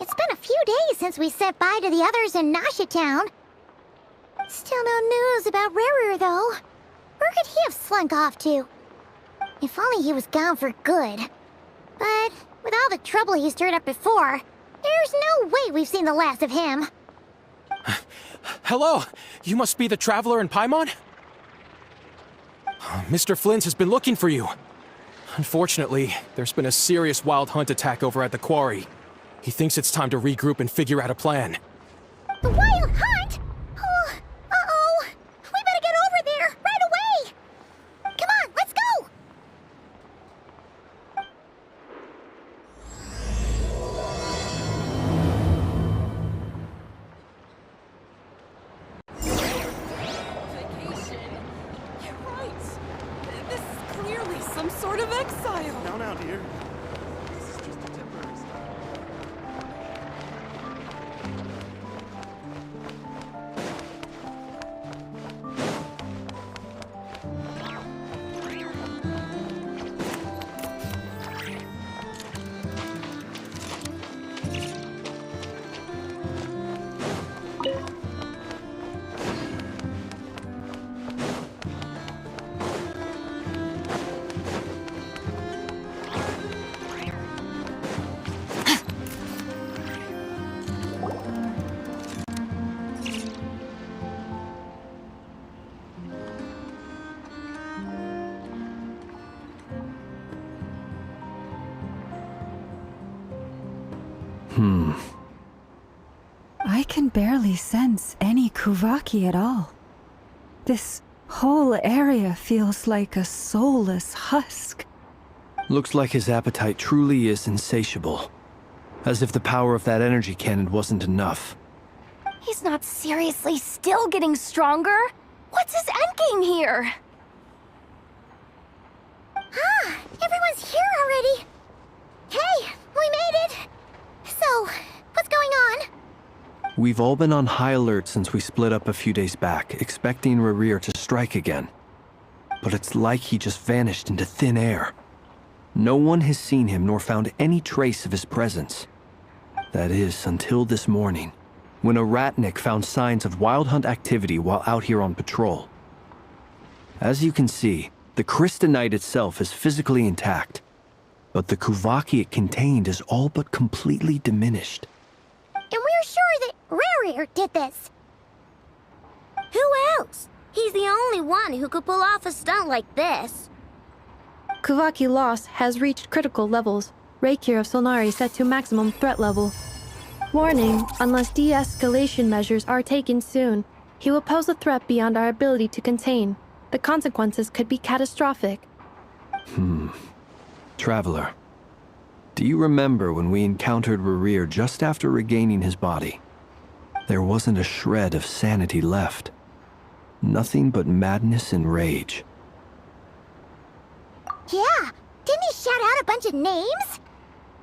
It's been a few days since we said bye to the others in Nasha Town. Still no news about Rarer, though. Where could he have slunk off to? If only he was gone for good. But with all the trouble he stirred up before, there's no way we've seen the last of him. Hello! You must be the traveler in Paimon? Mr. Flint has been looking for you. Unfortunately, there's been a serious wild hunt attack over at the quarry. He thinks it's time to regroup and figure out a plan. The wild hunt? Oh, uh-oh. We better get over there, right away! Come on, let's go! Vacation? You're right. This is clearly some sort of exile. Now, dear. This is just a temporary stop. I can barely sense any Kuvaki at all. This whole area feels like a soulless husk. Looks like his appetite truly is insatiable. As if the power of that energy cannon wasn't enough. He's not seriously still getting stronger? What's his endgame here? Ah, everyone's here already. Hey, we made it. So, what's going on? We've all been on high alert since we split up a few days back, expecting Rarir to strike again. But it's like he just vanished into thin air. No one has seen him nor found any trace of his presence. That is, until this morning, when a ratnik found signs of wild hunt activity while out here on patrol. As you can see, the Crystonite itself is physically intact, but the Kuvaki it contained is all but completely diminished. And we're sure that Rarir did this. Who else? He's the only one who could pull off a stunt like this. Kuvaki loss has reached critical levels. Reikir of Solnari set to maximum threat level. Warning, unless de-escalation measures are taken soon, he will pose a threat beyond our ability to contain. The consequences could be catastrophic. Traveler, do you remember when we encountered Rarir just after regaining his body? There wasn't a shred of sanity left. Nothing but madness and rage. Yeah, didn't he shout out a bunch of names.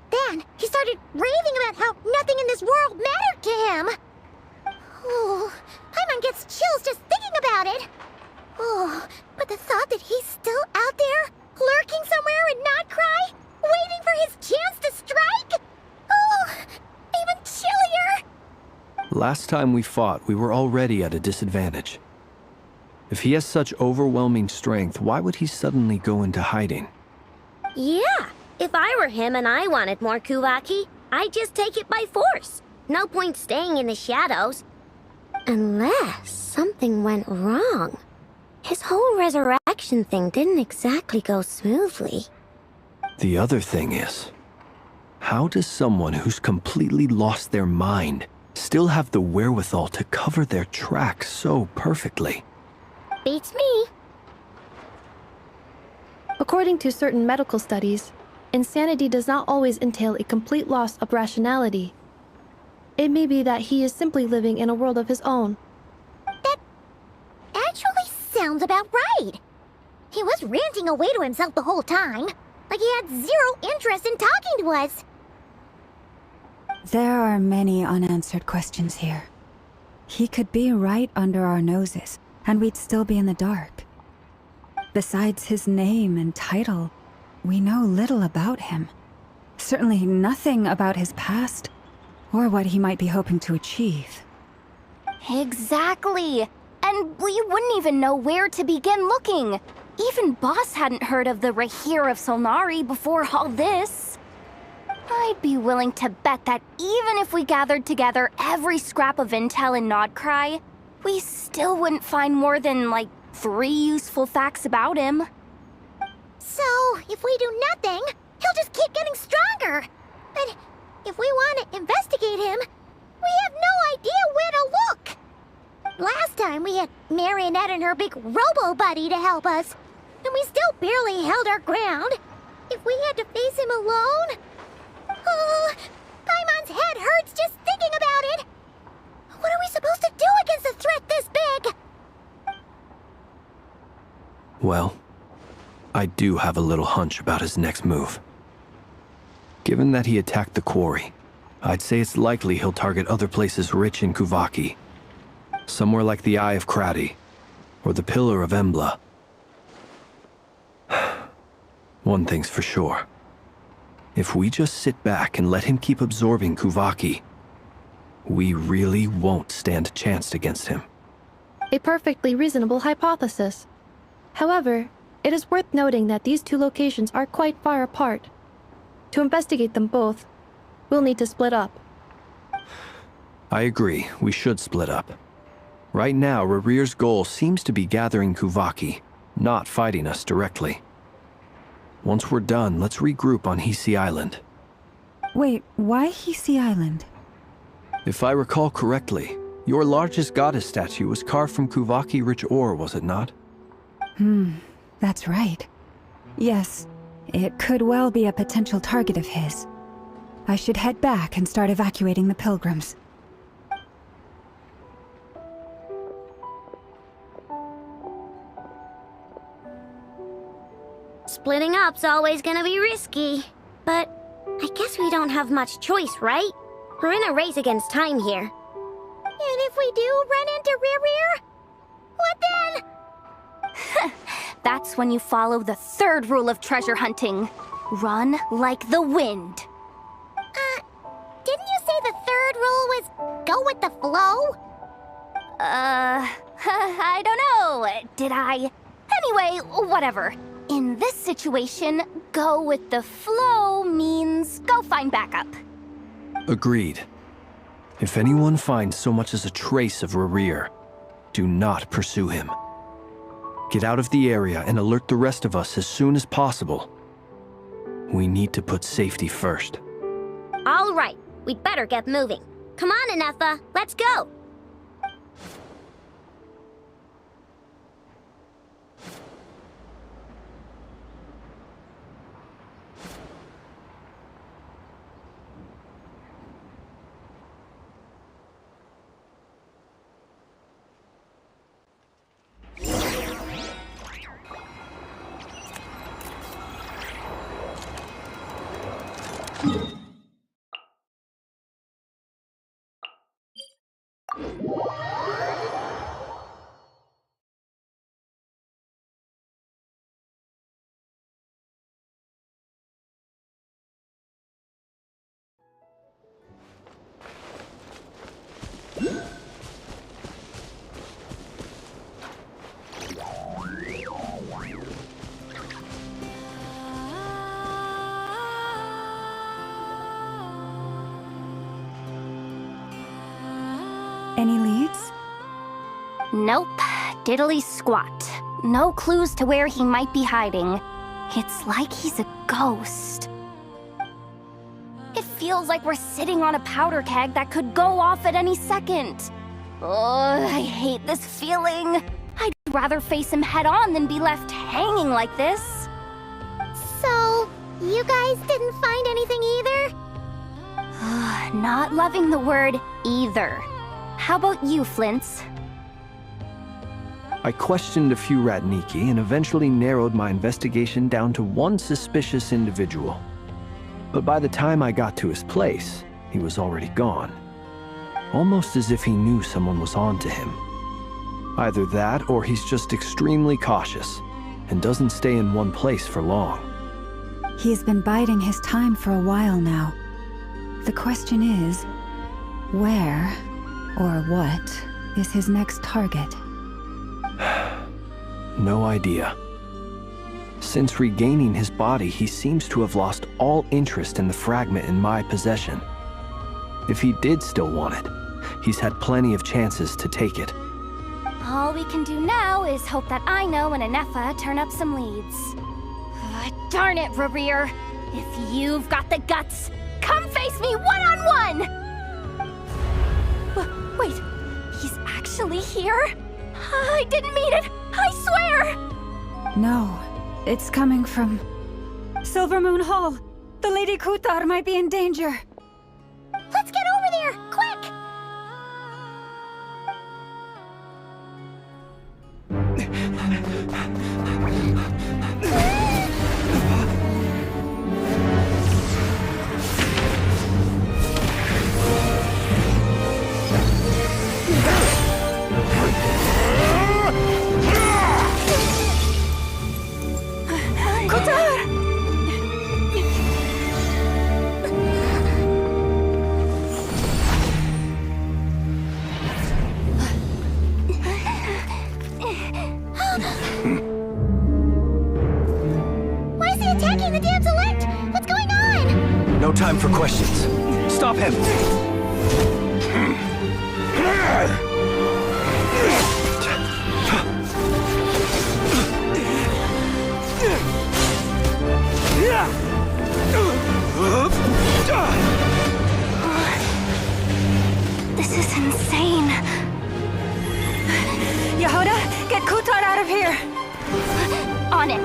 Then he started raving about how nothing in this world mattered to him. Oh, Paimon gets chills just thinking about it. Oh, but the thought that he's still out there, lurking somewhere in Notcry, waiting for his chance to strike? Oh, even chillier. Last time we fought, we were already at a disadvantage. If he has such overwhelming strength, why would he suddenly go into hiding? Yeah, if I were him and I wanted more Kuvaki, I'd just take it by force. No point staying in the shadows. Unless something went wrong. His whole resurrection thing didn't exactly go smoothly. The other thing is, how does someone who's completely lost their mind still have the wherewithal to cover their tracks so perfectly? Beats me. According to certain medical studies, insanity does not always entail a complete loss of rationality. It may be that he is simply living in a world of his own. That actually sounds about right. He was ranting away to himself the whole time, like he had zero interest in talking to us. There are many unanswered questions here. He could be right under our noses, and we'd still be in the dark. Besides his name and title, we know little about him. Certainly nothing about his past, or what he might be hoping to achieve. Exactly. And we wouldn't even know where to begin looking. Even Boss hadn't heard of the Rahir of Solnari before all this. I'd be willing to bet that even if we gathered together every scrap of intel in Nodcry, we still wouldn't find more than, like, 3 useful facts about him. So, if we do nothing, he'll just keep getting stronger. But if we want to investigate him, we have no idea where to look. Last time we had Marionette and her big robo-buddy to help us, and we still barely held our ground. If we had to face him alone... Oh, Paimon's head hurts just thinking about it. What are we supposed to do against a threat this big? Well, I do have a little hunch about his next move. Given that he attacked the quarry, I'd say it's likely he'll target other places rich in Kuvaki. Somewhere like the Eye of Krati, or the Pillar of Embla. One thing's for sure. If we just sit back and let him keep absorbing Kuvaki, we really won't stand a chance against him. A perfectly reasonable hypothesis. However, it is worth noting that these two locations are quite far apart. To investigate them both, we'll need to split up. I agree, we should split up. Right now, Rarir's goal seems to be gathering Kuvaki, not fighting us directly. Once we're done, let's regroup on Hisi Island. Wait, why Hisi Island? If I recall correctly, your largest goddess statue was carved from Kuvaki-rich ore, was it not? That's right. Yes, it could well be a potential target of his. I should head back and start evacuating the pilgrims. Splitting up's always gonna be risky. But I guess we don't have much choice, right? We're in a race against time here. And if we do run into Rear, what then? That's when you follow the 3rd rule of treasure hunting. Run like the wind. Didn't you say the 3rd rule was go with the flow? I don't know. Did I? Anyway, whatever. In this situation, go with the flow means go find backup. Agreed. If anyone finds so much as a trace of Rarir, do not pursue him. Get out of the area and alert the rest of us as soon as possible. We need to put safety first. All right, we'd better get moving. Come on, Inefa, let's go. Any leads? Nope. Diddly squat. No clues to where he might be hiding. It's like he's a ghost. It feels like we're sitting on a powder keg that could go off at any second. Ugh, I hate this feeling. I'd rather face him head on than be left hanging like this. So, you guys didn't find anything either? Not loving the word either. How about you, Flints? I questioned a few Ratniki and eventually narrowed my investigation down to one suspicious individual. But by the time I got to his place, he was already gone. Almost as if he knew someone was on to him. Either that or he's just extremely cautious and doesn't stay in one place for long. He's been biding his time for a while now. The question is, where or what is his next target? No idea. Since regaining his body, he seems to have lost all interest in the fragment in my possession. If he did still want it, he's had plenty of chances to take it. All we can do now is hope that Ino and Anefa turn up some leads. Darn it, Rarir! If you've got the guts, come face me one-on-one! Wait, he's actually here? I didn't mean it! I swear! No, it's coming from Silver Moon Hall. The Lady Kutar might be in danger. Let's get over there, quick! Why is he attacking the damsel elect? What's going on? No time for questions. Stop him! This is insane. Yehuda, get Kutar out of here! On it.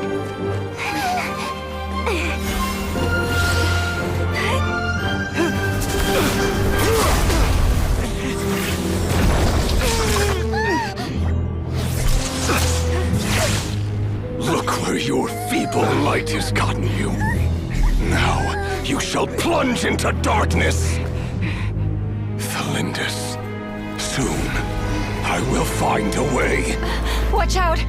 Look where your feeble light has gotten you. Now you shall plunge into darkness. Thalindus, soon I will find a way. Watch out!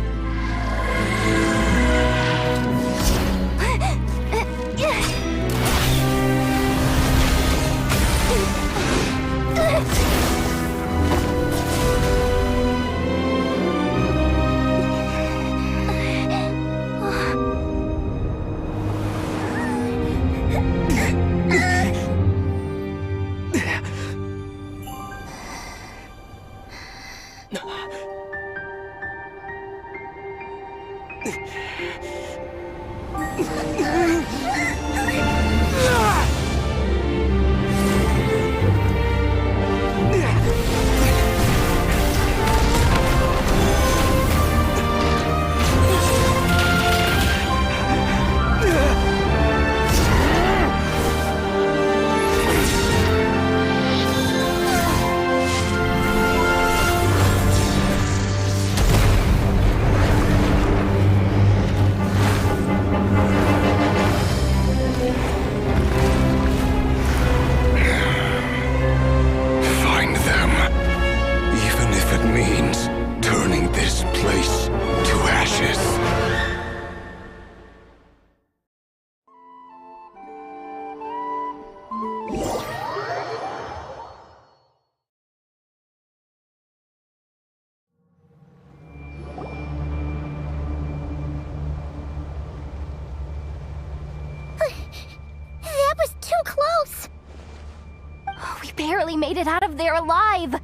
barely made it out of there alive.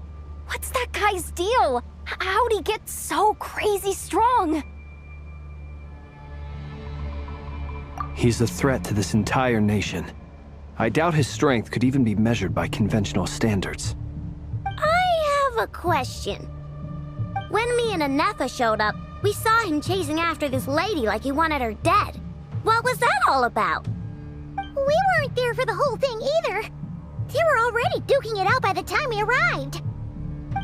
What's that guy's deal? How'd he get so crazy strong? He's a threat to this entire nation. I doubt his strength could even be measured by conventional standards. I have a question. When me and Anetha showed up, we saw him chasing after this lady like he wanted her dead. What was that all about? We weren't there for the whole thing either. They were already duking it out by the time we arrived.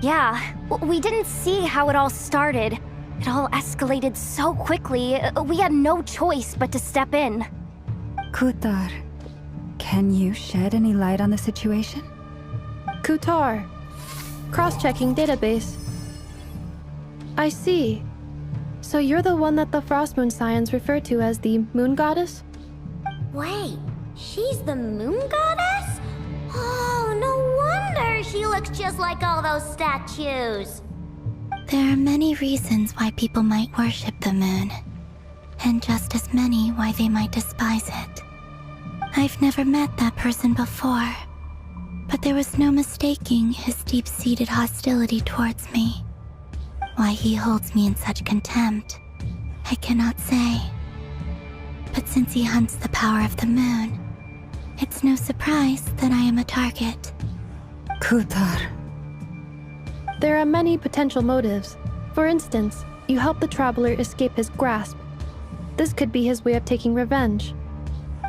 Yeah, we didn't see how it all started. It all escalated so quickly, we had no choice but to step in. Kutar, can you shed any light on the situation? Kutar. Cross-checking database. I see. So you're the one that the Frostmoon Scions refer to as the Moon Goddess? Wait, she's the moon goddess? Oh, no wonder she looks just like all those statues. There are many reasons why people might worship the moon, and just as many why they might despise it. I've never met that person before, but there was no mistaking his deep-seated hostility towards me. Why he holds me in such contempt, I cannot say. But since he hunts the power of the moon, it's no surprise that I am a target. Kutar. There are many potential motives. For instance, you help the Traveler escape his grasp. This could be his way of taking revenge.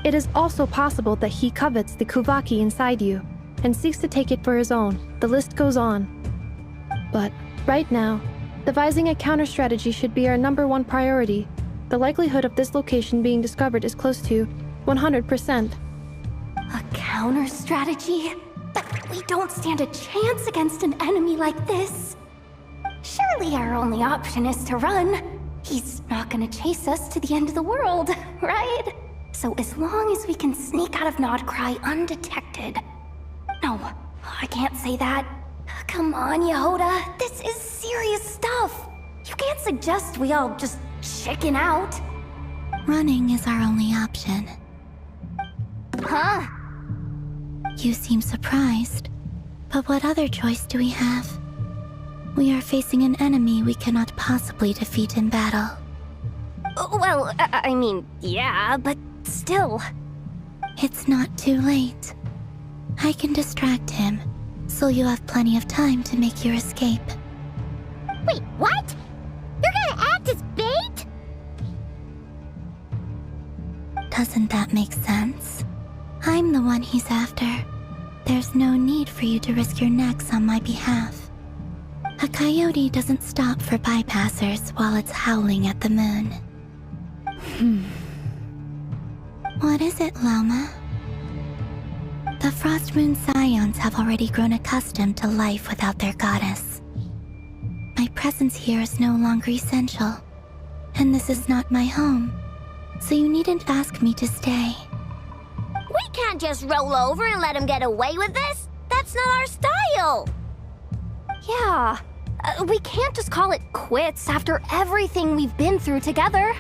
It is also possible that he covets the Kuvaki inside you and seeks to take it for his own. The list goes on. But right now, devising a counter-strategy should be our #1 priority. The likelihood of this location being discovered is close to 100%. A counter-strategy? But we don't stand a chance against an enemy like this. Surely our only option is to run. He's not gonna chase us to the end of the world, right? So as long as we can sneak out of Nodcry undetected. No, I can't say that. Come on, Yehoda, this is serious stuff. You can't suggest we all just chicken out. Running is our only option. Huh? You seem surprised, but what other choice do we have? We are facing an enemy we cannot possibly defeat in battle. Well, I mean, yeah, but still. It's not too late. I can distract him, so you have plenty of time to make your escape. Wait, what? You're gonna act as bait? Doesn't that make sense? I'm the one he's after. There's no need for you to risk your necks on my behalf. A coyote doesn't stop for bypassers while it's howling at the moon. What is it, Loma? The Frostmoon Scions have already grown accustomed to life without their goddess. My presence here is no longer essential, and this is not my home, so you needn't ask me to stay. We can't just roll over and let him get away with this. That's not our style. Yeah, we can't just call it quits after everything we've been through together.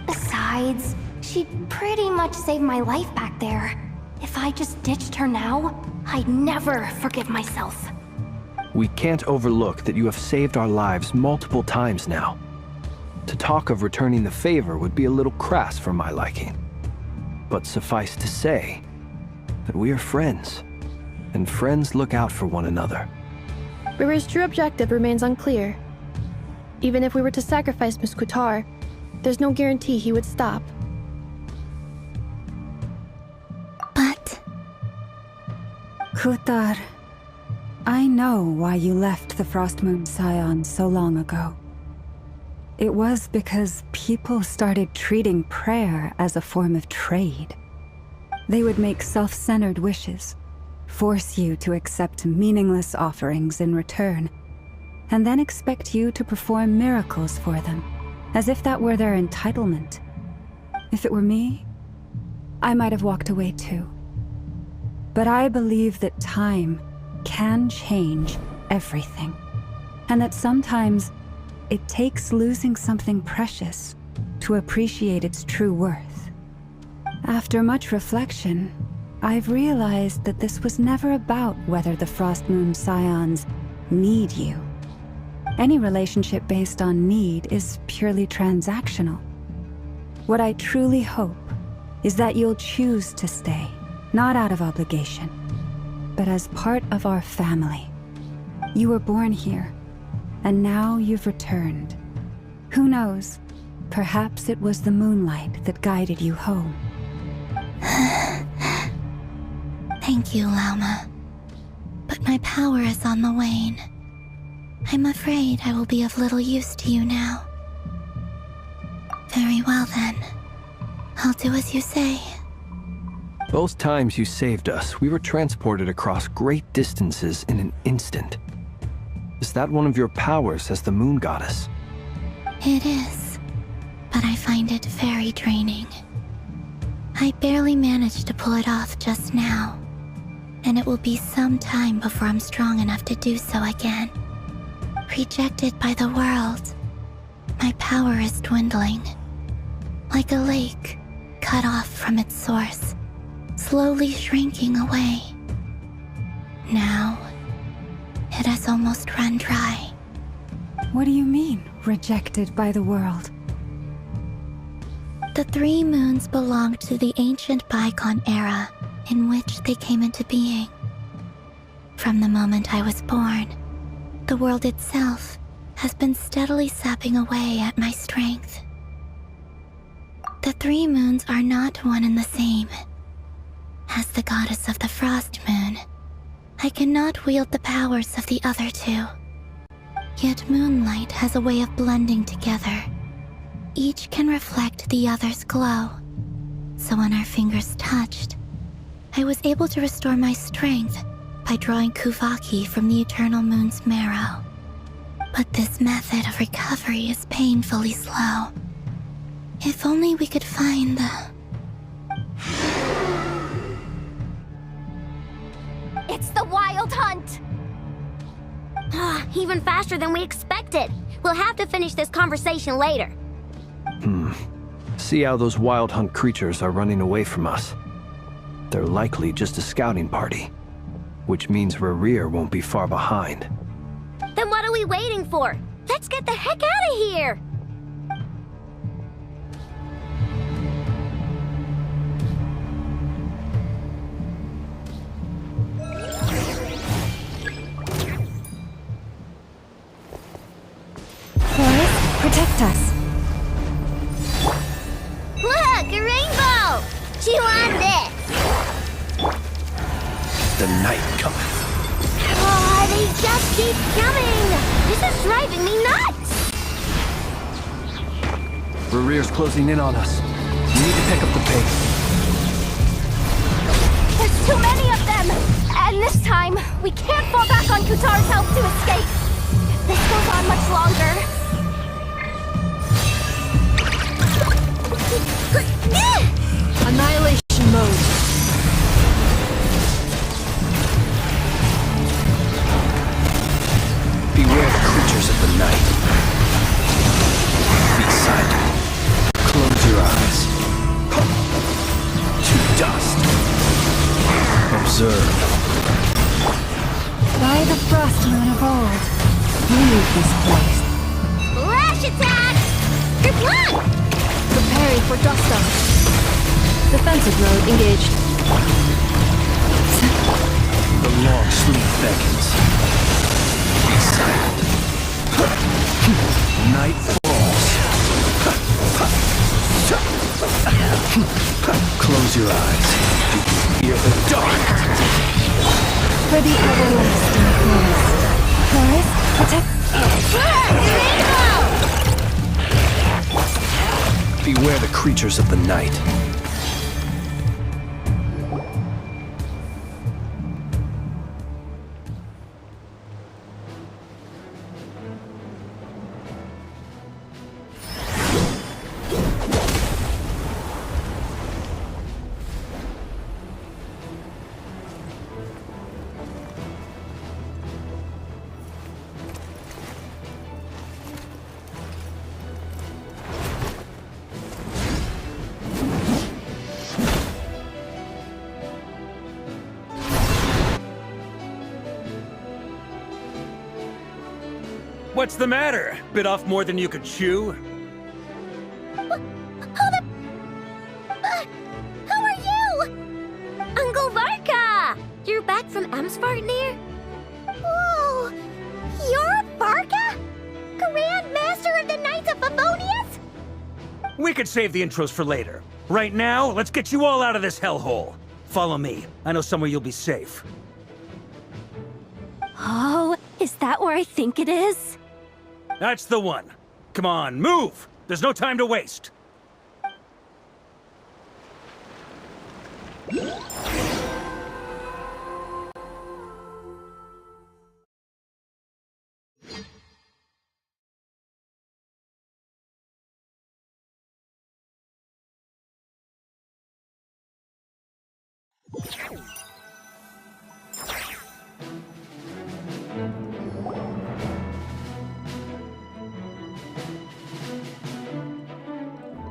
Besides, she pretty much saved my life back there. If I just ditched her now, I'd never forgive myself. We can't overlook that you have saved our lives multiple times now. To talk of returning the favor would be a little crass for my liking. But suffice to say that we are friends, and friends look out for one another. Rira's true objective remains unclear. Even if we were to sacrifice Miss Kutar, there's no guarantee he would stop. But... Kutar, I know why you left the Frostmoon Scions so long ago. It was because people started treating prayer as a form of trade. They would make self-centered wishes, force you to accept meaningless offerings in return, and then expect you to perform miracles for them, as if that were their entitlement. If it were me, I might have walked away too. But I believe that time can change everything, and that sometimes it takes losing something precious to appreciate its true worth. After much reflection, I've realized that this was never about whether the Frost Moon Scions need you. Any relationship based on need is purely transactional. What I truly hope is that you'll choose to stay, not out of obligation, but as part of our family. You were born here, and now you've returned. Who knows? Perhaps it was the moonlight that guided you home. Thank you, Lauma. But my power is on the wane. I'm afraid I will be of little use to you now. Very well then. I'll do as you say. Both times you saved us, we were transported across great distances in an instant. Is that one of your powers as the Moon Goddess? It is, but I find it very draining. I barely managed to pull it off just now, and it will be some time before I'm strong enough to do so again. Rejected by the world, my power is dwindling. Like a lake cut off from its source, slowly shrinking away. Now, it has almost run dry. What do you mean, rejected by the world? The 3 moons belonged to the ancient bygone era in which they came into being. From the moment I was born, the world itself has been steadily sapping away at my strength. The 3 moons are not one and the same. As the goddess of the Frost Moon, I cannot wield the powers of the other 2. Yet moonlight has a way of blending together. Each can reflect the other's glow. So when our fingers touched, I was able to restore my strength by drawing Kuvaki from the eternal moon's marrow. But this method of recovery is painfully slow. If only we could find the... It's the Wild Hunt! Even faster than we expected. We'll have to finish this conversation later. See how those Wild Hunt creatures are running away from us. They're likely just a scouting party, which means Rerir won't be far behind. Then what are we waiting for? Let's get the heck out of here! Forest, protect us. Look, a rainbow! Chew on this! The night cometh. Oh, they just keep coming! This is driving me nuts! Rerir's closing in on us. We need to pick up the pace. There's too many of them! And this time, we can't fall back on Kutar's help to escape! If this goes on much longer... Annihilation mode. Beware the creatures of the night. Be silent. Close your eyes. To dust. Observe. By the Frost Moon of old, leave this place. Lash attack! Kerplunk! Preparing for dust up. Defensive mode engaged. The long sleep beckons. Be silent. Night falls. Close your eyes. Do you fear the dark? For the everlasting forest. Forest, protect... Beware the creatures of the night. What's the matter? Bit off more than you could chew? Who are you? Uncle Varka! You're back from Amsvartnir? Whoa! You're Varka? Grand Master of the Knights of Favonius? We could save the intros for later. Right now, let's get you all out of this hellhole. Follow me. I know somewhere you'll be safe. Oh, is that where I think it is? That's the one. Come on, move! There's no time to waste.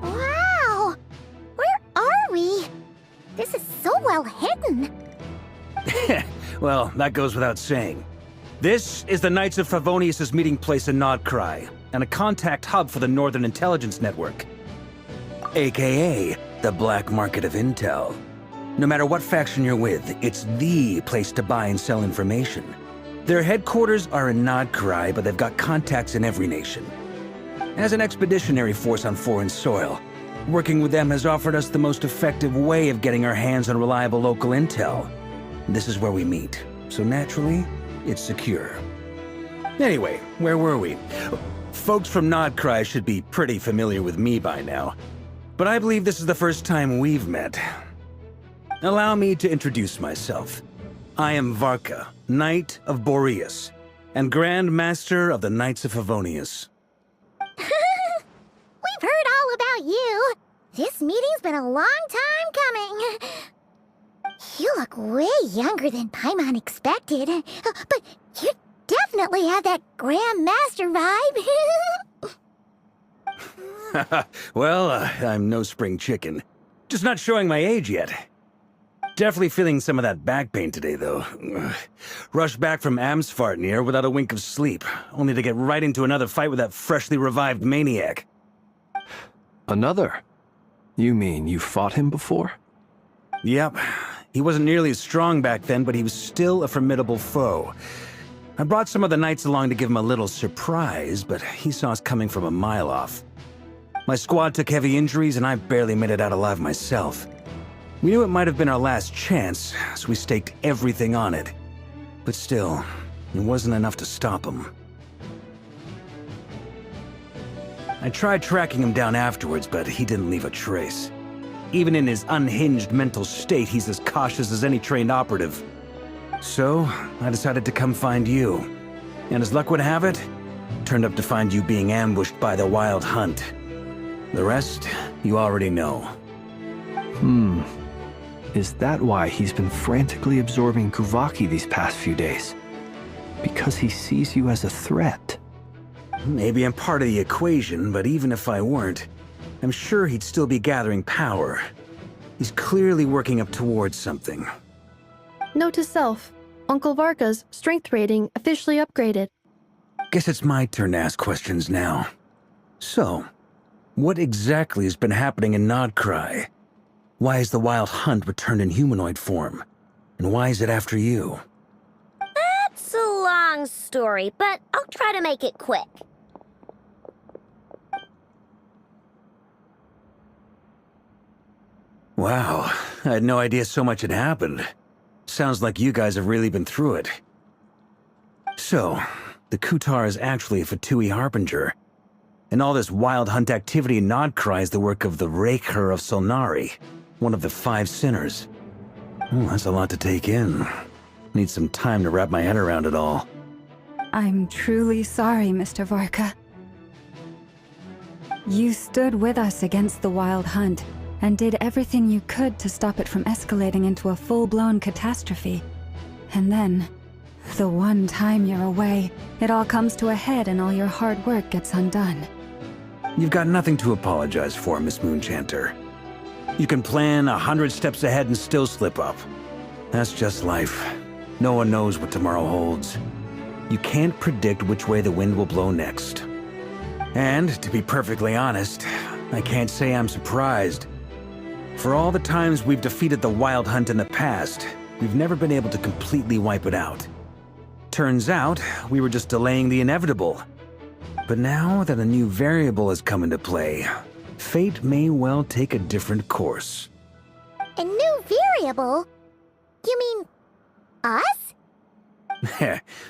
Wow! Where are we? This is so well hidden. Well, that goes without saying. This is the Knights of Favonius' meeting place in Nodcry, and a contact hub for the Northern Intelligence Network. AKA, the black market of intel. No matter what faction you're with, it's the place to buy and sell information. Their headquarters are in Nodcry, but they've got contacts in every nation. As an expeditionary force on foreign soil, working with them has offered us the most effective way of getting our hands on reliable local intel. This is where we meet, so naturally, it's secure. Anyway, where were we? Folks from Nodcry should be pretty familiar with me by now, but I believe this is the first time we've met. Allow me to introduce myself. I am Varka, Knight of Boreas, and Grand Master of the Knights of Favonius. We've heard all about you. This meeting's been a long time coming. You look way younger than Paimon expected, but you definitely have that Grand Master vibe. Well, I'm no spring chicken. Just not showing my age yet. Definitely feeling some of that back pain today, though. Rushed back from Amsvartnir without a wink of sleep, only to get right into another fight with that freshly revived maniac. Another? You mean you fought him before? Yep. He wasn't nearly as strong back then, but he was still a formidable foe. I brought some of the knights along to give him a little surprise, but he saw us coming from a mile off. My squad took heavy injuries, and I barely made it out alive myself. We knew it might have been our last chance, so we staked everything on it. But still, it wasn't enough to stop him. I tried tracking him down afterwards, but he didn't leave a trace. Even in his unhinged mental state, he's as cautious as any trained operative. So, I decided to come find you. And as luck would have it, turned up to find you being ambushed by the Wild Hunt. The rest, you already know. Is that why he's been frantically absorbing Kuvaki these past few days? Because he sees you as a threat? Maybe I'm part of the equation, but even if I weren't, I'm sure he'd still be gathering power. He's clearly working up towards something. Note to self, Uncle Varka's strength rating officially upgraded. Guess it's my turn to ask questions now. So, what exactly has been happening in Nodcry? Why is the Wild Hunt returned in humanoid form? And why is it after you? That's a long story, but I'll try to make it quick. Wow, I had no idea so much had happened. Sounds like you guys have really been through it. So, the Kutar is actually a Fatui Harbinger. And all this Wild Hunt activity in Nodcry is the work of the Raker of Solnari, one of the 5 sinners. Oh, that's a lot to take in. Need some time to wrap my head around it all. I'm truly sorry, Mr. Varka. You stood with us against the Wild Hunt, and did everything you could to stop it from escalating into a full-blown catastrophe. And then, the one time you're away, it all comes to a head and all your hard work gets undone. You've got nothing to apologize for, Miss Moonchanter. You can plan 100 steps ahead and still slip up. That's just life. No one knows what tomorrow holds. you can't predict which way the wind will blow next. And, to be perfectly honest, I can't say I'm surprised. For all the times we've defeated the Wild Hunt in the past, we've never been able to completely wipe it out. Turns out, we were just delaying the inevitable. But now that a new variable has come into play, fate may well take a different course. A new variable? You mean us?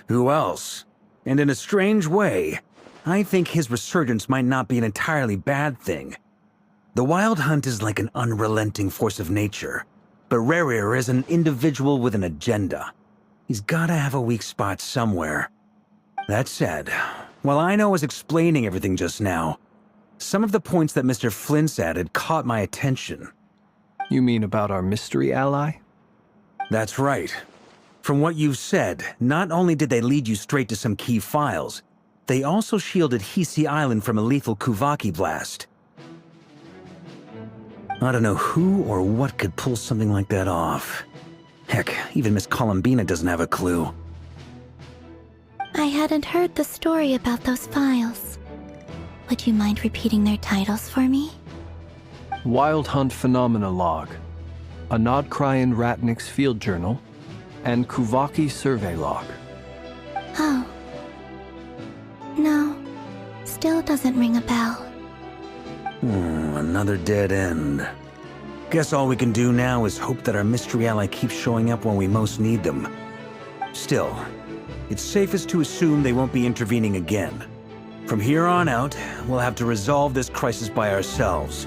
Who else? And in a strange way, I think his resurgence might not be an entirely bad thing. The Wild Hunt is like an unrelenting force of nature, but Rerir is an individual with an agenda. He's gotta have a weak spot somewhere. That said, while I was explaining everything just now, some of the points that Mr. Flint's added caught my attention. You mean about our mystery ally? That's right. From what you've said, not only did they lead you straight to some key files, they also shielded Hisi Island from a lethal Kuvaki blast. I don't know who or what could pull something like that off. Heck, even Miss Columbina doesn't have a clue. I hadn't heard the story about those files. Would you mind repeating their titles for me? Wild Hunt Phenomena Log, a Nodcrian Ratnik's Field Journal, and Kuvaki Survey Log. Oh. No. Still doesn't ring a bell. Another dead end. Guess all we can do now is hope that our mystery ally keeps showing up when we most need them. Still, it's safest to assume they won't be intervening again. From here on out, we'll have to resolve this crisis by ourselves.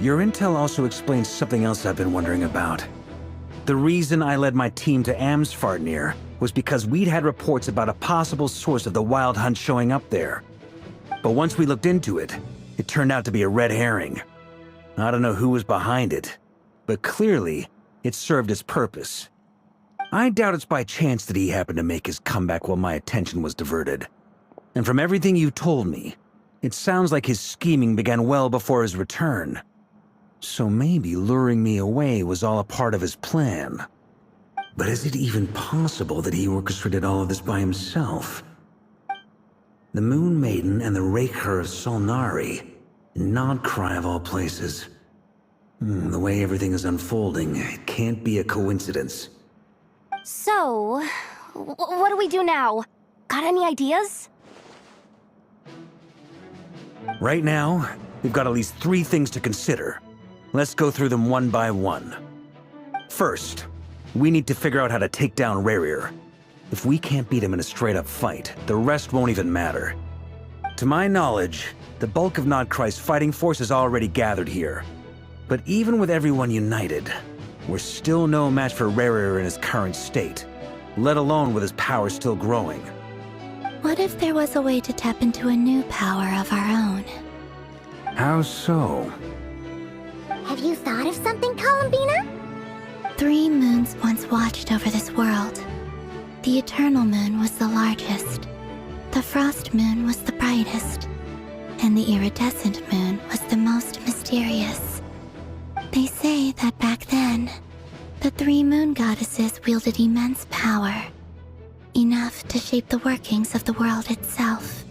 Your intel also explains something else I've been wondering about. The reason I led my team to Amsfartnir was because we'd had reports about a possible source of the Wild Hunt showing up there. But once we looked into it, it turned out to be a red herring. I don't know who was behind it, but clearly, it served its purpose. I doubt it's by chance that he happened to make his comeback while my attention was diverted. And from everything you told me, it sounds like his scheming began well before his return. So maybe luring me away was all a part of his plan. But is it even possible that he orchestrated all of this by himself? The Moon Maiden and the Raker of Solnari, Nodcry of all places. The way everything is unfolding, it can't be a coincidence. So, what do we do now? Got any ideas? Right now, we've got at least 3 things to consider. Let's go through them one by one. First, we need to figure out how to take down Rerir. If we can't beat him in a straight-up fight, the rest won't even matter. To my knowledge, the bulk of Nodcry's fighting force is already gathered here. But even with everyone united, we're still no match for Rerir in his current state, let alone with his power still growing. What if there was a way to tap into a new power of our own? How so? Have you thought of something, Columbina? 3 moons once watched over this world. The Eternal Moon was the largest. The Frost Moon was the brightest. And the Iridescent Moon was the most mysterious. They say that back then, the 3 moon goddesses wielded immense power. Enough to shape the workings of the world itself.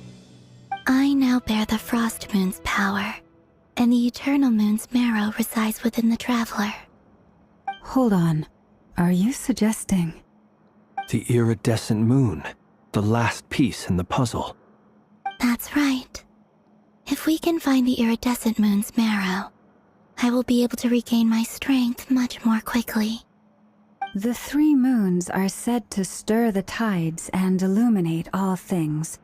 I now bear the Frost Moon's power, and the Eternal Moon's marrow resides within the Traveler. Hold on. Are you suggesting... The Iridescent Moon, the last piece in the puzzle. That's right. If we can find the Iridescent Moon's marrow, I will be able to regain my strength much more quickly. The 3 moons are said to stir the tides and illuminate all things.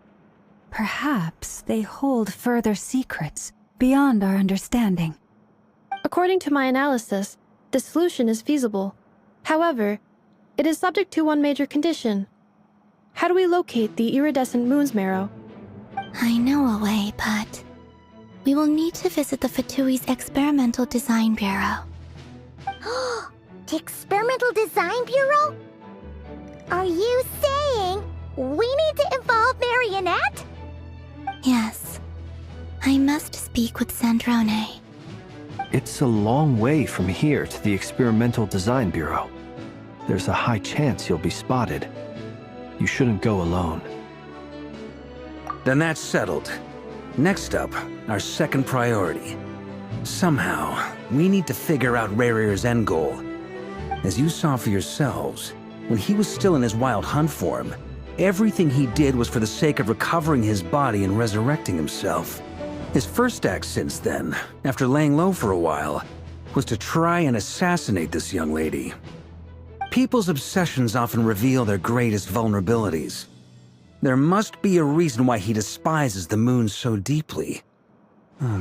Perhaps they hold further secrets beyond our understanding. According to my analysis, the solution is feasible. However, it is subject to one major condition. How do we locate the Iridescent Moon's marrow? I know a way, but... we will need to visit the Fatui's Experimental Design Bureau. The Experimental Design Bureau? Are you saying we need to involve Marionette? Yes. I must speak with Sandrone. It's a long way from here to the Experimental Design Bureau. There's a high chance you'll be spotted. You shouldn't go alone. Then that's settled. Next up, our second priority. Somehow, we need to figure out Rarir's end goal. As you saw for yourselves, when he was still in his wild hunt form, everything he did was for the sake of recovering his body and resurrecting himself. His first act since then, after laying low for a while, was to try and assassinate this young lady. People's obsessions often reveal their greatest vulnerabilities. There must be a reason why he despises the moon so deeply.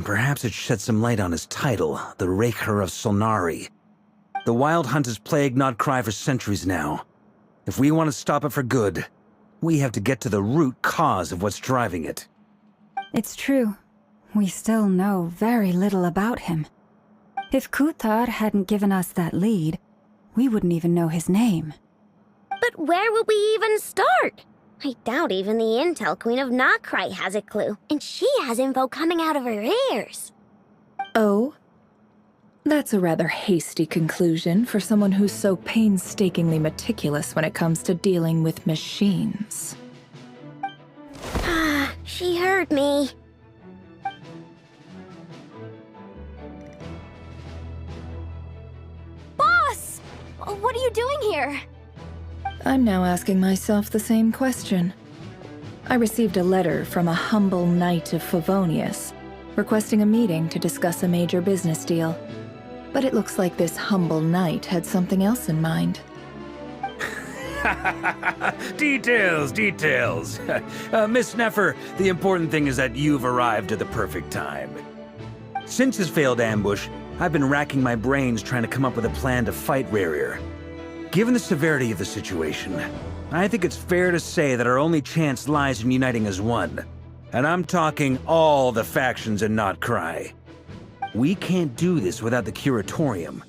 Perhaps it sheds some light on his title, the Raker of Solnari. The Wild Hunt has plagued Notcry for centuries now. If we want to stop it for good, we have to get to the root cause of what's driving it. It's true. We still know very little about him. If Kuthar hadn't given us that lead, we wouldn't even know his name. But where would we even start? I doubt even the Intel Queen of Notcry has a clue, and she has info coming out of her ears. Oh? That's a rather hasty conclusion for someone who's so painstakingly meticulous when it comes to dealing with machines. She heard me. Boss! What are you doing here? I'm now asking myself the same question. I received a letter from a humble knight of Favonius, requesting a meeting to discuss a major business deal. But it looks like this humble knight had something else in mind. Details, details. Miss Neffer, the important thing is that you've arrived at the perfect time. Since his failed ambush, I've been racking my brains trying to come up with a plan to fight Rarir. Given the severity of the situation, I think it's fair to say that our only chance lies in uniting as one. And I'm talking all the factions in Notcry. We can't do this without the Curatorium,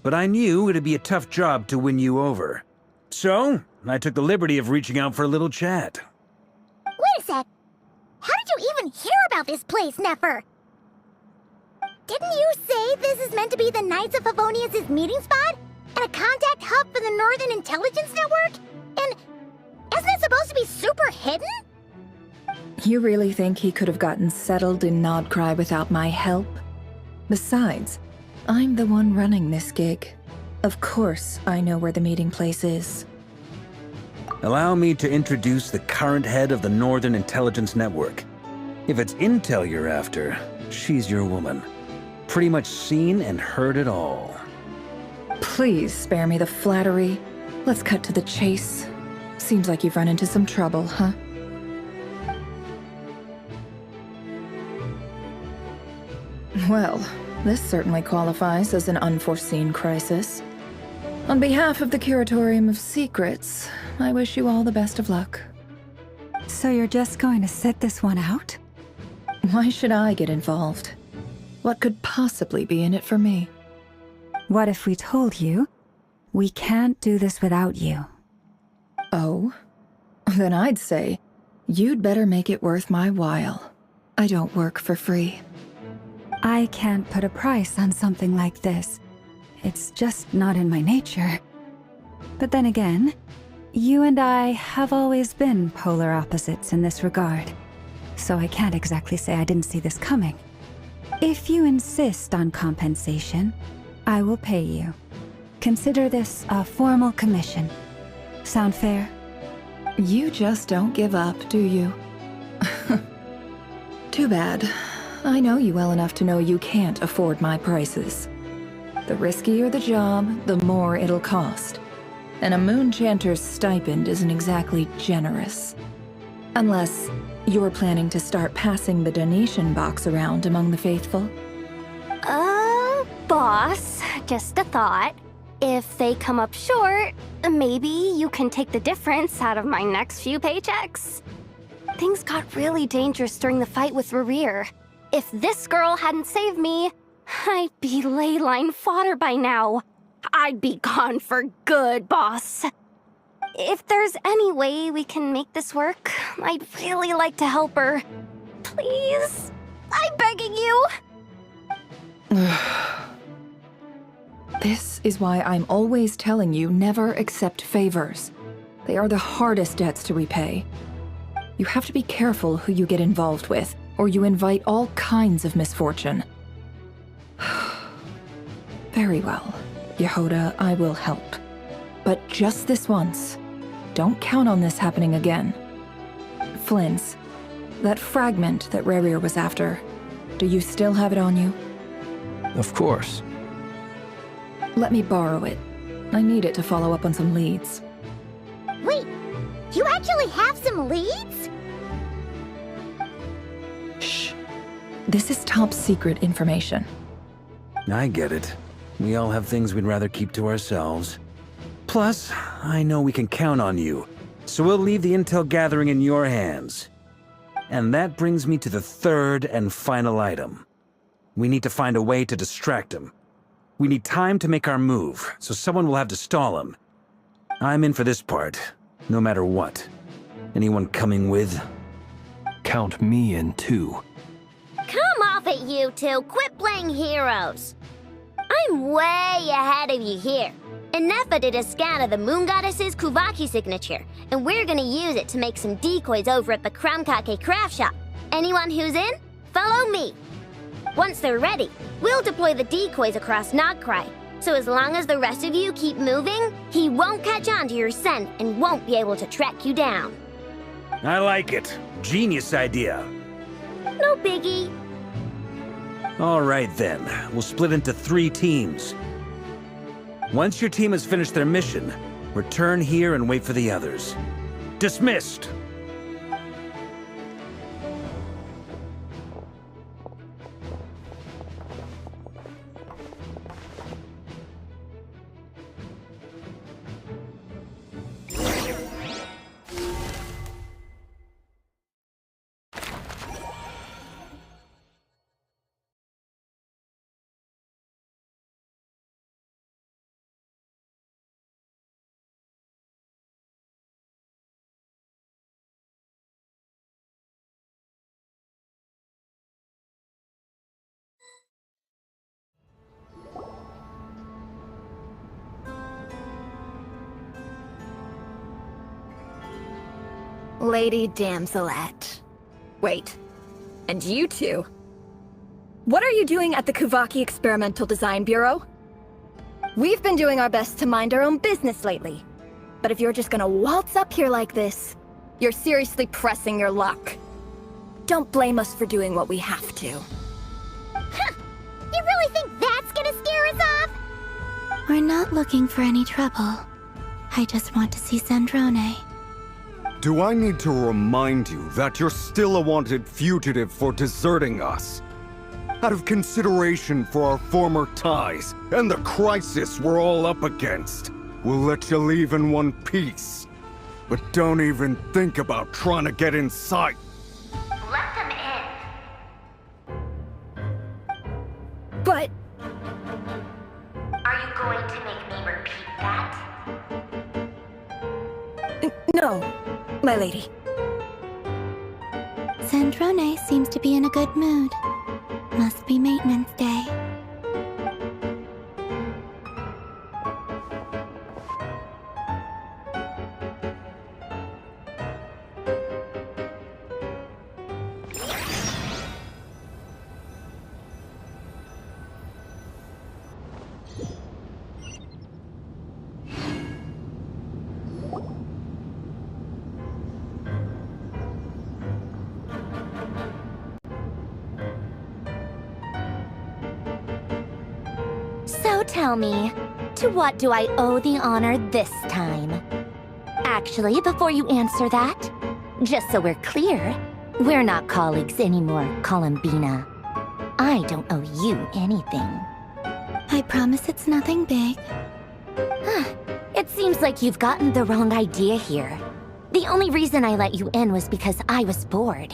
but I knew it'd be a tough job to win you over. So, I took the liberty of reaching out for a little chat. Wait a sec. How did you even hear about this place, Neffer? Didn't you say this is meant to be the Knights of Favonius' meeting spot? And a contact hub for the Northern Intelligence Network? And isn't it supposed to be super hidden? You really think he could have gotten settled in Nodcry without my help? Besides, I'm the one running this gig. Of course I know where the meeting place is. Allow me to introduce the current head of the Northern Intelligence Network. If it's intel you're after, she's your woman. Pretty much seen and heard it all. Please spare me the flattery. Let's cut to the chase. Seems like you've run into some trouble, huh? Well, this certainly qualifies as an unforeseen crisis. On behalf of the Curatorium of Secrets, I wish you all the best of luck. So you're just going to sit this one out? Why should I get involved? What could possibly be in it for me? What if we told you we can't do this without you? Oh? Then I'd say you'd better make it worth my while. I don't work for free. I can't put a price on something like this. It's just not in my nature. But then again, you and I have always been polar opposites in this regard. So I can't exactly say I didn't see this coming. If you insist on compensation, I will pay you. Consider this a formal commission. Sound fair? You just don't give up, do you? Too bad. I know you well enough to know you can't afford my prices. The riskier the job, the more it'll cost. And a moon chanter's stipend isn't exactly generous. Unless you're planning to start passing the donation box around among the faithful. Boss, just a thought. If they come up short, maybe you can take the difference out of my next few paychecks. Things got really dangerous during the fight with Rarir. If this girl hadn't saved me, I'd be ley line fodder by now. I'd be gone for good, boss. If there's any way we can make this work, I'd really like to help her. Please? I'm begging you. This is why I'm always telling you never accept favors. They are the hardest debts to repay. You have to be careful who you get involved with, or you invite all kinds of misfortune. Very well. Yehoda, I will help. But just this once. Don't count on this happening again. Flynn's. That fragment that Rerir was after. Do you still have it on you? Of course. Let me borrow it. I need it to follow up on some leads. Wait, you actually have some leads? Shh. This is top secret information. I get it. We all have things we'd rather keep to ourselves. Plus, I know we can count on you, so we'll leave the intel gathering in your hands. And that brings me to the third and final item. We need to find a way to distract him. We need time to make our move, so someone will have to stall him. I'm in for this part, no matter what. Anyone coming with? Count me in too. Come off it, you two. Quit playing heroes. I'm way ahead of you here. Nefa did a scan of the Moon Goddess's Kuvaki signature, and we're gonna use it to make some decoys over at the Kramkake craft shop. Anyone who's in, follow me. Once they're ready, we'll deploy the decoys across Nogcry. So as long as the rest of you keep moving, he won't catch on to your scent and won't be able to track you down. I like it. Genius idea. No biggie. All right then, we'll split into 3 teams. Once your team has finished their mission, return here and wait for the others. Dismissed! Lady Damselette. Wait, and you two? What are you doing at the Kuvaki Experimental Design Bureau? We've been doing our best to mind our own business lately. But if you're just gonna waltz up here like this, you're seriously pressing your luck. Don't blame us for doing what we have to. Huh! You really think that's gonna scare us off? We're not looking for any trouble. I just want to see Sandrone. Do I need to remind you that you're still a wanted fugitive for deserting us? Out of consideration for our former ties and the crisis we're all up against, we'll let you leave in one piece. But don't even think about trying to get inside. Let them in. But... Are you going to make me repeat that? no, my lady. Sandrone seems to be in a good mood. Must be maintenance day. So tell me, to what do I owe the honor this time? Actually, before you answer that, just so we're clear, we're not colleagues anymore, Columbina. I don't owe you anything. I promise it's nothing big. It seems like you've gotten the wrong idea here. The only reason I let you in was because I was bored.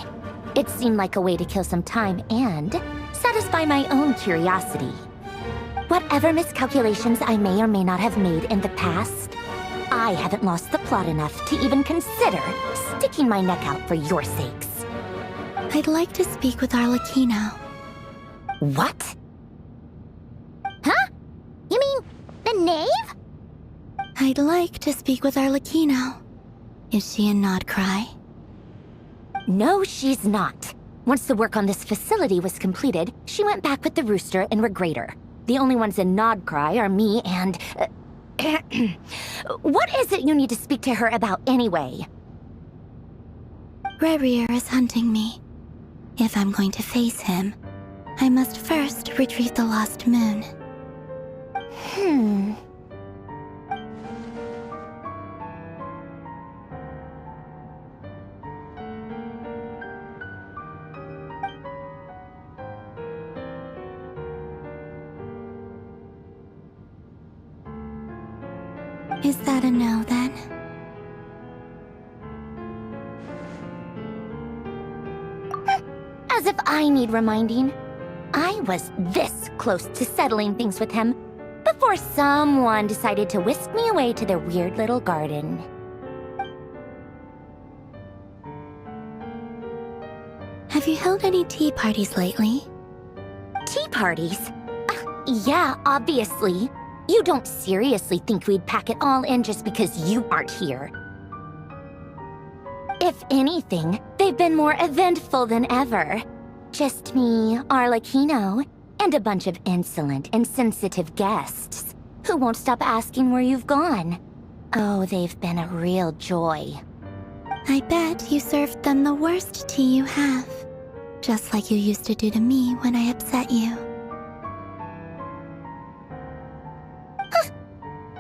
It seemed like a way to kill some time and satisfy my own curiosity. Whatever miscalculations I may or may not have made in the past, I haven't lost the plot enough to even consider sticking my neck out for your sakes. I'd like to speak with Arlecchino. What? Huh? You mean the knave? I'd like to speak with Arlecchino. Is she in Nodcry? No, she's not. Once the work on this facility was completed, she went back with the rooster and Regrator. The only ones in Nodcry are me and... What is it you need to speak to her about anyway? Rerir is hunting me. If I'm going to face him, I must first retrieve the lost moon. Is that a no, then? As if I need reminding. I was this close to settling things with him before someone decided to whisk me away to their weird little garden. Have you held any tea parties lately? Tea parties? Yeah, obviously. You don't seriously think we'd pack it all in just because you aren't here. If anything, they've been more eventful than ever. Just me, Arlecchino, and a bunch of insolent and sensitive guests who won't stop asking where you've gone. Oh, they've been a real joy. I bet you served them the worst tea you have. Just like you used to do to me when I upset you.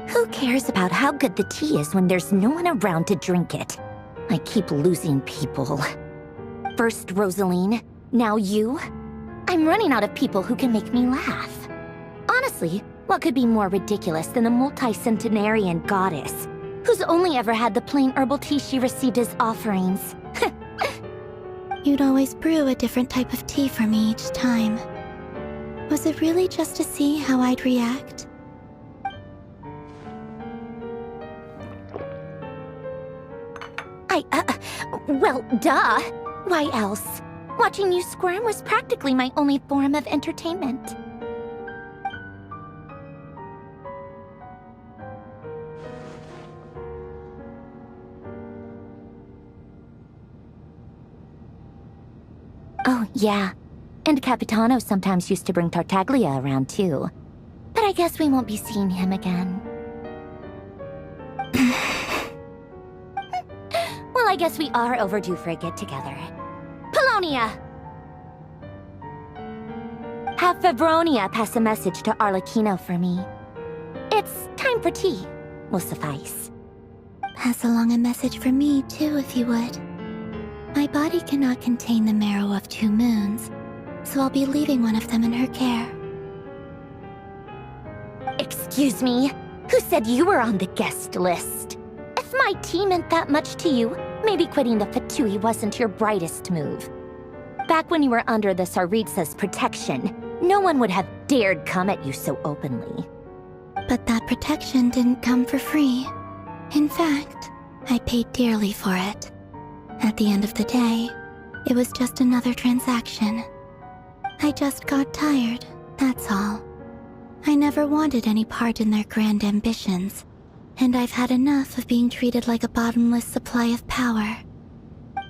Who cares about how good the tea is when there's no one around to drink it? I keep losing people. First Rosaline, now you. I'm running out of people who can make me laugh. Honestly, what could be more ridiculous than the multi-centenarian goddess, who's only ever had the plain herbal tea she received as offerings? You'd always brew a different type of tea for me each time. Was it really just to see how I'd react? Well, duh. Why else? Watching you squirm was practically my only form of entertainment. Oh, yeah. And Capitano sometimes used to bring Tartaglia around, too. But I guess we won't be seeing him again. Well, I guess we are overdue for a get-together. Polonia! Have Febronia pass a message to Arlecchino for me. It's time for tea. Will suffice. Pass along a message for me, too, if you would. My body cannot contain the marrow of 2 moons, so I'll be leaving one of them in her care. Excuse me? Who said you were on the guest list? If my tea meant that much to you, maybe quitting the Fatui wasn't your brightest move. Back when you were under the Tsaritsa's protection, no one would have dared come at you so openly. But that protection didn't come for free. In fact, I paid dearly for it. At the end of the day, it was just another transaction. I just got tired, that's all. I never wanted any part in their grand ambitions, and I've had enough of being treated like a bottomless supply of power.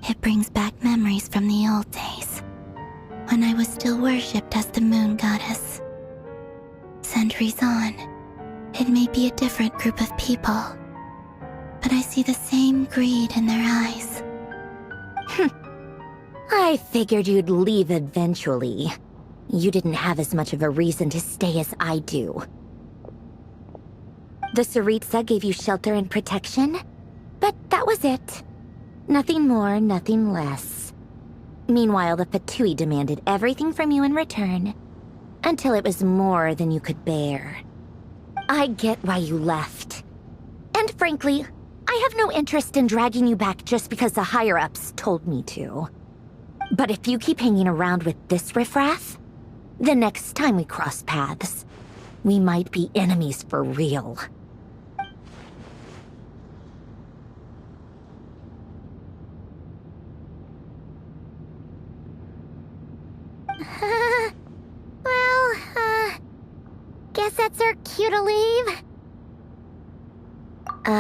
It brings back memories from the old days, when I was still worshipped as the moon goddess. Centuries on, it may be a different group of people, but I see the same greed in their eyes. I figured you'd leave eventually. You didn't have as much of a reason to stay as I do. The Tsaritsa gave you shelter and protection, but that was it. Nothing more, nothing less. Meanwhile, the Fatui demanded everything from you in return, until it was more than you could bear. I get why you left. And frankly, I have no interest in dragging you back just because the higher-ups told me to. But if you keep hanging around with this riffraff, the next time we cross paths, we might be enemies for real. Guess that's our cue to leave.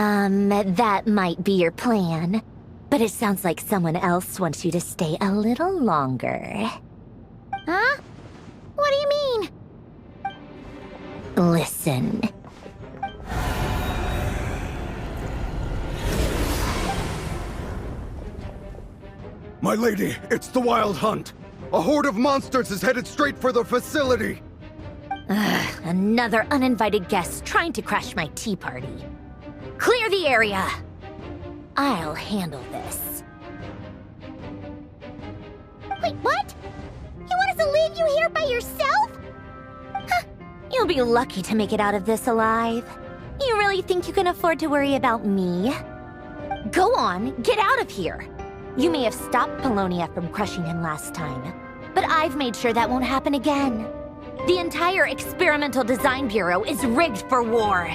That might be your plan. But it sounds like someone else wants you to stay a little longer. Huh? What do you mean? Listen. My lady, it's the Wild Hunt. A horde of monsters is headed straight for the facility. Another uninvited guest trying to crash my tea party. Clear the area! I'll handle this. Wait, what? You want us to leave you here by yourself? Huh. You'll be lucky to make it out of this alive. You really think you can afford to worry about me? Go on, get out of here. You may have stopped Polonia from crushing him last time, but I've made sure that won't happen again. The entire Experimental Design Bureau is rigged for war.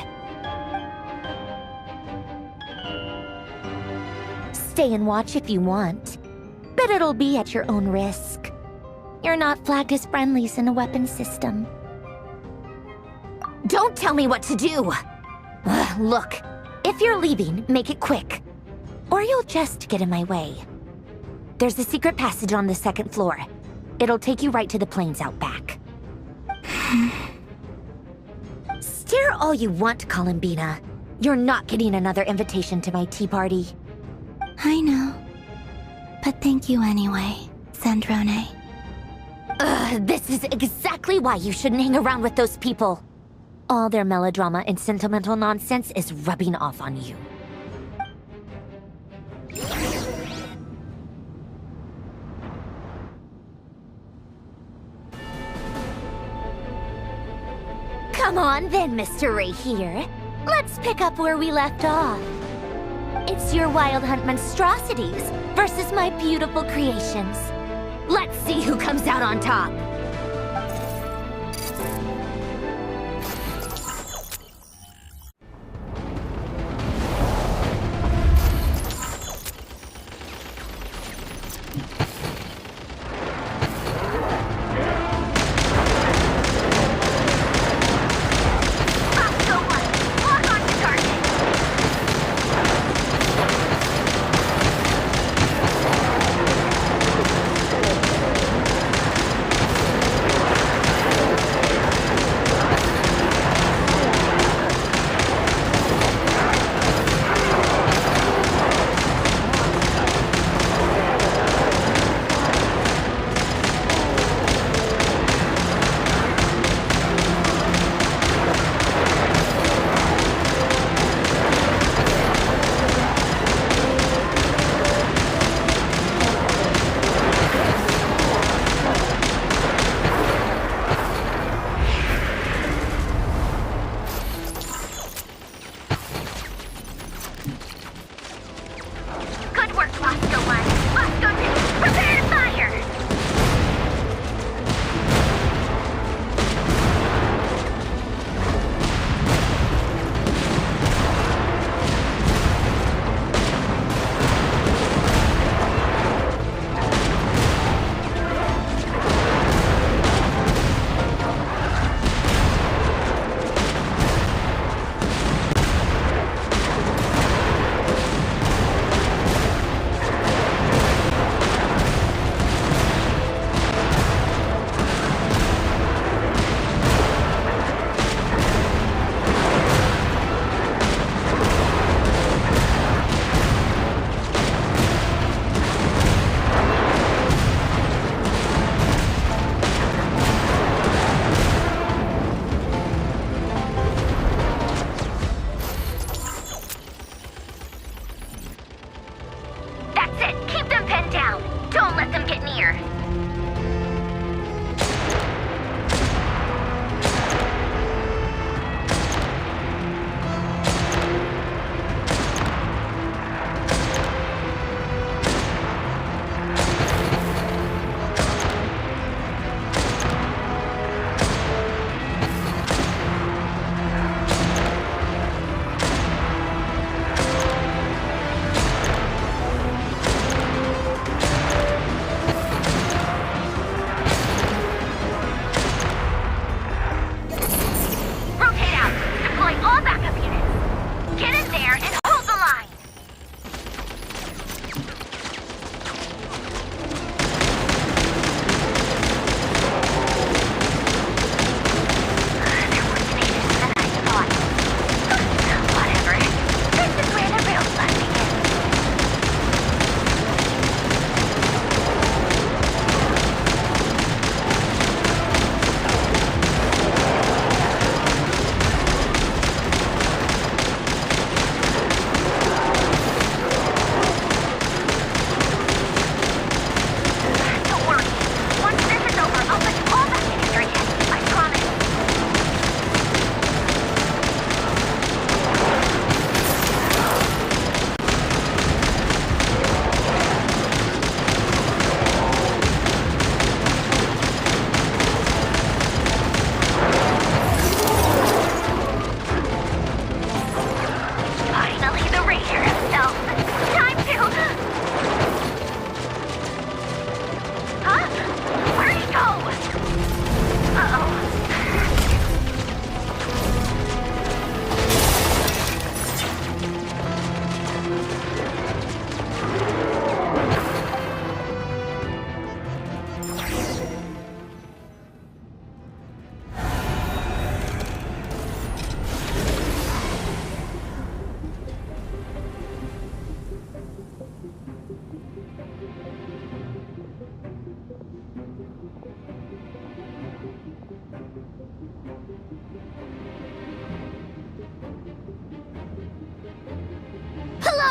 Stay and watch if you want, but it'll be at your own risk. You're not flagged as friendlies in the weapons system. Don't tell me what to do! Look, if you're leaving, make it quick. Or you'll just get in my way. There's a secret passage on the second floor. It'll take you right to the plains out back. Stare all you want, Columbina. You're not getting another invitation to my tea party. I know. But thank you anyway, Sandrone. This is exactly why you shouldn't hang around with those people. All their melodrama and sentimental nonsense is rubbing off on you. Come on then, Mr. Ray here. Let's pick up where we left off. It's your Wild Hunt monstrosities versus my beautiful creations. Let's see who comes out on top.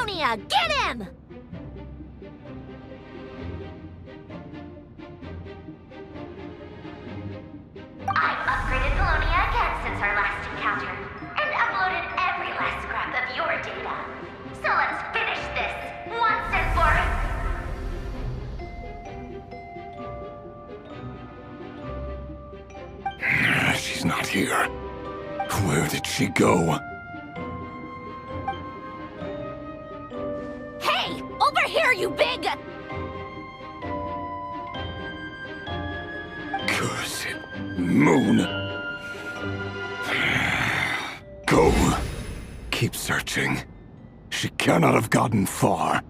Polonia, get him! I've upgraded Polonia again since our last encounter, and uploaded every last scrap of your data. So let's finish this, once and for... She's not here. Where did she go? Hey! Over here, you big... Cursed moon. Go. Keep searching. She cannot have gotten far.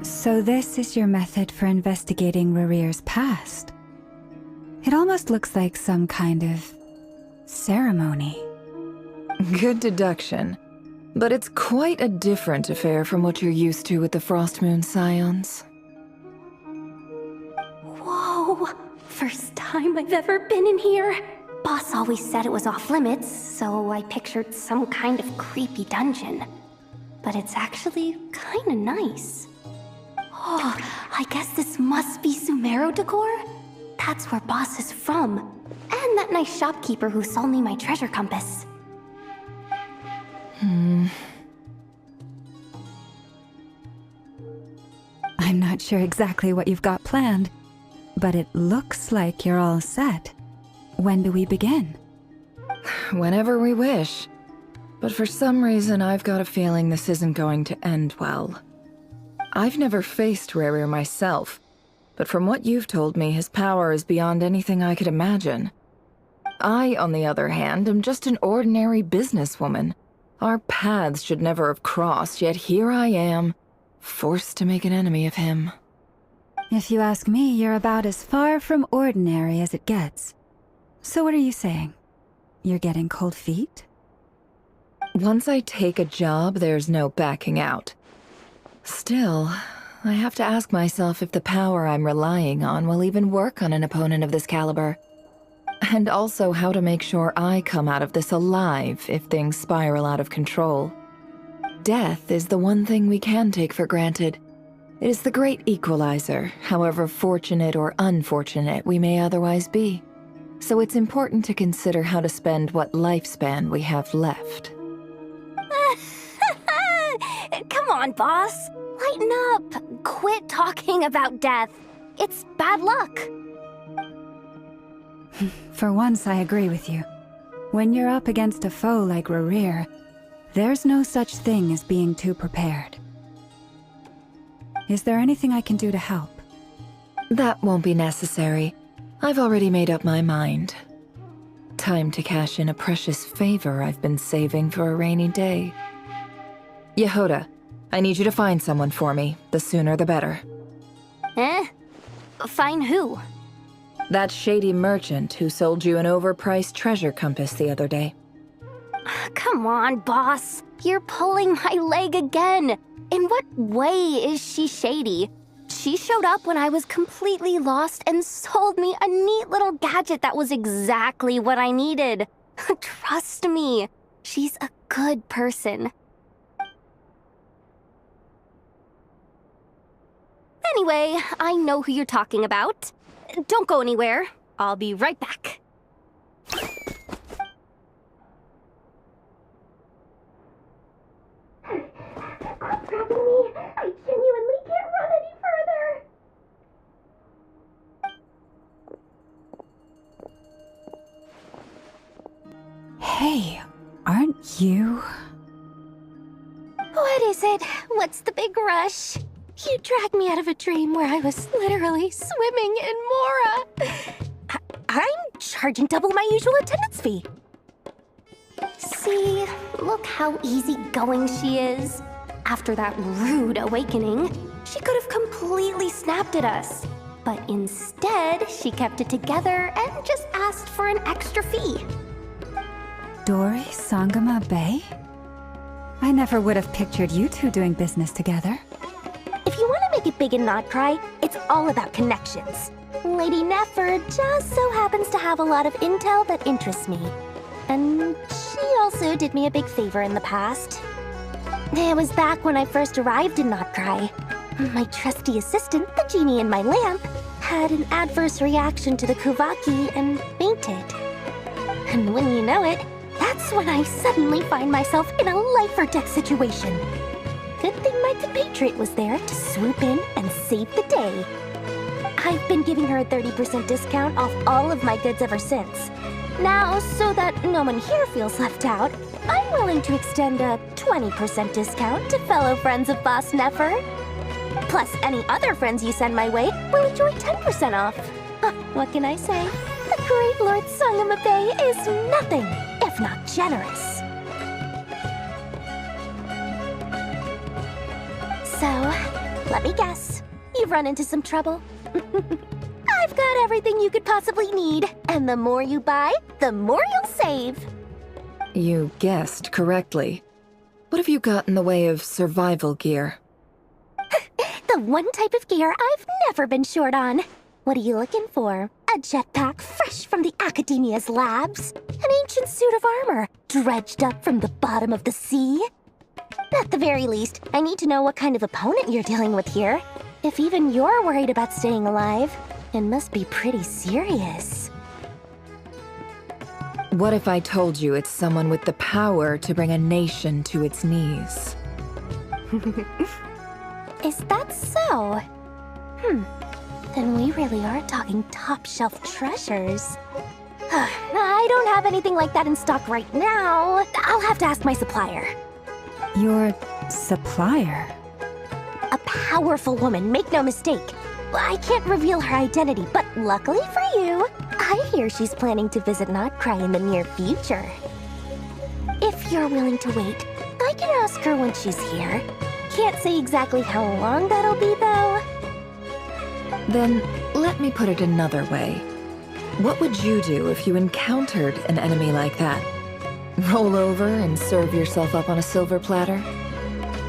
So this is your method for investigating Rarir's past? It almost looks like some kind of ceremony. Good deduction. But it's quite a different affair from what you're used to with the Frostmoon Scions. Whoa! First time I've ever been in here. Boss always said it was off limits, so I pictured some kind of creepy dungeon. But it's actually kinda nice. Oh, I guess this must be Sumero decor? That's where Boss is from. And that nice shopkeeper who sold me my treasure compass. I'm not sure exactly what you've got planned, but it looks like you're all set. When do we begin? Whenever we wish. But for some reason, I've got a feeling this isn't going to end well. I've never faced Rarir myself, but from what you've told me, his power is beyond anything I could imagine. I, on the other hand, am just an ordinary businesswoman. Our paths should never have crossed, yet here I am, forced to make an enemy of him. If you ask me, you're about as far from ordinary as it gets. So what are you saying? You're getting cold feet? Once I take a job, there's no backing out. Still, I have to ask myself if the power I'm relying on will even work on an opponent of this caliber. And also how to make sure I come out of this alive if things spiral out of control. Death is the one thing we can take for granted. It is the great equalizer, however fortunate or unfortunate we may otherwise be. So it's important to consider how to spend what lifespan we have left. Come on, boss. Lighten up. Quit talking about death. It's bad luck. For once, I agree with you. When you're up against a foe like Rarir, there's no such thing as being too prepared. Is there anything I can do to help? That won't be necessary. I've already made up my mind. Time to cash in a precious favor I've been saving for a rainy day. Yehoda, I need you to find someone for me. The sooner the better. Find who? That shady merchant who sold you an overpriced treasure compass the other day. Come on, boss. You're pulling my leg again. In what way is she shady? She showed up when I was completely lost and sold me a neat little gadget that was exactly what I needed. Trust me, she's a good person. Anyway, I know who you're talking about. Don't go anywhere. I'll be right back. Quit grabbing me! I genuinely can't run any further! Hey, Aren't you? What is it? What's the big rush? You dragged me out of a dream where I was literally swimming in Mora. I'm charging double my usual attendance fee. See, look how easygoing she is. After that rude awakening, she could have completely snapped at us. But instead, she kept it together and just asked for an extra fee. Dori Sangama Bay? I never would have pictured you two doing business together. If you want to make it big and not cry, it's all about connections. Lady Nefer just so happens to have a lot of intel that interests me. And she also did me a big favor in the past. It was back when I first arrived in Notcry. My trusty assistant, the genie in my lamp, had an adverse reaction to the Kuvaki and fainted. And when you know it, that's when I suddenly find myself in a life-or-death situation. Good thing my compatriot was there to swoop in and save the day. I've been giving her a 30% discount off all of my goods ever since. Now, so that no one here feels left out, I'm willing to extend a 20% discount to fellow friends of Boss Nefer. Plus, any other friends you send my way will enjoy 10% off. What can I say? The great Lord Sangama Bay is nothing if not generous. So, let me guess. You've run into some trouble? I've got everything you could possibly need. And the more you buy, the more you'll save. You guessed correctly. What have you got in the way of survival gear? The one type of gear I've never been short on. What are you looking for? A jetpack fresh from the Academia's labs? An ancient suit of armor dredged up from the bottom of the sea? At the very least, I need to know what kind of opponent you're dealing with here. If even you're worried about staying alive, it must be pretty serious. What if I told you it's someone with the power to bring a nation to its knees? Is that so? Then we really are talking top-shelf treasures. I don't have anything like that in stock right now. I'll have to ask my supplier. Your supplier? A powerful woman, make no mistake. I can't reveal her identity, but luckily for you, I hear she's planning to visit Notcry in the near future. If you're willing to wait, I can ask her when she's here. Can't say exactly how long that'll be, though. Then, let me put it another way. What would you do if you encountered an enemy like that? Roll over and serve yourself up on a silver platter?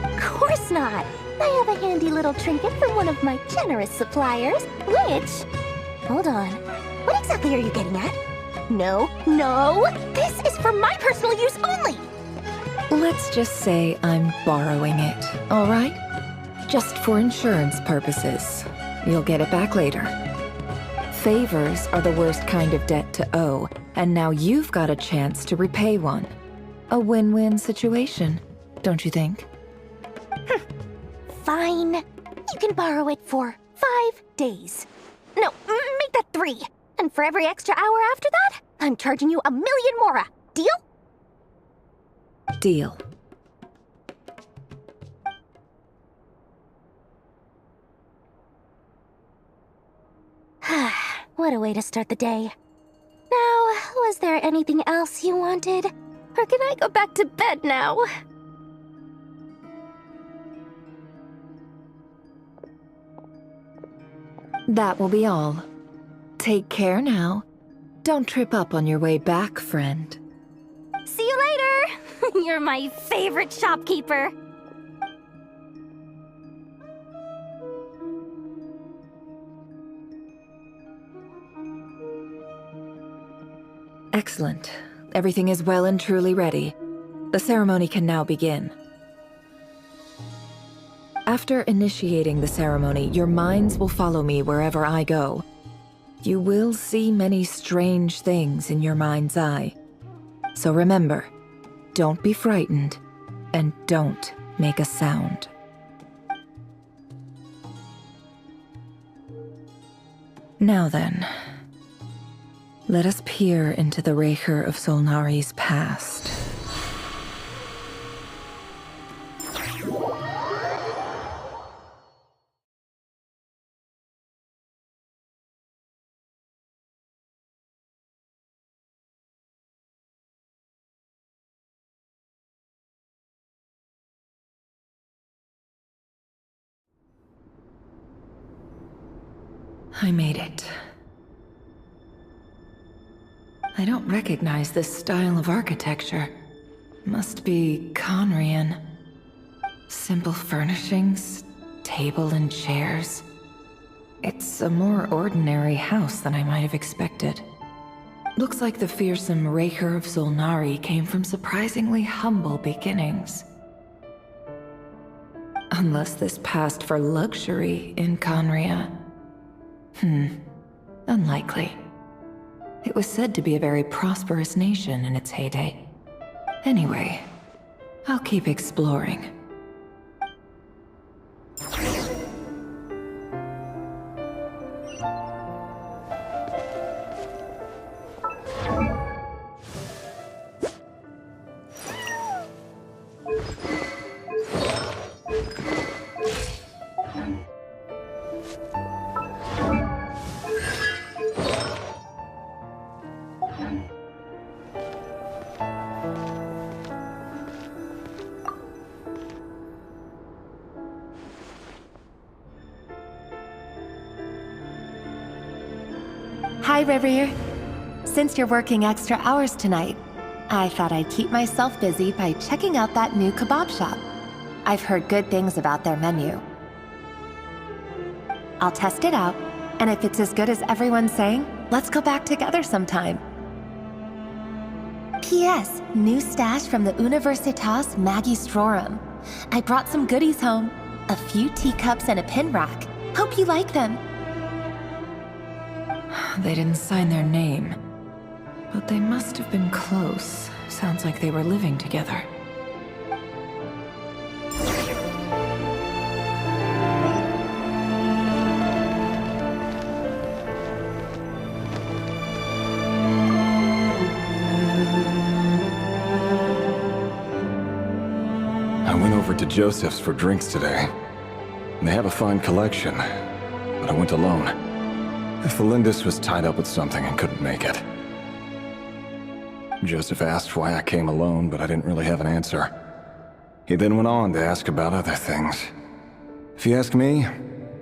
Of course not. I have a handy little trinket from one of my generous suppliers, which... Hold on. What exactly are you getting at? No, this is for my personal use only! Let's just say I'm borrowing it, all right? Just for insurance purposes. You'll get it back later. Favors are the worst kind of debt to owe, and now you've got a chance to repay one. A win-win situation, don't you think? Fine. You can borrow it for 5 days. No, make that 3. And for every extra hour after that, I'm charging you 1,000,000 mora. Deal? Deal. What a way to start the day. Now, was there anything else you wanted? Or can I go back to bed now? That will be all. Take care now. Don't trip up on your way back, friend. See you later! You're my favorite shopkeeper. Excellent. Everything is well and truly ready. The ceremony can now begin. After initiating the ceremony, your minds will follow me wherever I go. You will see many strange things in your mind's eye. So remember, don't be frightened, and don't make a sound. Now then, let us peer into the Raker of Solnari's past. I made it. I don't recognize this style of architecture. Must be Conrian. Simple furnishings, table and chairs. It's a more ordinary house than I might have expected. Looks like the fearsome Raker of Solnari came from surprisingly humble beginnings. Unless this passed for luxury in Conria. Unlikely. It was said to be a very prosperous nation in its heyday. Anyway, I'll keep exploring. Hi, Revere. Since you're working extra hours tonight, I thought I'd keep myself busy by checking out that new kebab shop. I've heard good things about their menu. I'll test it out, and if it's as good as everyone's saying, let's go back together sometime. P.S. New stash from the Universitas Magistrorum. I brought some goodies home. A few teacups and a pin rack. Hope you like them. They didn't sign their name. But they must have been close. Sounds like they were living together. I went over to Joseph's for drinks today. They have a fine collection, but I went alone. Felindis was tied up with something and couldn't make it. Joseph asked why I came alone, but I didn't really have an answer. He then went on to ask about other things. If you ask me,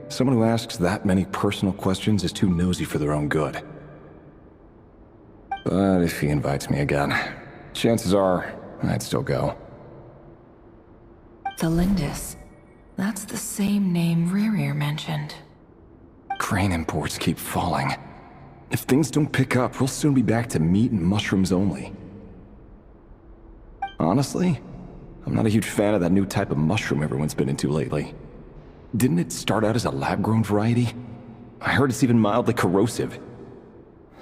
someone who asks that many personal questions is too nosy for their own good. But if he invites me again, chances are I'd still go. Felindis. That's the same name Rerir mentioned. Grain imports keep falling. If things don't pick up, we'll soon be back to meat and mushrooms only. Honestly, I'm not a huge fan of that new type of mushroom everyone's been into lately. Didn't it start out as a lab-grown variety? I heard it's even mildly corrosive.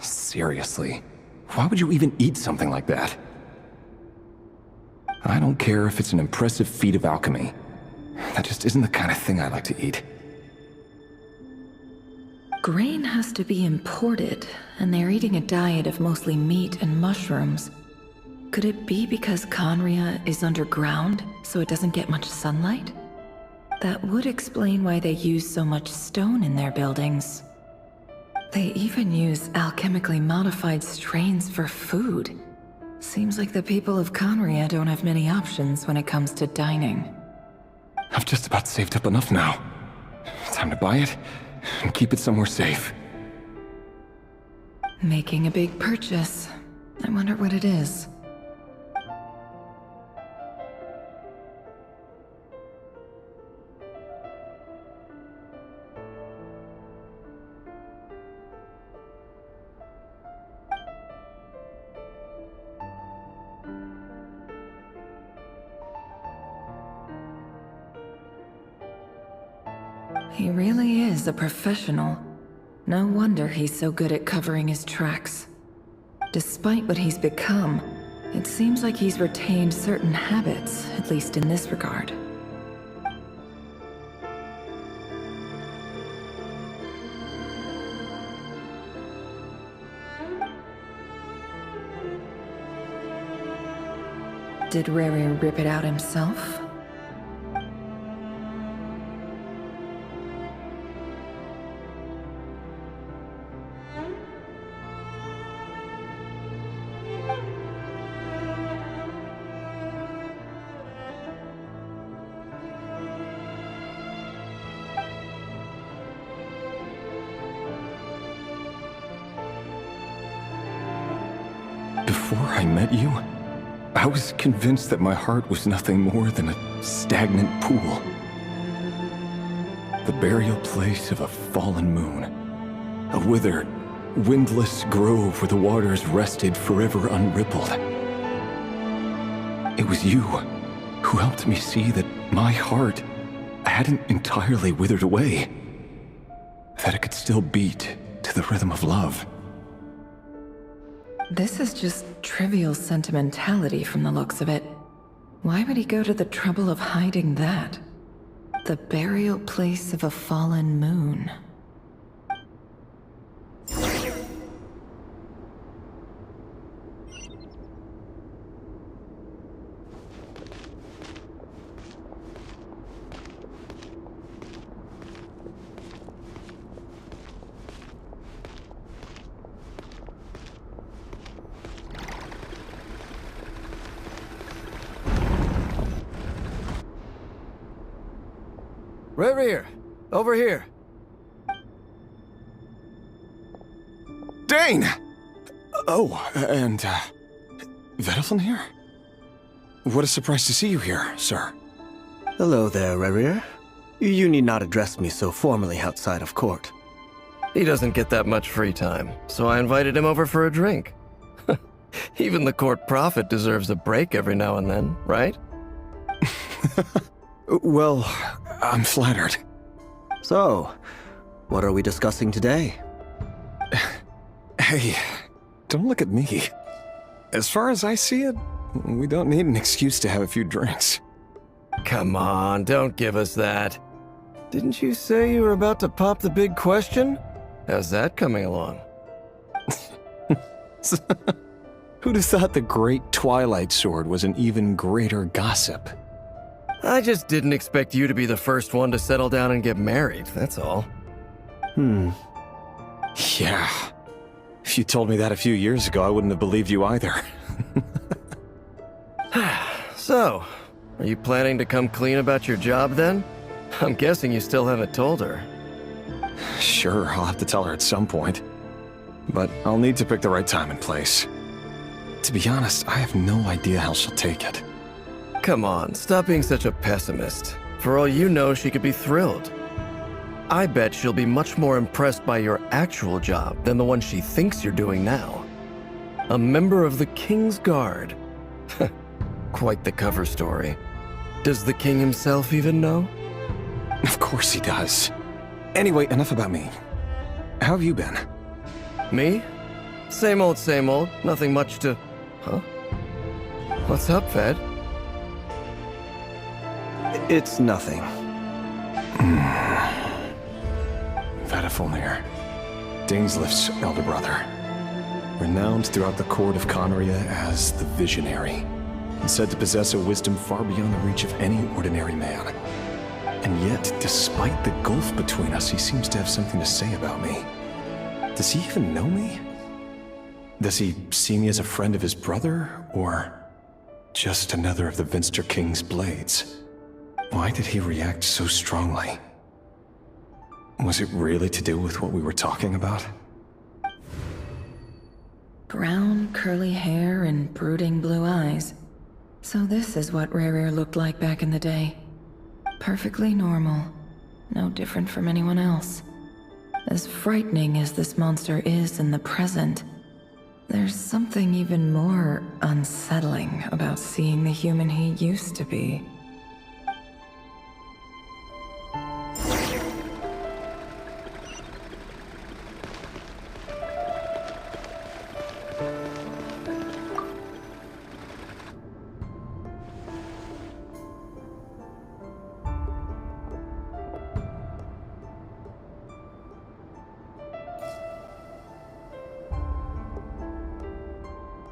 Seriously, why would you even eat something like that? I don't care if it's an impressive feat of alchemy. That just isn't the kind of thing I like to eat. Grain has to be imported, and they're eating a diet of mostly meat and mushrooms. Could it be because Conria is underground, so it doesn't get much sunlight? That would explain why they use so much stone in their buildings. They even use alchemically modified strains for food. Seems like the people of Conria don't have many options when it comes to dining. I've just about saved up enough now. Time to buy it and keep it somewhere safe. Making a big purchase. I wonder what it is. He really is a professional. No wonder he's so good at covering his tracks. Despite what he's become, it seems like he's retained certain habits, at least in this regard. Did Rerir rip it out himself? Before I met you, I was convinced that my heart was nothing more than a stagnant pool. The burial place of a fallen moon. A withered, windless grove where the waters rested forever unrippled. It was you who helped me see that my heart hadn't entirely withered away. That it could still beat to the rhythm of love. This is just trivial sentimentality from the looks of it. Why would he go to the trouble of hiding that? The burial place of a fallen moon. Rear, over here. Dane! Oh, and, Vedelfin here? What a surprise to see you here, sir. Hello there, Rerir. You need not address me so formally outside of court. He doesn't get that much free time, so I invited him over for a drink. Even the court prophet deserves a break every now and then, right? Well, I'm flattered. So, what are we discussing today? Hey, don't look at me. As far as I see it, we don't need an excuse to have a few drinks. Come on, don't give us that. Didn't you say you were about to pop the big question? How's that coming along? Who'd have thought the great Twilight Sword was an even greater gossip? I just didn't expect you to be the first one to settle down and get married, that's all. Yeah. If you told me that a few years ago, I wouldn't have believed you either. So, are you planning to come clean about your job then? I'm guessing you still haven't told her. Sure, I'll have to tell her at some point. But I'll need to pick the right time and place. To be honest, I have no idea how she'll take it. Come on, stop being such a pessimist. For all you know, she could be thrilled. I bet she'll be much more impressed by your actual job than the one she thinks you're doing now. A member of the King's Guard. Quite the cover story. Does the king himself even know? Of course he does. Anyway, enough about me. How have you been? Me? Same old, nothing much to... Huh? What's up, Fed? It's nothing. Vedelfin, Dainslift's elder brother. Renowned throughout the court of Conria as the Visionary, and said to possess a wisdom far beyond the reach of any ordinary man. And yet, despite the gulf between us, he seems to have something to say about me. Does he even know me? Does he see me as a friend of his brother, or just another of the Vinster King's blades? Why did he react so strongly? Was it really to do with what we were talking about? Brown, curly hair and brooding blue eyes. So this is what Rerir looked like back in the day. Perfectly normal. No different from anyone else. As frightening as this monster is in the present, there's something even more unsettling about seeing the human he used to be.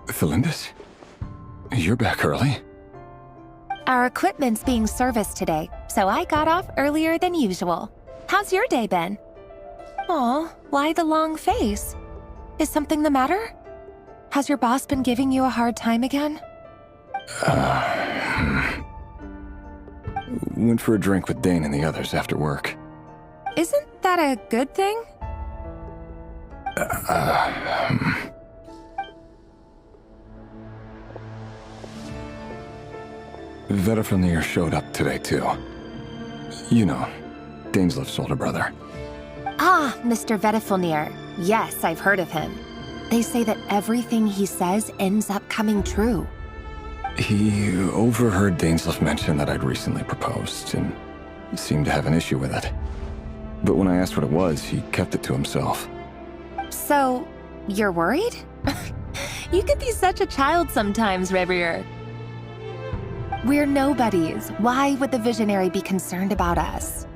Felindis? You're back early? Our equipment's being serviced today, so I got off earlier than usual. How's your day been? Aw, why the long face? Is something the matter? Has your boss been giving you a hard time again? Went for a drink with Dane and the others after work. Isn't that a good thing? Vedifalnir showed up today, too. You know, Daneslev's older brother. Ah, Mr. Vedifalnir. Yes, I've heard of him. They say that everything he says ends up coming true. He overheard Dainslev mention that I'd recently proposed, and seemed to have an issue with it. But when I asked what it was, he kept it to himself. So, you're worried? You could be such a child sometimes, Revier. We're nobodies. Why would the visionary be concerned about us?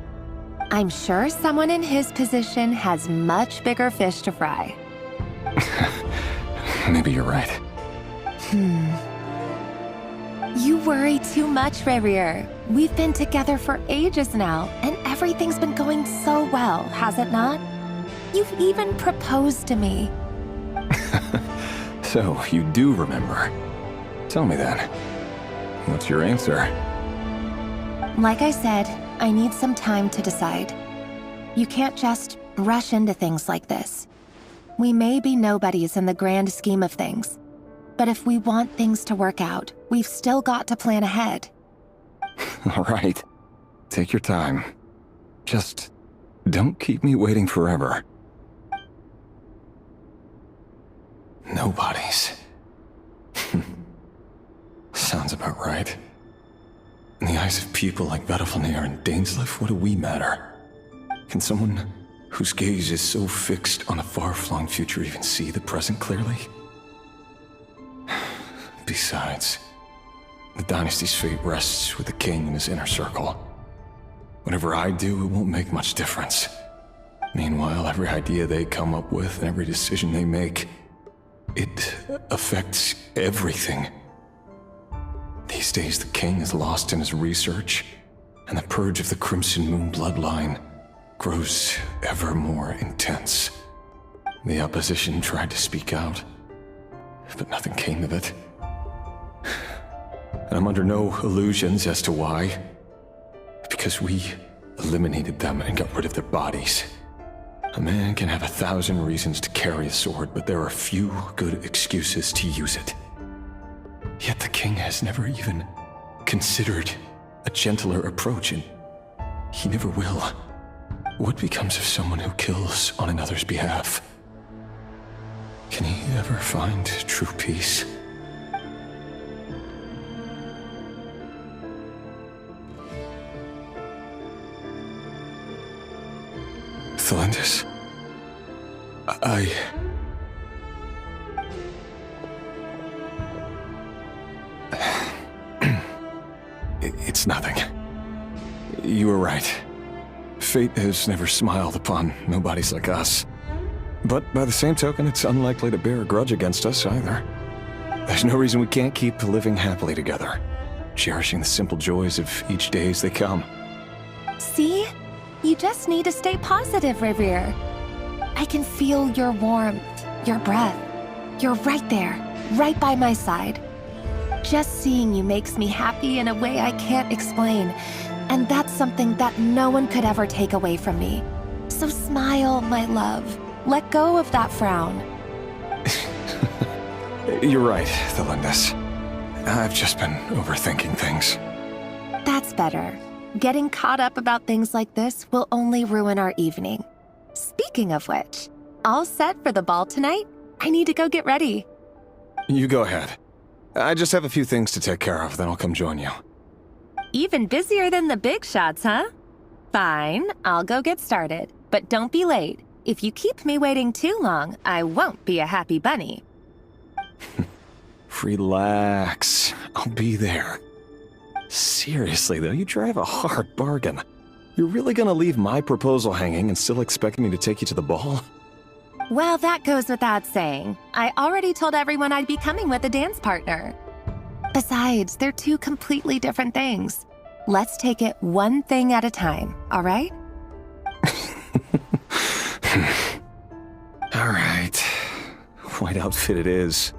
I'm sure someone in his position has much bigger fish to fry. Maybe you're right. You worry too much, Revier. We've been together for ages now, and everything's been going so well, has it not? You've even proposed to me. So, you do remember. Tell me then. What's your answer? Like I said, I need some time to decide. You can't just rush into things like this. We may be nobodies in the grand scheme of things, but if we want things to work out, we've still got to plan ahead. All right. Take your time. Just don't keep me waiting forever. Nobodies. Sounds about right. In the eyes of people like Vedifalnir and Dainslev, what do we matter? Can someone whose gaze is so fixed on a far-flung future even see the present clearly? Besides, the dynasty's fate rests with the king and his inner circle. Whatever I do, it won't make much difference. Meanwhile, every idea they come up with and every decision they make, it affects everything. These days, the king is lost in his research, and the purge of the Crimson Moon bloodline grows ever more intense. The opposition tried to speak out, but nothing came of it. And I'm under no illusions as to why. Because we eliminated them and got rid of their bodies. A man can have 1,000 reasons to carry a sword, but there are few good excuses to use it. Yet the king has never even considered a gentler approach, and he never will. What becomes of someone who kills on another's behalf? Can he ever find true peace? Thelindis, It's nothing. You were right. Fate has never smiled upon nobodies like us. But by the same token, it's unlikely to bear a grudge against us either. There's no reason we can't keep living happily together, cherishing the simple joys of each day as they come. See? You just need to stay positive, Revier. I can feel your warmth, your breath. You're right there, right by my side. Just seeing you makes me happy in a way I can't explain, and that's something that no one could ever take away from me. So smile, my love. Let go of that frown. You're right, Thelindis. I've just been overthinking things. That's better. Getting caught up about things like this will only ruin our evening. Speaking of which, all set for the ball tonight? I need to go get ready. You go ahead. I just have a few things to take care of, then I'll come join you. Even busier than the big shots, huh? Fine, I'll go get started. But don't be late. If you keep me waiting too long, I won't be a happy bunny. Relax. I'll be there. Seriously, though, you drive a hard bargain. You're really gonna leave my proposal hanging and still expect me to take you to the ball? Well, that goes without saying. I already told everyone I'd be coming with a dance partner. Besides, they're two completely different things. Let's take it one thing at a time, all right? All right. White outfit it is.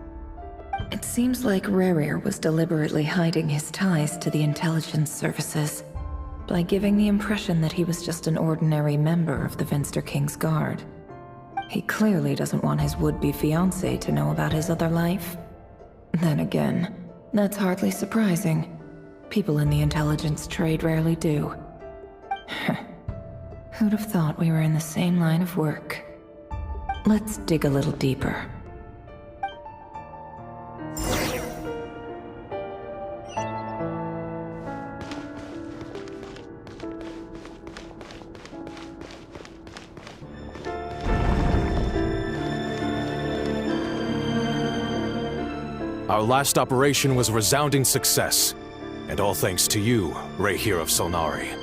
It seems like Rerir was deliberately hiding his ties to the intelligence services by giving the impression that he was just an ordinary member of the Venster King's Guard. He clearly doesn't want his would-be fiancée to know about his other life. Then again, that's hardly surprising. People in the intelligence trade rarely do. Who'd have thought we were in the same line of work? Let's dig a little deeper. Our last operation was a resounding success, and all thanks to you, Rahier of Solnari.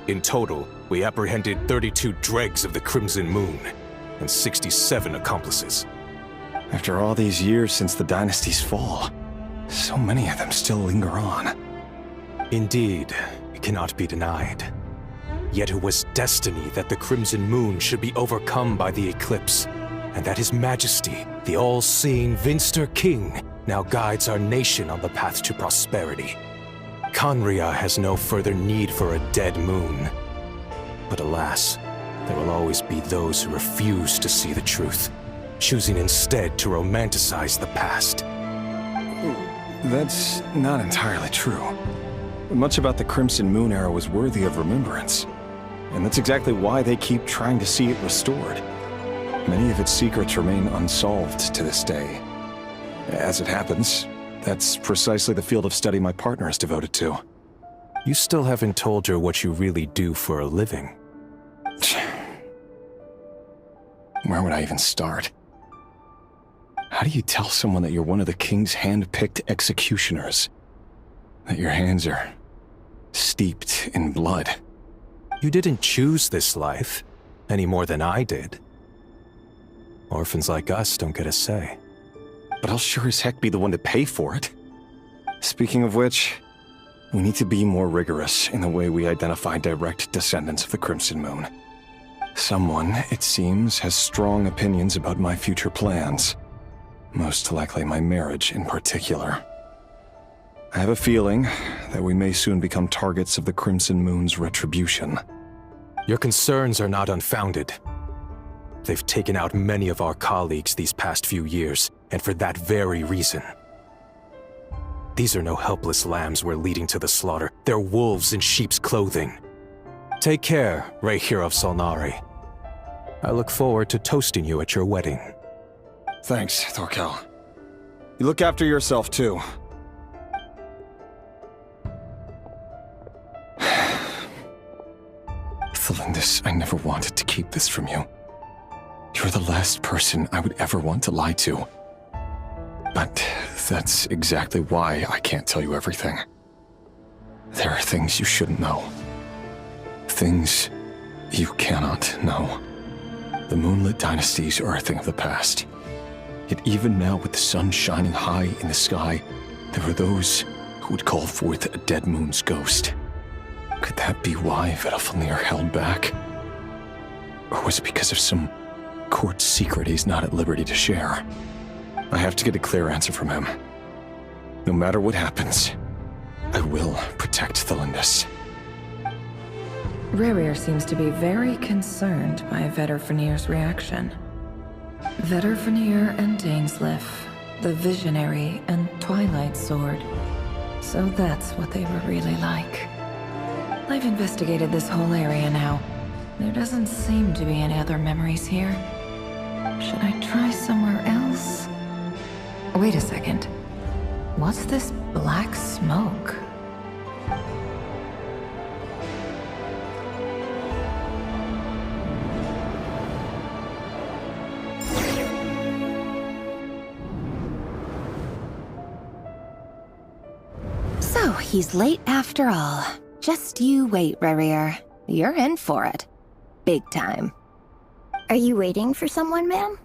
In total, we apprehended 32 dregs of the Crimson Moon, and 67 accomplices. After all these years since the dynasty's fall, so many of them still linger on. Indeed, it cannot be denied. Yet it was destiny that the Crimson Moon should be overcome by the eclipse, and that His Majesty, the all-seeing Vinster King, now guides our nation on the path to prosperity. Conria has no further need for a dead moon. But alas, there will always be those who refuse to see the truth, choosing instead to romanticize the past. That's not entirely true. Much about the Crimson Moon era was worthy of remembrance. And that's exactly why they keep trying to see it restored. Many of its secrets remain unsolved to this day. As it happens, that's precisely the field of study my partner is devoted to. You still haven't told her what you really do for a living. Where would I even start? How do you tell someone that you're one of the king's hand-picked executioners? That your hands are steeped in blood? You didn't choose this life, any more than I did. Orphans like us don't get a say. But I'll sure as heck be the one to pay for it. Speaking of which, we need to be more rigorous in the way we identify direct descendants of the Crimson Moon. Someone, it seems, has strong opinions about my future plans. Most likely my marriage in particular. I have a feeling that we may soon become targets of the Crimson Moon's retribution. Your concerns are not unfounded. They've taken out many of our colleagues these past few years, and for that very reason. These are no helpless lambs we're leading to the slaughter. They're wolves in sheep's clothing. Take care, Rahier of Solnari. I look forward to toasting you at your wedding. Thanks, Thorkel. You look after yourself, too. Thelindis, I never wanted to keep this from you. You're the last person I would ever want to lie to. But that's exactly why I can't tell you everything. There are things you shouldn't know. Things you cannot know. The moonlit dynasties are a thing of the past. Yet even now, with the sun shining high in the sky, there are those who would call forth a dead moon's ghost. Could that be why Vedalfnir held back? Or was it because of some court secret he's not at liberty to share? I have to get a clear answer from him. No matter what happens, I will protect Thelindis. Rahier seems to be very concerned by Vedalfnir's reaction. Vedalfnir and Dainsleif, the Visionary and Twilight Sword. So that's what they were really like. I've investigated this whole area now. There doesn't seem to be any other memories here. Should I try somewhere else? Wait a second. What's this black smoke? So, he's late after all. Just you wait, Rahier. You're in for it. Big time. Are you waiting for someone, ma'am?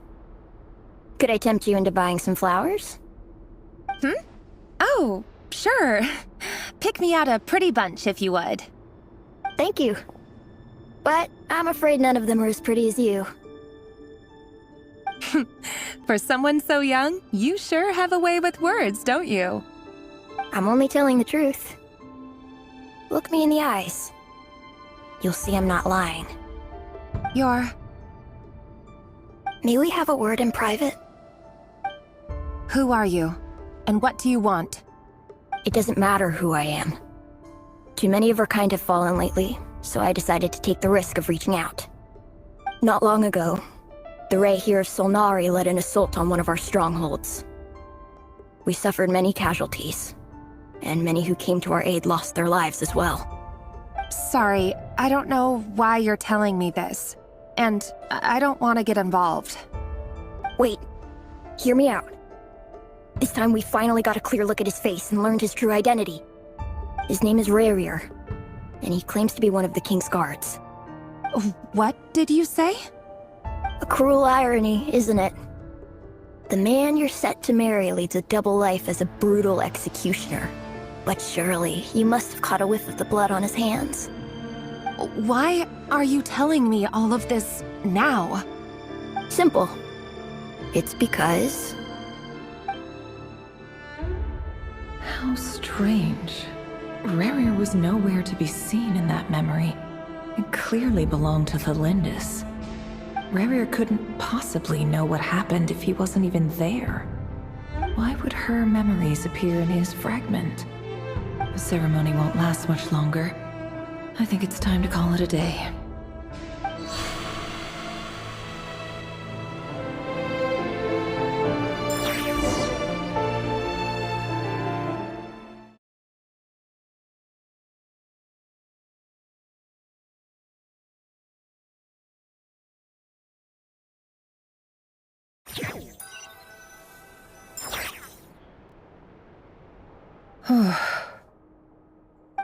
Could I tempt you into buying some flowers? Oh, sure. Pick me out a pretty bunch if you would. Thank you. But I'm afraid none of them are as pretty as you. For someone so young, you sure have a way with words, don't you? I'm only telling the truth. Look me in the eyes. You'll see I'm not lying. May we have a word in private? Who are you? And what do you want? It doesn't matter who I am. Too many of her kind have fallen lately, so I decided to take the risk of reaching out. Not long ago, the Ray here of Solnari led an assault on one of our strongholds. We suffered many casualties, and many who came to our aid lost their lives as well. Sorry, I don't know why you're telling me this, and I don't want to get involved. Wait, hear me out. This time we finally got a clear look at his face and learned his true identity. His name is Rerir, and he claims to be one of the King's guards. What did you say? A cruel irony, isn't it? The man you're set to marry leads a double life as a brutal executioner. But surely, you must have caught a whiff of the blood on his hands. Why are you telling me all of this now? Simple. It's because... How strange. Rerir was nowhere to be seen in that memory. It clearly belonged to the Lindis. Rerir couldn't possibly know what happened if he wasn't even there. Why would her memories appear in his fragment? The ceremony won't last much longer. I think it's time to call it a day.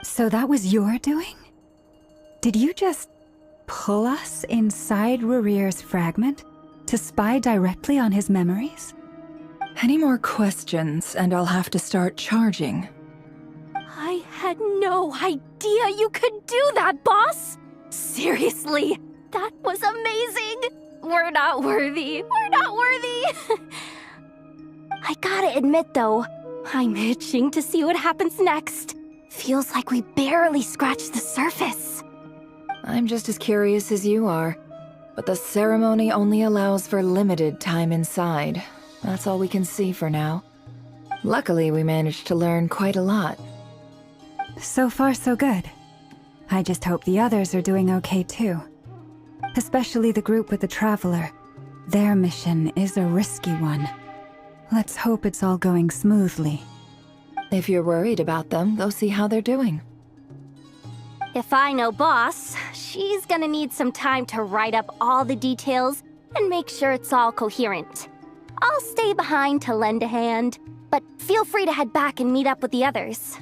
So that was your doing? Did you just pull us inside Rerir's fragment to spy directly on his memories? Any more questions, and I'll have to start charging. I had no idea you could do that, boss! Seriously, that was amazing! We're not worthy. We're not worthy! I gotta admit, though, I'm itching to see what happens next. Feels like we barely scratched the surface. I'm just as curious as you are, but the ceremony only allows for limited time inside. That's all we can see for now. Luckily, we managed to learn quite a lot. So far, so good. I just hope the others are doing okay too. Especially the group with the Traveler. Their mission is a risky one. Let's hope it's all going smoothly. If you're worried about them, go see how they're doing. If I know boss, she's gonna need some time to write up all the details and make sure it's all coherent. I'll stay behind to lend a hand, but feel free to head back and meet up with the others.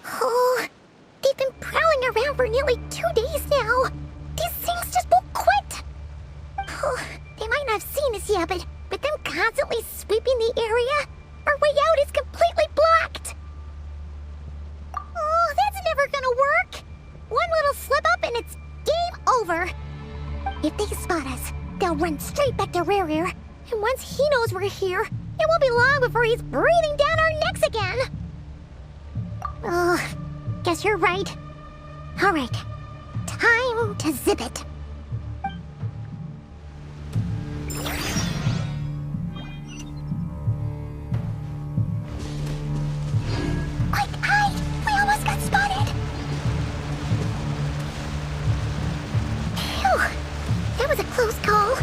Oh, they've been prowling around for nearly 2 days now. These things just won't quit. Oh, they might not have seen us yet, but them constantly sweeping the area, our way out is completely blocked. Oh, that's never gonna work. One little slip up and it's game over. If they spot us, they'll run straight back to Rerir. And once he knows we're here, it won't be long before he's breathing down our necks again. Oh, guess you're right. All right, time to zip it. Quick, hide! We almost got spotted. Phew, that was a close call.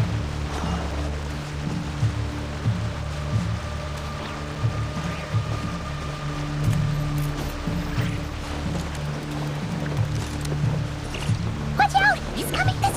Watch out! He's coming this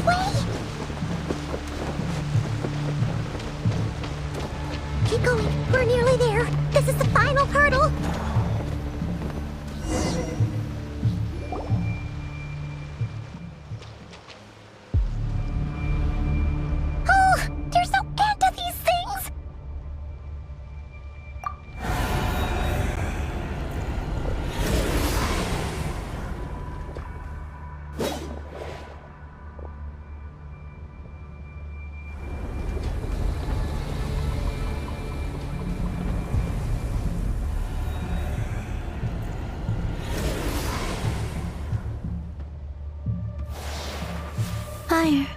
fire.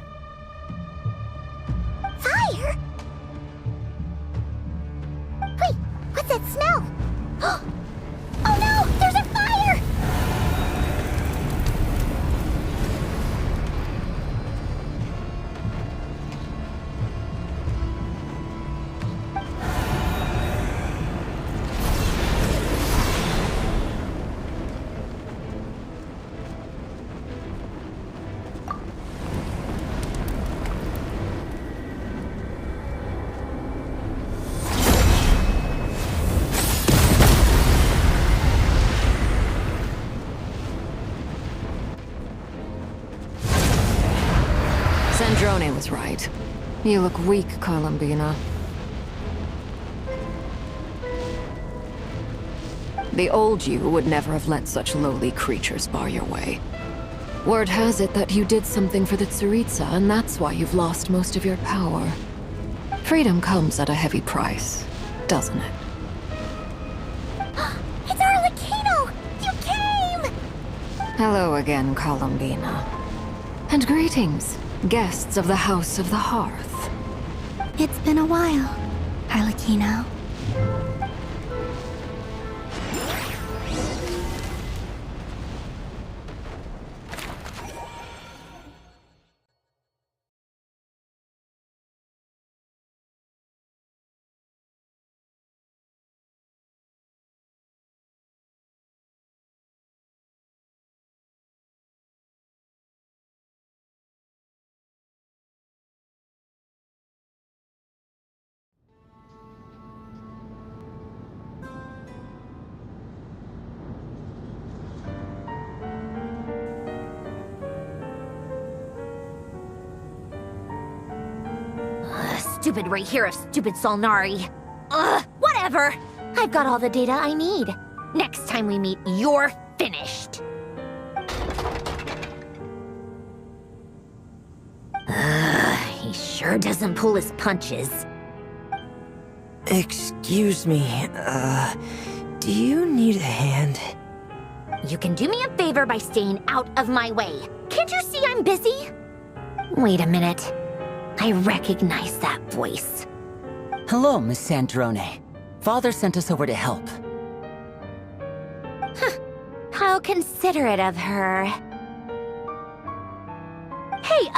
Fire? Wait, what's that smell? Oh no! There's a fire! Sandrone was right. You look weak, Columbina. The old you would never have let such lowly creatures bar your way. Word has it that you did something for the Tsaritsa, and that's why you've lost most of your power. Freedom comes at a heavy price, doesn't it? It's Arlecchino! You came! Hello again, Columbina. And greetings, guests of the House of the Hearth. It's been a while, Arlecchino. Stupid right here of stupid Solnari. Ugh, whatever. I've got all the data I need. Next time we meet, you're finished. He sure doesn't pull his punches. Excuse me, do you need a hand? You can do me a favor by staying out of my way. Can't you see I'm busy? Wait a minute. I recognize that voice. Hello, Miss Sandrone. Father sent us over to help. Huh. How considerate of her. Hey,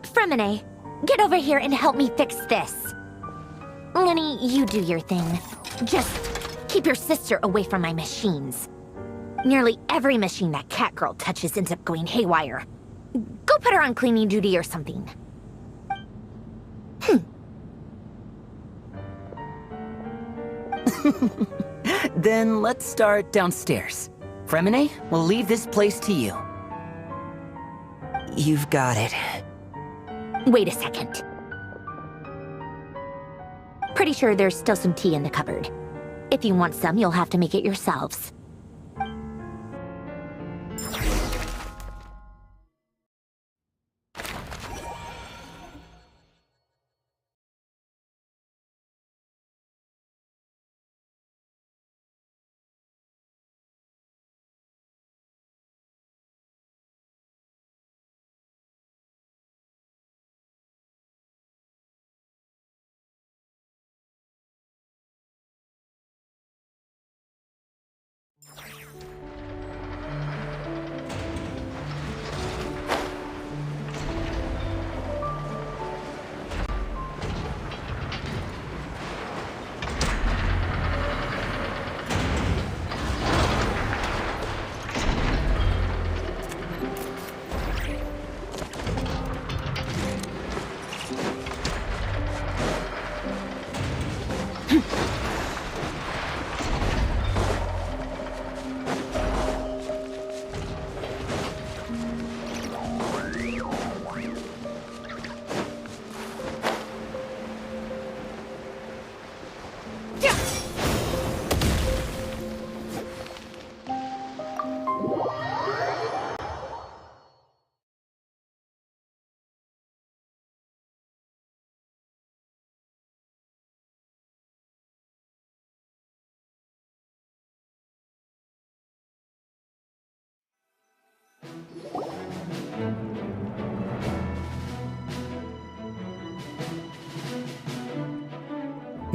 Fremine, get over here and help me fix this. Lenny, you do your thing. Just keep your sister away from my machines. Nearly every machine that cat girl touches ends up going haywire. Go put her on cleaning duty or something. Then let's start downstairs. Fremine, we'll leave this place to you. You've got it. Wait a second. Pretty sure there's still some tea in the cupboard. If you want some, you'll have to make it yourselves.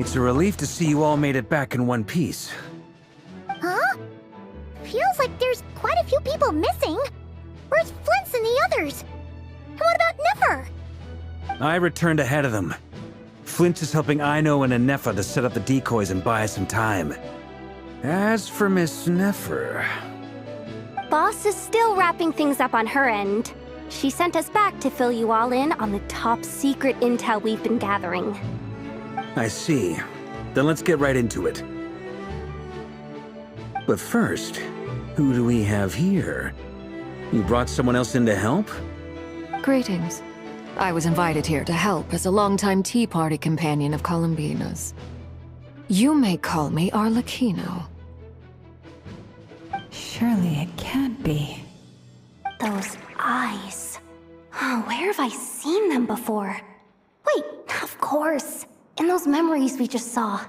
It's a relief to see you all made it back in one piece. Huh? Feels like there's quite a few people missing. Where's Flint's and the others? And what about Nefer? I returned ahead of them. Flint is helping Ino and Anefa to set up the decoys and buy some time. As for Miss Nefer... Boss is still wrapping things up on her end. She sent us back to fill you all in on the top secret intel we've been gathering. I see. Then let's get right into it. But first, who do we have here? You brought someone else in to help? Greetings. I was invited here to help as a longtime Tea Party companion of Columbina's. You may call me Arlecchino. Surely it can't be. Those eyes. Oh, where have I seen them before? Wait, of course. In those memories we just saw.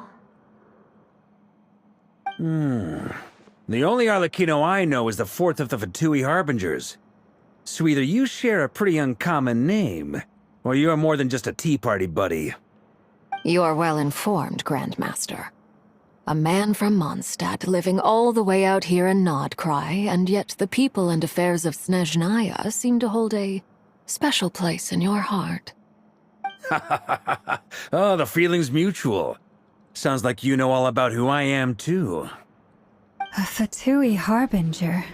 The only Arlecchino I know is the fourth of the Fatui Harbingers. So either you share a pretty uncommon name, or you're more than just a Tea Party buddy. You're well informed, Grandmaster. A man from Mondstadt living all the way out here in Nodcry, and yet the people and affairs of Snezhnaya seem to hold a special place in your heart. Oh, the feeling's mutual. Sounds like you know all about who I am, too. A Fatui Harbinger.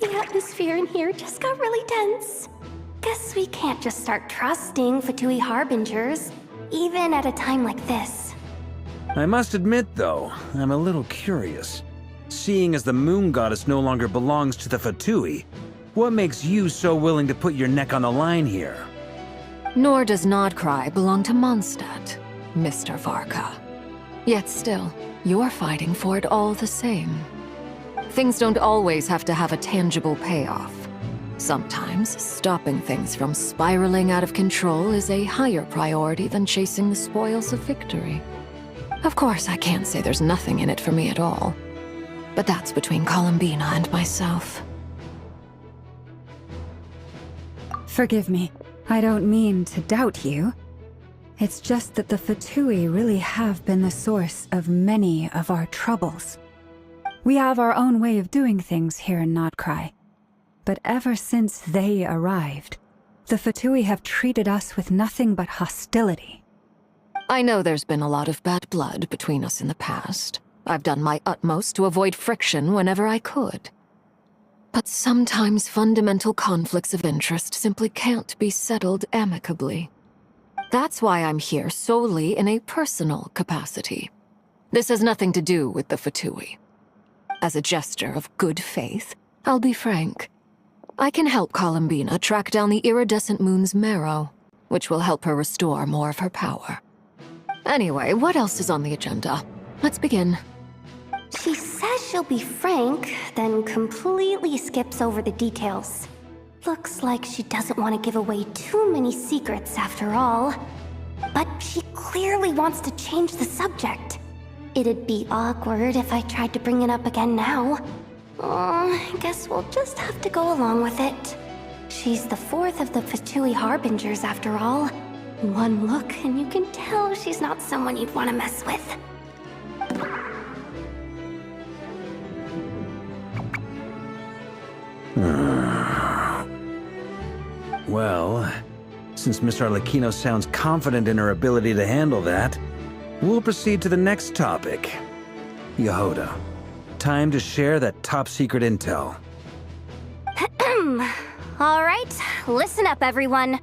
The atmosphere in here just got really tense. Guess we can't just start trusting Fatui Harbingers, even at a time like this. I must admit, though, I'm a little curious. Seeing as the Moon Goddess no longer belongs to the Fatui, what makes you so willing to put your neck on the line here? Nor does Nodcry belong to Mondstadt, Mr. Varka. Yet still, you're fighting for it all the same. Things don't always have to have a tangible payoff. Sometimes, stopping things from spiraling out of control is a higher priority than chasing the spoils of victory. Of course, I can't say there's nothing in it for me at all. But that's between Columbina and myself. Forgive me. I don't mean to doubt you. It's just that the Fatui really have been the source of many of our troubles. We have our own way of doing things here in Nodcry. But ever since they arrived, the Fatui have treated us with nothing but hostility. I know there's been a lot of bad blood between us in the past. I've done my utmost to avoid friction whenever I could. But sometimes fundamental conflicts of interest simply can't be settled amicably. That's why I'm here solely in a personal capacity. This has nothing to do with the Fatui. As a gesture of good faith, I'll be frank. I can help Columbina track down the iridescent moon's marrow, which will help her restore more of her power. Anyway, what else is on the agenda? Let's begin. She says she'll be frank, then completely skips over the details. Looks like she doesn't want to give away too many secrets after all. But she clearly wants to change the subject. It'd be awkward if I tried to bring it up again now. I guess we'll just have to go along with it. She's the fourth of the Fatui Harbingers after all. One look and you can tell she's not someone you'd want to mess with. Well, since Miss Arlecchino sounds confident in her ability to handle that, we'll proceed to the next topic. Yehoda, time to share that top-secret intel. All right, listen up, everyone.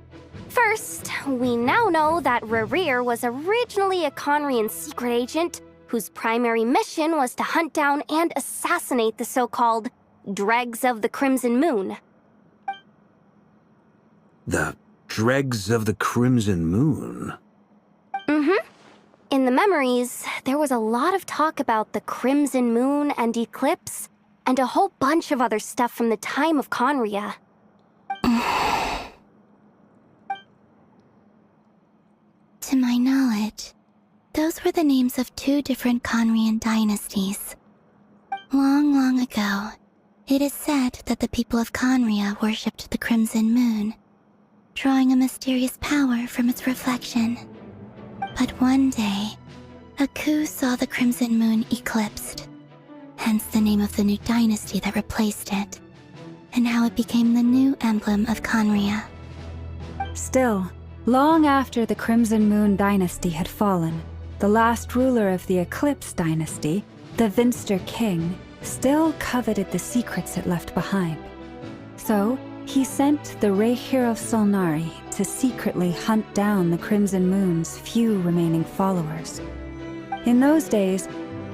First, we now know that Rerir was originally a Conrian secret agent whose primary mission was to hunt down and assassinate the so-called Dregs of the Crimson Moon. The Dregs of the Crimson Moon? Mm-hmm. In the memories, there was a lot of talk about the Crimson Moon and Eclipse, and a whole bunch of other stuff from the time of Conria. To my knowledge, those were the names of two different Conrian dynasties. Long, long ago, it is said that the people of Conria worshipped the Crimson Moon. drawing a mysterious power from its reflection. But one day, a coup saw the Crimson Moon eclipsed, hence the name of the new dynasty that replaced it, and how it became the new emblem of Conria. Still, long after the Crimson Moon dynasty had fallen, the last ruler of the Eclipse dynasty, the Vinster King, still coveted the secrets it left behind. So, he sent the Rehir of Solnari to secretly hunt down the Crimson Moon's few remaining followers. In those days,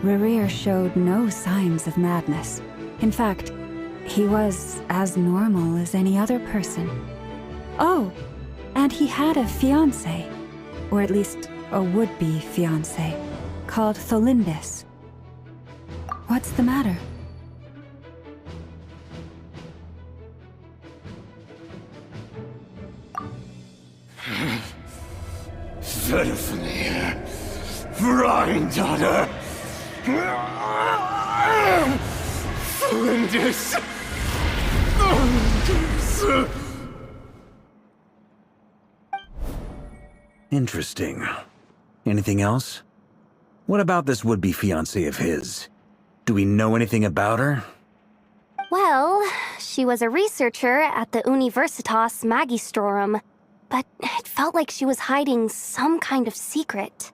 Rerir showed no signs of madness. In fact, he was as normal as any other person. Oh, and he had a fiancé, or at least a would-be fiancé, called Tholindis. What's the matter? Stephanie, Granddaughter, Flinders. Interesting. Anything else? What about this would-be fiancé of his? Do we know anything about her? Well, she was a researcher at the Universitas Magistrorum, but it felt like she was hiding some kind of secret.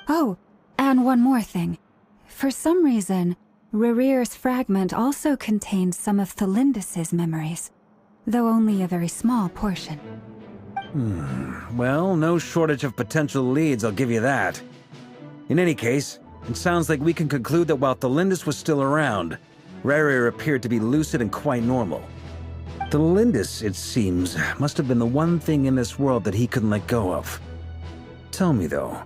Oh, and one more thing. For some reason, Rerir's fragment also contains some of Tholindis' memories, though only a very small portion. Well, no shortage of potential leads, I'll give you that. In any case, it sounds like we can conclude that while Tholindis was still around, Rerir appeared to be lucid and quite normal. Tholindis, it seems, must have been the one thing in this world that he couldn't let go of. Tell me, though,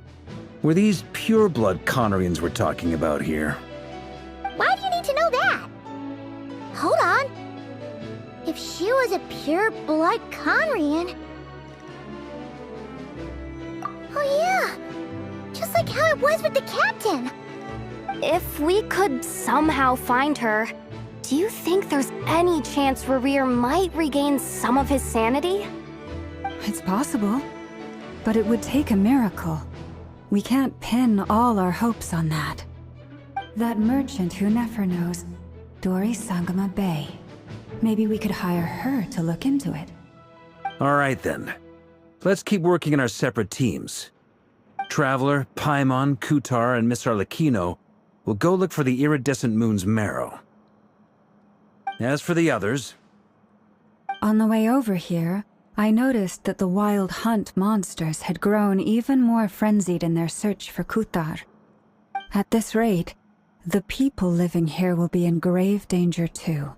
were these pure-blood Conrians we're talking about here? Why do you need to know that? Hold on. If she was a pure-blood Conrian... Oh yeah, just like how it was with the captain. If we could somehow find her, do you think there's any chance Rerir might regain some of his sanity? It's possible, but it would take a miracle. We can't pin all our hopes on that. That merchant who Nefer knows, Dori Sangama Bay. Maybe we could hire her to look into it. All right, then. Let's keep working in our separate teams. Traveler, Paimon, Kutar, and Miss Arlecchino will go look for the iridescent moon's marrow. As for the others... On the way over here, I noticed that the Wild Hunt monsters had grown even more frenzied in their search for Kutar. At this rate, the people living here will be in grave danger too.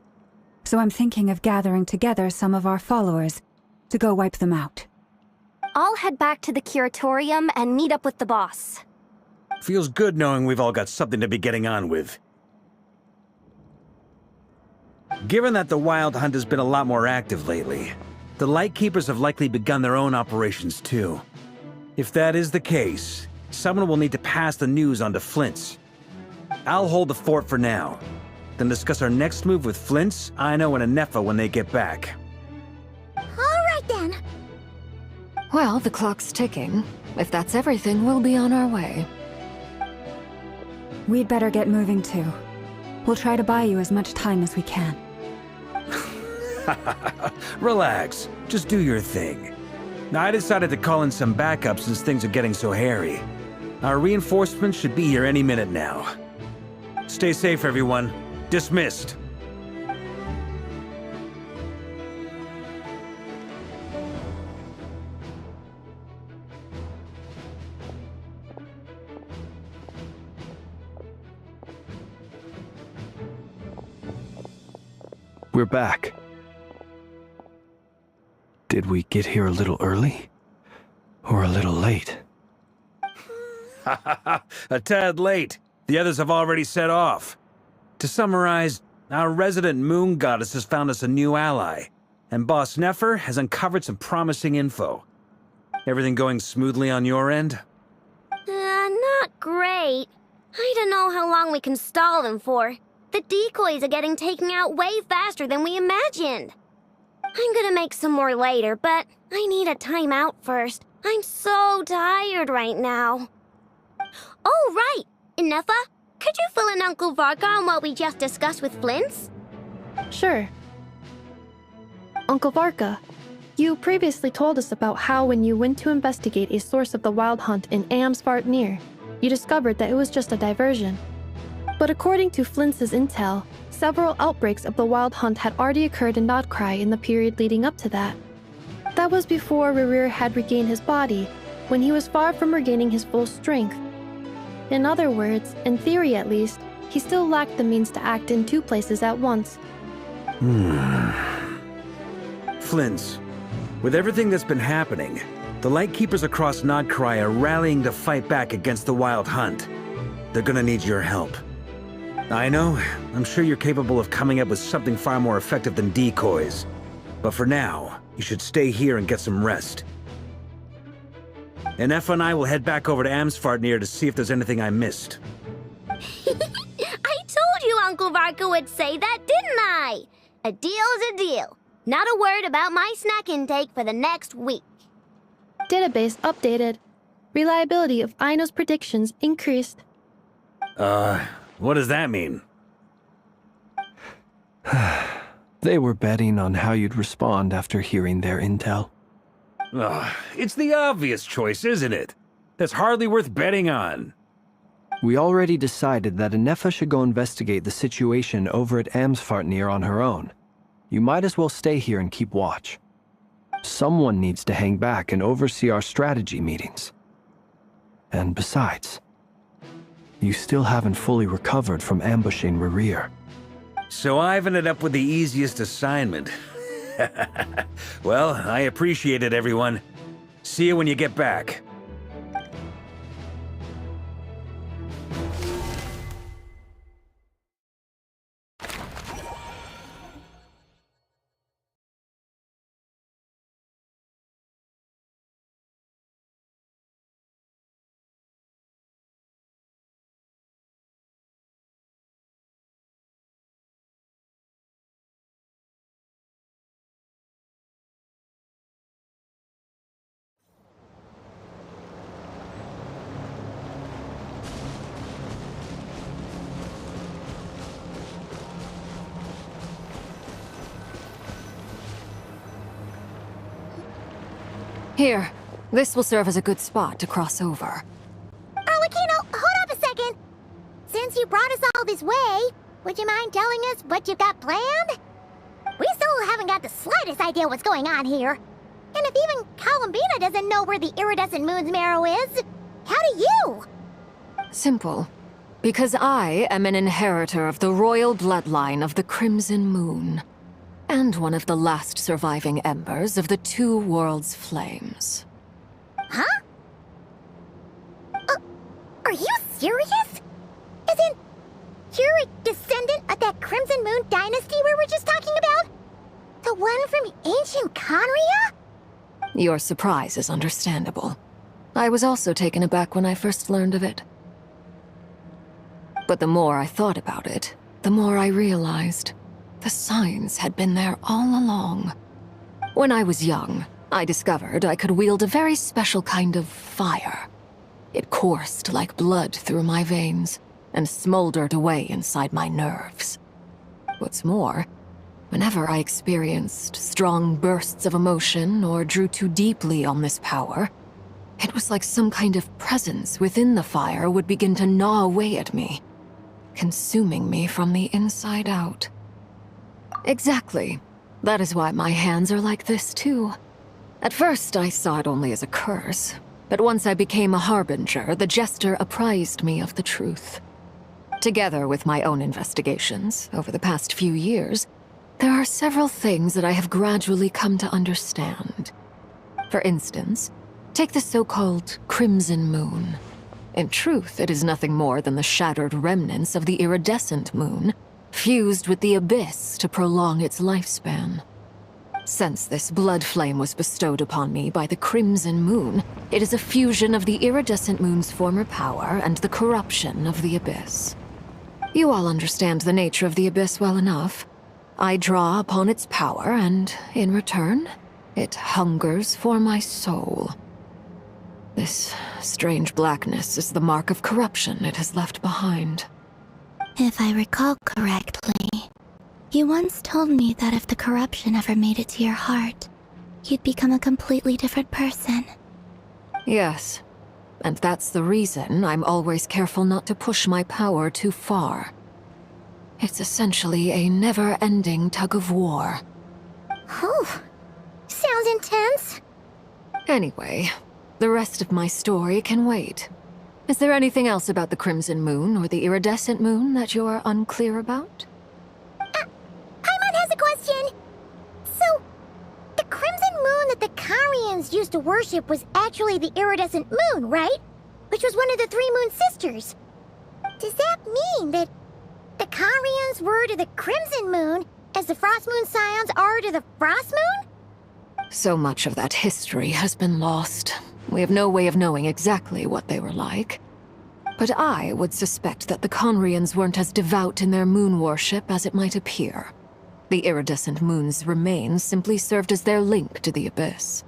So I'm thinking of gathering together some of our followers to go wipe them out. I'll head back to the curatorium and meet up with the boss. Feels good knowing we've all got something to be getting on with. Given that the Wild Hunt has been a lot more active lately, the Lightkeepers have likely begun their own operations too. If that is the case, someone will need to pass the news on to Flint's. I'll hold the fort for now, then discuss our next move with Flint's, Aino, and Anefa when they get back. All right then. Well, the clock's ticking. If that's everything, we'll be on our way. We'd better get moving too. We'll try to buy you as much time as we can. Relax. Just do your thing. I decided to call in some backup since things are getting so hairy. Our reinforcements should be here any minute now. Stay safe, everyone. Dismissed. We're back. Did we get here a little early? Or a little late? A tad late. The others have already set off. To summarize, our resident moon goddess has found us a new ally, and Boss Nefer has uncovered some promising info. Everything going smoothly on your end? Not great. I don't know how long we can stall them for. The decoys are getting taken out way faster than we imagined. I'm gonna make some more later, but I need a timeout first. I'm so tired right now. Oh, right! Ineffa, could you fill in Uncle Varka on what we just discussed with Flints? Sure. Uncle Varka, you previously told us about how when you went to investigate a source of the Wild Hunt in Amsvartnir, you discovered that it was just a diversion. But according to Flints' intel, several outbreaks of the Wild Hunt had already occurred in Nodcry in the period leading up to that. That was before Rerir had regained his body, when he was far from regaining his full strength. In other words, in theory at least, he still lacked the means to act in two places at once. Flints, with everything that's been happening, the Lightkeepers across Nodcry are rallying to fight back against the Wild Hunt. They're gonna need your help. I know, I'm sure you're capable of coming up with something far more effective than decoys. But for now, you should stay here and get some rest. Ineffa and I will head back over to Amsvartnir to see if there's anything I missed. I told you Uncle Varka would say that, didn't I? A deal is a deal. Not a word about my snack intake for the next week. Database updated. Reliability of Aino's predictions increased. What does that mean? They were betting on how you'd respond after hearing their intel. It's the obvious choice, isn't it? That's hardly worth betting on. We already decided that Ineffa should go investigate the situation over at Amsvartnir on her own. You might as well stay here and keep watch. Someone needs to hang back and oversee our strategy meetings. And besides, you still haven't fully recovered from ambushing Rerir. So I've ended up with the easiest assignment. Well, I appreciate it, everyone. See you when you get back. Here, this will serve as a good spot to cross over. Arlecchino, hold up a second. Since you brought us all this way, would you mind telling us what you got planned? We still haven't got the slightest idea what's going on here. And if even Columbina doesn't know where the iridescent moon's marrow is, how do you? Simple. Because I am an inheritor of the royal bloodline of the Crimson Moon, and one of the last surviving embers of the Two Worlds' flames. Huh? Are you serious? As in, you're a descendant of that Crimson Moon dynasty we were just talking about? The one from ancient Conria? Your surprise is understandable. I was also taken aback when I first learned of it. But the more I thought about it, the more I realized the signs had been there all along. When I was young, I discovered I could wield a very special kind of fire. It coursed like blood through my veins and smoldered away inside my nerves. What's more, whenever I experienced strong bursts of emotion or drew too deeply on this power, it was like some kind of presence within the fire would begin to gnaw away at me, consuming me from the inside out. Exactly. That is why my hands are like this, too. At first, I saw it only as a curse, but once I became a harbinger, the jester apprised me of the truth. Together with my own investigations, over the past few years, there are several things that I have gradually come to understand. For instance, take the so-called Crimson Moon. In truth, it is nothing more than the shattered remnants of the iridescent moon, fused with the abyss to prolong its lifespan. Since this blood flame was bestowed upon me by the Crimson Moon, it is a fusion of the iridescent moon's former power and the corruption of the abyss. You all understand the nature of the abyss well enough. I draw upon its power, and in return, it hungers for my soul. This strange blackness is the mark of corruption it has left behind. If I recall correctly, you once told me that if the corruption ever made it to your heart, you'd become a completely different person. Yes, and that's the reason I'm always careful not to push my power too far. It's essentially a never-ending tug of war. Oh, sounds intense. Anyway, the rest of my story can wait. Is there anything else about the Crimson Moon or the Iridescent Moon that you're unclear about? Paimon has a question. So, the Crimson Moon that the Karians used to worship was actually the Iridescent Moon, right? Which was one of the three Moon Sisters. Does that mean that the Karians were to the Crimson Moon as the Frost Moon Scions are to the Frost Moon? So much of that history has been lost. We have no way of knowing exactly what they were like. But I would suspect that the Conrians weren't as devout in their moon worship as it might appear. The iridescent moon's remains simply served as their link to the Abyss.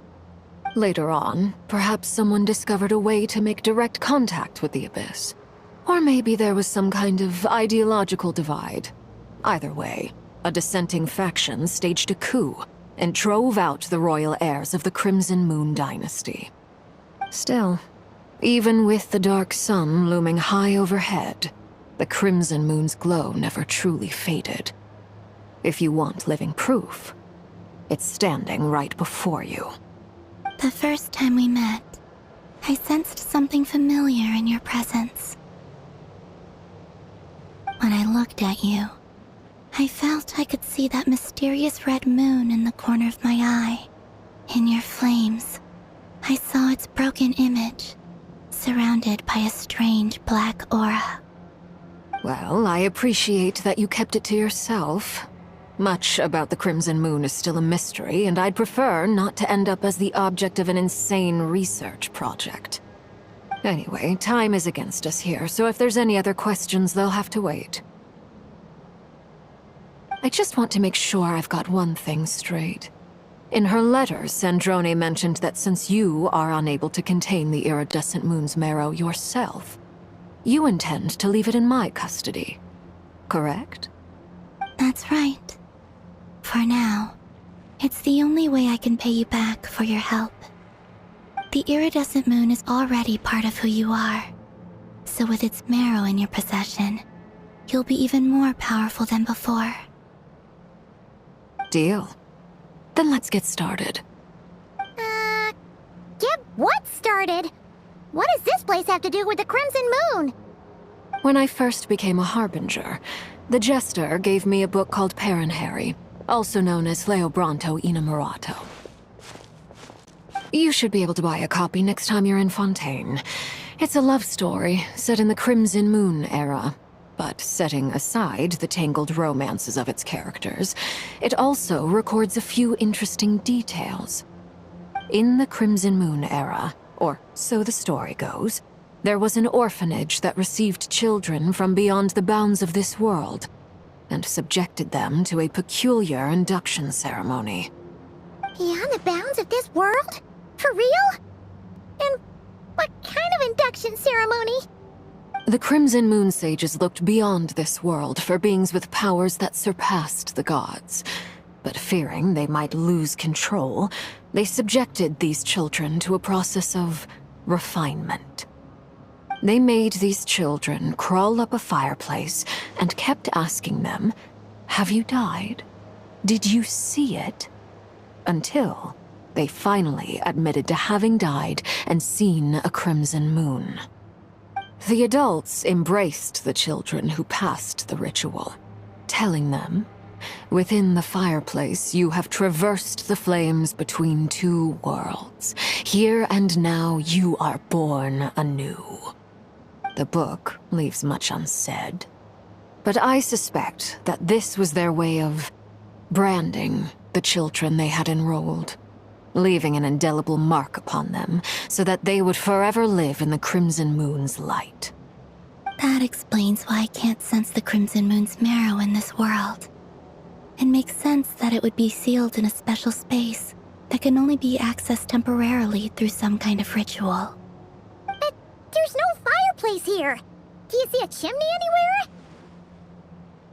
Later on, perhaps someone discovered a way to make direct contact with the Abyss. Or maybe there was some kind of ideological divide. Either way, a dissenting faction staged a coup and drove out the royal heirs of the Crimson Moon dynasty. Still, even with the dark sun looming high overhead, the Crimson Moon's glow never truly faded. If you want living proof, it's standing right before you. The first time we met, I sensed something familiar in your presence. When I looked at you, I felt I could see that mysterious red moon in the corner of my eye. In your flames, I saw its broken image, surrounded by a strange black aura. Well, I appreciate that you kept it to yourself. Much about the Crimson Moon is still a mystery, and I'd prefer not to end up as the object of an insane research project. Anyway, time is against us here, so if there's any other questions, they'll have to wait. I just want to make sure I've got one thing straight. In her letter, Sandrone mentioned that since you are unable to contain the iridescent moon's marrow yourself, you intend to leave it in my custody, correct? That's right. For now, it's the only way I can pay you back for your help. The iridescent moon is already part of who you are, so with its marrow in your possession, you'll be even more powerful than before. Deal. Then let's get started. Get what started? What does this place have to do with the Crimson Moon? When I first became a Harbinger, the Jester gave me a book called Paranhari, also known as Leobranto Inamorato. You should be able to buy a copy next time you're in Fontaine. It's a love story set in the Crimson Moon era. But setting aside the tangled romances of its characters, it also records a few interesting details. In the Crimson Moon era, or so the story goes, there was an orphanage that received children from beyond the bounds of this world, and subjected them to a peculiar induction ceremony. Beyond the bounds of this world? For real? And what kind of induction ceremony? The Crimson Moon Sages looked beyond this world for beings with powers that surpassed the gods. But fearing they might lose control, they subjected these children to a process of refinement. They made these children crawl up a fireplace and kept asking them, "Have you died? Did you see it?" Until they finally admitted to having died and seen a crimson moon. The adults embraced the children who passed the ritual, telling them, "Within the fireplace, you have traversed the flames between two worlds. Here and now, you are born anew." The book leaves much unsaid, but I suspect that this was their way of branding the children they had enrolled, leaving an indelible mark upon them so that they would forever live in the Crimson Moon's light. That explains why I can't sense the Crimson Moon's marrow in this world. It makes sense that it would be sealed in a special space that can only be accessed temporarily through some kind of ritual. But there's no fireplace here. Do you see a chimney anywhere?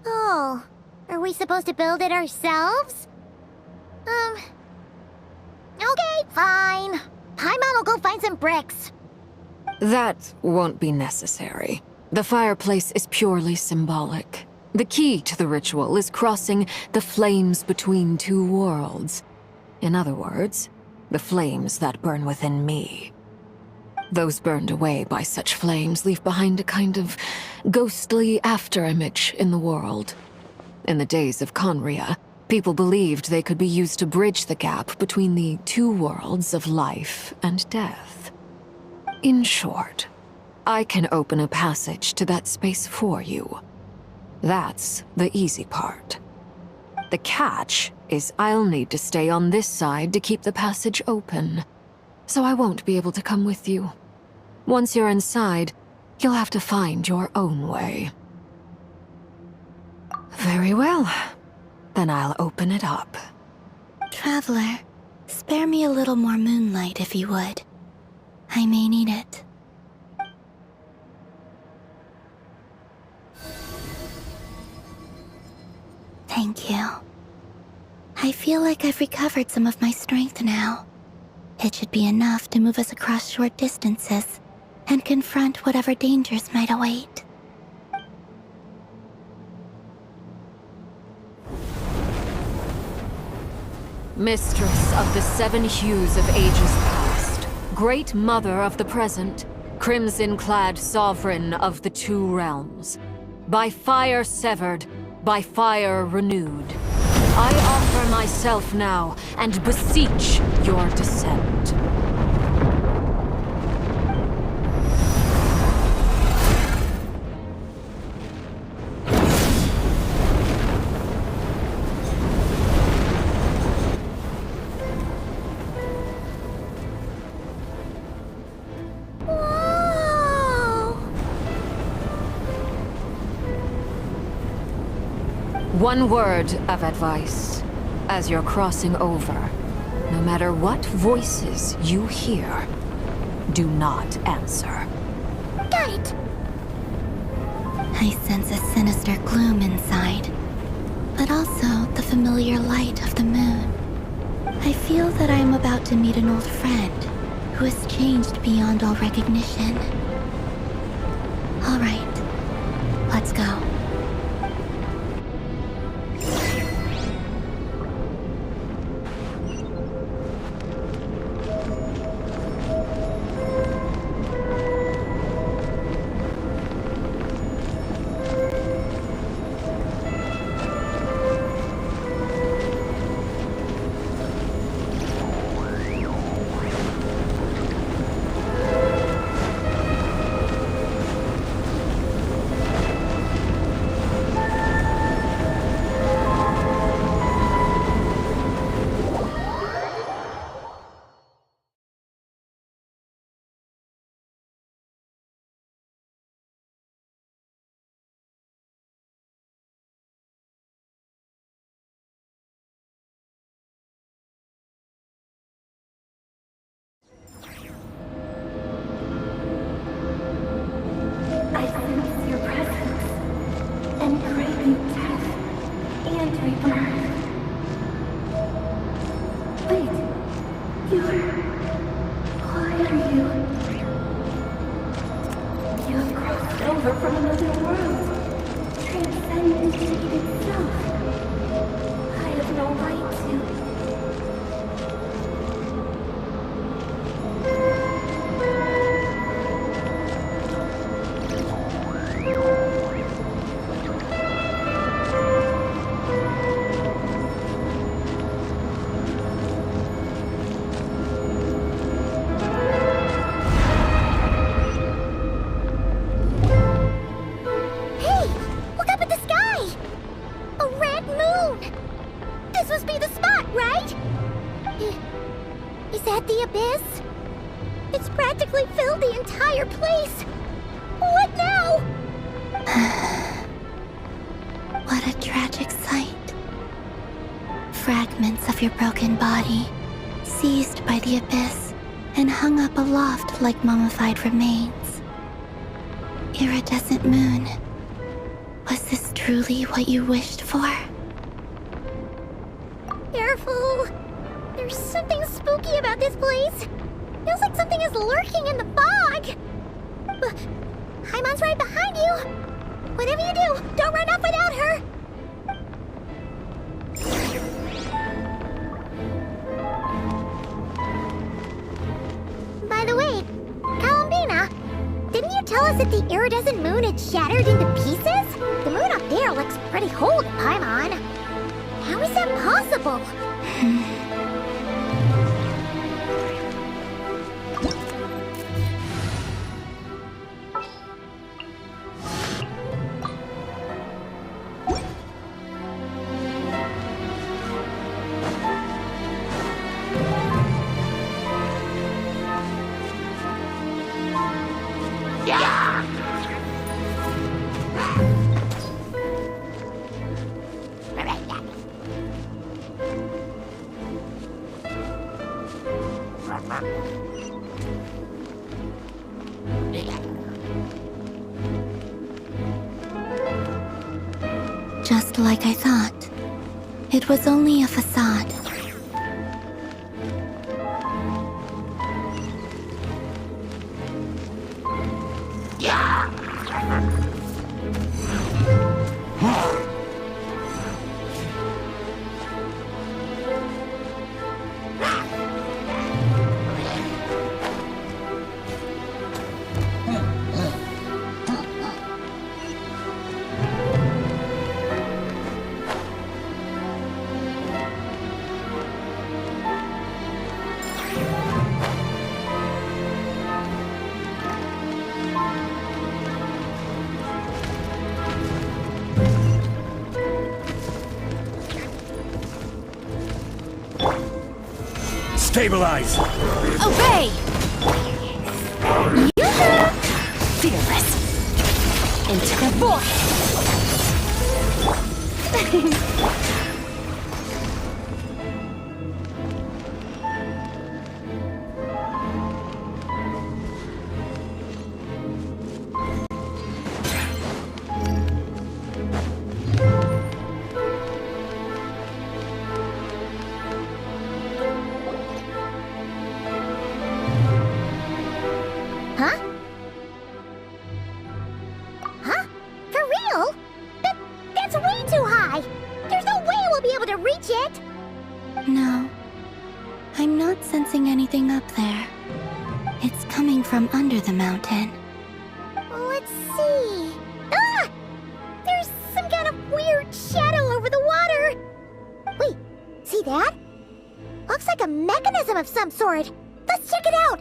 Oh, are we supposed to build it ourselves? Okay, fine. Paimon will go find some bricks. That won't be necessary. The fireplace is purely symbolic. The key to the ritual is crossing the flames between two worlds. In other words, the flames that burn within me. Those burned away by such flames leave behind a kind of ghostly afterimage in the world. In the days of Conria, people believed they could be used to bridge the gap between the two worlds of life and death. In short, I can open a passage to that space for you. That's the easy part. The catch is I'll need to stay on this side to keep the passage open, so I won't be able to come with you. Once you're inside, you'll have to find your own way. Very well. Then I'll open it up. Traveler, spare me a little more moonlight if you would. I may need it. Thank you. I feel like I've recovered some of my strength now. It should be enough to move us across short distances and confront whatever dangers might await. Mistress of the seven hues of ages past, great mother of the present, crimson-clad sovereign of the two realms, by fire severed, by fire renewed, I offer myself now and beseech your descent. One word of advice. As you're crossing over, no matter what voices you hear, do not answer. Got it! I sense a sinister gloom inside, but also the familiar light of the moon. I feel that I am about to meet an old friend who has changed beyond all recognition. All right, let's go. I sense your presence and craving death and rebirth. Wait, why are you? You have crossed over from another world, transcended fate itself. I have no right to. Is that the abyss? It's practically filled the entire place. What now? What a tragic sight. Fragments of your broken body, seized by the abyss, and hung up aloft like mummified remains. Iridescent moon. Was this truly what you wished for? Careful! There's something spooky about this place. Feels like something is lurking in the fog. Haimon's right behind you. Whatever you do, don't run off without her. By the way, Columbina, didn't you tell us that the iridescent moon had shattered into pieces? The moon up there looks pretty whole to Paimon. How is that possible? Just like I thought. It was only a facade. Stabilize! Obey! Fearless! Into the void! No. I'm not sensing anything up there. It's coming from under the mountain. Let's see. Ah! There's some kind of weird shadow over the water. Wait, see that? Looks like a mechanism of some sort. Let's check it out.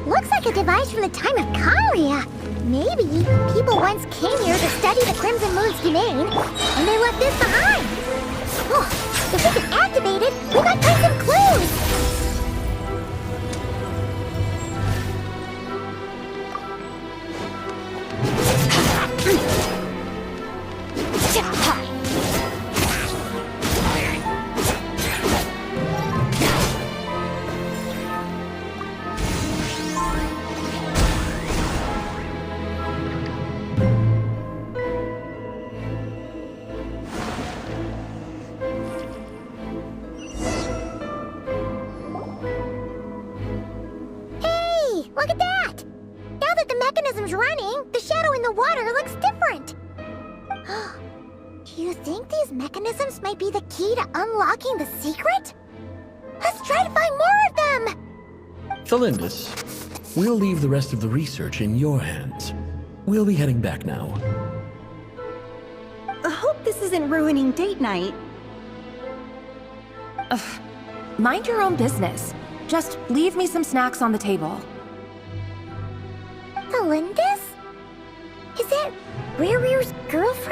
Looks like a device from the time of Kalia. Maybe people once came here to study the Crimson Moon's domain, and they left this behind. Oh, if we can activate it, we might find some clues. Look at that! Now that the mechanism's running, the shadow in the water looks different. Do you think these mechanisms might be the key to unlocking the secret? Let's try to find more of them! Thalindus, we'll leave the rest of the research in your hands. We'll be heading back now. I hope this isn't ruining date night. Ugh. Mind your own business. Just leave me some snacks on the table. Thalindus? Is that Rear's girlfriend?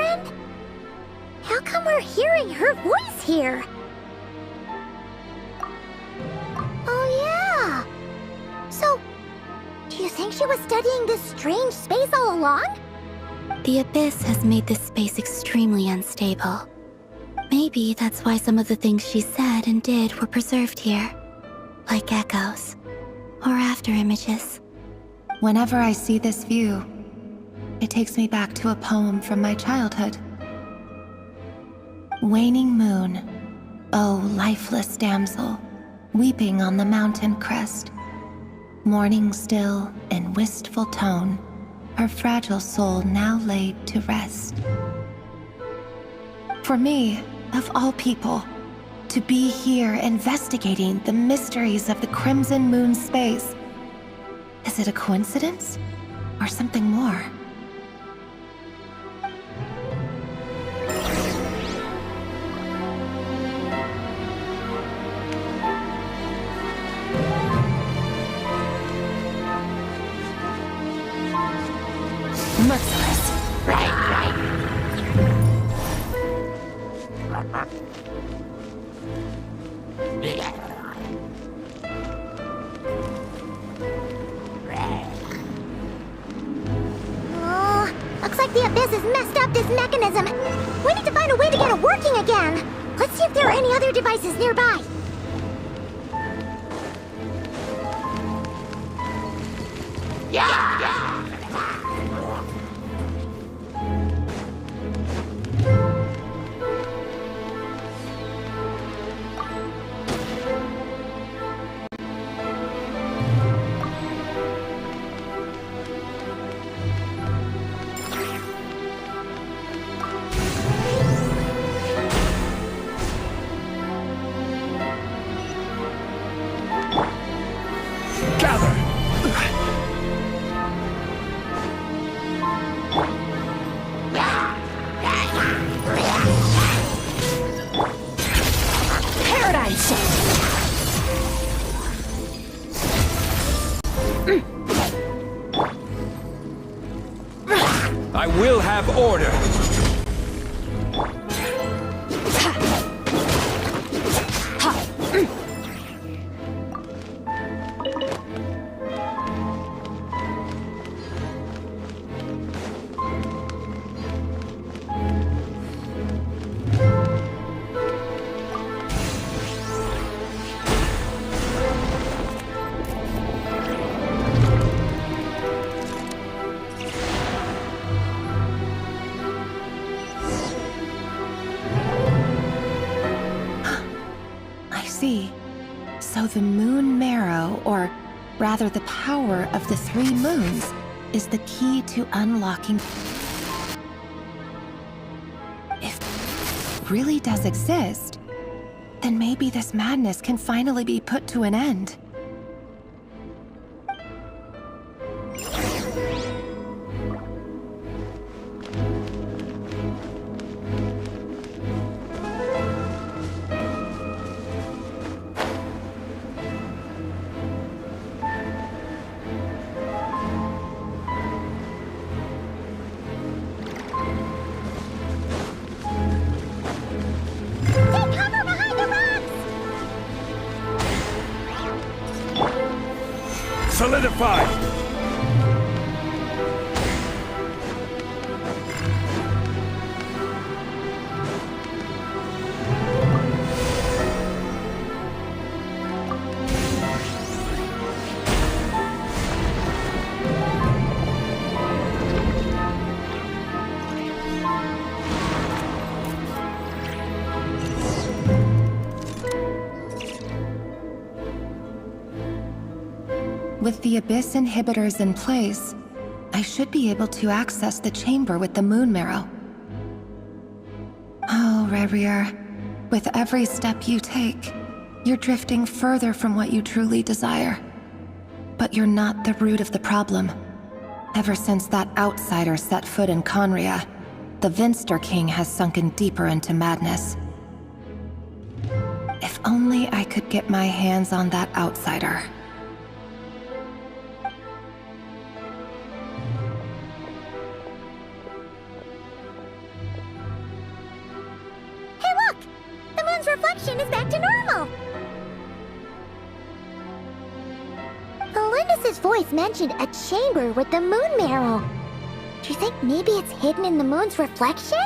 hearing her voice here. Oh yeah. So, do you think she was studying this strange space all along? The Abyss has made this space extremely unstable. Maybe that's why some of the things she said and did were preserved here. Like echoes. Or after images. Whenever I see this view, it takes me back to a poem from my childhood. Waning moon, oh lifeless damsel, weeping on the mountain crest. Mourning still in wistful tone, her fragile soul now laid to rest. For me, of all people, to be here investigating the mysteries of the Crimson Moon space, is it a coincidence or something more? Merciless. Right. Oh, looks like the Abyss has messed up this mechanism. We need to find a way to get it working again. Let's see if there are any other devices nearby. I will have order. So the moon marrow, or rather the power of the 3 moons, is the key to unlocking... If it really does exist, then maybe this madness can finally be put to an end. Solidified! With the Abyss inhibitors in place, I should be able to access the chamber with the moon marrow. Oh, Rerir, with every step you take, you're drifting further from what you truly desire. But you're not the root of the problem. Ever since that outsider set foot in Conria, the Vinster King has sunken deeper into madness. If only I could get my hands on that outsider. Hey look! reflection is back to normal. Felindus's voice mentioned a chamber with the moon marrow. Do you think maybe it's hidden in the moon's reflection?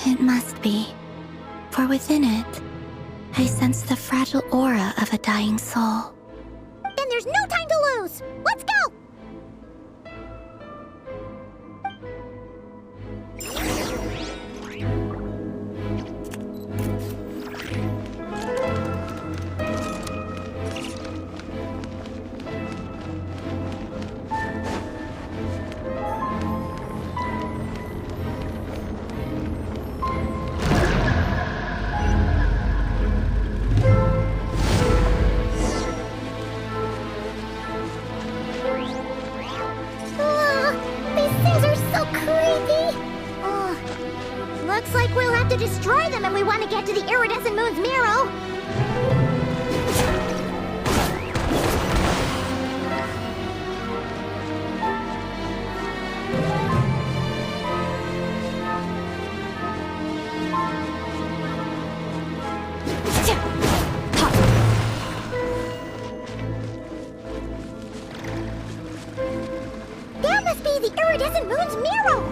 It must be. For within it, I sense the fragile aura of a dying soul. Then there's no time to lose! Let's go! Looks like we'll have to destroy them if we want to get to the iridescent moon's marrow. That must be the iridescent moon's marrow!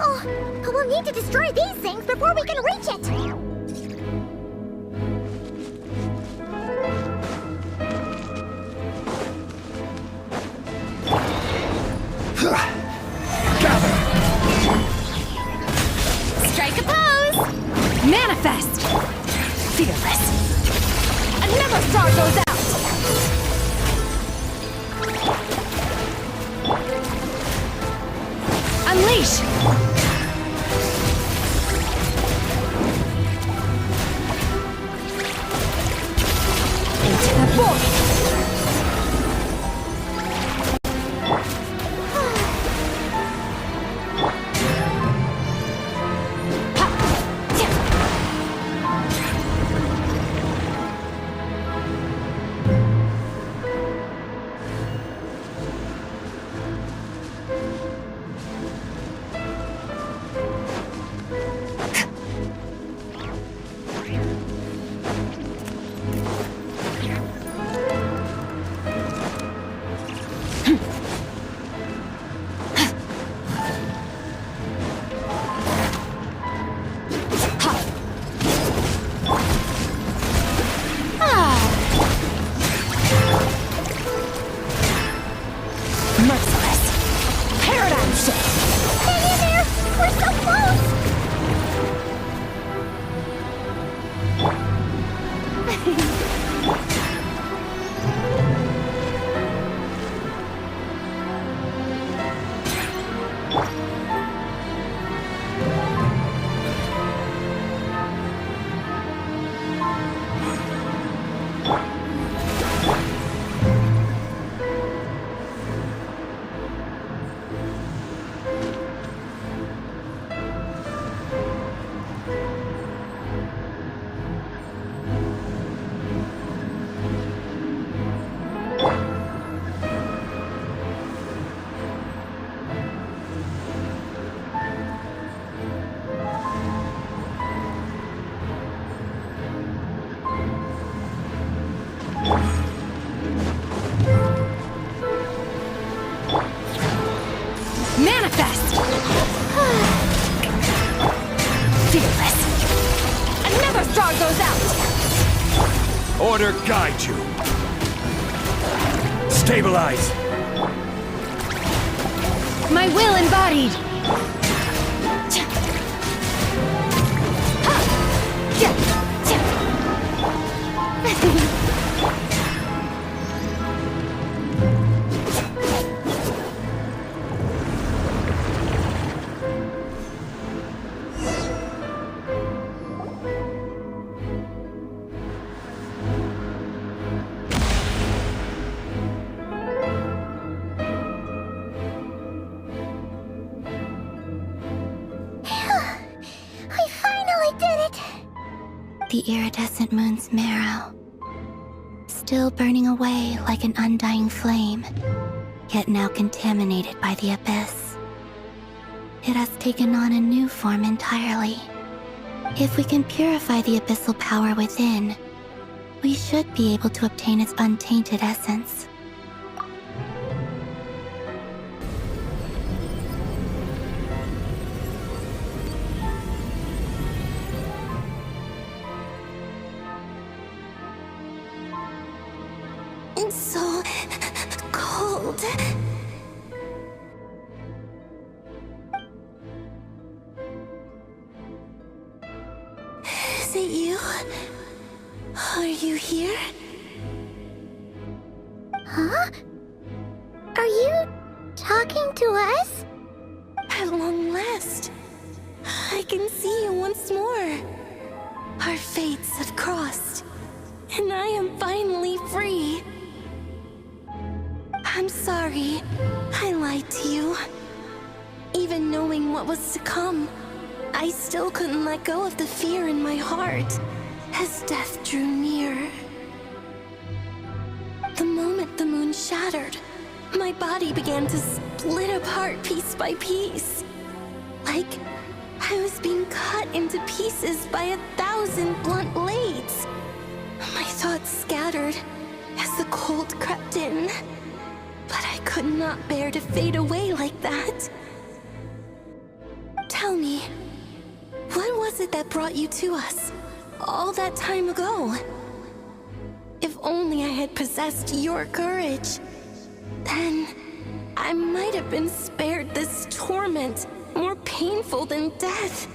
Oh, we'll need to destroy these things before we can reach it! Strike a pose! Manifest! Fearless! And never starve those out! Unleash! Into the void! Manifest! Fearless! And never starve those out! Order guide you. Stabilize. My will embodied! The iridescent moon's marrow, still burning away like an undying flame, yet now contaminated by the abyss. It has taken on a new form entirely. If we can purify the abyssal power within, we should be able to obtain its untainted essence. It's so cold. Is it you? Are you here? Huh? Are you talking to us? At long last, I can see you once more. Our fates have crossed, and I am finally free. I'm sorry, I lied to you. Even knowing what was to come, I still couldn't let go of the fear in my heart as death drew near. The moment the moon shattered, my body began to split apart piece by piece. Like I was being cut into pieces by 1,000 blunt blades. My thoughts scattered as the cold crept in. But I could not bear to fade away like that. Tell me, what was it that brought you to us all that time ago? If only I had possessed your courage, then I might have been spared this torment more painful than death.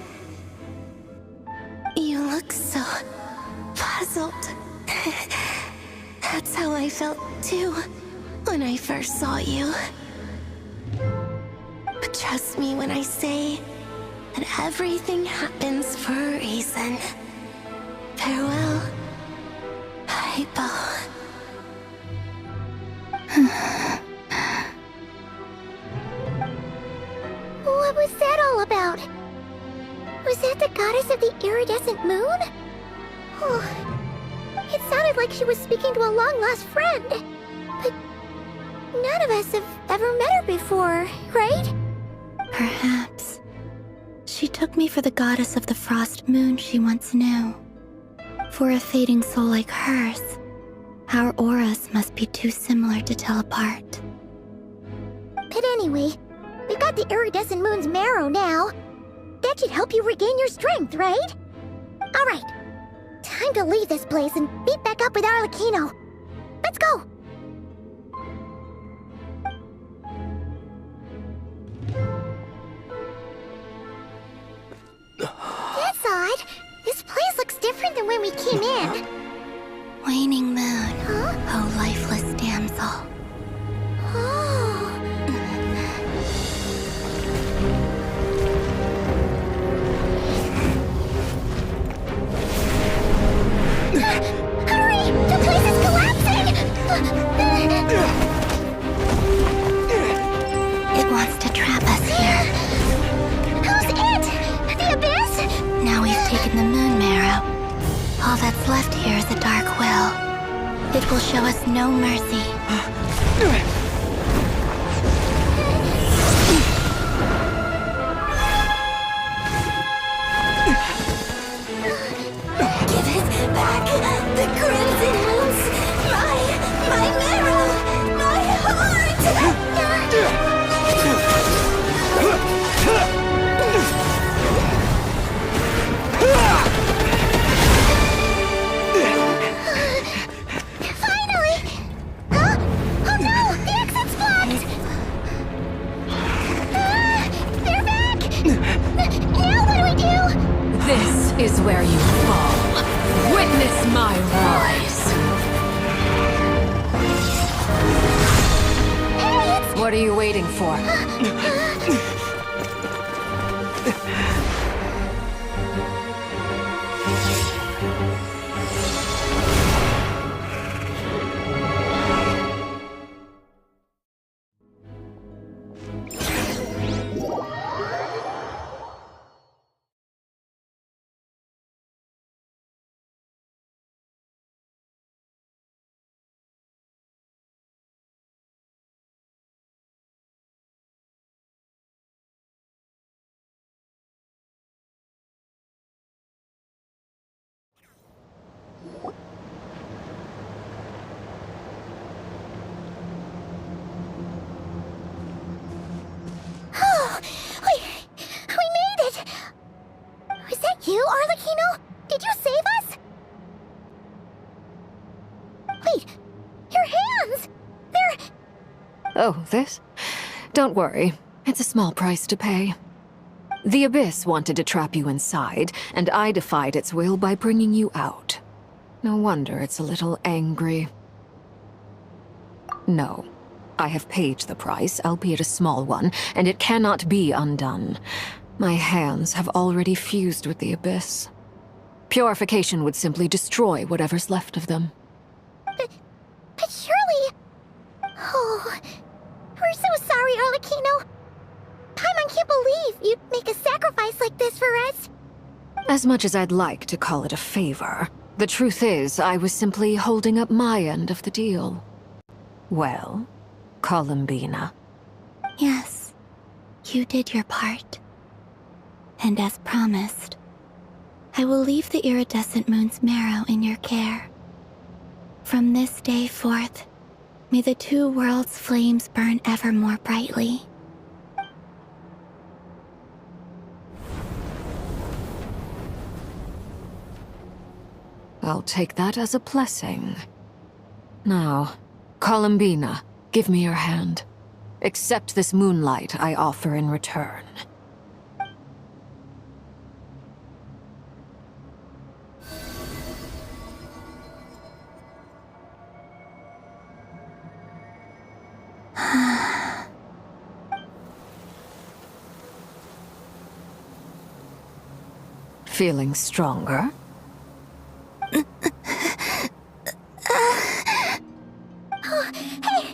You look so puzzled. That's how I felt too when I first saw you. But trust me when I say that everything happens for a reason. Farewell, Hypo. What was that all about? Was that the goddess of the iridescent moon? Oh, it sounded like she was speaking to a long-lost friend. But none of us have ever met her before, right? Perhaps. She took me for the goddess of the frost moon she once knew. For a fading soul like hers, our auras must be too similar to tell apart. But anyway, we've got the iridescent moon's marrow now. That should help you regain your strength, right? Alright, time to leave this place and meet back up with Arlecchino. Let's go! That's odd. This place looks different than when we came in. Waning moon, oh lifeless damsel. Oh. Hurry! The place is collapsing! It wants to trap us here. Who's it? The abyss? Now we've taken the moon marrow. All that's left here is a dark will. It will show us no mercy. Give it back! The crimson moons! My marrow! My heart! Finally! Huh? Oh no! The exit's blocked! They're back! Now what do we do? This is where you fall. Witness my rise. What are you waiting for? Oh, this? Don't worry. It's a small price to pay. The Abyss wanted to trap you inside, and I defied its will by bringing you out. No wonder it's a little angry. No. I have paid the price, albeit a small one, and it cannot be undone. My hands have already fused with the Abyss. Purification would simply destroy whatever's left of them. But surely... Oh, we're so sorry, Arlecchino. Paimon can't believe you'd make a sacrifice like this for us. As much as I'd like to call it a favor, the truth is I was simply holding up my end of the deal. Well, Columbina. Yes, you did your part. And as promised, I will leave the iridescent moon's marrow in your care. From this day forth, may the two worlds' flames burn ever more brightly. I'll take that as a blessing. Now, Columbina, give me your hand. Accept this moonlight I offer in return. Feeling stronger? Hey,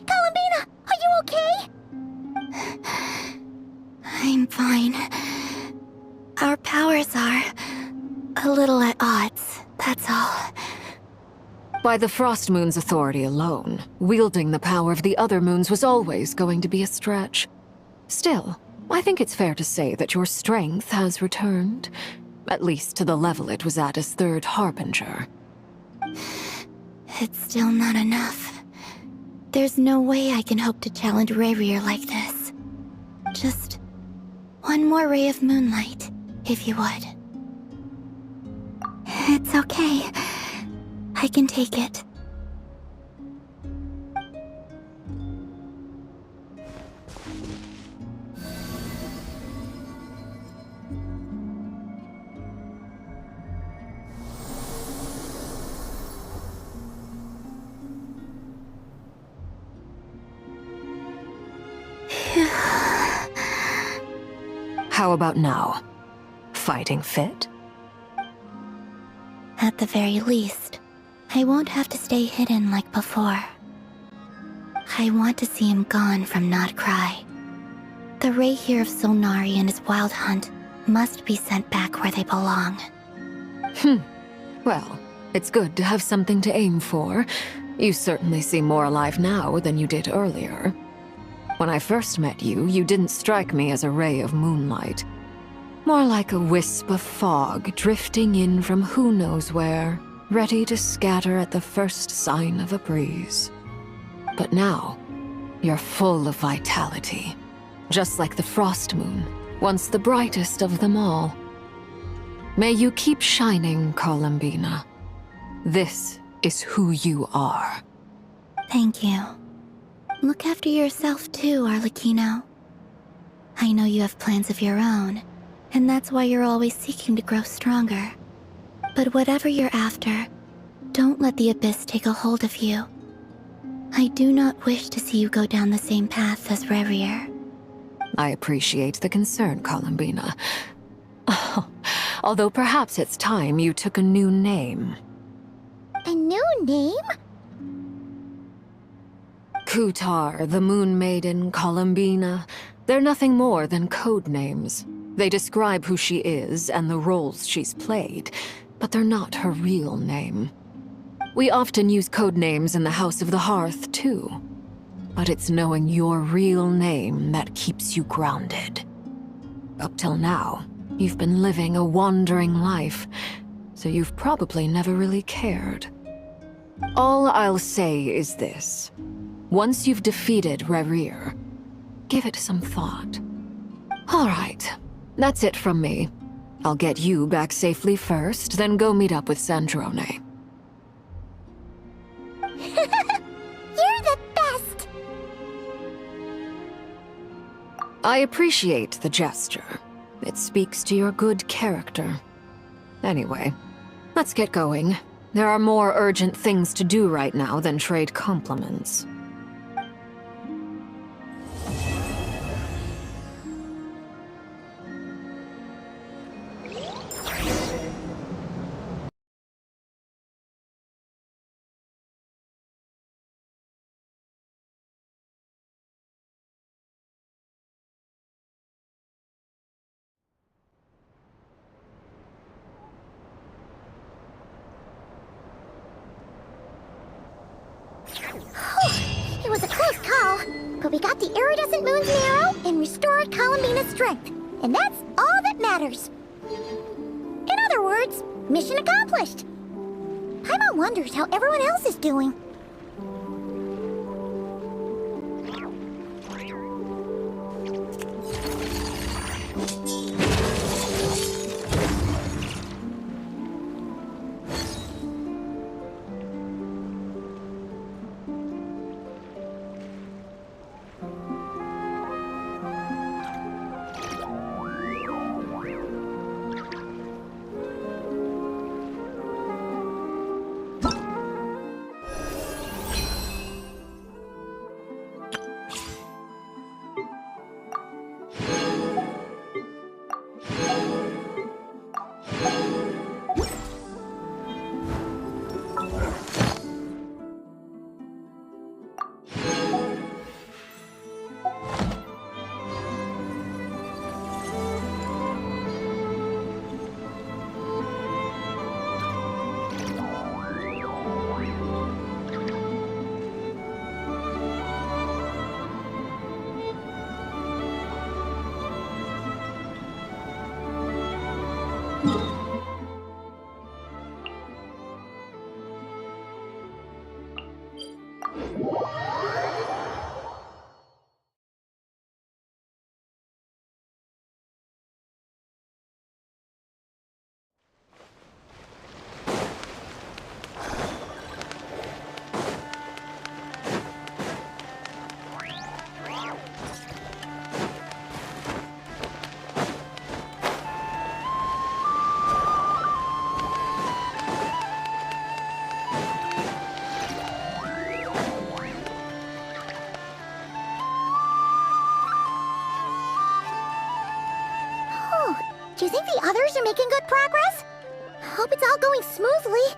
Columbina, are you okay? I'm fine. Our powers are a little at odds, that's all. By the Frost Moon's authority alone, wielding the power of the other moons was always going to be a stretch. Still, I think it's fair to say that your strength has returned, at least to the level it was at as Third Harbinger. It's still not enough. There's no way I can hope to challenge Rayrear like this. Just one more ray of moonlight, if you would. It's okay. I can take it. How about now? Fighting fit? At the very least, I won't have to stay hidden like before. I want to see him gone from Nightcry. The Rayhear of Solnari and his wild hunt must be sent back where they belong. Well, it's good to have something to aim for. You certainly seem more alive now than you did earlier. When I first met you, you didn't strike me as a ray of moonlight. More like a wisp of fog drifting in from who knows where, ready to scatter at the first sign of a breeze. But now, you're full of vitality. Just like the Frost Moon, once the brightest of them all. May you keep shining, Columbina. This is who you are. Thank you. Look after yourself too, Arlecchino. I know you have plans of your own, and that's why you're always seeking to grow stronger. But whatever you're after, don't let the Abyss take a hold of you. I do not wish to see you go down the same path as Rayrear. I appreciate the concern, Columbina. Although perhaps it's time you took a new name. A new name? Kutar, the Moon Maiden, Columbina, they're nothing more than code names. They describe who she is and the roles she's played, but they're not her real name. We often use code names in the House of the Hearth, too. But it's knowing your real name that keeps you grounded. Up till now, you've been living a wandering life, so you've probably never really cared. All I'll say is this. Once you've defeated Rayrear, give it some thought. All right, that's it from me. I'll get you back safely first, then go meet up with Sandrone. You're the best! I appreciate the gesture. It speaks to your good character. Anyway, let's get going. There are more urgent things to do right now than trade compliments. It was a close call, but we got the iridescent moon's marrow and restored Columbina's strength, and that's all that matters. In other words, mission accomplished. Paimon wonders how everyone else is doing. Do you think the others are making good progress? Hope it's all going smoothly.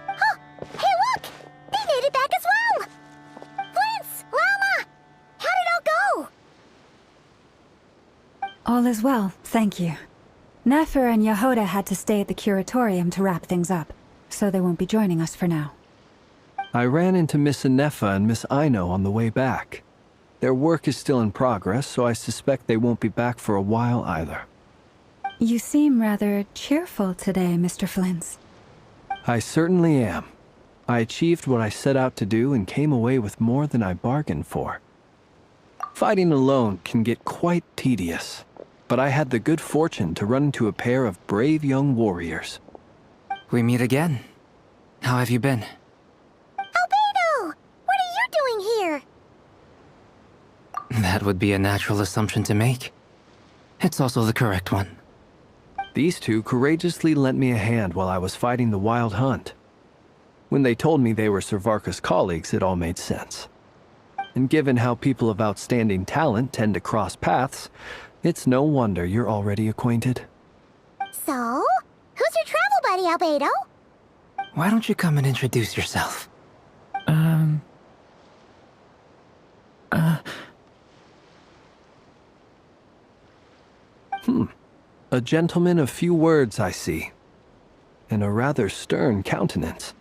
Oh, hey look! They made it back as well! Flintz! Llama! How did it all go? All is well, thank you. Nefer and Yehoda had to stay at the curatorium to wrap things up, so they won't be joining us for now. I ran into Miss Anefa and Miss Aino on the way back. Their work is still in progress, so I suspect they won't be back for a while either. You seem rather cheerful today, Mr. Flintz. I certainly am. I achieved what I set out to do and came away with more than I bargained for. Fighting alone can get quite tedious, but I had the good fortune to run into a pair of brave young warriors. We meet again. How have you been? Albedo! What are you doing here? That would be a natural assumption to make. It's also the correct one. These two courageously lent me a hand while I was fighting the Wild Hunt. When they told me they were Servarka's colleagues, it all made sense. And given how people of outstanding talent tend to cross paths, it's no wonder you're already acquainted. So, who's your travel buddy, Albedo? Why don't you come and introduce yourself? A gentleman of few words, I see. And a rather stern countenance.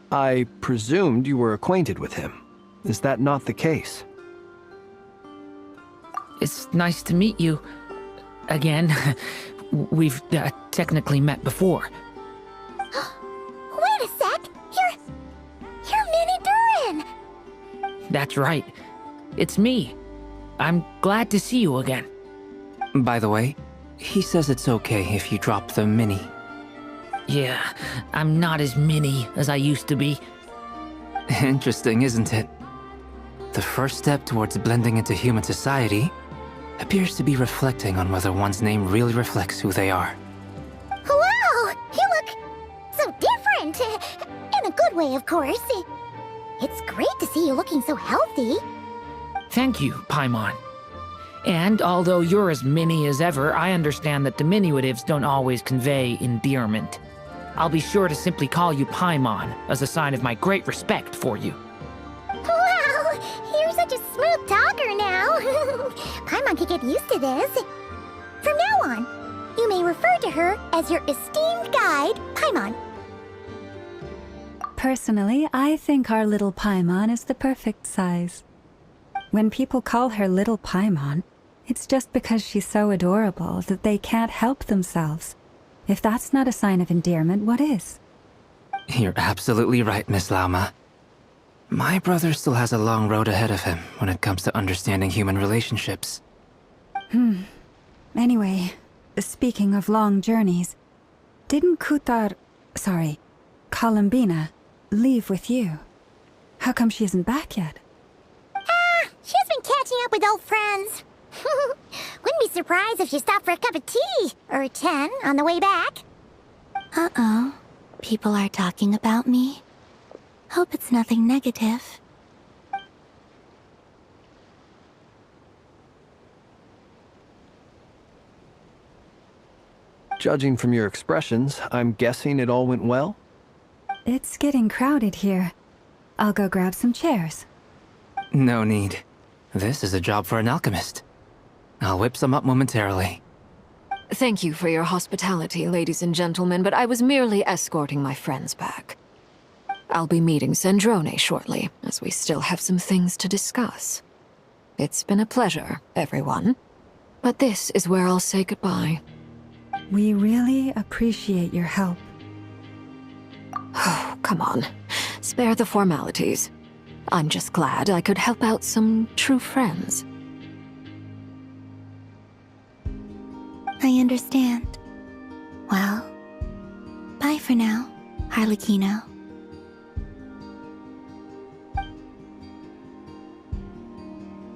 I presumed you were acquainted with him. Is that not the case? It's nice to meet you. Again. We've technically met before. Wait a sec! You're Minnie Durin! That's right. It's me. I'm glad to see you again. By the way, he says it's okay if you drop the mini. Yeah, I'm not as mini as I used to be. Interesting, isn't it? The first step towards blending into human society appears to be reflecting on whether one's name really reflects who they are. Wow! You look so different! In a good way, of course. It's great to see you looking so healthy. Thank you, Paimon. And although you're as mini as ever, I understand that diminutives don't always convey endearment. I'll be sure to simply call you Paimon, as a sign of my great respect for you. Wow! You're such a smooth talker now. Paimon could get used to this. From now on, you may refer to her as your esteemed guide, Paimon. Personally, I think our little Paimon is the perfect size. When people call her Little Paimon, it's just because she's so adorable that they can't help themselves. If that's not a sign of endearment, what is? You're absolutely right, Miss Lauma. My brother still has a long road ahead of him when it comes to understanding human relationships. Anyway, speaking of long journeys, didn't Columbina, leave with you? How come she isn't back yet? She's been catching up with old friends. Wouldn't be surprised if she stopped for a cup of tea or 10 on the way back. Uh-oh. People are talking about me. Hope it's nothing negative. Judging from your expressions, I'm guessing it all went well? It's getting crowded here. I'll go grab some chairs. No need. This is a job for an alchemist. I'll whip some up momentarily. Thank you for your hospitality, ladies and gentlemen, but I was merely escorting my friends back. I'll be meeting Sandrone shortly, as we still have some things to discuss. It's been a pleasure, everyone. But this is where I'll say goodbye. We really appreciate your help. Oh, come on. Spare the formalities. I'm just glad I could help out some true friends. I understand. Well, bye for now, Harlequino.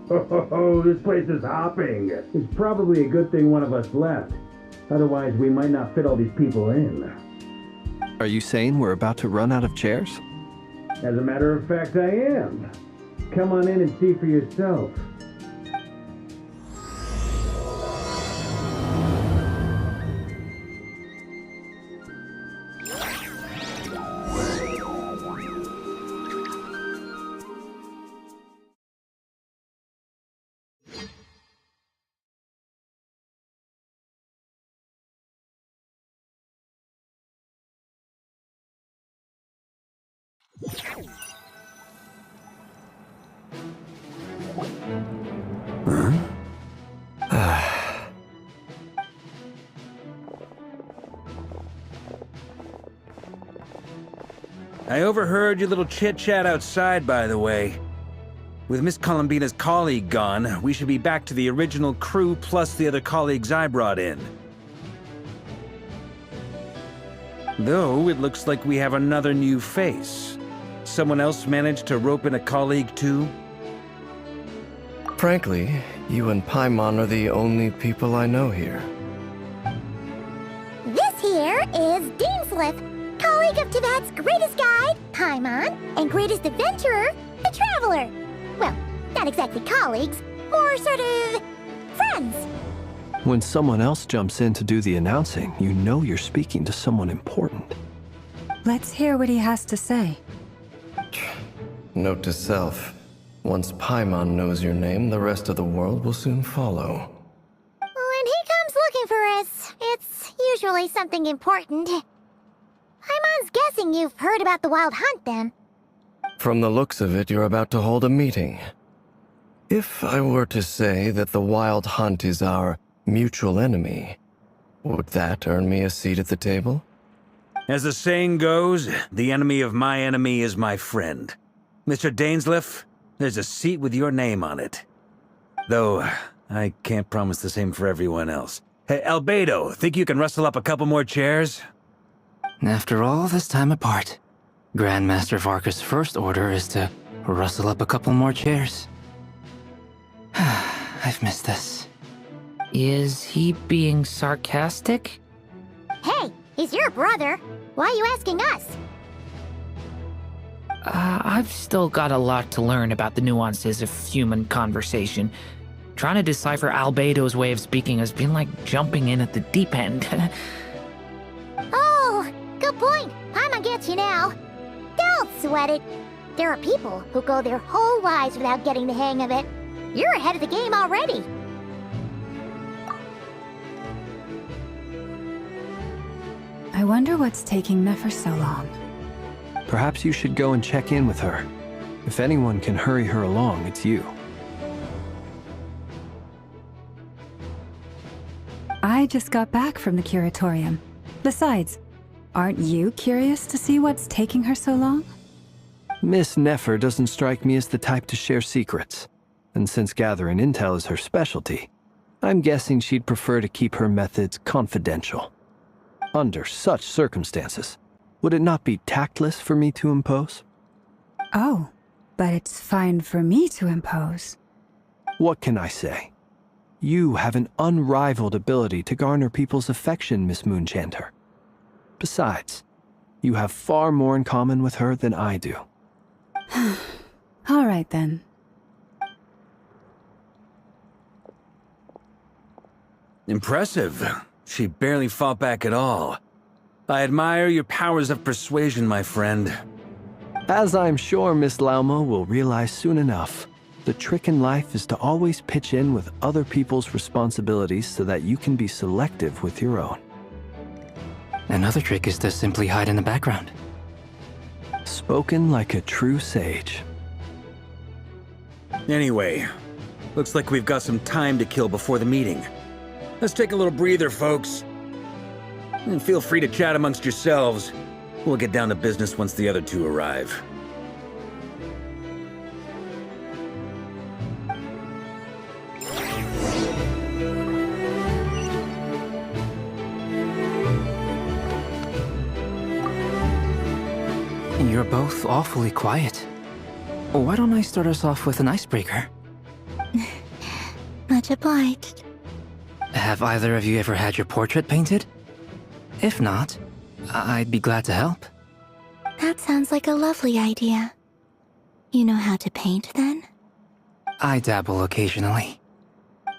Oh, this place is hopping. It's probably a good thing one of us left. Otherwise, we might not fit all these people in. Are you saying we're about to run out of chairs? As a matter of fact, I am. Come on in and see for yourself. I overheard your little chit-chat outside, by the way. With Miss Columbina's colleague gone, we should be back to the original crew plus the other colleagues I brought in. Though, it looks like we have another new face. Someone else managed to rope in a colleague too? Frankly, you and Paimon are the only people I know here. This here is Dainsleif, colleague of Tibet's greatest guide, Paimon, and greatest adventurer, the Traveler. Well, not exactly colleagues, more sort of friends. When someone else jumps in to do the announcing, you know you're speaking to someone important. Let's hear what he has to say. Note to self, once Paimon knows your name, the rest of the world will soon follow. When he comes looking for us, it's usually something important. Paimon's guessing you've heard about the Wild Hunt, then. From the looks of it, you're about to hold a meeting. If I were to say that the Wild Hunt is our mutual enemy, would that earn me a seat at the table? As the saying goes, the enemy of my enemy is my friend. Mr. Dainsleif, there's a seat with your name on it. Though, I can't promise the same for everyone else. Hey, Albedo, think you can rustle up a couple more chairs? After all this time apart, Grandmaster Varka's first order is to rustle up a couple more chairs. I've missed this. Is he being sarcastic? Hey, he's your brother. Why are you asking us? I've still got a lot to learn about the nuances of human conversation. Trying to decipher Albedo's way of speaking has been like jumping in at the deep end. Oh, good point. Paimon gets you now. Don't sweat it. There are people who go their whole lives without getting the hang of it. You're ahead of the game already. I wonder what's taking Nefer so long. Perhaps you should go and check in with her. If anyone can hurry her along, it's you. I just got back from the curatorium. Besides, aren't you curious to see what's taking her so long? Miss Nefer doesn't strike me as the type to share secrets. And since gathering intel is her specialty, I'm guessing she'd prefer to keep her methods confidential. Under such circumstances, would it not be tactless for me to impose? Oh, but it's fine for me to impose. What can I say? You have an unrivaled ability to garner people's affection, Miss Moonchanter. Besides, you have far more in common with her than I do. All right, then. Impressive. She barely fought back at all. I admire your powers of persuasion, my friend. As I'm sure Miss Lauma will realize soon enough, the trick in life is to always pitch in with other people's responsibilities so that you can be selective with your own. Another trick is to simply hide in the background. Spoken like a true sage. Anyway, looks like we've got some time to kill before the meeting. Let's take a little breather, folks. And feel free to chat amongst yourselves. We'll get down to business once the other two arrive. You're both awfully quiet. Why don't I start us off with an icebreaker? Much obliged. Have either of you ever had your portrait painted? If not, I'd be glad to help. That sounds like a lovely idea. You know how to paint, then? I dabble occasionally.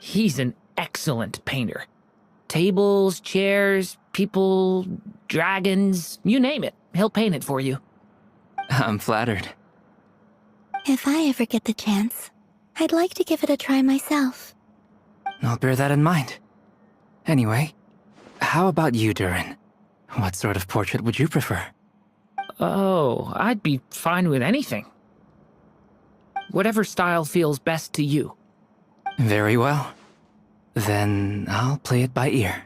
He's an excellent painter. Tables, chairs, people, dragons, you name it. He'll paint it for you. I'm flattered. If I ever get the chance, I'd like to give it a try myself. I'll bear that in mind. Anyway, how about you, Durin? What sort of portrait would you prefer? Oh, I'd be fine with anything. Whatever style feels best to you. Very well. Then I'll play it by ear.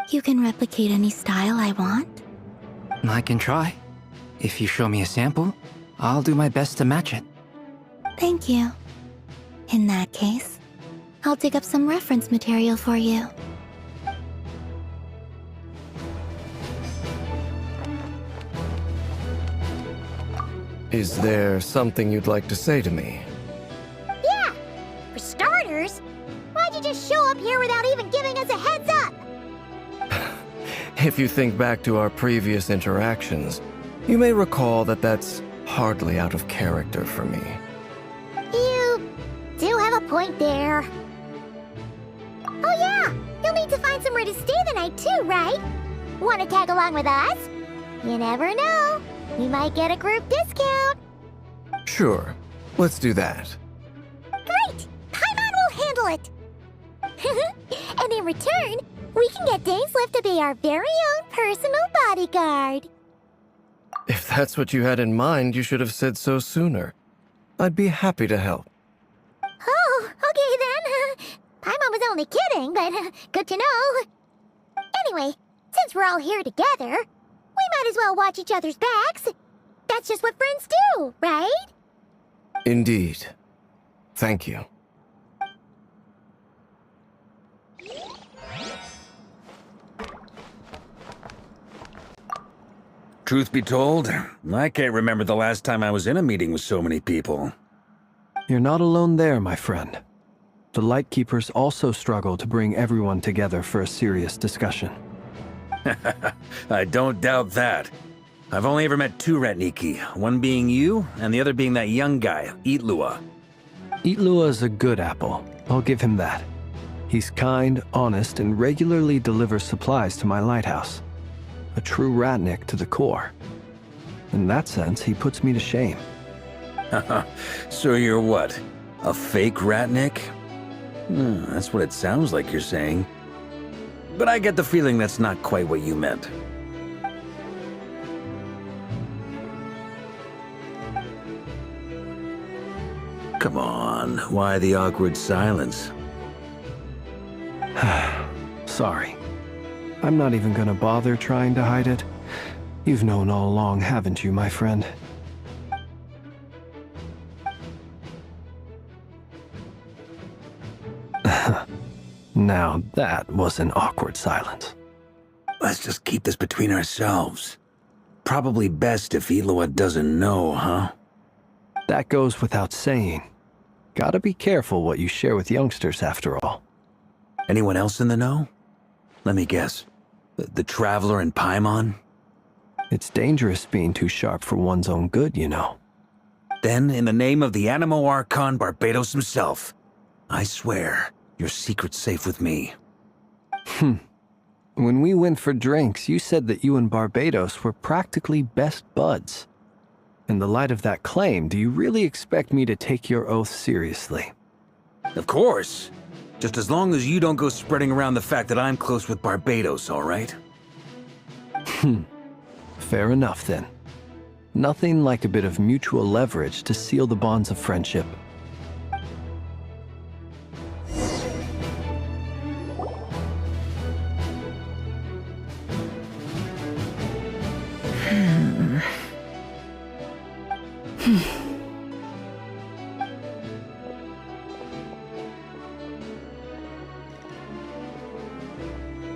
You can replicate any style I want? I can try. If you show me a sample, I'll do my best to match it. Thank you. In that case, I'll dig up some reference material for you. Is there something you'd like to say to me? Yeah! For starters, why'd you just show up here without even giving us a heads up? If you think back to our previous interactions, you may recall that that's hardly out of character for me. You do have a point there. Oh yeah, you'll need to find somewhere to stay the night too, right? Want to tag along with us? You never know. We might get a group discount. Sure, let's do that. Great! Paimon will handle it! And in return, we can get days left to be our very own personal bodyguard. If that's what you had in mind, you should have said so sooner. I'd be happy to help. Oh, okay then. Paimon was only kidding, but good to know. Anyway, since we're all here together, we might as well watch each other's backs. That's just what friends do, right? Indeed. Thank you. Truth be told, I can't remember the last time I was in a meeting with so many people. You're not alone there, my friend. The Lightkeepers also struggle to bring everyone together for a serious discussion. I don't doubt that. I've only ever met two Ratniki, one being you, and the other being that young guy, Itlua. Itlua is a good apple, I'll give him that. He's kind, honest, and regularly delivers supplies to my lighthouse. A true Ratnik to the core. In that sense, he puts me to shame. So you're what? A fake Ratnik? That's what it sounds like you're saying. But I get the feeling that's not quite what you meant. Come on, why the awkward silence? Sorry. I'm not even gonna bother trying to hide it. You've known all along, haven't you, my friend? Now that was an awkward silence. Let's just keep this between ourselves. Probably best if Itlua doesn't know, huh? That goes without saying. Gotta be careful what you share with youngsters, after all. Anyone else in the know? Let me guess. The Traveler and Paimon? It's dangerous being too sharp for one's own good, you know. Then, in the name of the Animo Archon Barbados himself, I swear, your secret's safe with me. When we went for drinks, you said that you and Barbados were practically best buds. In the light of that claim, do you really expect me to take your oath seriously? Of course. Just as long as you don't go spreading around the fact that I'm close with Barbados, all right? Fair enough, then. Nothing like a bit of mutual leverage to seal the bonds of friendship.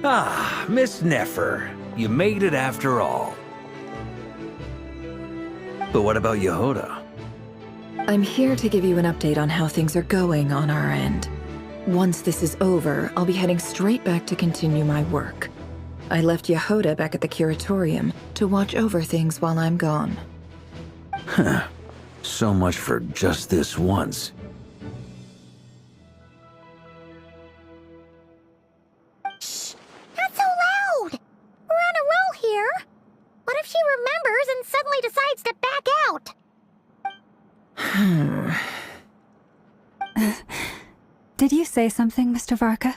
Ah, Miss Nefer. You made it after all. But what about Yehoda? I'm here to give you an update on how things are going on our end. Once this is over, I'll be heading straight back to continue my work. I left Yehoda back at the Curatorium to watch over things while I'm gone. Huh. So much for just this once. Shh! Not so loud! We're on a roll here. What if she remembers and suddenly decides to back out? Did you say something, Mr. Varka?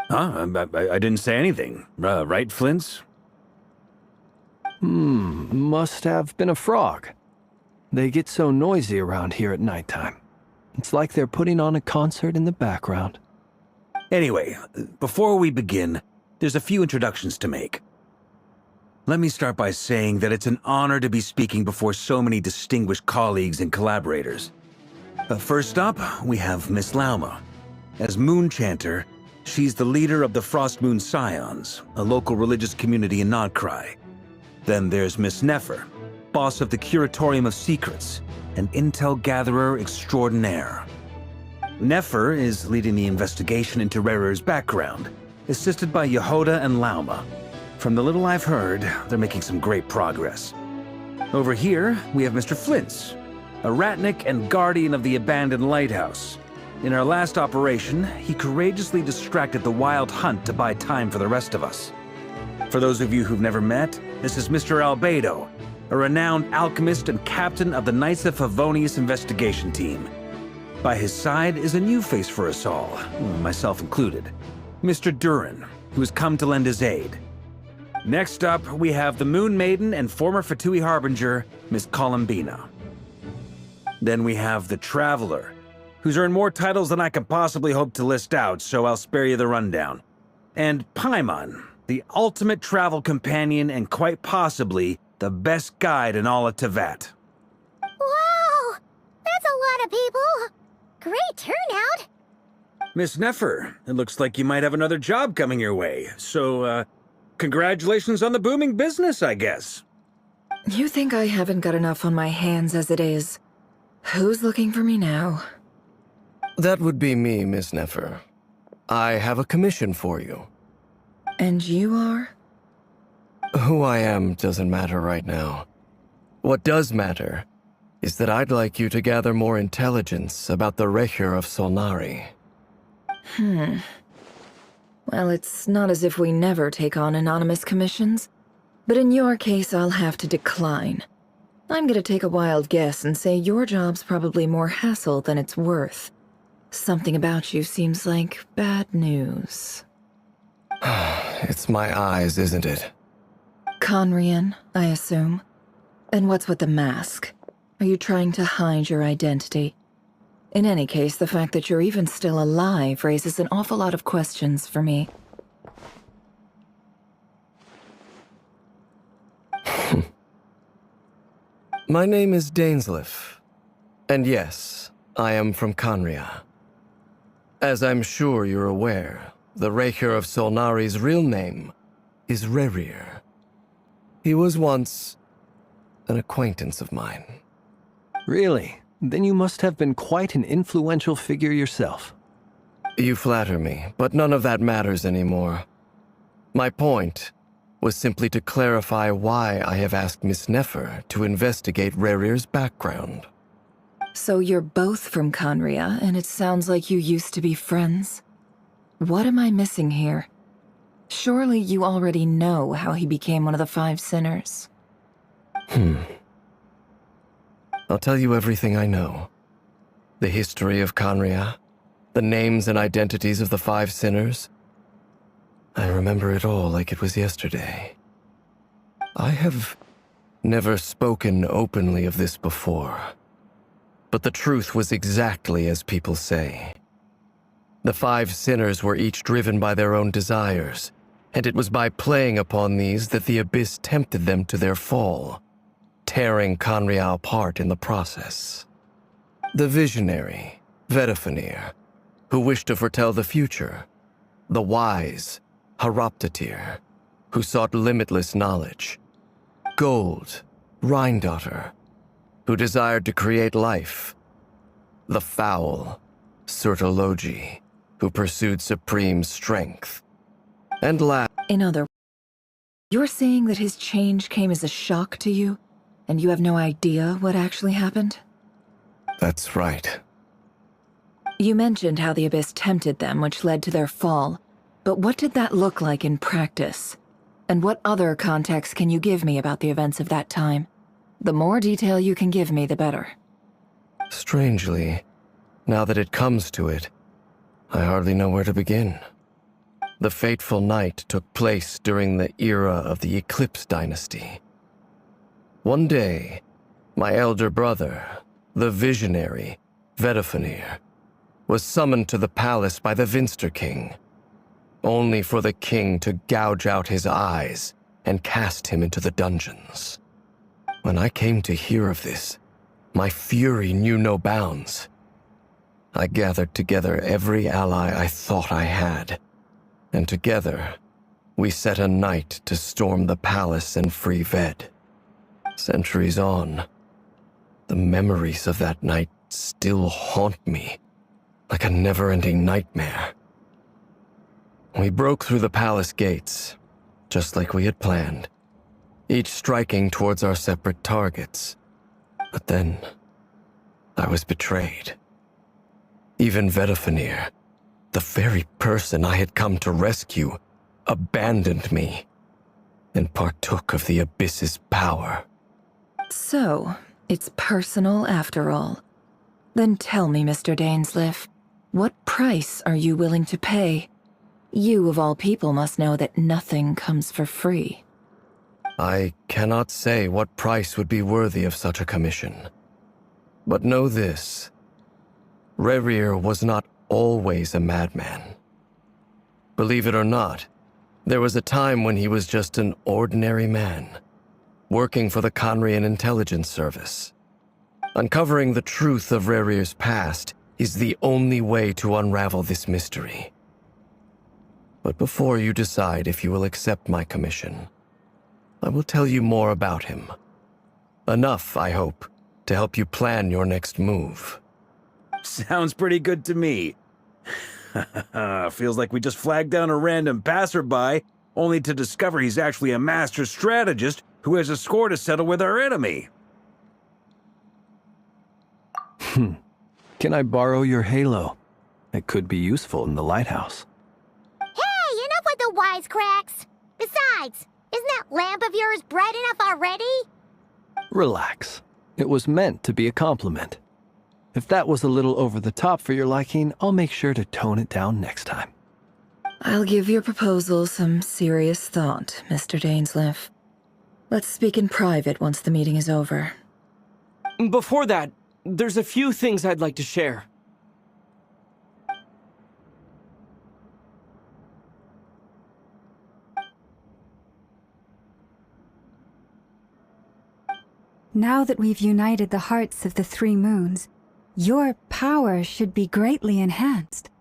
Huh? I didn't say anything. Right, Flint's? Must have been a frog. They get so noisy around here at nighttime. It's like they're putting on a concert in the background. Anyway, before we begin, there's a few introductions to make. Let me start by saying that it's an honor to be speaking before so many distinguished colleagues and collaborators. First up, we have Miss Lauma. As Moon Chanter, she's the leader of the Frost Moon Scions, a local religious community in Nodcry. Then there's Miss Nefer, boss of the Curatorium of Secrets, an intel gatherer extraordinaire. Nefer is leading the investigation into Rerer's background, assisted by Yehoda and Lauma. From the little I've heard, they're making some great progress. Over here, we have Mr. Flint's, a Ratnik and guardian of the abandoned lighthouse. In our last operation, he courageously distracted the Wild Hunt to buy time for the rest of us. For those of you who've never met, this is Mr. Albedo, a renowned alchemist and captain of the Knights of Favonius investigation team. By his side is a new face for us all, myself included, Mr. Durin, who has come to lend his aid. Next up, we have the Moon Maiden and former Fatui Harbinger, Miss Columbina. Then we have the Traveler, who's earned more titles than I could possibly hope to list out, so I'll spare you the rundown. And Paimon, the ultimate travel companion and quite possibly the best guide in all of Tevat. Wow! That's a lot of people! Great turnout! Miss Nefer, it looks like you might have another job coming your way, so, congratulations on the booming business, I guess. You think I haven't got enough on my hands as it is? Who's looking for me now? That would be me, Miss Nefer. I have a commission for you. And you are? Who I am doesn't matter right now. What does matter is that I'd like you to gather more intelligence about the Recher of Solnari. Well, it's not as if we never take on anonymous commissions. But in your case, I'll have to decline. I'm gonna take a wild guess and say your job's probably more hassle than it's worth. Something about you seems like bad news. It's my eyes, isn't it? Conrian, I assume. And what's with the mask? Are you trying to hide your identity? In any case, the fact that you're even still alive raises an awful lot of questions for me. My name is Dainsleif. And yes, I am from Conria. As I'm sure you're aware, the Recher of Solnari's real name is Rerir. He was once an acquaintance of mine. Really? Then you must have been quite an influential figure yourself. You flatter me, but none of that matters anymore. My point was simply to clarify why I have asked Miss Nefer to investigate Rerir's background. So you're both from Conria, and it sounds like you used to be friends? What am I missing here? Surely you already know how he became one of the Five Sinners. I'll tell you everything I know. The history of Conria, the names and identities of the Five Sinners. I remember it all like it was yesterday. I have never spoken openly of this before, but the truth was exactly as people say. The Five Sinners were each driven by their own desires, and it was by playing upon these that the Abyss tempted them to their fall, tearing Conria apart in the process. The visionary, Vedifenir, who wished to foretell the future. The wise, Haroptatir, who sought limitless knowledge. Gold, Rheindotter, who desired to create life. The foul, Surtologi, who pursued supreme strength. And In other words, you're saying that his change came as a shock to you, and you have no idea what actually happened? That's right. You mentioned how the Abyss tempted them, which led to their fall. But what did that look like in practice? And what other context can you give me about the events of that time? The more detail you can give me, the better. Strangely, now that it comes to it, I hardly know where to begin. The fateful night took place during the era of the Eclipse Dynasty. One day, my elder brother, the visionary, Vedifenir, was summoned to the palace by the Vinster King, only for the king to gouge out his eyes and cast him into the dungeons. When I came to hear of this, my fury knew no bounds. I gathered together every ally I thought I had, and together, we set a night to storm the palace and free Ved. Centuries on, the memories of that night still haunt me like a never-ending nightmare. We broke through the palace gates, just like we had planned, each striking towards our separate targets. But then, I was betrayed. Even Vedifenir, the very person I had come to rescue, abandoned me and partook of the Abyss's power. So, it's personal after all. Then tell me, Mr. Dainsleif, what price are you willing to pay? You, of all people, must know that nothing comes for free. I cannot say what price would be worthy of such a commission. But know this. Rerir was not always a madman. Believe it or not, there was a time when he was just an ordinary man, working for the Conrian Intelligence Service. Uncovering the truth of Rerir's past is the only way to unravel this mystery. But before you decide if you will accept my commission, I will tell you more about him. Enough, I hope, to help you plan your next move. Sounds pretty good to me. Feels like we just flagged down a random passerby, only to discover he's actually a master strategist who has a score to settle with our enemy. Can I borrow your halo? It could be useful in the lighthouse. Hey, enough with the wisecracks! Besides, isn't that lamp of yours bright enough already? Relax. It was meant to be a compliment. If that was a little over the top for your liking, I'll make sure to tone it down next time. I'll give your proposal some serious thought, Mr. Dainsleif. Let's speak in private once the meeting is over. Before that, there's a few things I'd like to share. Now that we've united the hearts of the three moons, your power should be greatly enhanced.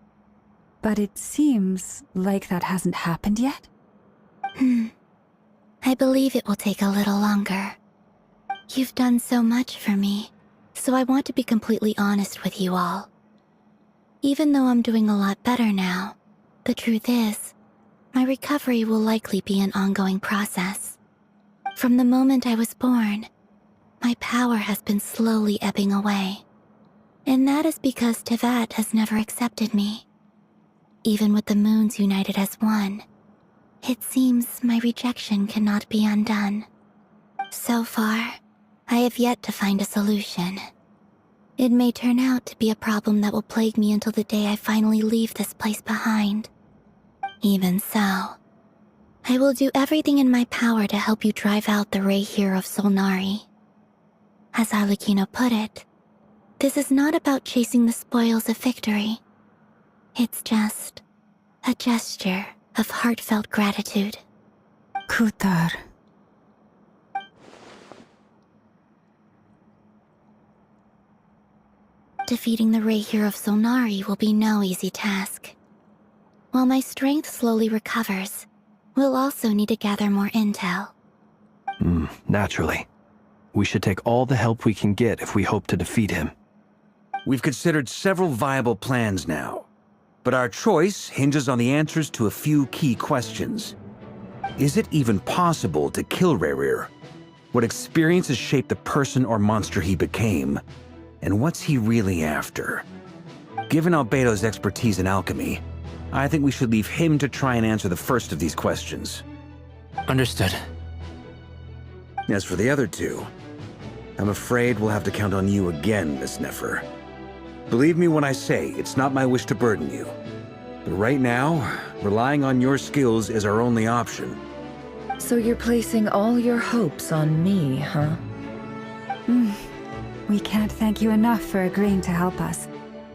But it seems like that hasn't happened yet. I believe it will take a little longer. You've done so much for me, so I want to be completely honest with you all. Even though I'm doing a lot better now, the truth is, my recovery will likely be an ongoing process. From the moment I was born, my power has been slowly ebbing away. And that is because Tevat has never accepted me. Even with the moons united as one, it seems my rejection cannot be undone. So far, I have yet to find a solution. It may turn out to be a problem that will plague me until the day I finally leave this place behind. Even so, I will do everything in my power to help you drive out the Rahier of Solnari. As Arlecchino put it, this is not about chasing the spoils of victory. It's just a gesture of heartfelt gratitude. Kutar. Defeating the Rahier of Solnari will be no easy task. While my strength slowly recovers, we'll also need to gather more intel. Naturally. We should take all the help we can get if we hope to defeat him. We've considered several viable plans now, but our choice hinges on the answers to a few key questions. Is it even possible to kill Rahier? What experiences shaped the person or monster he became? And what's he really after? Given Albedo's expertise in alchemy, I think we should leave him to try and answer the first of these questions. Understood. As for the other two, I'm afraid we'll have to count on you again, Miss Nefer. Believe me when I say it's not my wish to burden you. But right now, relying on your skills is our only option. So you're placing all your hopes on me, huh? We can't thank you enough for agreeing to help us.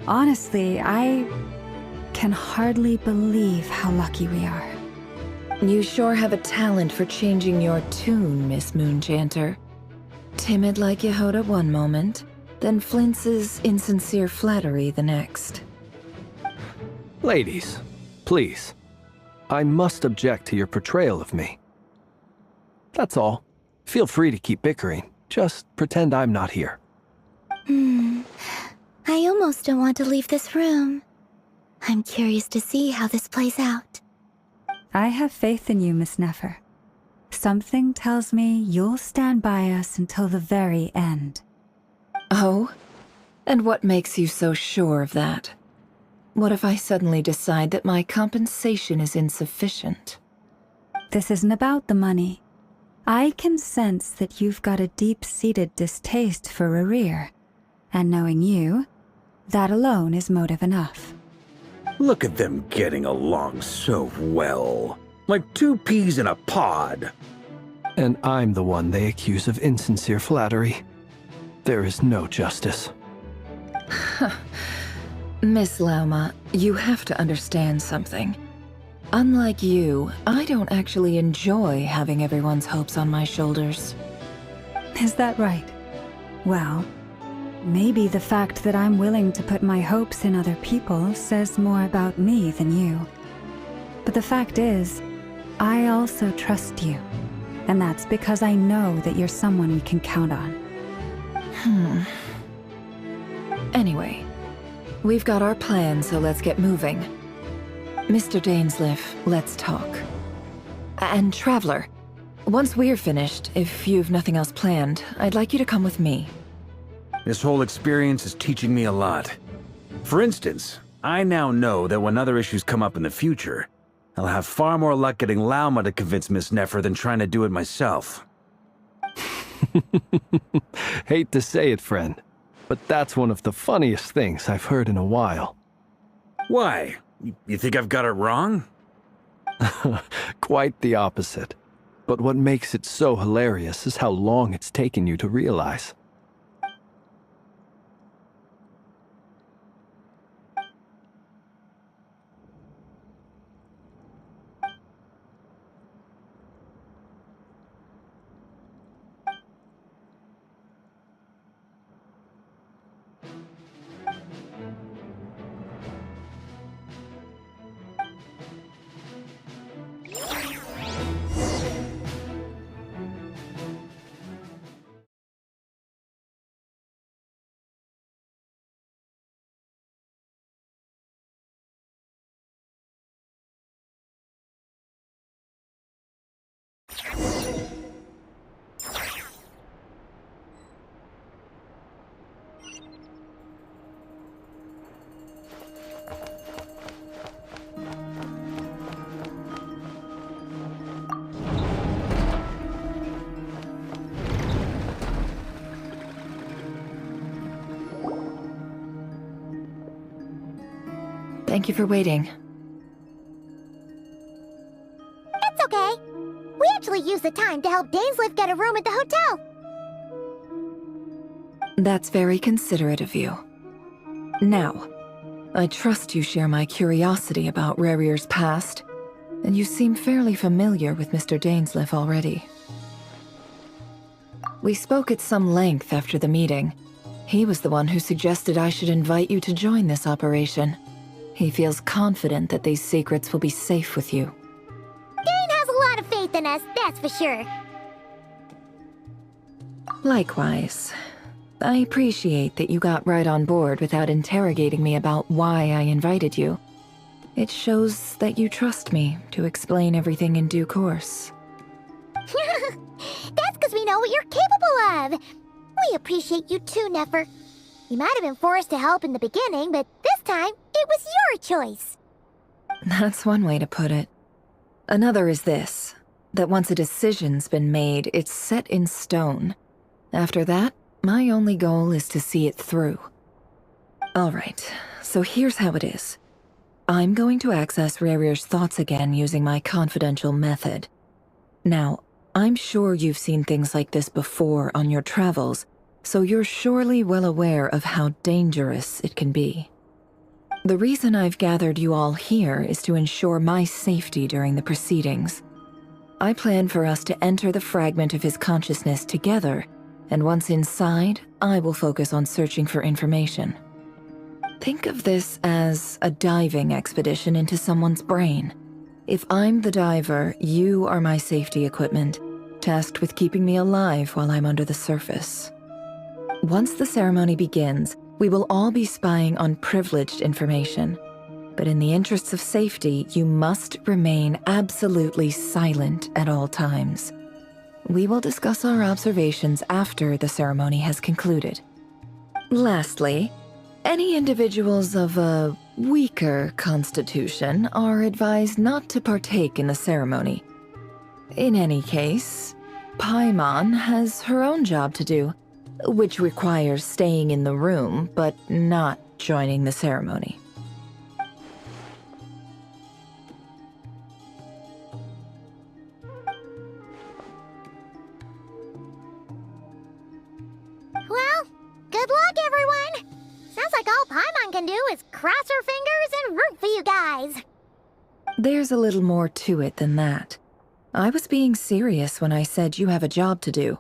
Honestly, I can hardly believe how lucky we are. You sure have a talent for changing your tune, Miss Moonchanter. Timid like Yehoda one moment, then flinches insincere flattery the next. Ladies, please. I must object to your portrayal of me. That's all. Feel free to keep bickering. Just pretend I'm not here. I almost don't want to leave this room. I'm curious to see how this plays out. I have faith in you, Miss Nefer. Something tells me you'll stand by us until the very end. Oh? And what makes you so sure of that? What if I suddenly decide that my compensation is insufficient? This isn't about the money. I can sense that you've got a deep-seated distaste for Rahier. And knowing you, that alone is motive enough. Look at them getting along so well. Like two peas in a pod. And I'm the one they accuse of insincere flattery. There is no justice. Miss Lauma, you have to understand something. Unlike you, I don't actually enjoy having everyone's hopes on my shoulders. Is that right? Well, maybe the fact that I'm willing to put my hopes in other people says more about me than you. But the fact is, I also trust you. And that's because I know that you're someone we can count on. Anyway, We've got our plan, so let's get moving. Mr. Dainsleif, let's talk. And Traveler, once we're finished, if you've nothing else planned, I'd like you to come with me. This whole experience is teaching me a lot. For instance, I now know that when other issues come up in the future, I'll have far more luck getting Lauma to convince Miss Nefer than trying to do it myself. Hate to say it, friend, but that's one of the funniest things I've heard in a while. Why? You think I've got it wrong? Quite the opposite. But what makes it so hilarious is how long it's taken you to realize. Thank you for waiting. It's okay. We actually used the time to help Dainsleif get a room at the hotel. That's very considerate of you. Now, I trust you share my curiosity about Rarier's past, and you seem fairly familiar with Mr. Dainsleif already. We spoke at some length after the meeting. He was the one who suggested I should invite you to join this operation. He feels confident that these secrets will be safe with you. Dane has a lot of faith in us, that's for sure. Likewise. I appreciate that you got right on board without interrogating me about why I invited you. It shows that you trust me to explain everything in due course. That's because we know what you're capable of. We appreciate you too, Nefer. You might have been forced to help in the beginning, but this time, it was your choice. That's one way to put it. Another is this, that once a decision's been made, it's set in stone. After that, my only goal is to see it through. Alright, so here's how it is. I'm going to access Rarier's thoughts again using my confidential method. Now, I'm sure you've seen things like this before on your travels, so you're surely well aware of how dangerous it can be. The reason I've gathered you all here is to ensure my safety during the proceedings. I plan for us to enter the fragment of his consciousness together, and once inside, I will focus on searching for information. Think of this as a diving expedition into someone's brain. If I'm the diver, you are my safety equipment, tasked with keeping me alive while I'm under the surface. Once the ceremony begins, we will all be spying on privileged information. But in the interests of safety, you must remain absolutely silent at all times. We will discuss our observations after the ceremony has concluded. Lastly, any individuals of a weaker constitution are advised not to partake in the ceremony. In any case, Paimon has her own job to do, which requires staying in the room, but not joining the ceremony. Well, good luck, everyone! Sounds like all Paimon can do is cross her fingers and root for you guys. There's a little more to it than that. I was being serious when I said you have a job to do.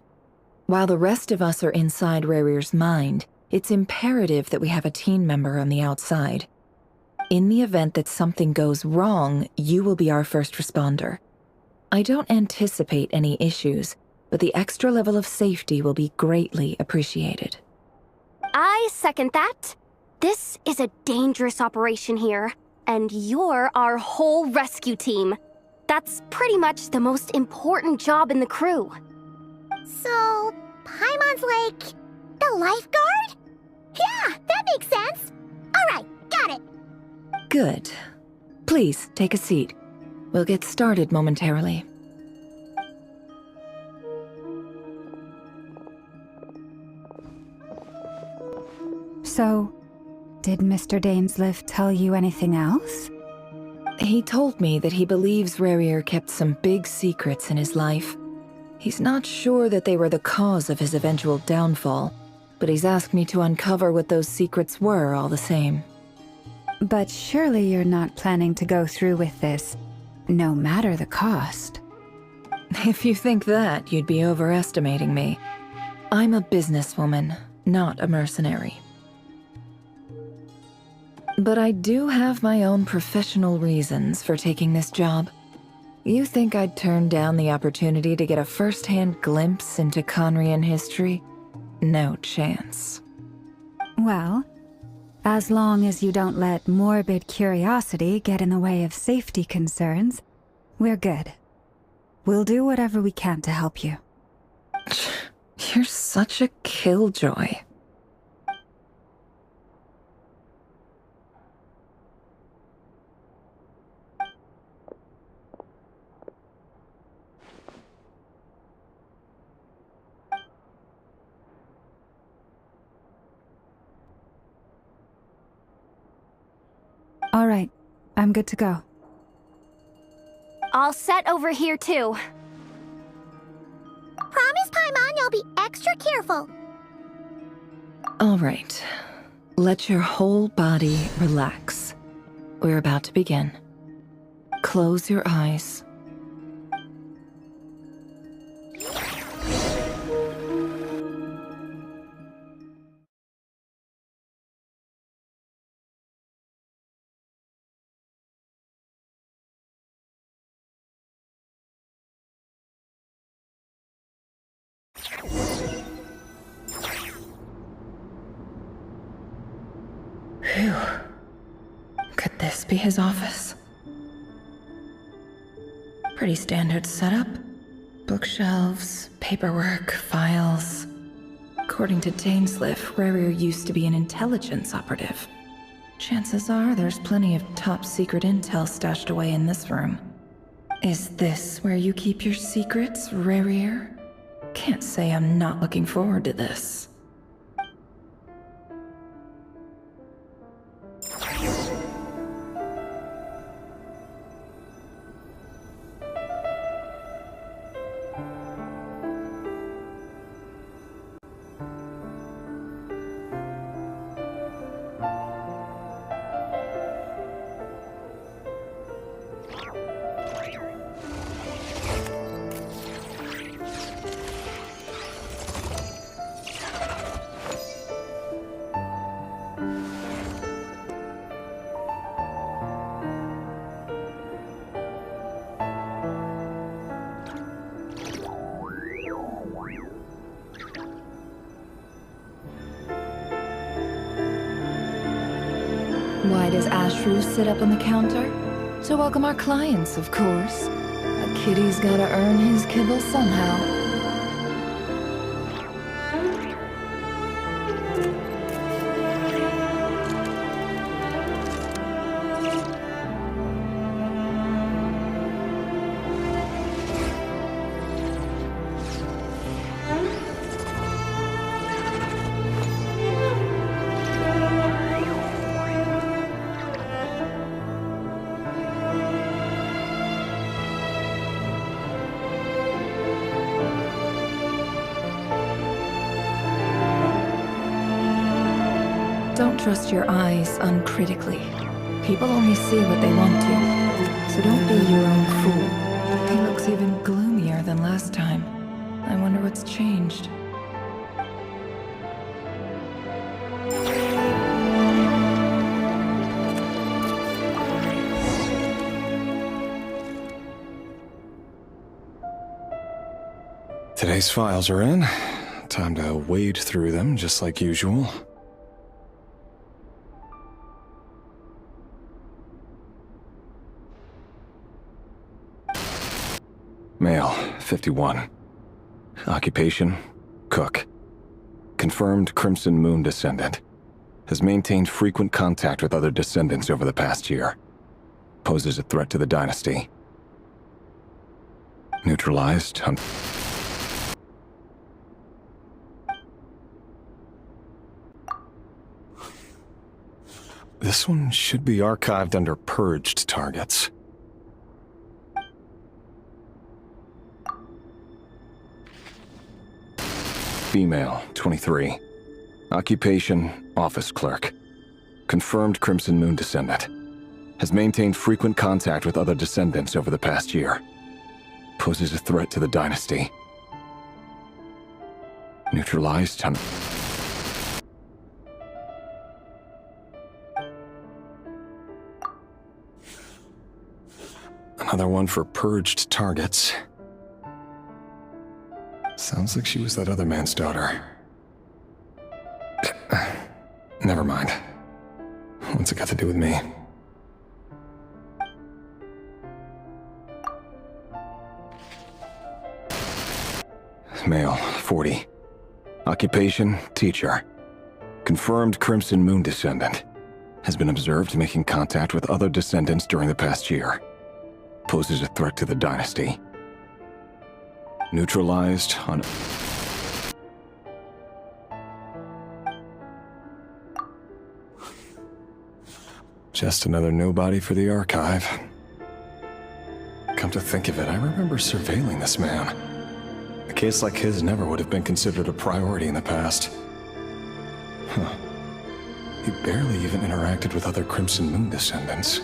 While the rest of us are inside Rarier's mind, it's imperative that we have a team member on the outside. In the event that something goes wrong, you will be our first responder. I don't anticipate any issues, but the extra level of safety will be greatly appreciated. I second that. This is a dangerous operation here, and you're our whole rescue team. That's pretty much the most important job in the crew. So, Paimon's like the lifeguard? Yeah, that makes sense. Alright, got it. Good. Please, take a seat. We'll get started momentarily. So, did Mr. Dainsliff tell you anything else? He told me that he believes Rarier kept some big secrets in his life. He's not sure that they were the cause of his eventual downfall, but he's asked me to uncover what those secrets were all the same. But surely you're not planning to go through with this, no matter the cost. If you think that, you'd be overestimating me. I'm a businesswoman, not a mercenary. But I do have my own professional reasons for taking this job. You think I'd turn down the opportunity to get a first-hand glimpse into Conrian history? No chance. Well, as long as you don't let morbid curiosity get in the way of safety concerns, we're good. We'll do whatever we can to help you. You're such a killjoy. All right, I'm good to go. All set over here, too. Promise, Paimon, you'll be extra careful. All right. Let your whole body relax. We're about to begin. Close your eyes. Phew. Could this be his office? Pretty standard setup. Bookshelves, paperwork, files. According to Dainsliff, Rarier used to be an intelligence operative. Chances are there's plenty of top-secret intel stashed away in this room. Is this where you keep your secrets, Rarier? Can't say I'm not looking forward to this. Why does Ashru sit up on the counter? To welcome our clients, of course. A kitty's gotta earn his kibble somehow. Don't trust your eyes uncritically. People only see what they want to, so don't be your own fool. He looks even gloomier than last time. I wonder what's changed. Today's files are in. Time to wade through them just like usual. Male, 51. Occupation, cook. Confirmed Crimson Moon descendant. Has maintained frequent contact with other descendants over the past year. Poses a threat to the dynasty. Neutralized on... This one should be archived under purged targets. Female, 23. Occupation, office clerk. Confirmed Crimson Moon descendant. Has maintained frequent contact with other descendants over the past year. Poses a threat to the dynasty. Neutralized on... Another one for purged targets. Sounds like she was that other man's daughter. Never mind. What's it got to do with me? Male, 40. Occupation, teacher. Confirmed Crimson Moon descendant. Has been observed making contact with other descendants during the past year. Poses a threat to the dynasty. Neutralized on... Just another nobody for the archive. Come to think of it, I remember surveilling this man. A case like his never would have been considered a priority in the past. Huh. He barely even interacted with other Crimson Moon descendants.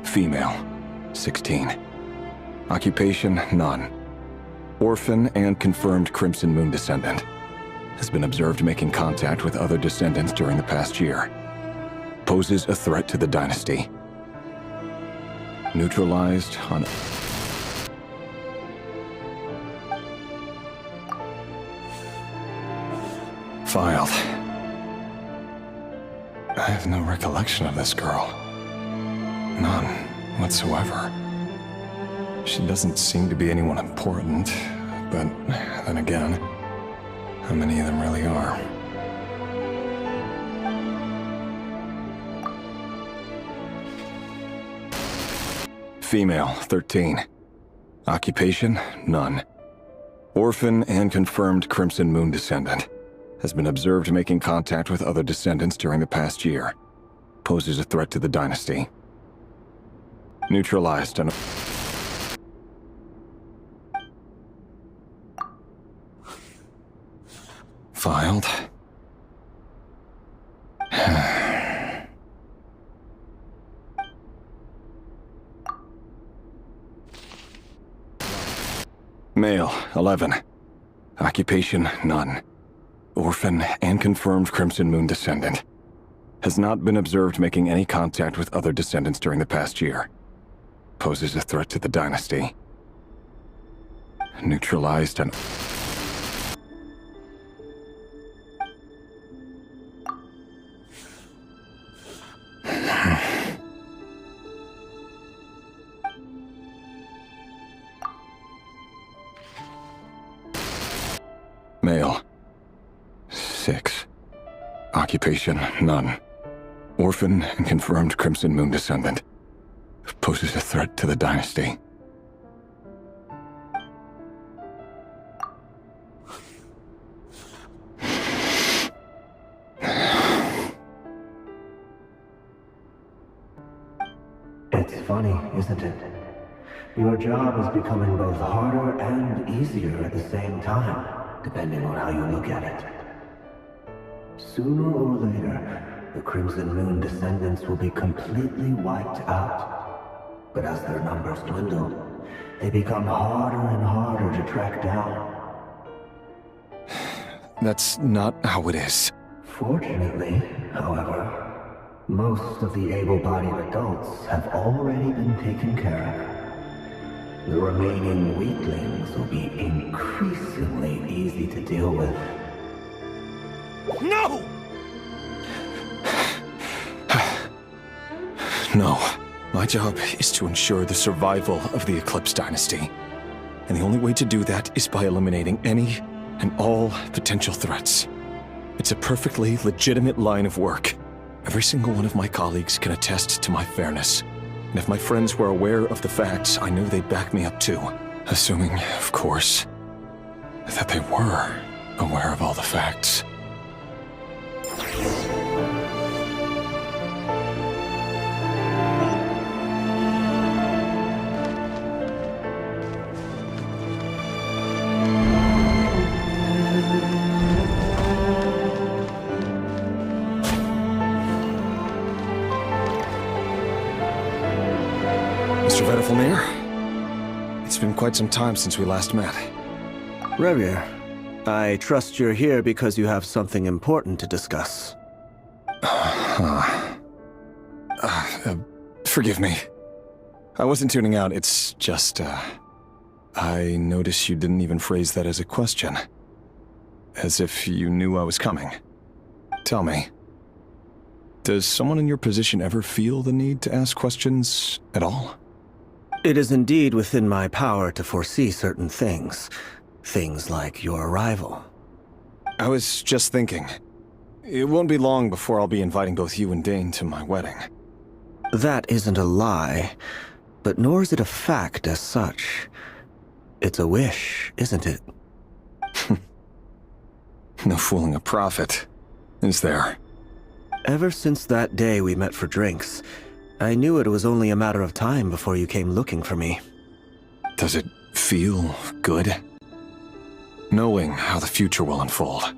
Female, 16. Occupation, none. Orphan and confirmed Crimson Moon descendant. Has been observed making contact with other descendants during the past year. Poses a threat to the dynasty. Neutralized on... Filed. I have no recollection of this girl. None whatsoever. She doesn't seem to be anyone important, but then again, how many of them really are? Female, 13. Occupation, none. Orphan and confirmed Crimson Moon descendant. Has been observed making contact with other descendants during the past year. Poses a threat to the dynasty. Neutralized on... Filed. Male, 11. Occupation, none. Orphan and confirmed Crimson Moon descendant. Has not been observed making any contact with other descendants during the past year. Poses a threat to the dynasty. Neutralized on... Male. 6. Occupation, none. Orphan and confirmed Crimson Moon descendant. Poses a threat to the dynasty. It's funny, isn't it? Your job is becoming both harder and easier at the same time, depending on how you look at it. Sooner or later, the Crimson Moon descendants will be completely wiped out. But as their numbers dwindle, they become harder and harder to track down. That's not how it is. Fortunately, however, most of the able-bodied adults have already been taken care of. The remaining weaklings will be increasingly easy to deal with. No! No. My job is to ensure the survival of the Eclipse Dynasty. And the only way to do that is by eliminating any and all potential threats. It's a perfectly legitimate line of work. Every single one of my colleagues can attest to my fairness. And if my friends were aware of the facts, I know they'd back me up too. Assuming, of course, that they were aware of all the facts. Mr. Vedifilnir, it's been quite some time since we last met. Rerir, I trust you're here because you have something important to discuss. Forgive me. I wasn't tuning out, it's just, I noticed you didn't even phrase that as a question. As if you knew I was coming. Tell me, does someone in your position ever feel the need to ask questions at all? It is indeed within my power to foresee certain things. Things like your arrival. I was just thinking. It won't be long before I'll be inviting both you and Dane to my wedding. That isn't a lie, but nor is it a fact as such. It's a wish, isn't it? No fooling a prophet, is there? Ever since that day we met for drinks, I knew it was only a matter of time before you came looking for me. Does it feel good? Knowing how the future will unfold.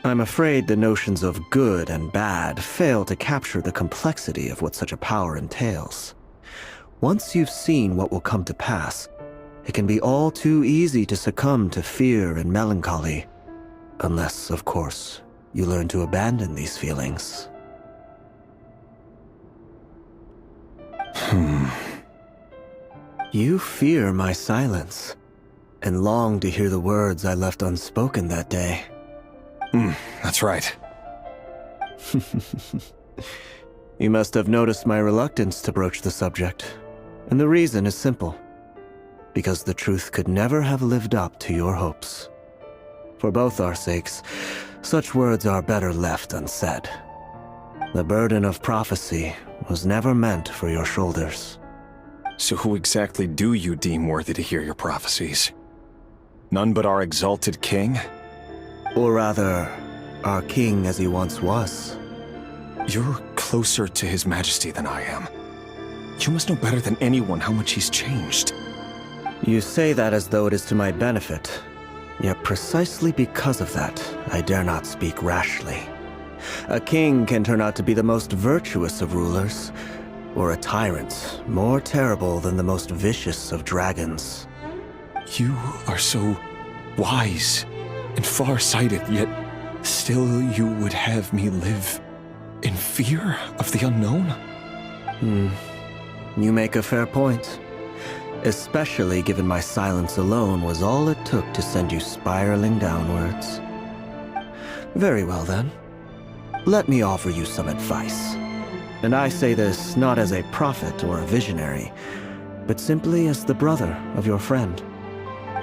I'm afraid the notions of good and bad fail to capture the complexity of what such a power entails. Once you've seen what will come to pass, it can be all too easy to succumb to fear and melancholy. Unless, of course, you learn to abandon these feelings. You fear my silence, and long to hear the words I left unspoken that day. That's right. You must have noticed my reluctance to broach the subject, and the reason is simple. Because the truth could never have lived up to your hopes. For both our sakes, such words are better left unsaid. The burden of prophecy was never meant for your shoulders. So who exactly do you deem worthy to hear your prophecies? None but our exalted king? Or rather, our king as he once was. You're closer to his majesty than I am. You must know better than anyone how much he's changed. You say that as though it is to my benefit. Yet precisely because of that, I dare not speak rashly. A king can turn out to be the most virtuous of rulers, or a tyrant more terrible than the most vicious of dragons. You are so wise and far-sighted, yet still you would have me live in fear of the unknown? You make a fair point. Especially given my silence alone was all it took to send you spiraling downwards. Very well then. Let me offer you some advice. And I say this not as a prophet or a visionary, but simply as the brother of your friend.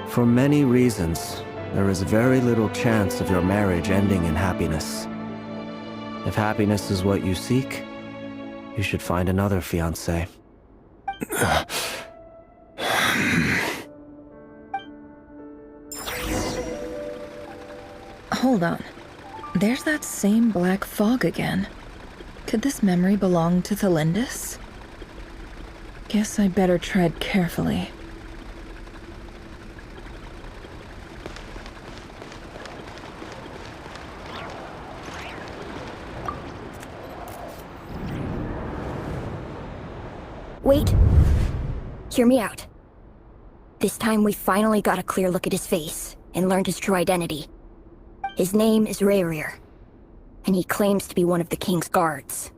For many reasons, there is very little chance of your marriage ending in happiness. If happiness is what you seek, you should find another fiancé. Hold on. There's that same black fog again. Could this memory belong to Thelindis? Guess I better tread carefully. Wait. Hear me out. This time we finally got a clear look at his face and learned his true identity. His name is Rerir, and he claims to be one of the king's guards.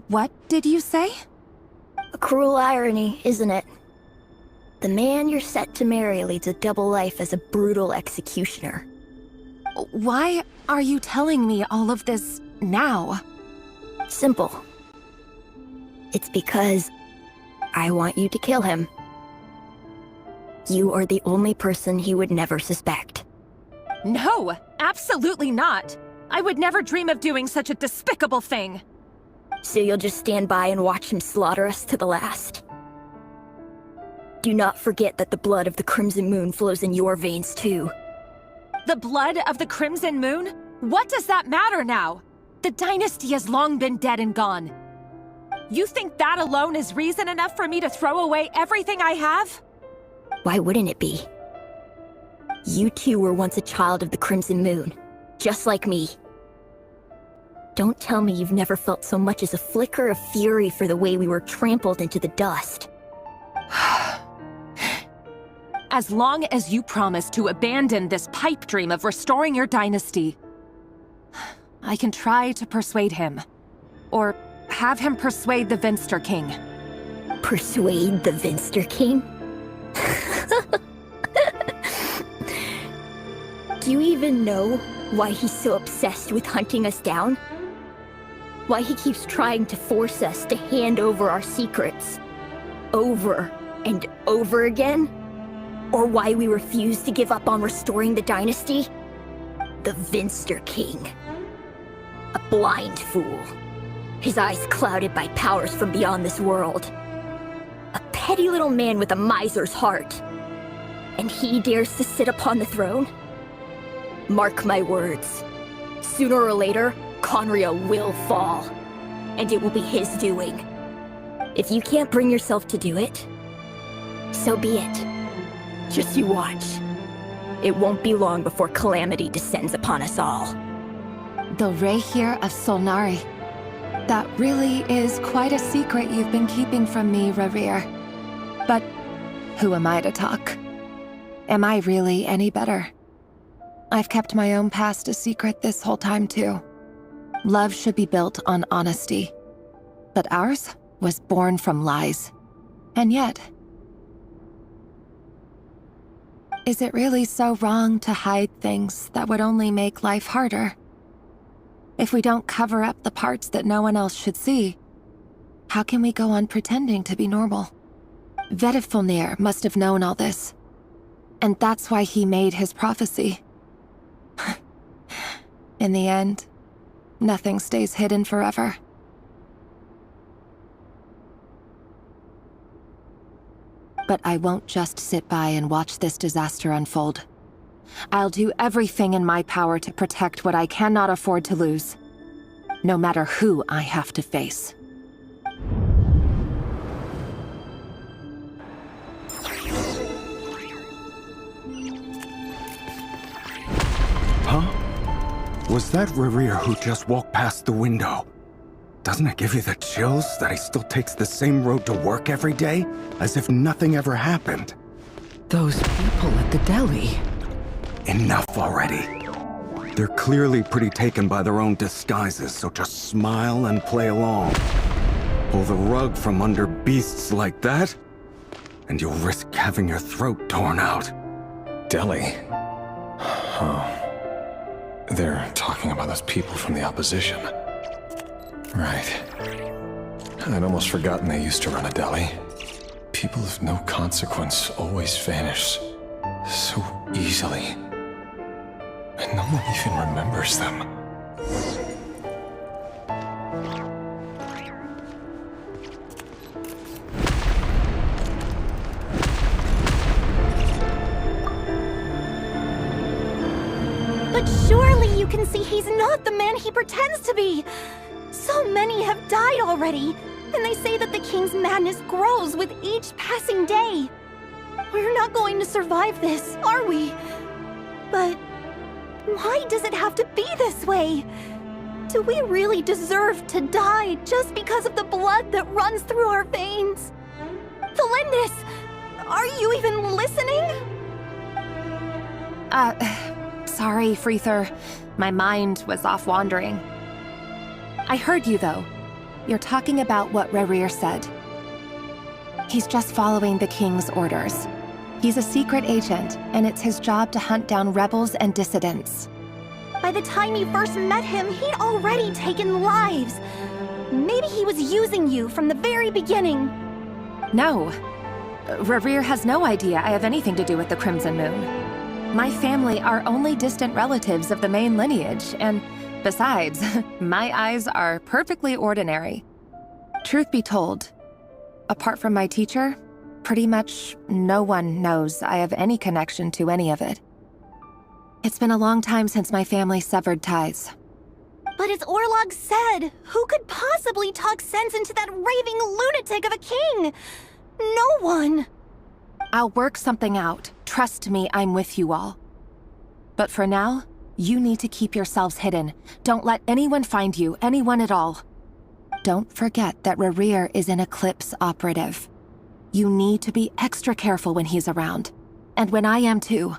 What did you say? A cruel irony, isn't it? The man you're set to marry leads a double life as a brutal executioner. Why are you telling me all of this now? Simple. It's because I want you to kill him. You are the only person he would never suspect. No, absolutely not. I would never dream of doing such a despicable thing. So you'll just stand by and watch him slaughter us to the last? Do not forget that the blood of the Crimson Moon flows in your veins too. The blood of the Crimson Moon? What does that matter now? The dynasty has long been dead and gone. You think that alone is reason enough for me to throw away everything I have? Why wouldn't it be? You two were once a child of the Crimson Moon, just like me. Don't tell me you've never felt so much as a flicker of fury for the way we were trampled into the dust. As long as you promise to abandon this pipe dream of restoring your dynasty, I can try to persuade him. Or have him persuade the Vinster King. Persuade the Vinster King? Do you even know why he's so obsessed with hunting us down? Why he keeps trying to force us to hand over our secrets over and over again? Or why we refuse to give up on restoring the dynasty? The Vinster King. A blind fool. His eyes clouded by powers from beyond this world. A petty little man with a miser's heart. And he dares to sit upon the throne? Mark my words. Sooner or later, Conria will fall. And it will be his doing. If you can't bring yourself to do it, so be it. Just you watch. It won't be long before calamity descends upon us all. The Rehir of Solnari. That really is quite a secret you've been keeping from me, Rerir. But who am I to talk? Am I really any better? I've kept my own past a secret this whole time, too. Love should be built on honesty. But ours was born from lies. And yet... is it really so wrong to hide things that would only make life harder? If we don't cover up the parts that no one else should see, how can we go on pretending to be normal? Vedifulnir must have known all this. And that's why he made his prophecy. In the end, nothing stays hidden forever. But I won't just sit by and watch this disaster unfold. I'll do everything in my power to protect what I cannot afford to lose, no matter who I have to face. Huh? Was that Rerir who just walked past the window? Doesn't it give you the chills that he still takes the same road to work every day, as if nothing ever happened? Those people at the deli. Enough already. They're clearly pretty taken by their own disguises, so just smile and play along. Pull the rug from under beasts like that, and you'll risk having your throat torn out. Deli? Oh. They're talking about those people from the opposition. Right. I'd almost forgotten they used to run a deli. People of no consequence always vanish so easily. And no one even remembers them. But surely you can see he's not the man he pretends to be! So many have died already, and they say that the king's madness grows with each passing day. We're not going to survive this, are we? But why does it have to be this way? Do we really deserve to die just because of the blood that runs through our veins? Felindis, are you even listening? Sorry, Freether. My mind was off wandering. I heard you, though. You're talking about what Rerir said. He's just following the king's orders. He's a secret agent, and it's his job to hunt down rebels and dissidents. By the time you first met him, he'd already taken lives. Maybe he was using you from the very beginning. No. Rerir has no idea I have anything to do with the Crimson Moon. My family are only distant relatives of the main lineage, and besides, my eyes are perfectly ordinary. Truth be told, apart from my teacher, pretty much no one knows I have any connection to any of it. It's been a long time since my family severed ties. But as Orlog said, who could possibly talk sense into that raving lunatic of a king? No one. I'll work something out. Trust me, I'm with you all. But for now, you need to keep yourselves hidden. Don't let anyone find you, anyone at all. Don't forget that Rerir is an Eclipse operative. You need to be extra careful when he's around. And when I am too.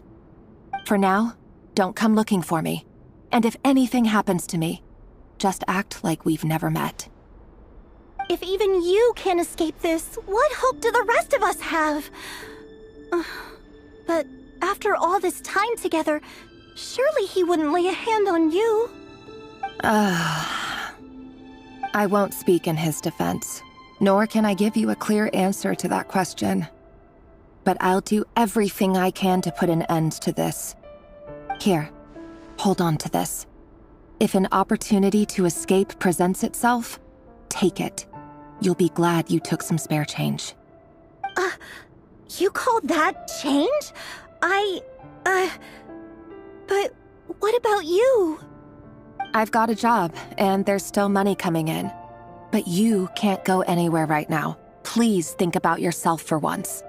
For now, don't come looking for me. And if anything happens to me, just act like we've never met. If even you can't escape this, what hope do the rest of us have? But after all this time together, surely he wouldn't lay a hand on you. I won't speak in his defense, nor can I give you a clear answer to that question. But I'll do everything I can to put an end to this. Here, hold on to this. If an opportunity to escape presents itself, take it. You'll be glad you took some spare change. You call that change? But what about you? I've got a job, and there's still money coming in. But you can't go anywhere right now. Please think about yourself for once.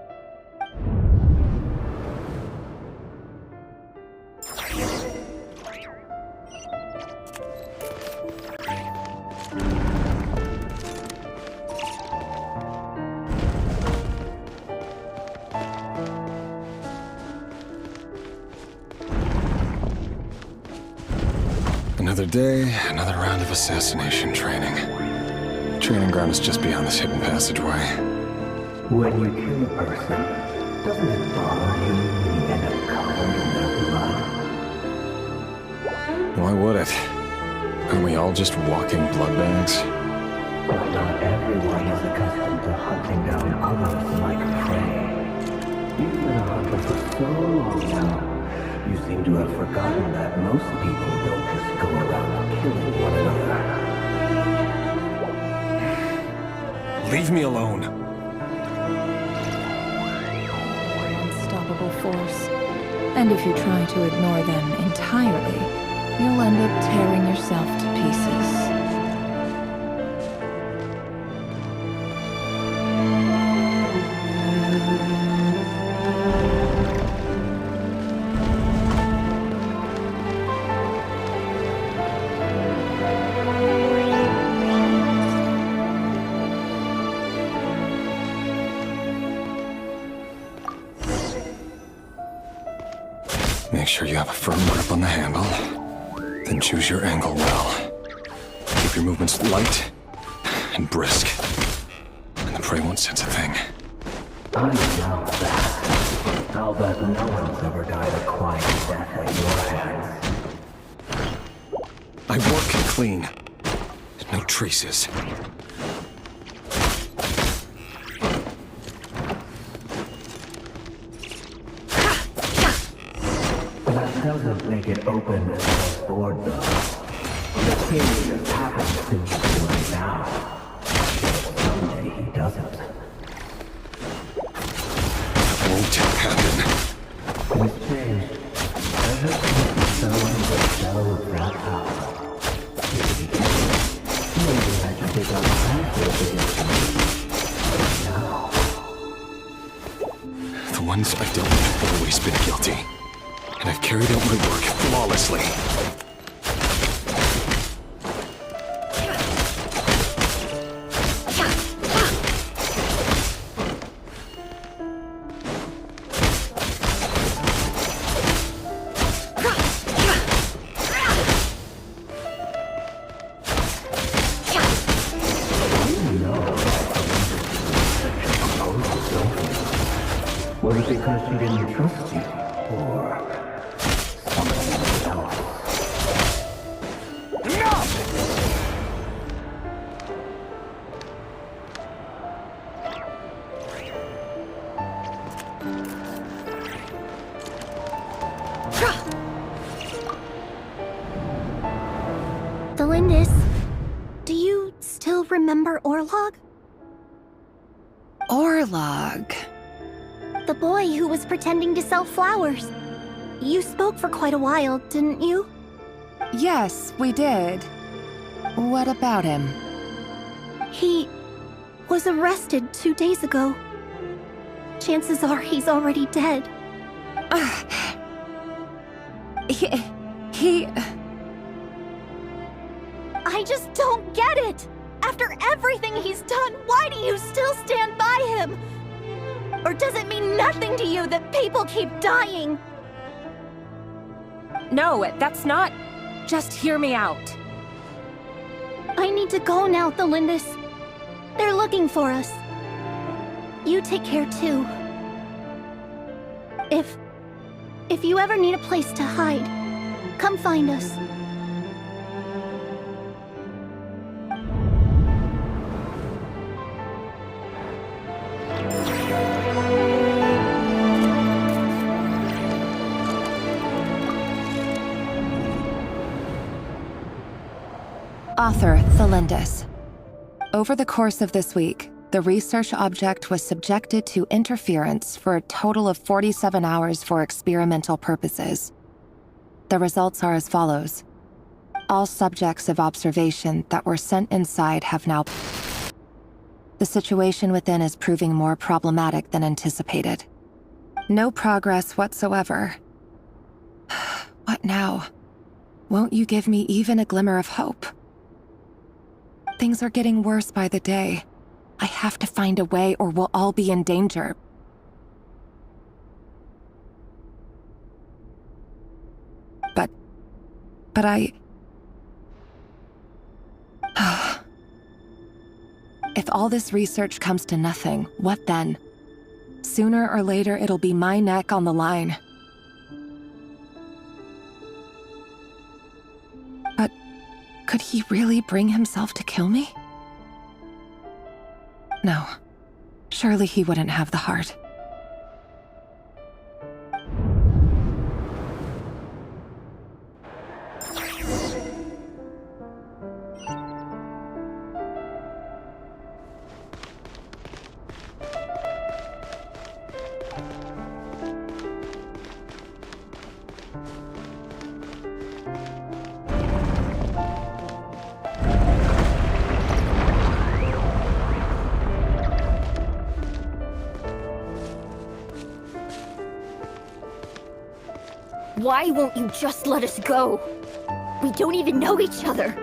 Another day, another round of assassination training. Training ground is just beyond this hidden passageway. When you kill a person, doesn't it bother you when you end up covered in their blood? Why would it? Aren't we all just walking blood bags? But not everyone is accustomed to hunting down others like prey. You've been a hunter for so long now. You seem to have forgotten that most people don't just go around killing one another. Leave me alone. Unstoppable force. And if you try to ignore them entirely, you'll end up tearing yourself to pieces. Make sure you have a firm grip on the handle. Then choose your angle well. Keep your movements light and brisk. And the prey won't sense a thing. I know that. I'll bet no one's ever died a quiet death at your hands. I work clean. No traces. That doesn't make it open and board though. The king just happens to be right now. Someday he doesn't. Won't happen. He's changed. Ever since he fell into the cell of that house. Maybe I should take out the handful against him. Now. The ones I've dealt with have always been guilty. And I've carried out my work flawlessly. Was it because she didn't trust you? Or something else? remember Orlog? Orlog. The boy who was pretending to sell flowers. You spoke for quite a while, didn't you? Yes, we did. What about him? He was arrested 2 days ago. Chances are he's already dead. He... I just don't get it! After everything he's done, why do you still stand by him? Or does it mean nothing to you that people keep dying? No, that's not... Just hear me out. I need to go now, Thelindis. They're looking for us. You take care too. If you ever need a place to hide, come find us. Author Thelindis. Over the course of this week, the research object was subjected to interference for a total of 47 hours for experimental purposes. The results are as follows. All subjects of observation that were sent inside have now... The situation within is proving more problematic than anticipated. No progress whatsoever. What now? Won't you give me even a glimmer of hope? Things are getting worse by the day. I have to find a way or we'll all be in danger. But I... If all this research comes to nothing, what then? Sooner or later, it'll be my neck on the line. But could he really bring himself to kill me? No. Surely he wouldn't have the heart. Why won't you just let us go? We don't even know each other.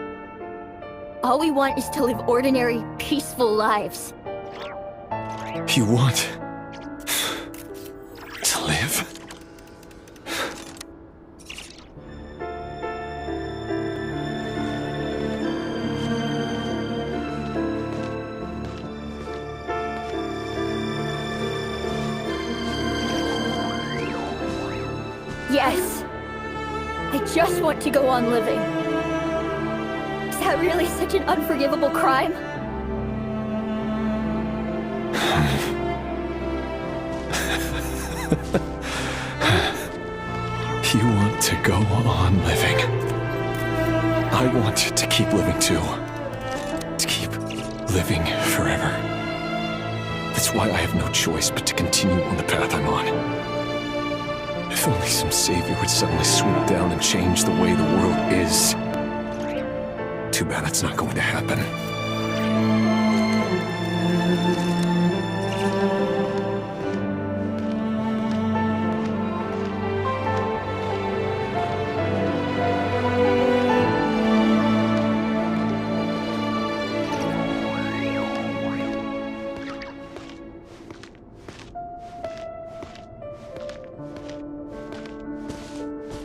All we want is to live ordinary, peaceful lives. You want to live? Yes. I just want to go on living. Is that really such an unforgivable crime? You want to go on living. I want you to keep living too. To keep living forever. That's why I have no choice but to continue on the path I'm on. If only some savior would suddenly swoop down and change the way the world is. Too bad that's not going to happen.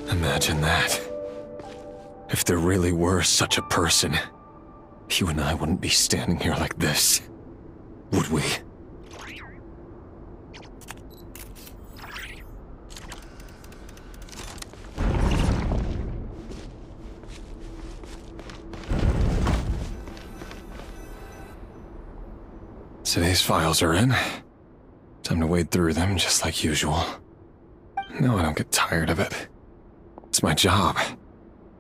Imagine that. If there really were such a person, you and I wouldn't be standing here like this, would we? So these files are in. Time to wade through them just like usual. No, I don't get tired of it. It's my job.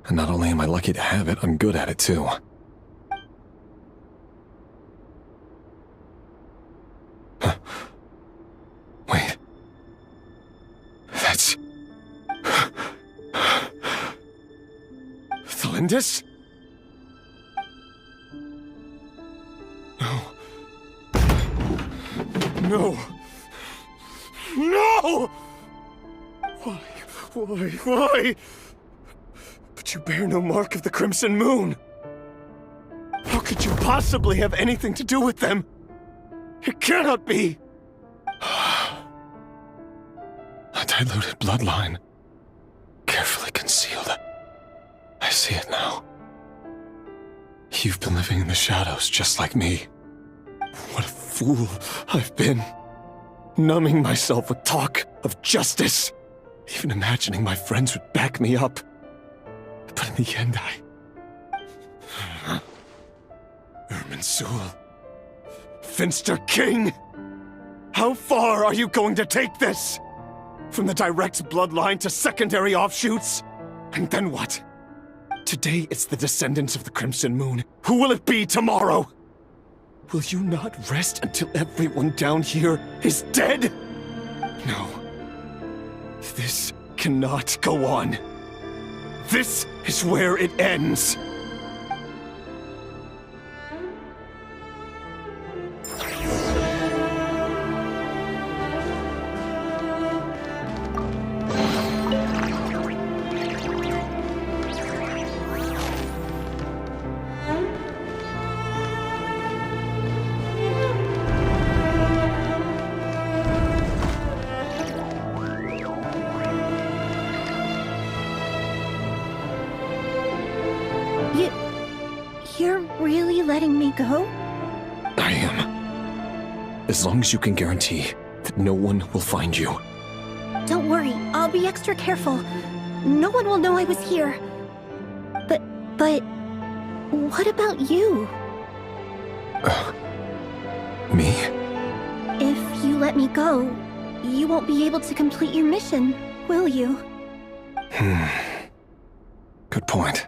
And not only am I lucky to have it, I'm good at it too. Lindis? No. No! No! Why? But you bear no mark of the Crimson Moon. How could you possibly have anything to do with them? It cannot be! A diluted bloodline. Carefully concealed. I see it now. You've been living in the shadows just like me. What a fool I've been. Numbing myself with talk of justice. Even imagining my friends would back me up. But in the end, Irminsul. Finster King! How far are you going to take this? From the direct bloodline to secondary offshoots? And then what? Today it's the descendants of the Crimson Moon. Who will it be tomorrow? Will you not rest until everyone down here is dead? No. This cannot go on. This is where it ends. You're really letting me go? I am. As long as you can guarantee that no one will find you. Don't worry, I'll be extra careful. No one will know I was here. But what about you? Me? If you let me go, you won't be able to complete your mission, will you? Good point.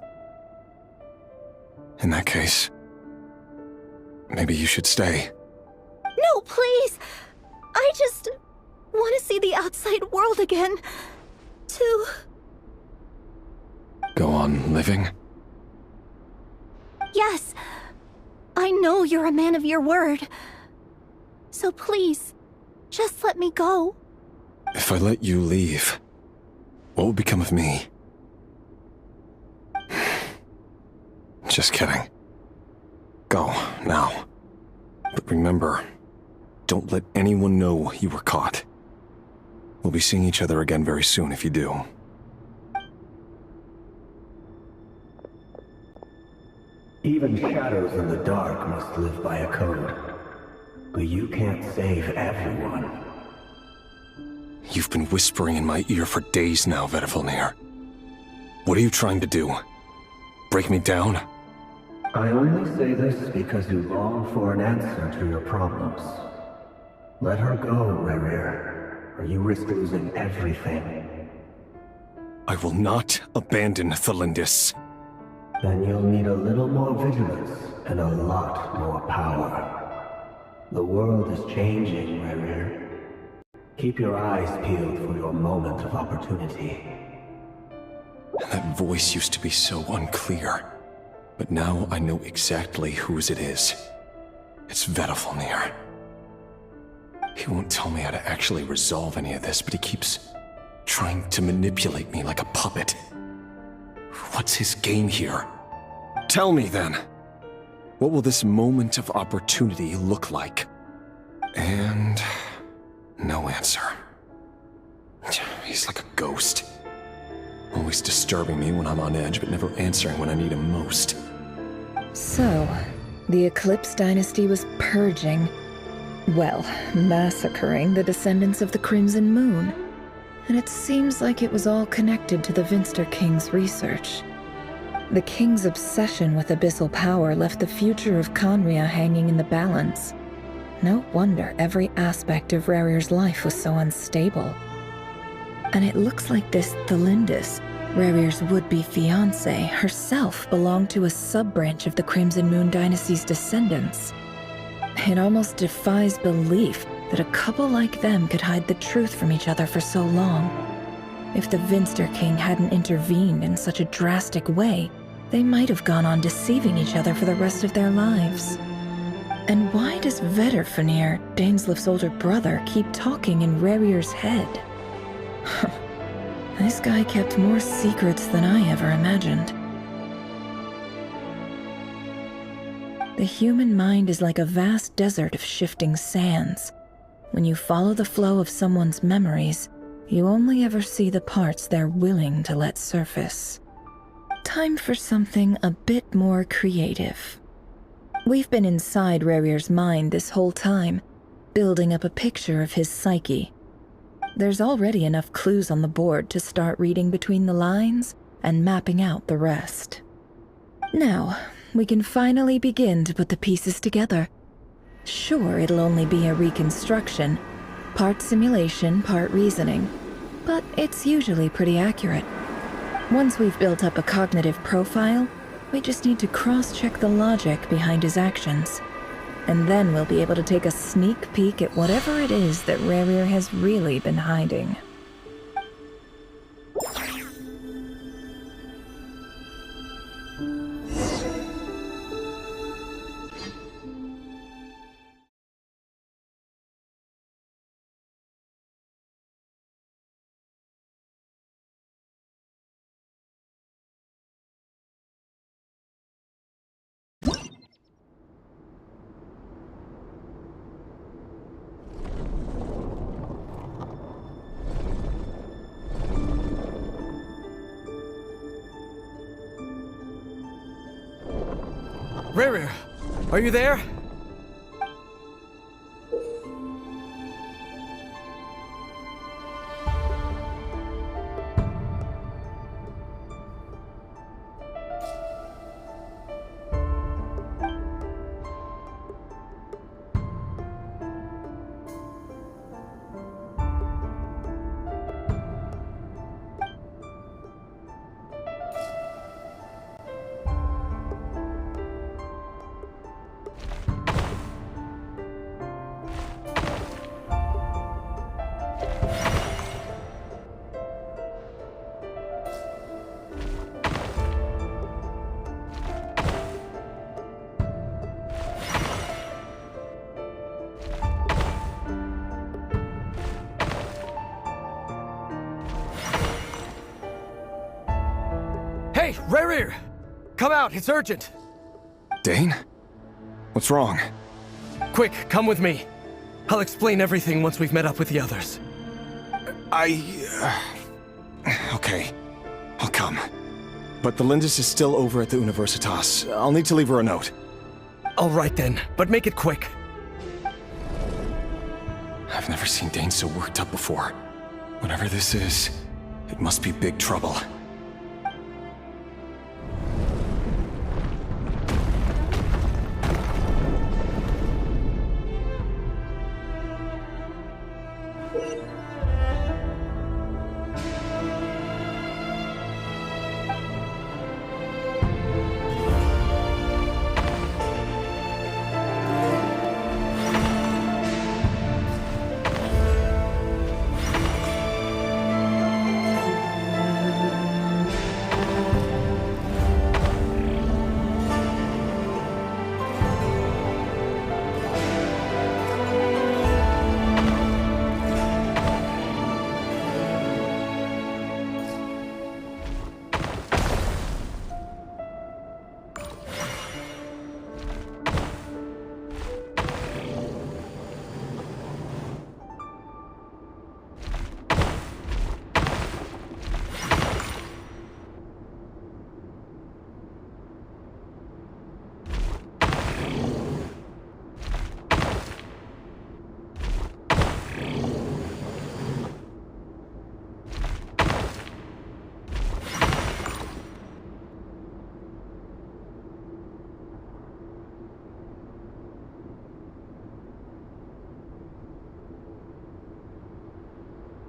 In that case, maybe you should stay. No, please! I just want to see the outside world again. To... Go on living? Yes. I know you're a man of your word. So please, just let me go. If I let you leave, what will become of me? Just kidding. Go, now. But remember, don't let anyone know you were caught. We'll be seeing each other again very soon if you do. Even shadows in the dark must live by a code. But you can't save everyone. You've been whispering in my ear for days now, Vedavulnir. What are you trying to do? Break me down? I only say this because you long for an answer to your problems. Let her go, Rerir, or you risk losing everything. I will not abandon Thalindis. Then you'll need a little more vigilance and a lot more power. The world is changing, Rerir. Keep your eyes peeled for your moment of opportunity. That voice used to be so unclear. But now I know exactly whose it is. It's Vedavulnir. He won't tell me how to actually resolve any of this, but he keeps trying to manipulate me like a puppet. What's his game here? Tell me then. What will this moment of opportunity look like? And... no answer. He's like a ghost. Always disturbing me when I'm on edge, but never answering when I need him most. So, the Eclipse Dynasty was purging, well, massacring the descendants of the Crimson Moon. And it seems like it was all connected to the Vinster King's research. The King's obsession with abyssal power left the future of Conria hanging in the balance. No wonder every aspect of Rerir's life was so unstable. And it looks like this Thalindis, Rerir's would-be fiancée, herself belonged to a sub-branch of the Crimson Moon Dynasty's descendants. It almost defies belief that a couple like them could hide the truth from each other for so long. If the Vinster King hadn't intervened in such a drastic way, They might have gone on deceiving each other for the rest of their lives. And why does Vedderfanir, Daneslif's older brother, keep talking in Rerir's head? This guy kept more secrets than I ever imagined. The human mind is like a vast desert of shifting sands. When you follow the flow of someone's memories, you only ever see the parts they're willing to let surface. Time for something a bit more creative. We've been inside Rerir's mind this whole time, building up a picture of his psyche. There's already enough clues on the board to start reading between the lines and mapping out the rest. Now, we can finally begin to put the pieces together. Sure, it'll only be a reconstruction, part simulation, part reasoning, but it's usually pretty accurate. Once we've built up a cognitive profile, we just need to cross-check the logic behind his actions. And then we'll be able to take a sneak peek at whatever it is that Rerir has really been hiding. Rerir, are you there? Hey, Rerir! Come out, it's urgent! Dane? What's wrong? Quick, come with me. I'll explain everything once we've met up with the others. Okay. I'll come. But the Lindis is still over at the Universitas. I'll need to leave her a note. All right then, but make it quick. I've never seen Dane so worked up before. Whatever this is, it must be big trouble.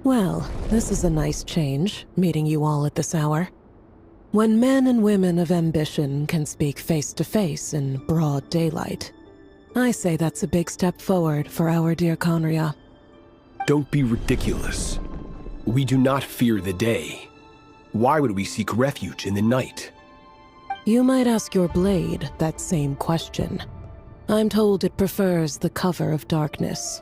Well, this is a nice change, meeting you all at this hour. When men and women of ambition can speak face to face in broad daylight, I say that's a big step forward for our dear Conria. Don't be ridiculous. We do not fear the day. Why would we seek refuge in the night? You might ask your blade that same question. I'm told it prefers the cover of darkness.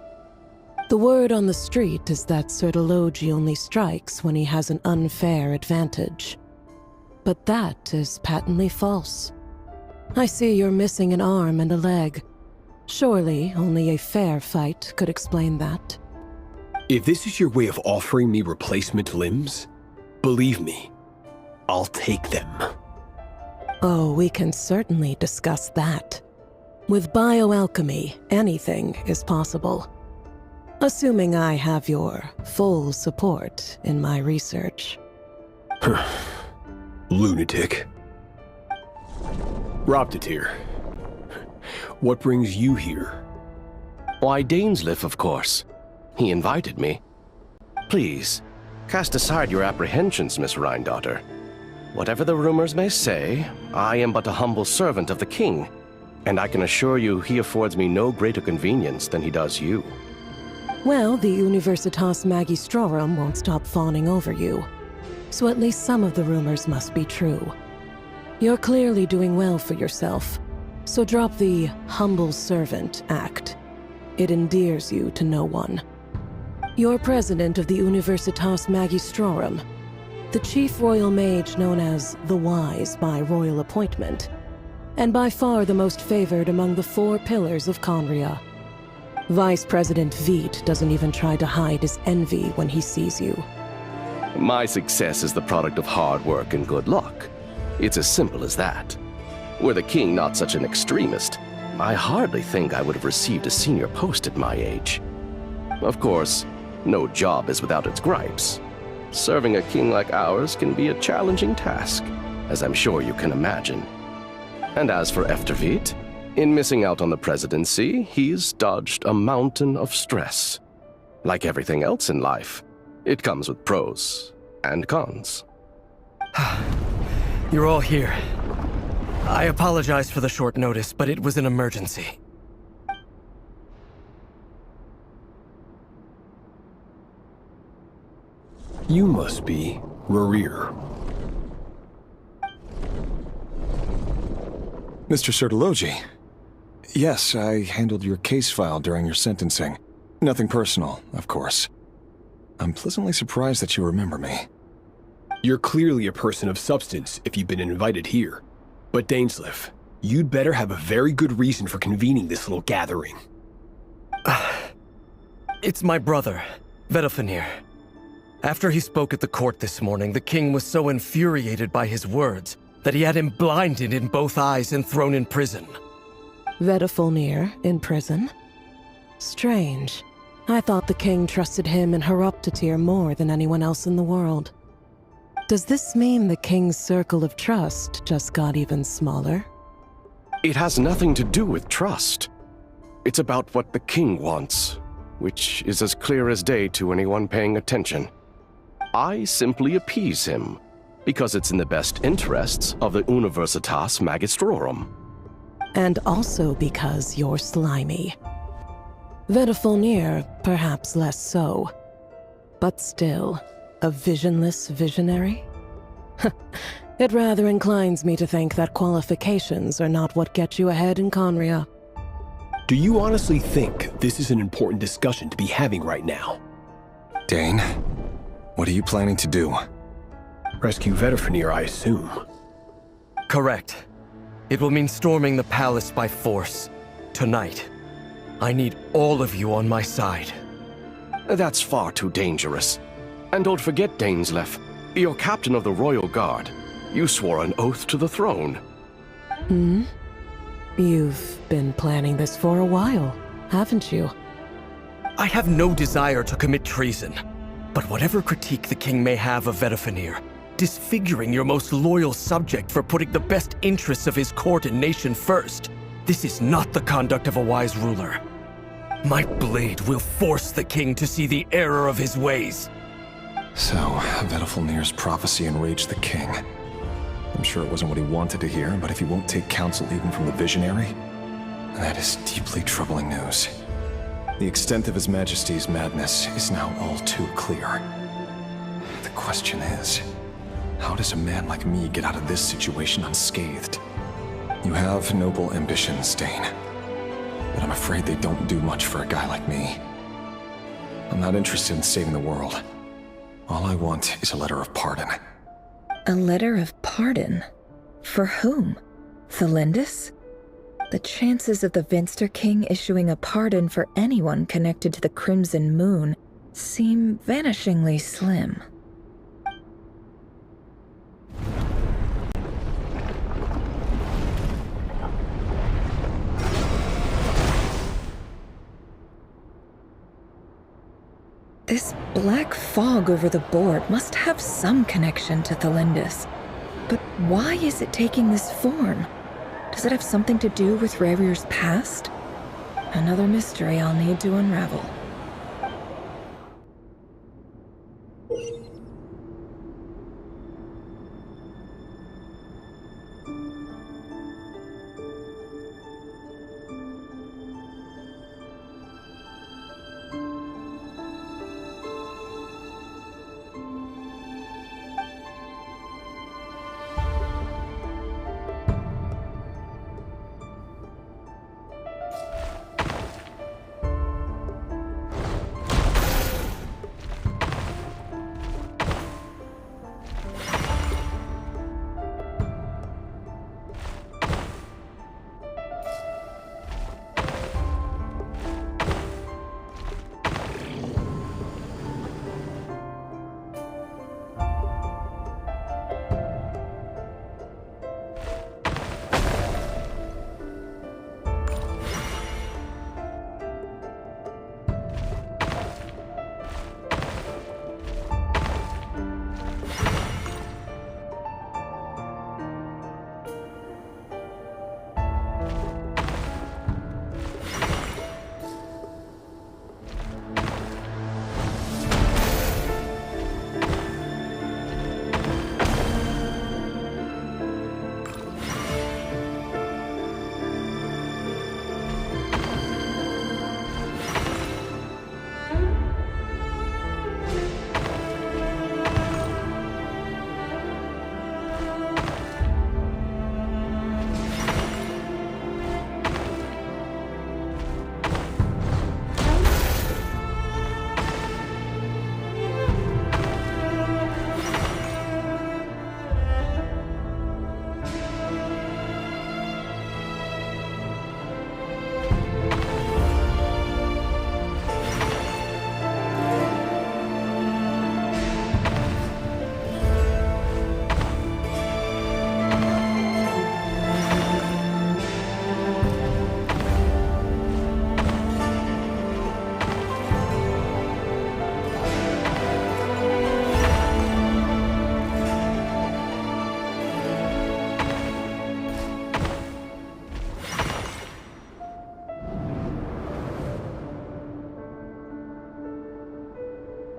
The word on the street is that Sertologi only strikes when he has an unfair advantage. But that is patently false. I see you're missing an arm and a leg. Surely only a fair fight could explain that. If this is your way of offering me replacement limbs, believe me, I'll take them. Oh, we can certainly discuss that. With bioalchemy, anything is possible. Assuming I have your full support in my research. Lunatic. Robtatir, what brings you here? Why, Dainsleif, of course. He invited me. Please, cast aside your apprehensions, Miss Rhindaughter. Whatever the rumors may say, I am but a humble servant of the king, and I can assure you he affords me no greater convenience than he does you. Well, the Universitas Magistrorum won't stop fawning over you. So at least some of the rumors must be true. You're clearly doing well for yourself, so drop the humble servant act. It endears you to no one. You're president of the Universitas Magistrorum, the chief royal mage known as the Wise by royal appointment, and by far the most favored among the 4 pillars of Conria. Vice President Veit doesn't even try to hide his envy when he sees you. My success is the product of hard work and good luck. It's as simple as that. Were the king not such an extremist, I hardly think I would have received a senior post at my age. Of course, no job is without its gripes. Serving a king like ours can be a challenging task, as I'm sure you can imagine. And as for Efterveit, in missing out on the presidency, he's dodged a mountain of stress. Like everything else in life, it comes with pros and cons. You're all here. I apologize for the short notice, but it was an emergency. You must be Rerir. Mr. Sertologi. Yes, I handled your case file during your sentencing. Nothing personal, of course. I'm pleasantly surprised that you remember me. You're clearly a person of substance if you've been invited here. But Dainsleif, you'd better have a very good reason for convening this little gathering. It's my brother, Vedalfenir. After he spoke at the court this morning, the king was so infuriated by his words that he had him blinded in both eyes and thrown in prison. Vedalfenir in prison? Strange. I thought the king trusted him and Horoptatir more than anyone else in the world. Does this mean the king's circle of trust just got even smaller? It has nothing to do with trust. It's about what the king wants, which is as clear as day to anyone paying attention. I simply appease him, because it's in the best interests of the Universitas Magistrorum. And also because you're slimy. Vedalfenir, perhaps less so. But still, a visionless visionary? It rather inclines me to think that qualifications are not what get you ahead in Conria. Do you honestly think this is an important discussion to be having right now? Dane, what are you planning to do? Rescue Vedalfenir, I assume. Correct. It will mean storming the palace by force. Tonight. I need all of you on my side. That's far too dangerous. And don't forget, Dainsleif, you're captain of the Royal Guard. You swore an oath to the throne. You've been planning this for a while, haven't you? I have no desire to commit treason. But whatever critique the king may have of Vedalfenir, disfiguring your most loyal subject for putting the best interests of his court and nation first, this is not the conduct of a wise ruler. My blade will force the king to see the error of his ways. So, Vedalfenir's prophecy enraged the king. I'm sure it wasn't what he wanted to hear, but if he won't take counsel even from the visionary, that is deeply troubling news. The extent of His Majesty's madness is now all too clear. The question is, How does a man like me get out of this situation unscathed? You have noble ambitions, Dane. But I'm afraid they don't do much for a guy like me. I'm not interested in saving the world. All I want is a letter of pardon. A letter of pardon? For whom? Thelindis? The chances of the Vinster King issuing a pardon for anyone connected to the Crimson Moon seem vanishingly slim. This black fog over the board must have some connection to Thelindis. But why is it taking this form? Does it have something to do with Rarir's past? Another mystery I'll need to unravel.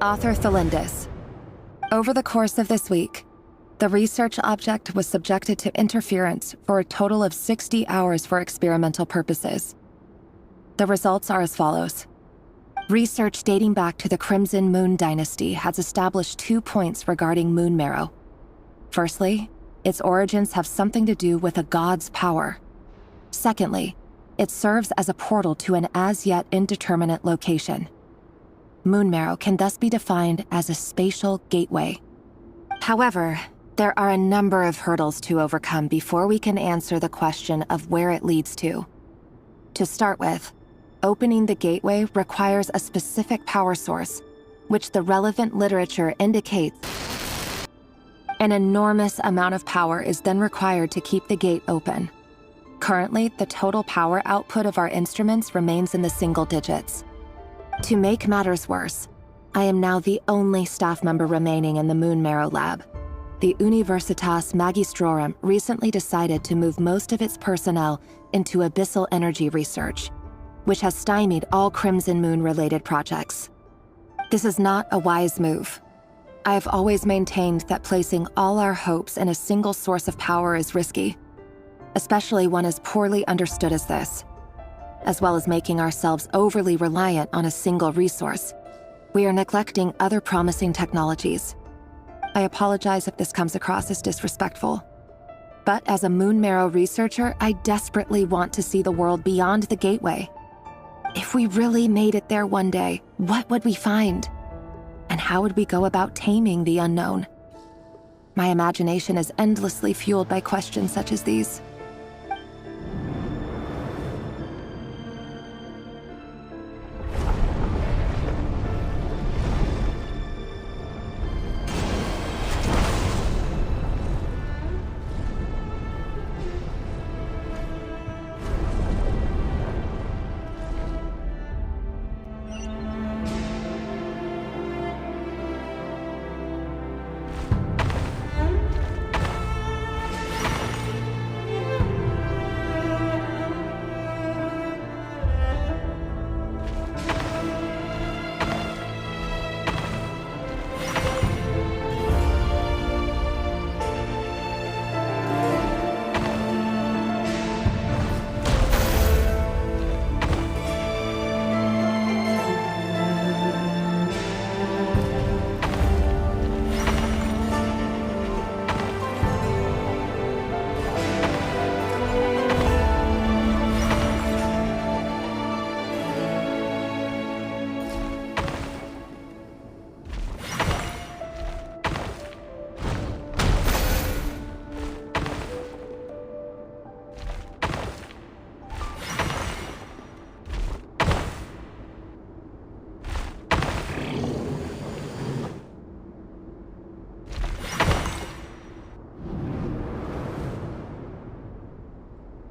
Author Thelindis. Over the course of this week, the research object was subjected to interference for a total of 60 hours for experimental purposes. The results are as follows. Research dating back to the Crimson Moon Dynasty has established 2 points regarding moon marrow. Firstly, its origins have something to do with a god's power. Secondly, it serves as a portal to an as-yet indeterminate location. Moon marrow can thus be defined as a spatial gateway. However, there are a number of hurdles to overcome before we can answer the question of where it leads to. To start with, opening the gateway requires a specific power source, which the relevant literature indicates. An enormous amount of power is then required to keep the gate open. Currently, the total power output of our instruments remains in the single digits. To make matters worse, I am now the only staff member remaining in the Moon Marrow lab. The Universitas Magistrorum recently decided to move most of its personnel into abyssal energy research, which has stymied all Crimson Moon-related projects. This is not a wise move. I have always maintained that placing all our hopes in a single source of power is risky, especially one as poorly understood as this. As well as making ourselves overly reliant on a single resource, we are neglecting other promising technologies. I apologize if this comes across as disrespectful. But as a Moon Marrow researcher, I desperately want to see the world beyond the gateway. If we really made it there one day, what would we find? And how would we go about taming the unknown? My imagination is endlessly fueled by questions such as these.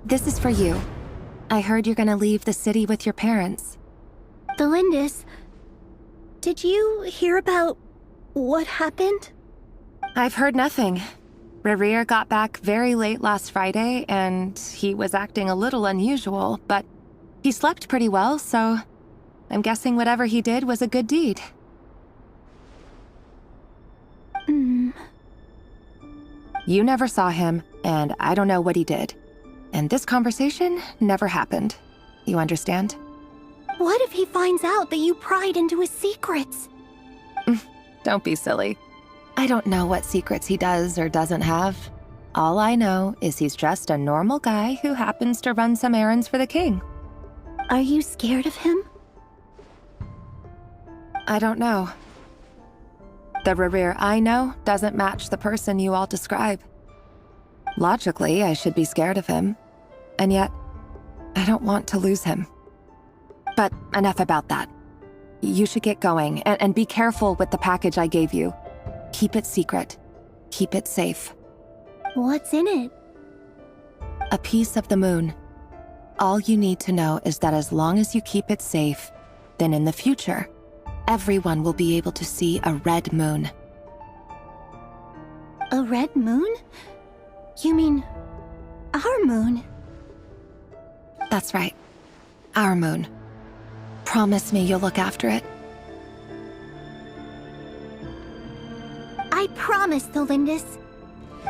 This is for you. I heard you're gonna leave the city with your parents. Delindis, did you hear about what happened? I've heard nothing. Rerir got back very late last Friday, and he was acting a little unusual, but he slept pretty well, so I'm guessing whatever he did was a good deed. You never saw him, and I don't know what he did. And this conversation never happened. You understand? What if he finds out that you pried into his secrets? Don't be silly. I don't know what secrets he does or doesn't have. All I know is he's just a normal guy who happens to run some errands for the king. Are you scared of him? I don't know. The Rerir I know doesn't match the person you all describe. Logically, I should be scared of him. And yet, I don't want to lose him. But enough about that. You should get going, and be careful with the package I gave you. Keep it secret. Keep it safe. What's in it? A piece of the moon. All you need to know is that as long as you keep it safe, then in the future, everyone will be able to see a red moon. A red moon? You mean our moon? That's right. Our moon. Promise me you'll look after it. I promise, Delindis.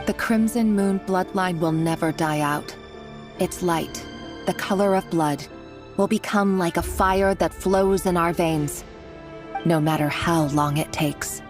The Crimson Moon bloodline will never die out. Its light, the color of blood, will become like a fire that flows in our veins, no matter how long it takes.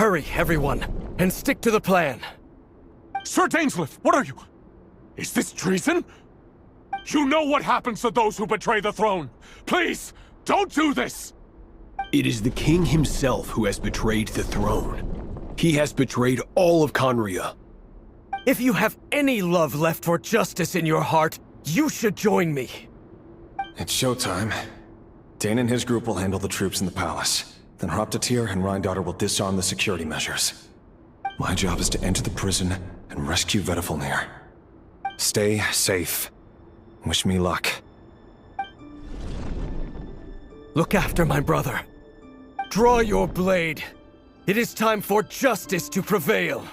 Hurry, everyone, and stick to the plan. Sir Dainsleif, what are you? Is this treason? You know what happens to those who betray the throne. Please, don't do this! It is the king himself who has betrayed the throne. He has betrayed all of Conria. If you have any love left for justice in your heart, you should join me. It's showtime. Dane and his group will handle the troops in the palace. Then Hraptatir and Rhindaughter will disarm the security measures. My job is to enter the prison and rescue Vedifalnir. Stay safe. Wish me luck. Look after my brother. Draw your blade. It is time for justice to prevail.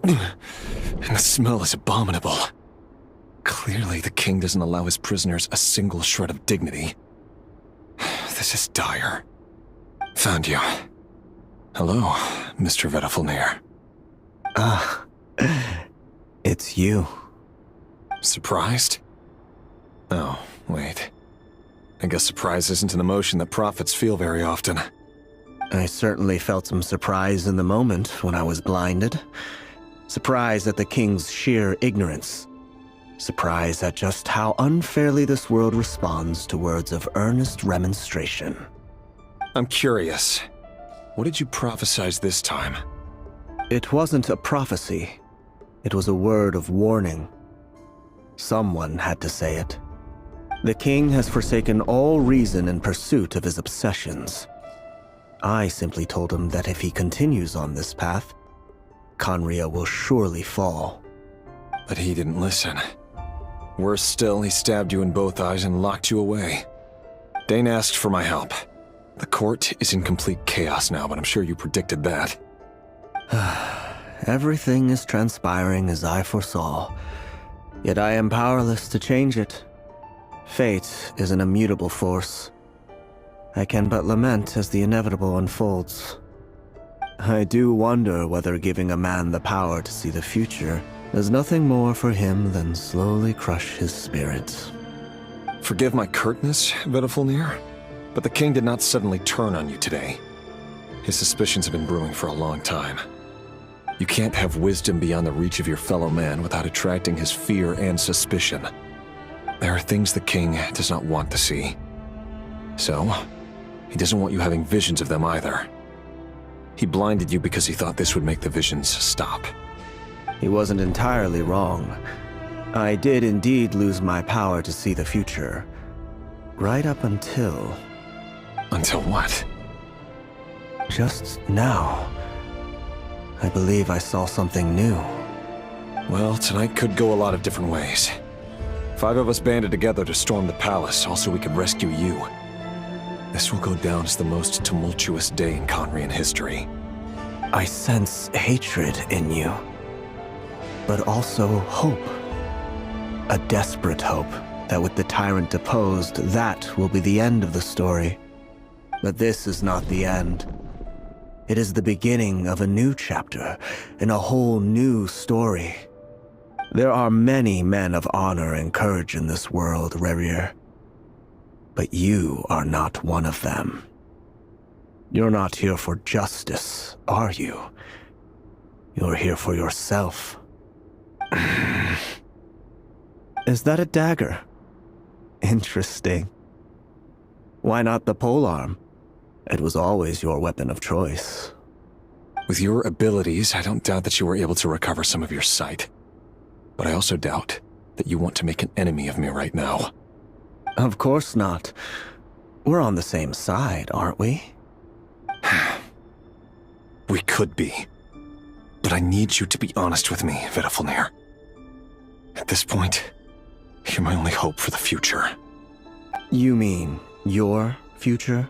And the smell is abominable. Clearly, the king doesn't allow his prisoners a single shred of dignity. This is dire. Found you. Hello, Mr. Vedifalnir. Ah, it's you. Surprised? Oh, wait. I guess surprise isn't an emotion that prophets feel very often. I certainly felt some surprise in the moment when I was blinded. Surprise at the king's sheer ignorance. Surprise at just how unfairly this world responds to words of earnest remonstration. I'm curious. What did you prophesize this time? It wasn't a prophecy. It was a word of warning. Someone had to say it. The king has forsaken all reason in pursuit of his obsessions. I simply told him that if he continues on this path, Conria will surely fall. But he didn't listen. Worse still, he stabbed you in both eyes and locked you away. Dane asked for my help. The court is in complete chaos now, but I'm sure you predicted that. Everything is transpiring as I foresaw, yet I am powerless to change it. Fate is an immutable force. I can but lament as the inevitable unfolds. I do wonder whether giving a man the power to see the future does nothing more for him than slowly crush his spirit. Forgive my curtness, Vedafulnir, but the king did not suddenly turn on you today. His suspicions have been brewing for a long time. You can't have wisdom beyond the reach of your fellow man without attracting his fear and suspicion. There are things the king does not want to see. So, he doesn't want you having visions of them either. He blinded you because he thought this would make the visions stop. He wasn't entirely wrong. I did indeed lose my power to see the future. Right up until... Until what? Just now. I believe I saw something new. Well, tonight could go a lot of different ways. 5 of us banded together to storm the palace, also we could rescue you. This will go down as the most tumultuous day in Conrian history. I sense hatred in you, but also hope. A desperate hope that with the tyrant deposed, that will be the end of the story. But this is not the end. It is the beginning of a new chapter, in a whole new story. There are many men of honor and courage in this world, Rerir. But you are not one of them. You're not here for justice, are you? You're here for yourself. Is that a dagger? Interesting. Why not the polearm? It was always your weapon of choice. With your abilities, I don't doubt that you were able to recover some of your sight. But I also doubt that you want to make an enemy of me right now. Of course not. We're on the same side, aren't we? We could be. But I need you to be honest with me, Vedafulnir. At this point, you're my only hope for the future. You mean your future?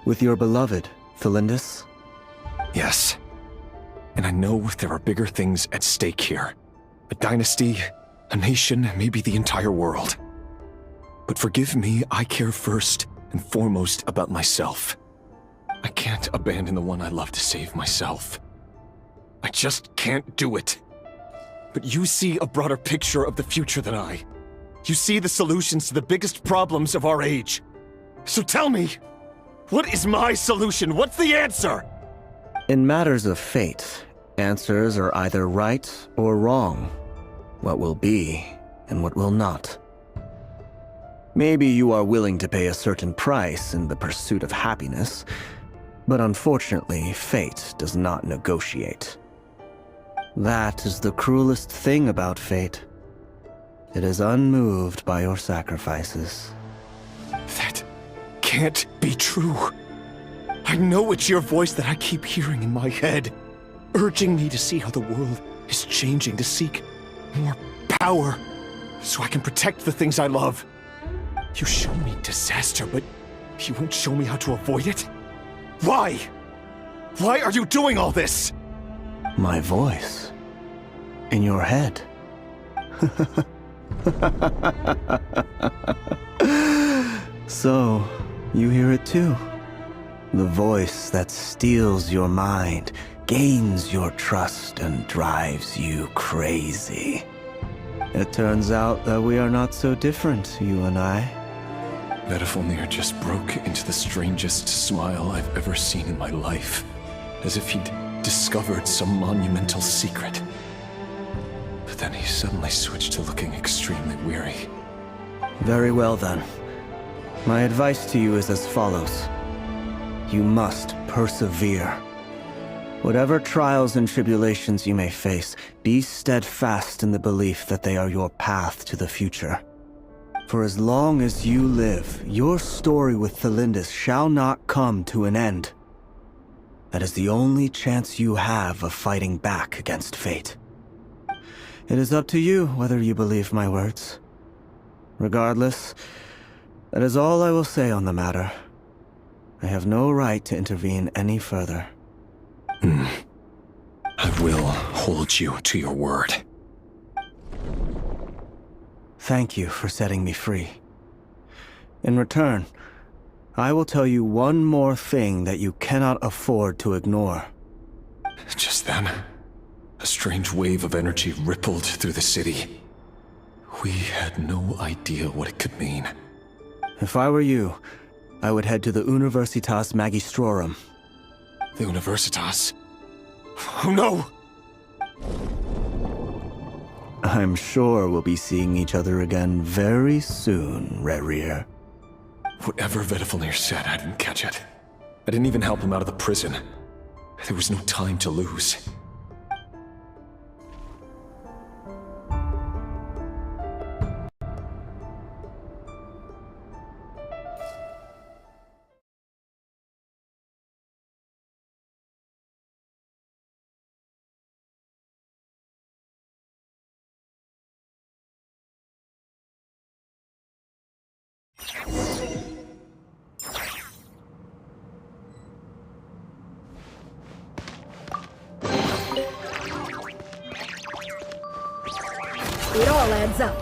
With your beloved, Thelindis? Yes. And I know there are bigger things at stake here. A dynasty, a nation, maybe the entire world. But forgive me, I care first and foremost about myself. I can't abandon the one I love to save myself. I just can't do it. But you see a broader picture of the future than I. You see the solutions to the biggest problems of our age. So tell me, what is my solution? What's the answer? In matters of fate, answers are either right or wrong. What will be and what will not. Maybe you are willing to pay a certain price in the pursuit of happiness, but unfortunately, fate does not negotiate. That is the cruelest thing about fate. It is unmoved by your sacrifices. That can't be true. I know it's your voice that I keep hearing in my head, urging me to see how the world is changing, to seek more power, so I can protect the things I love. You show me disaster, but you won't show me how to avoid it? Why? Why are you doing all this? My voice. In your head. So, you hear it too. The voice that steals your mind, gains your trust, and drives you crazy. It turns out that we are not so different, you and I. Vedafulnir just broke into the strangest smile I've ever seen in my life, as if he'd discovered some monumental secret. But then he suddenly switched to looking extremely weary. Very well then. My advice to you is as follows. You must persevere. Whatever trials and tribulations you may face, be steadfast in the belief that they are your path to the future. For as long as you live, your story with Thelindis shall not come to an end. That is the only chance you have of fighting back against fate. It is up to you whether you believe my words. Regardless, that is all I will say on the matter. I have no right to intervene any further. I will hold you to your word. Thank you for setting me free. In return, I will tell you one more thing that you cannot afford to ignore. Just then, a strange wave of energy rippled through the city. We had no idea what it could mean. If I were you, I would head to the Universitas Magistrorum. The Universitas? Oh no! I'm sure we'll be seeing each other again very soon, Rerir. Whatever Vedifalnir said, I didn't catch it. I didn't even help him out of the prison. There was no time to lose. It all adds up.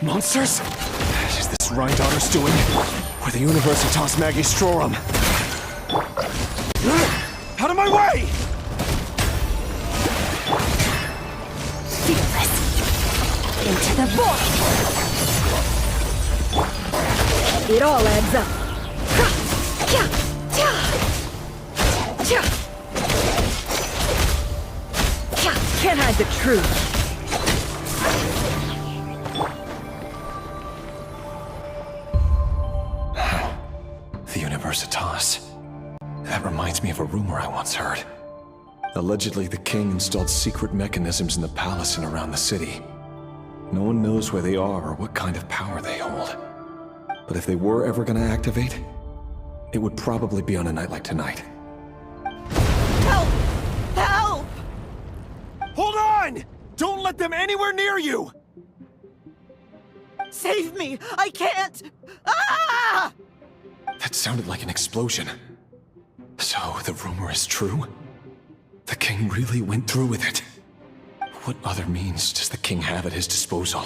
Monsters? Is this Rhindaughter's doing? Or the Universitas Magistrorum? Out of my way! Fearless. Into the void. It all adds up. Can't hide the truth. The Universitas. That reminds me of a rumor I once heard. Allegedly, the king installed secret mechanisms in the palace and around the city. No one knows where they are or what kind of power they hold. But if they were ever going to activate, it would probably be on a night like tonight. Help! Help! Hold on! Don't let them anywhere near you! Save me! I can't! Ah! That sounded like an explosion. So, the rumor is true? The king really went through with it? What other means does the king have at his disposal?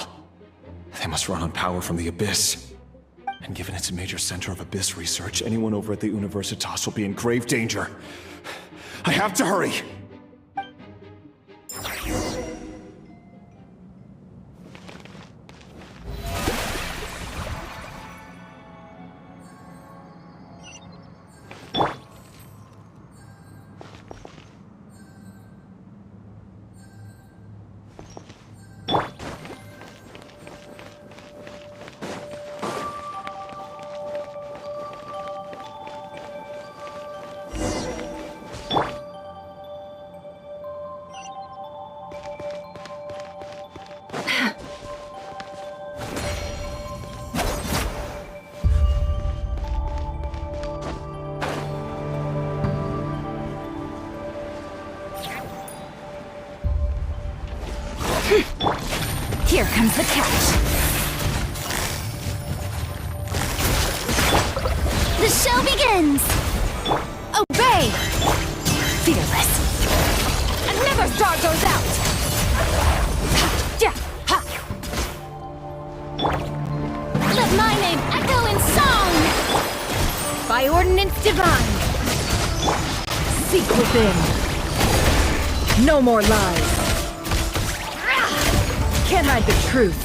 They must run on power from the Abyss. And given it's a major center of Abyss research, anyone over at the Universitas will be in grave danger. I have to hurry! Here comes the catch. The show begins! Obey! Fearless. And never star goes out! Let my name echo in song! By ordinance divine. Seek within. No more lies. Can't hide the truth.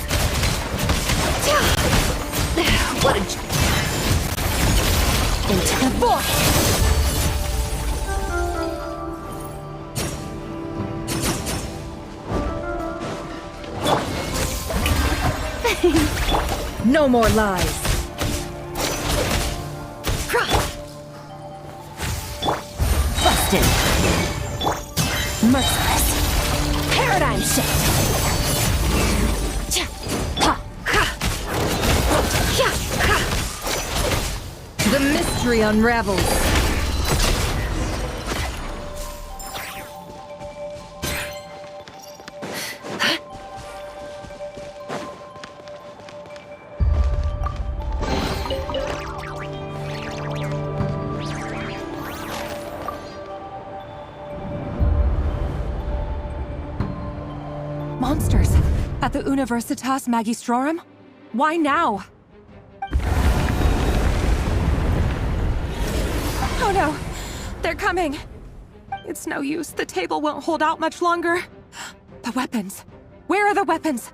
What a... Into the void! No more lies. Busted. Merciless. Paradigm shift. The mystery unravels. Monsters! At the Universitas Magistrorum? Why now? Oh no! They're coming! It's no use. The table won't hold out much longer. The weapons. Where are the weapons?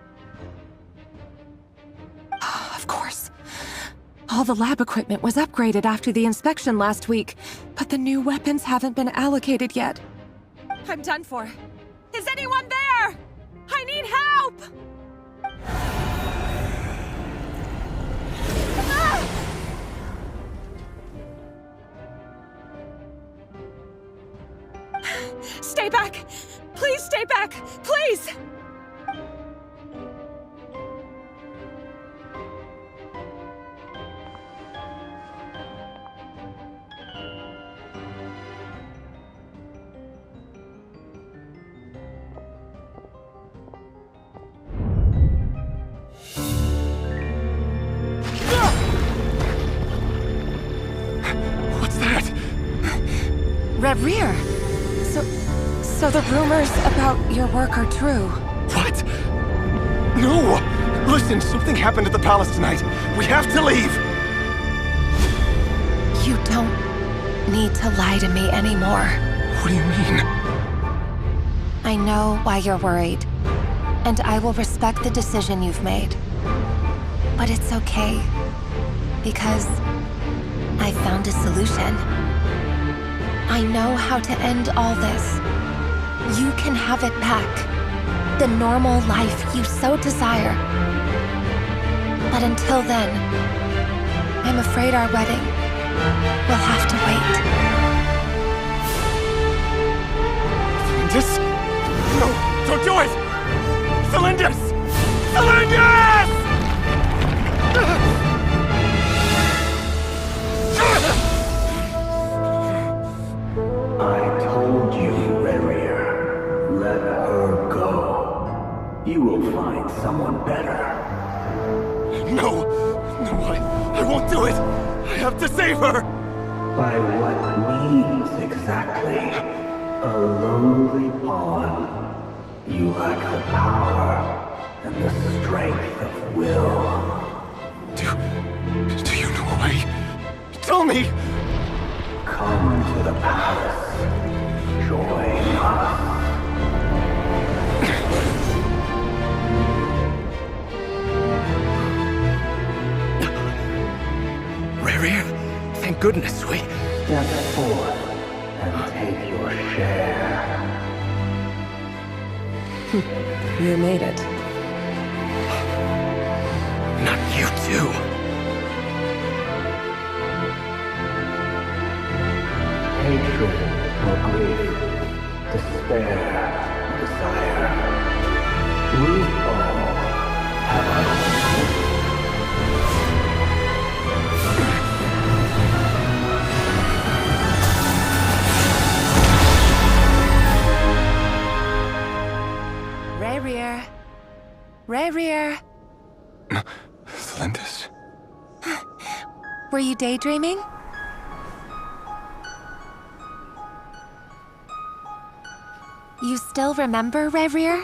Of course. All the lab equipment was upgraded after the inspection last week, but the new weapons haven't been allocated yet. I'm done for. Is anyone there? I need help! Stay back! Please stay back! Please! What's that? Rear. So the rumors about your work are true. What? No! Listen, something happened at the palace tonight. We have to leave! You don't need to lie to me anymore. What do you mean? I know why you're worried, and I will respect the decision you've made. But it's okay, because I found a solution. I know how to end all this. You can have it back. The normal life you so desire. But until then, I'm afraid our wedding will have to wait. Cylindus? No, don't do it! Cylindus! Cylindus! I told you, Rerir. Let her go. You will find someone better. No! No, I won't do it! I have to save her! By what means exactly? A lowly pawn. You lack the power and the strength of will. Do you know why? Tell me! Come to the palace. Join us. Rerir, thank goodness we... Step forth and take your share. You made it. Not you too. Hatred or grief, despair or desire. We all have our own. Rerir. Rerir. Cylindus? Were you daydreaming? You still remember, Rerir?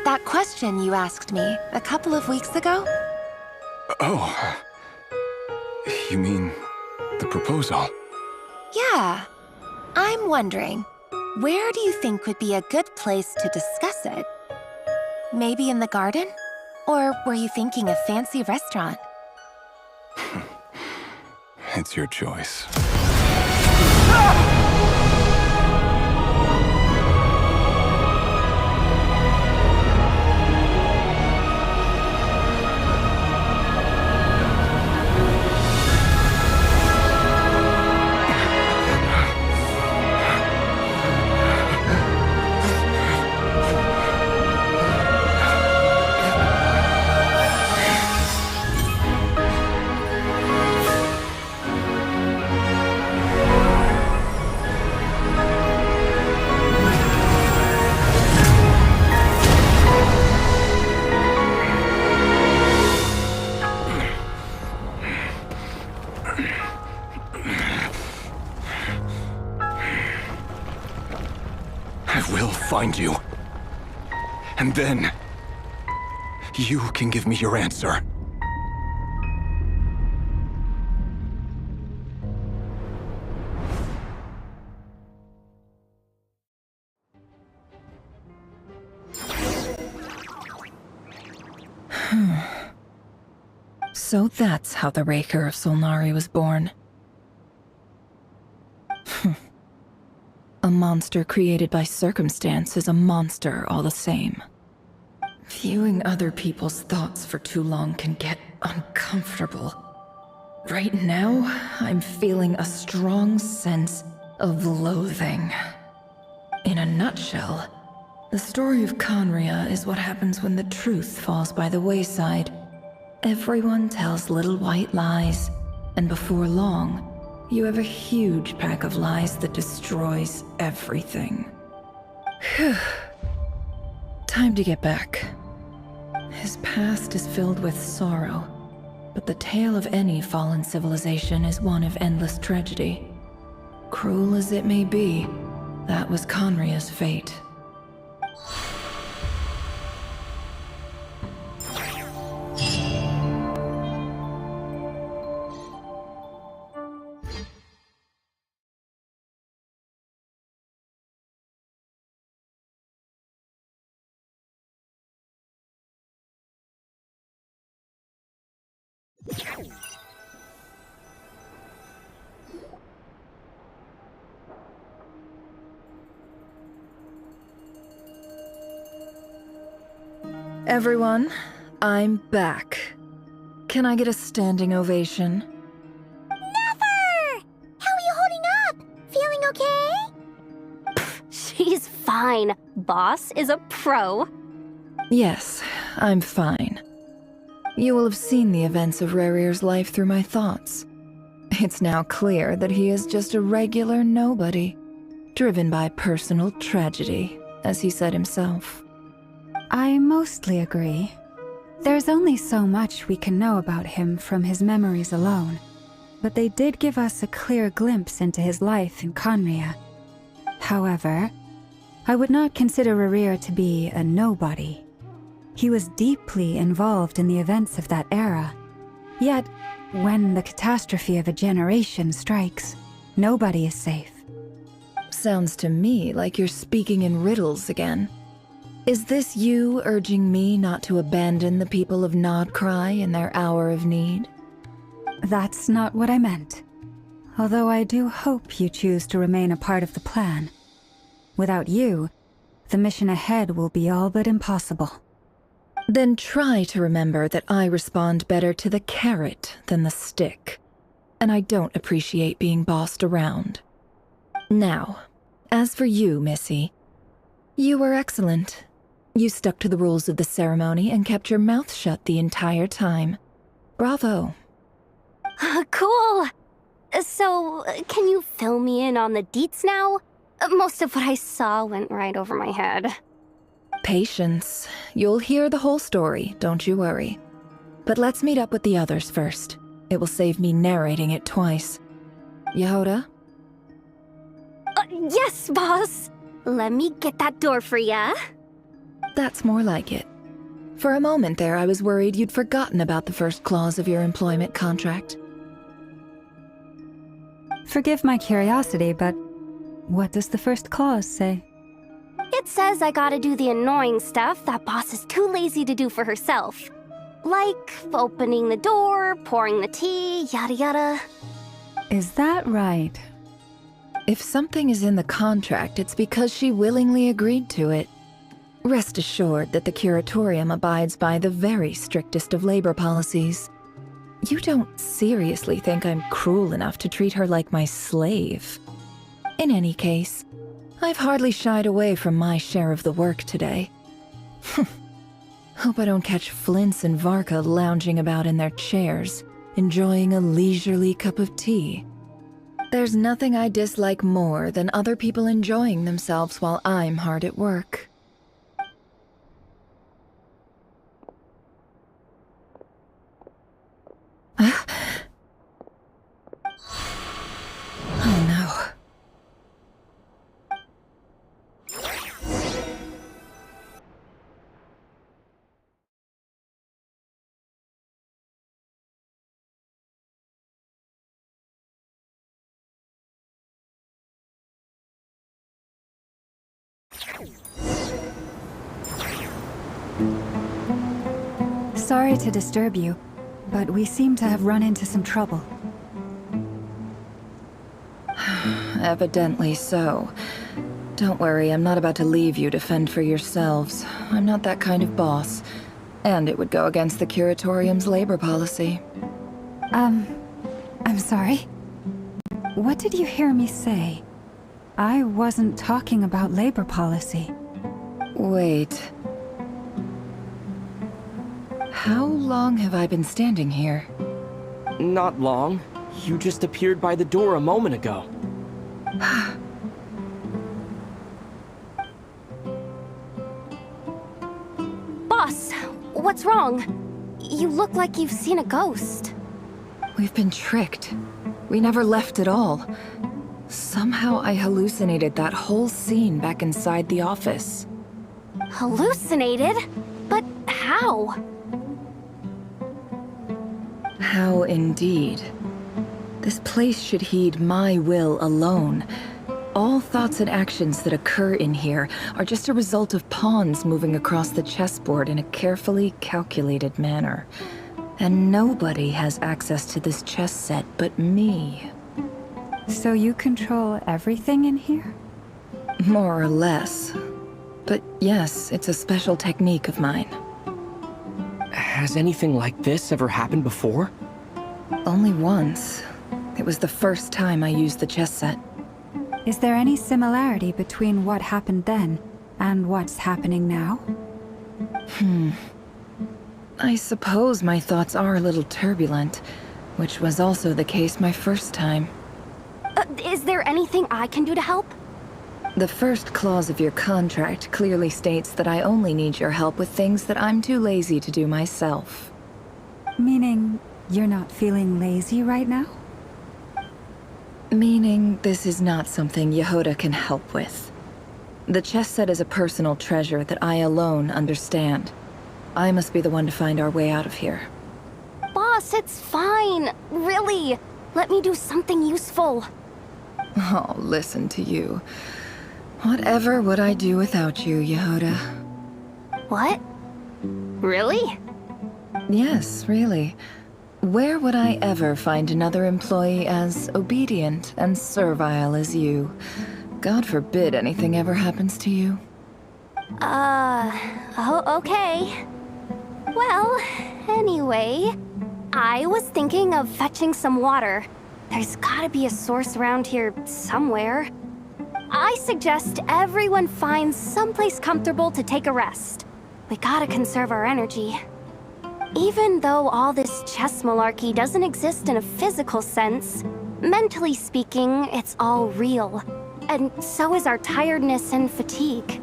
That question you asked me a couple of weeks ago? Oh. You mean the proposal? Yeah. I'm wondering, where do you think would be a good place to discuss it? Maybe in the garden? Or were you thinking a fancy restaurant? It's your choice. I will find you. And then, you can give me your answer. So that's how the Raker of Solnari was born. A monster created by circumstance is a monster all the same. Viewing other people's thoughts for too long can get uncomfortable. Right now, I'm feeling a strong sense of loathing. In a nutshell, the story of Conria is what happens when the truth falls by the wayside. Everyone tells little white lies, and before long, you have a huge pack of lies that destroys everything. Phew. Time to get back. His past is filled with sorrow, but the tale of any fallen civilization is one of endless tragedy. Cruel as it may be, that was Conria's fate. Everyone, I'm back. Can I get a standing ovation? Never! How are you holding up? Feeling okay? She's fine. Boss is a pro. Yes, I'm fine. You will have seen the events of Rarir's life through my thoughts. It's now clear that he is just a regular nobody, driven by personal tragedy, as he said himself. I mostly agree. There's only so much we can know about him from his memories alone, but they did give us a clear glimpse into his life in Conria. However, I would not consider Rarir to be a nobody. He was deeply involved in the events of that era. Yet, when the catastrophe of a generation strikes, nobody is safe. Sounds to me like you're speaking in riddles again. Is this you urging me not to abandon the people of Nodcry in their hour of need? That's not what I meant. Although I do hope you choose to remain a part of the plan. Without you, the mission ahead will be all but impossible. Then try to remember that I respond better to the carrot than the stick. And I don't appreciate being bossed around. Now, as for you, Missy, you were excellent. You stuck to the rules of the ceremony and kept your mouth shut the entire time. Bravo. Cool. So, can you fill me in on the deets now? Most of what I saw went right over my head. Patience. You'll hear the whole story, don't you worry. But let's meet up with the others first. It will save me narrating it twice. Yehoda? Yes, boss. Let me get that door for ya. That's more like it. For a moment there, I was worried you'd forgotten about the first clause of your employment contract. Forgive my curiosity, but what does the first clause say? It says I gotta do the annoying stuff that boss is too lazy to do for herself. Like opening the door, pouring the tea, yada yada. Is that right? If something is in the contract, it's because she willingly agreed to it. Rest assured that the Curatorium abides by the very strictest of labor policies. You don't seriously think I'm cruel enough to treat her like my slave? In any case, I've hardly shied away from my share of the work today. Hope I don't catch Flintz and Varka lounging about in their chairs, enjoying a leisurely cup of tea. There's nothing I dislike more than other people enjoying themselves while I'm hard at work. Oh no. Sorry to disturb you, but we seem to have run into some trouble. Evidently so. Don't worry, I'm not about to leave you to fend for yourselves. I'm not that kind of boss. And it would go against the Curatorium's labor policy. I'm sorry. What did you hear me say? I wasn't talking about labor policy. Wait. How long have I been standing here? Not long. You just appeared by the door a moment ago. Boss, what's wrong? You look like you've seen a ghost. We've been tricked. We never left at all. Somehow I hallucinated that whole scene back inside the office. Hallucinated? But how? How indeed. This place should heed my will alone. All thoughts and actions that occur in here are just a result of pawns moving across the chessboard in a carefully calculated manner. And nobody has access to this chess set but me. So you control everything in here? More or less. But yes, it's a special technique of mine. Has anything like this ever happened before? Only once. It was the first time I used the chess set. Is there any similarity between what happened then and what's happening now? I suppose my thoughts are a little turbulent, which was also the case my first time. Is there anything I can do to help? The first clause of your contract clearly states that I only need your help with things that I'm too lazy to do myself. Meaning, you're not feeling lazy right now? Meaning, this is not something Yehoda can help with. The chess set is a personal treasure that I alone understand. I must be the one to find our way out of here. Boss, it's fine. Really. Let me do something useful. Oh, listen to you. Whatever would I do without you, Yehoda? What? Really? Yes, really. Where would I ever find another employee as obedient and servile as you? God forbid anything ever happens to you. Oh, okay. Well, anyway, I was thinking of fetching some water. There's gotta be a source around here somewhere. I suggest everyone finds someplace comfortable to take a rest. We gotta conserve our energy. Even though all this chess malarkey doesn't exist in a physical sense, mentally speaking, it's all real. And so is our tiredness and fatigue.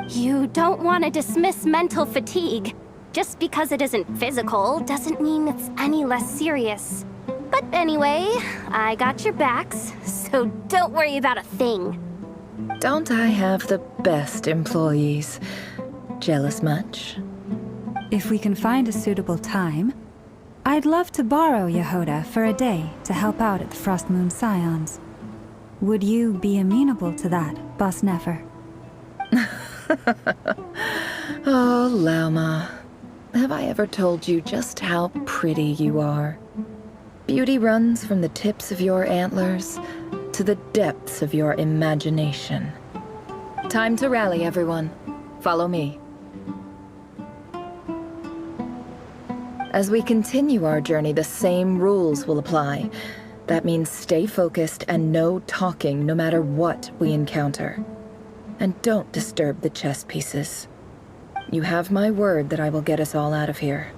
You don't want to dismiss mental fatigue. Just because it isn't physical doesn't mean it's any less serious. But anyway, I got your backs, so don't worry about a thing. Don't I have the best employees? Jealous much? If we can find a suitable time, I'd love to borrow Yehoda for a day to help out at the Frost Moon Scions. Would you be amenable to that, Boss Nefer? Oh, Lauma. Have I ever told you just how pretty you are? Beauty runs from the tips of your antlers to the depths of your imagination. Time to rally, everyone. Follow me. As we continue our journey, the same rules will apply. That means stay focused and no talking no matter what we encounter. And don't disturb the chess pieces. You have my word that I will get us all out of here.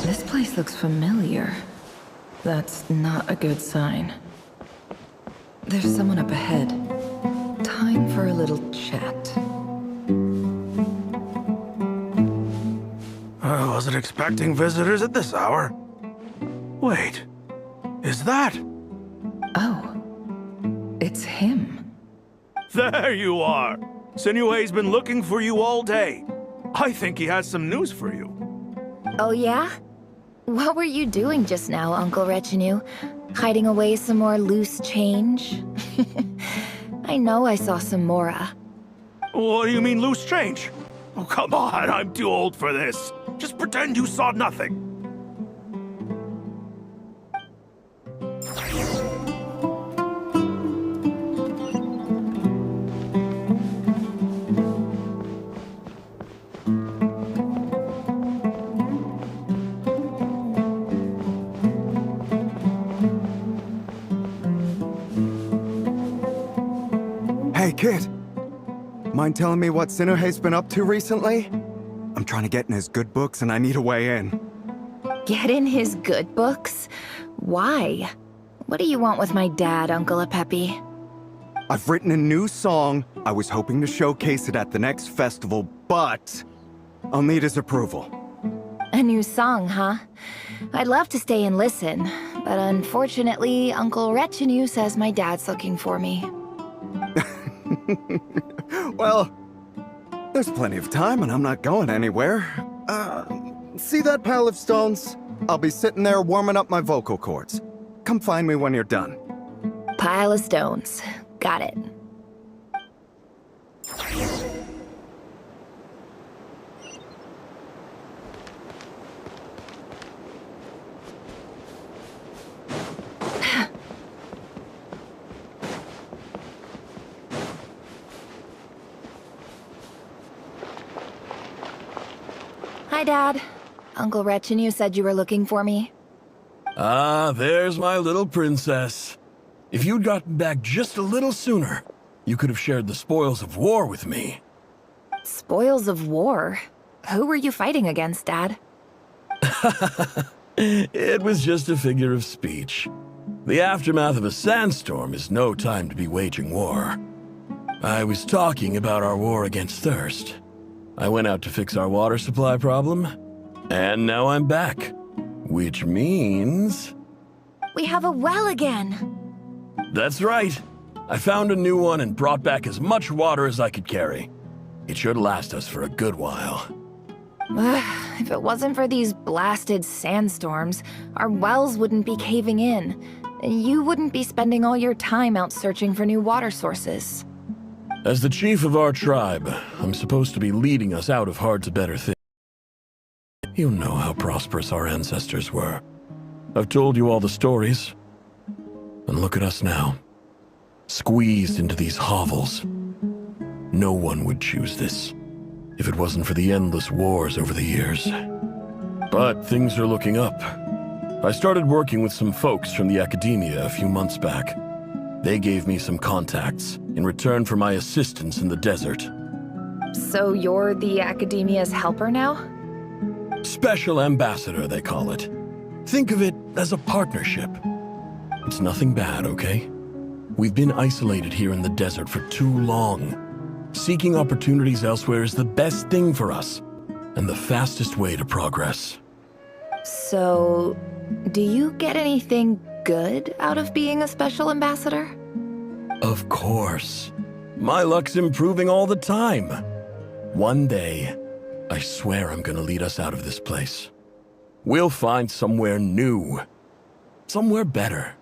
This place looks familiar. That's not a good sign. There's someone up ahead. Time for a little chat. I wasn't expecting visitors at this hour. Wait, is that? Oh, it's him. There you are. Sinue's been looking for you all day. I think he has some news for you. Oh yeah? What were you doing just now, Uncle Retinue? Hiding away some more loose change? I know I saw some Mora. What do you mean loose change? Oh, come on, I'm too old for this. Just pretend you saw nothing. Hey, kid. Mind telling me what Sinuhe's been up to recently? I'm trying to get in his good books and I need a way in. Get in his good books? Why? What do you want with my dad, Uncle Apepi? I've written a new song. I was hoping to showcase it at the next festival, but I'll need his approval. A new song, huh? I'd love to stay and listen, but unfortunately, Uncle Retinue says my dad's looking for me. Well, there's plenty of time and I'm not going anywhere. See that pile of stones? I'll be sitting there warming up my vocal cords. Come find me when you're done. Pile of stones. Got it. Hi, Dad. Uncle Retinue said you were looking for me. Ah, there's my little princess. If you'd gotten back just a little sooner, you could have shared the spoils of war with me. Spoils of war? Who were you fighting against, Dad? It was just a figure of speech. The aftermath of a sandstorm is no time to be waging war. I was talking about our war against thirst. I went out to fix our water supply problem, and now I'm back. Which means... We have a well again! That's right. I found a new one and brought back as much water as I could carry. It should last us for a good while. If it wasn't for these blasted sandstorms, our wells wouldn't be caving in. You wouldn't be spending all your time out searching for new water sources. As the chief of our tribe, I'm supposed to be leading us out of hard to better things. You know how prosperous our ancestors were. I've told you all the stories. And look at us now. Squeezed into these hovels. No one would choose this, if it wasn't for the endless wars over the years. But things are looking up. I started working with some folks from the academia a few months back. They gave me some contacts in return for my assistance in the desert. So you're the academia's helper now? Special ambassador, they call it. Think of it as a partnership. It's nothing bad, okay? We've been isolated here in the desert for too long. Seeking opportunities elsewhere is the best thing for us, and the fastest way to progress. So, do you get anything good out of being a special ambassador? Of course. My luck's improving all the time. One day, I swear I'm gonna lead us out of this place. We'll find somewhere new. Somewhere better.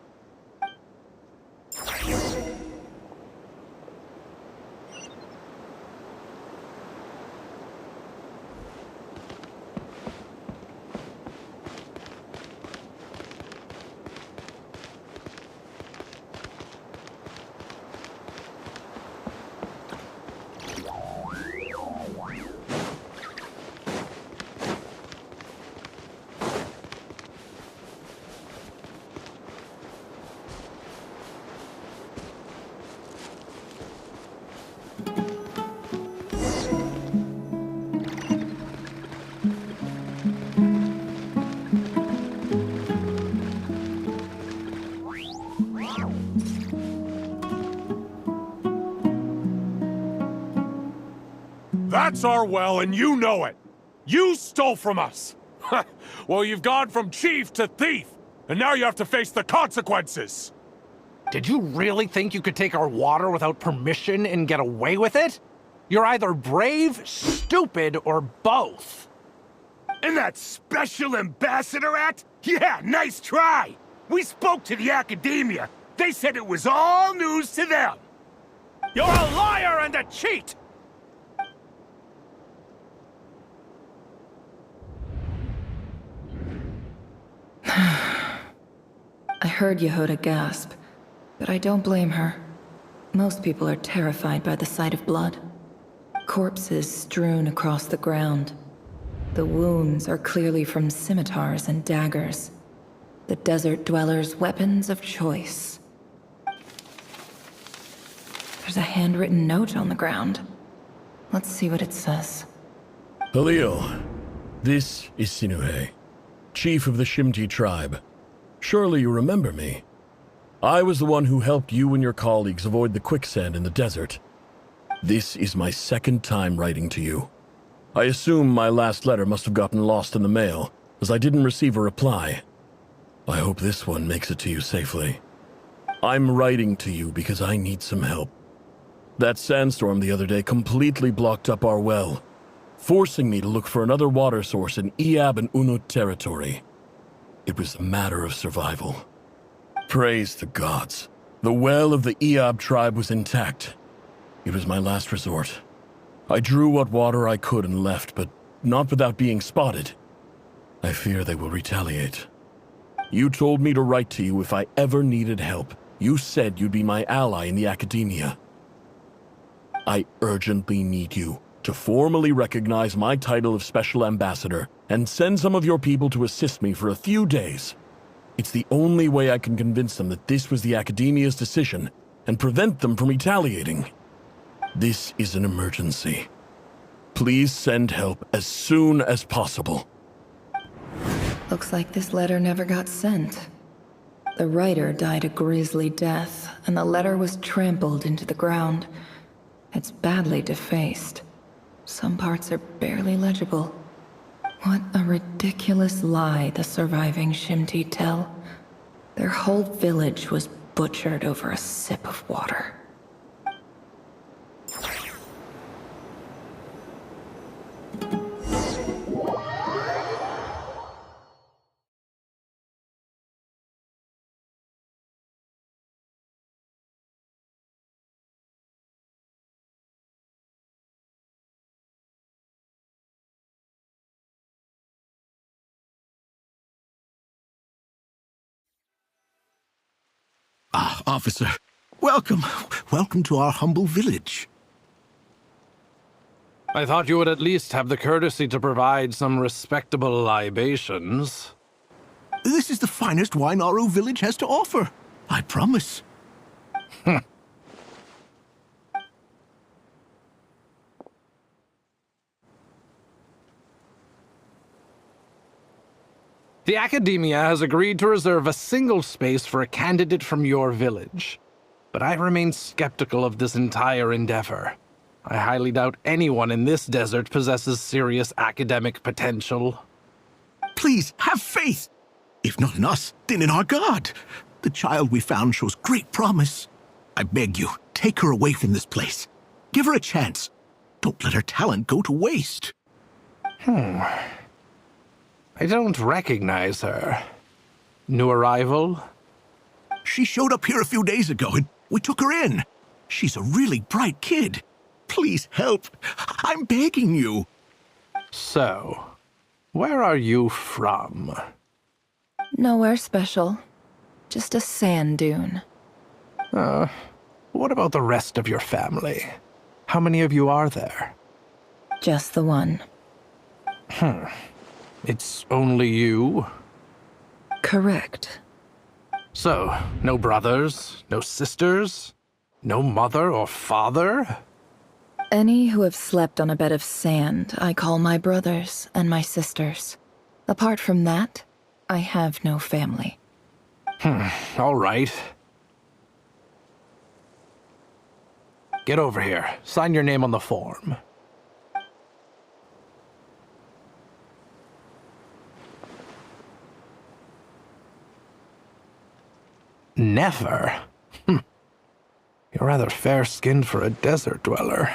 That's our well, and you know it! You stole from us! Well, you've gone from chief to thief! And now you have to face the consequences! Did you really think you could take our water without permission and get away with it? You're either brave, stupid, or both. And that special ambassador act? Yeah, nice try! We spoke to the academia. They said it was all news to them. You're a liar and a cheat! I heard Yehuda gasp, but I don't blame her. Most people are terrified by the sight of blood. Corpses strewn across the ground. The wounds are clearly from scimitars and daggers. The desert dwellers' weapons of choice. There's a handwritten note on the ground. Let's see what it says. Halil, this is Sinuhe, chief of the Shimti tribe. Surely you remember me. I was the one who helped you and your colleagues avoid the quicksand in the desert. This is my second time writing to you. I assume my last letter must have gotten lost in the mail, as I didn't receive a reply. I hope this one makes it to you safely. I'm writing to you because I need some help. That sandstorm the other day completely blocked up our well, forcing me to look for another water source in Iab and Unut territory. It was a matter of survival. Praise the gods. The well of the Iab tribe was intact. It was my last resort. I drew what water I could and left, but not without being spotted. I fear they will retaliate. You told me to write to you if I ever needed help. You said you'd be my ally in the academia. I urgently need you to formally recognize my title of Special Ambassador and send some of your people to assist me for a few days. It's the only way I can convince them that this was the academia's decision and prevent them from retaliating. This is an emergency. Please send help as soon as possible. Looks like this letter never got sent. The writer died a grisly death, and the letter was trampled into the ground. It's badly defaced. Some parts are barely legible. What a ridiculous lie the surviving Shimti tell. Their whole village was butchered over a sip of water. Ah, officer. Welcome. Welcome to our humble village. I thought you would at least have the courtesy to provide some respectable libations. This is the finest wine our village has to offer. I promise. The Academia has agreed to reserve a single space for a candidate from your village. But I remain skeptical of this entire endeavor. I highly doubt anyone in this desert possesses serious academic potential. Please, have faith. If not in us, then in our god. The child we found shows great promise. I beg you, take her away from this place. Give her a chance. Don't let her talent go to waste. I don't recognize her. New arrival? She showed up here a few days ago and we took her in. She's a really bright kid. Please help. I'm begging you. So, where are you from? Nowhere special. Just a sand dune. What about the rest of your family? How many of you are there? Just the one. It's only you? Correct. So, no brothers, no sisters, no mother or father? Any who have slept on a bed of sand, I call my brothers and my sisters. Apart from that, I have no family. All right. Get over here. Sign your name on the form. Never? You're rather fair-skinned for a desert dweller.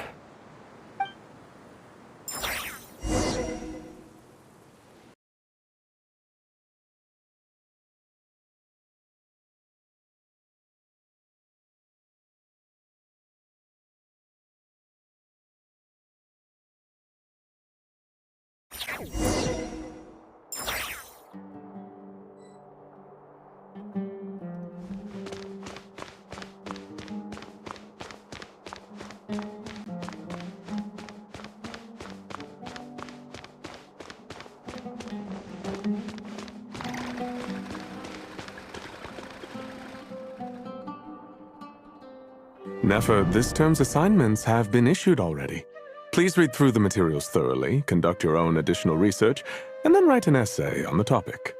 Nefer, this term's assignments have been issued already. Please read through the materials thoroughly, conduct your own additional research, and then write an essay on the topic.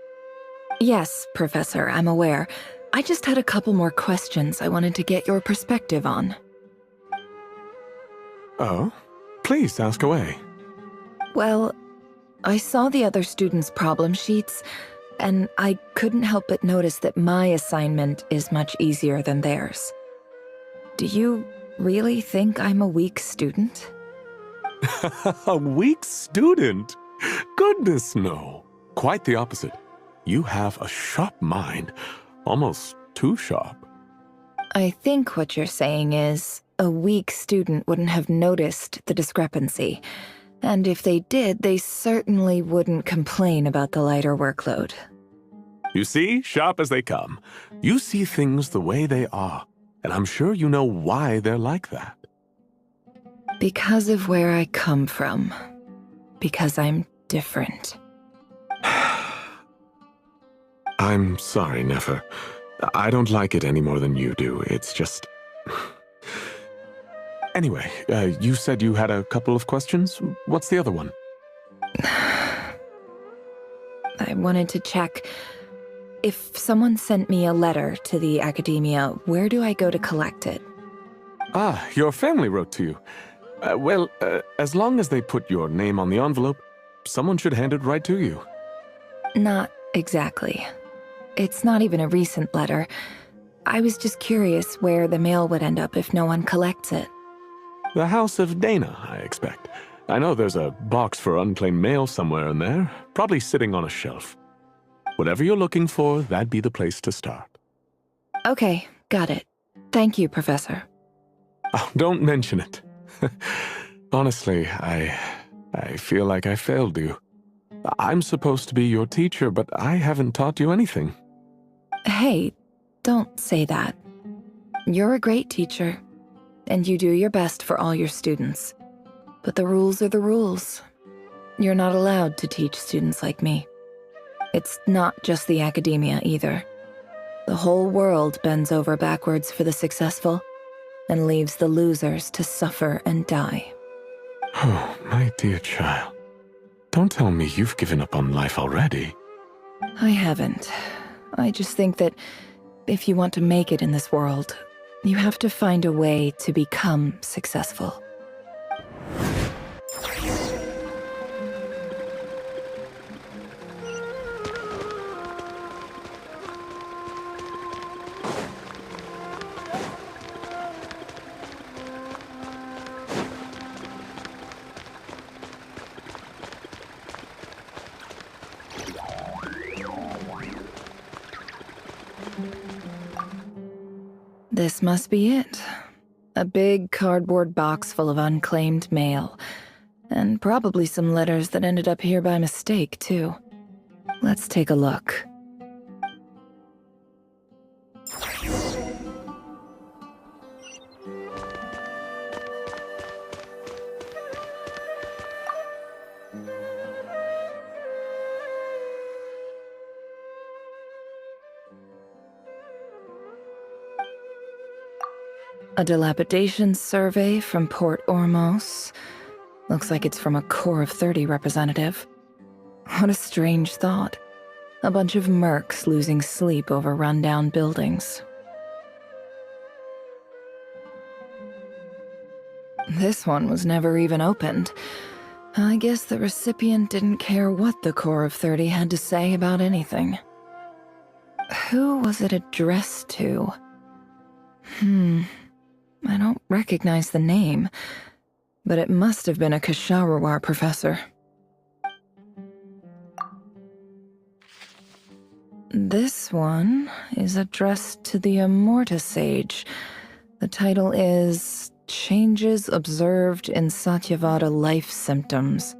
Yes, Professor, I'm aware. I just had a couple more questions I wanted to get your perspective on. Oh? Please ask away. Well, I saw the other students' problem sheets, and I couldn't help but notice that my assignment is much easier than theirs. Do you really think I'm a weak student? A weak student? Goodness, no. Quite the opposite. You have a sharp mind, almost too sharp. I think what you're saying is, a weak student wouldn't have noticed the discrepancy. And if they did, they certainly wouldn't complain about the lighter workload. You see, sharp as they come. You see things the way they are, and I'm sure you know why they're like that. Because of where I come from. Because I'm different. I'm sorry, Nefer. I don't like it any more than you do. It's just... Anyway, you said you had a couple of questions. What's the other one? I wanted to check. If someone sent me a letter to the academia, where do I go to collect it? Ah, your family wrote to you. Well, as long as they put your name on the envelope, someone should hand it right to you. Not exactly. It's not even a recent letter. I was just curious where the mail would end up if no one collects it. The House of Dana, I expect. I know there's a box for unclaimed mail somewhere in there, probably sitting on a shelf. Whatever you're looking for, that'd be the place to start. Okay, got it. Thank you, Professor. Oh, don't mention it. Honestly, I feel like I failed you. I'm supposed to be your teacher, but I haven't taught you anything. Hey, don't say that. You're a great teacher, and you do your best for all your students. But the rules are the rules. You're not allowed to teach students like me. It's not just the academia either. The whole world bends over backwards for the successful and leaves the losers to suffer and die. Oh, my dear child. Don't tell me you've given up on life already. I haven't. I just think that if you want to make it in this world, you have to find a way to become successful. This must be it. A big cardboard box full of unclaimed mail. And probably some letters that ended up here by mistake, too. Let's take a look. A dilapidation survey from Port Ormos. Looks like it's from a Core of 30 representative. What a strange thought. A bunch of mercs losing sleep over rundown buildings. This one was never even opened. I guess the recipient didn't care what the Core of 30 had to say about anything. who was it addressed to? I don't recognize the name, but it must have been a Ksharawar professor. This one is addressed to the Immorta Sage. The title is Changes Observed in Satyavada Life Symptoms.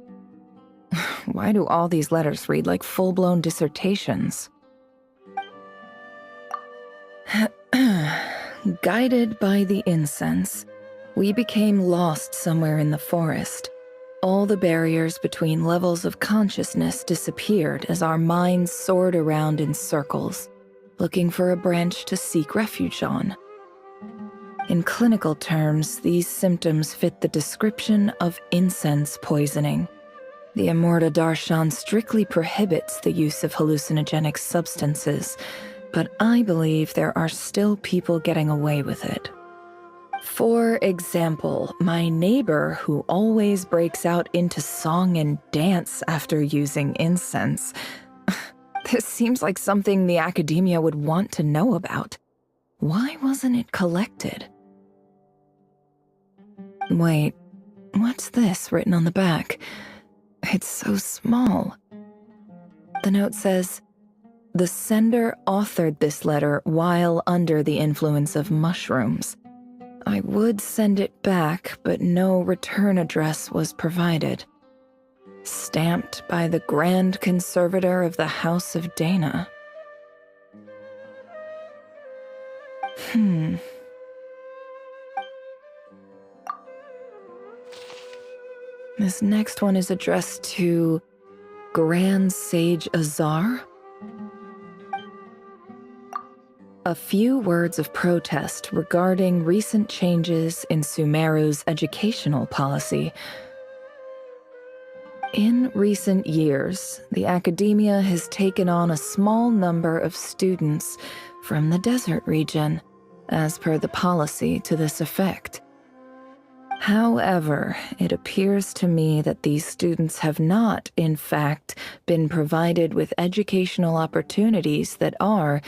Why do all these letters read like full-blown dissertations? Guided by the incense, we became lost somewhere in the forest. All the barriers between levels of consciousness disappeared as our minds soared around in circles, looking for a branch to seek refuge on. In clinical terms, these symptoms fit the description of incense poisoning. The Immorta Darshan strictly prohibits the use of hallucinogenic substances, but I believe there are still people getting away with it. For example, my neighbor who always breaks out into song and dance after using incense. This seems like something the academia would want to know about. Why wasn't it collected? Wait, what's this written on the back? It's so small. The note says, "The sender authored this letter while under the influence of mushrooms. I would send it back, but no return address was provided. Stamped by the Grand Conservator of the House of Dana." This next one is addressed to Grand Sage Azar. A few words of protest regarding recent changes in Sumeru's educational policy. In recent years, the academia has taken on a small number of students from the desert region, as per the policy to this effect. However, it appears to me that these students have not, in fact, been provided with educational opportunities that are,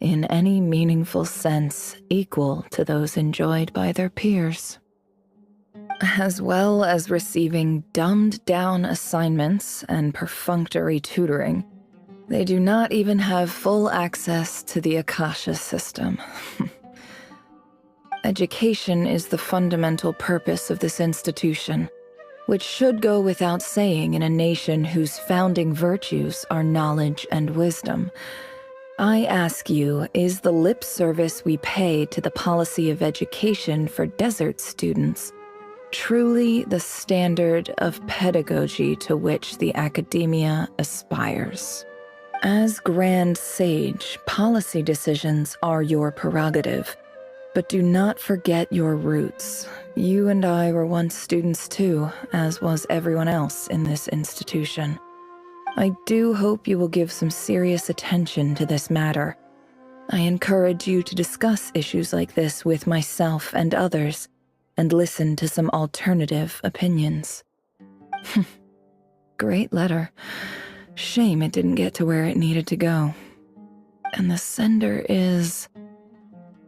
in any meaningful sense, equal to those enjoyed by their peers. As well as receiving dumbed-down assignments and perfunctory tutoring, they do not even have full access to the Akasha system. Education is the fundamental purpose of this institution, which should go without saying in a nation whose founding virtues are knowledge and wisdom. I ask you, is the lip service we pay to the policy of education for desert students truly the standard of pedagogy to which the academia aspires? As Grand Sage, policy decisions are your prerogative. But do not forget your roots. You and I were once students too, as was everyone else in this institution. I do hope you will give some serious attention to this matter. I encourage you to discuss issues like this with myself and others, and listen to some alternative opinions. Great letter. Shame it didn't get to where it needed to go. And the sender is...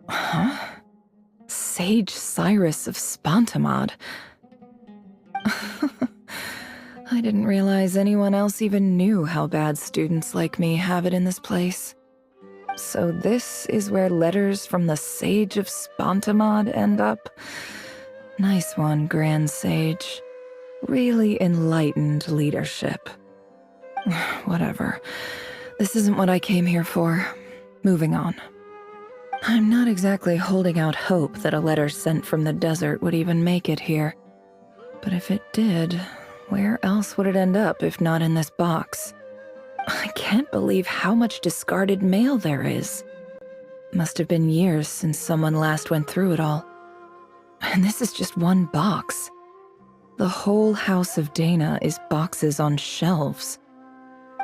Huh? Sage Cyrus of Spontamod. I didn't realize anyone else even knew how bad students like me have it in this place. So this is where letters from the Sage of Spontamod end up? Nice one, Grand Sage. Really enlightened leadership. Whatever. This isn't what I came here for. Moving on. I'm not exactly holding out hope that a letter sent from the desert would even make it here. But if it did, where else would it end up if not in this box? I can't believe how much discarded mail there is. Must have been years since someone last went through it all. And this is just one box. The whole House of Dana is boxes on shelves.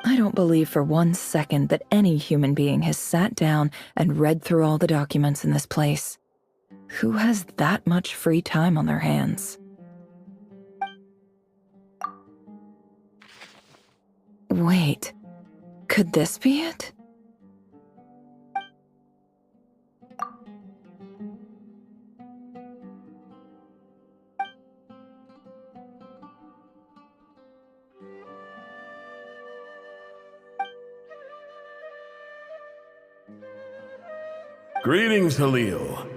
I don't believe for 1 second that any human being has sat down and read through all the documents in this place. Who has that much free time on their hands? Wait, could this be it? Greetings, Halil.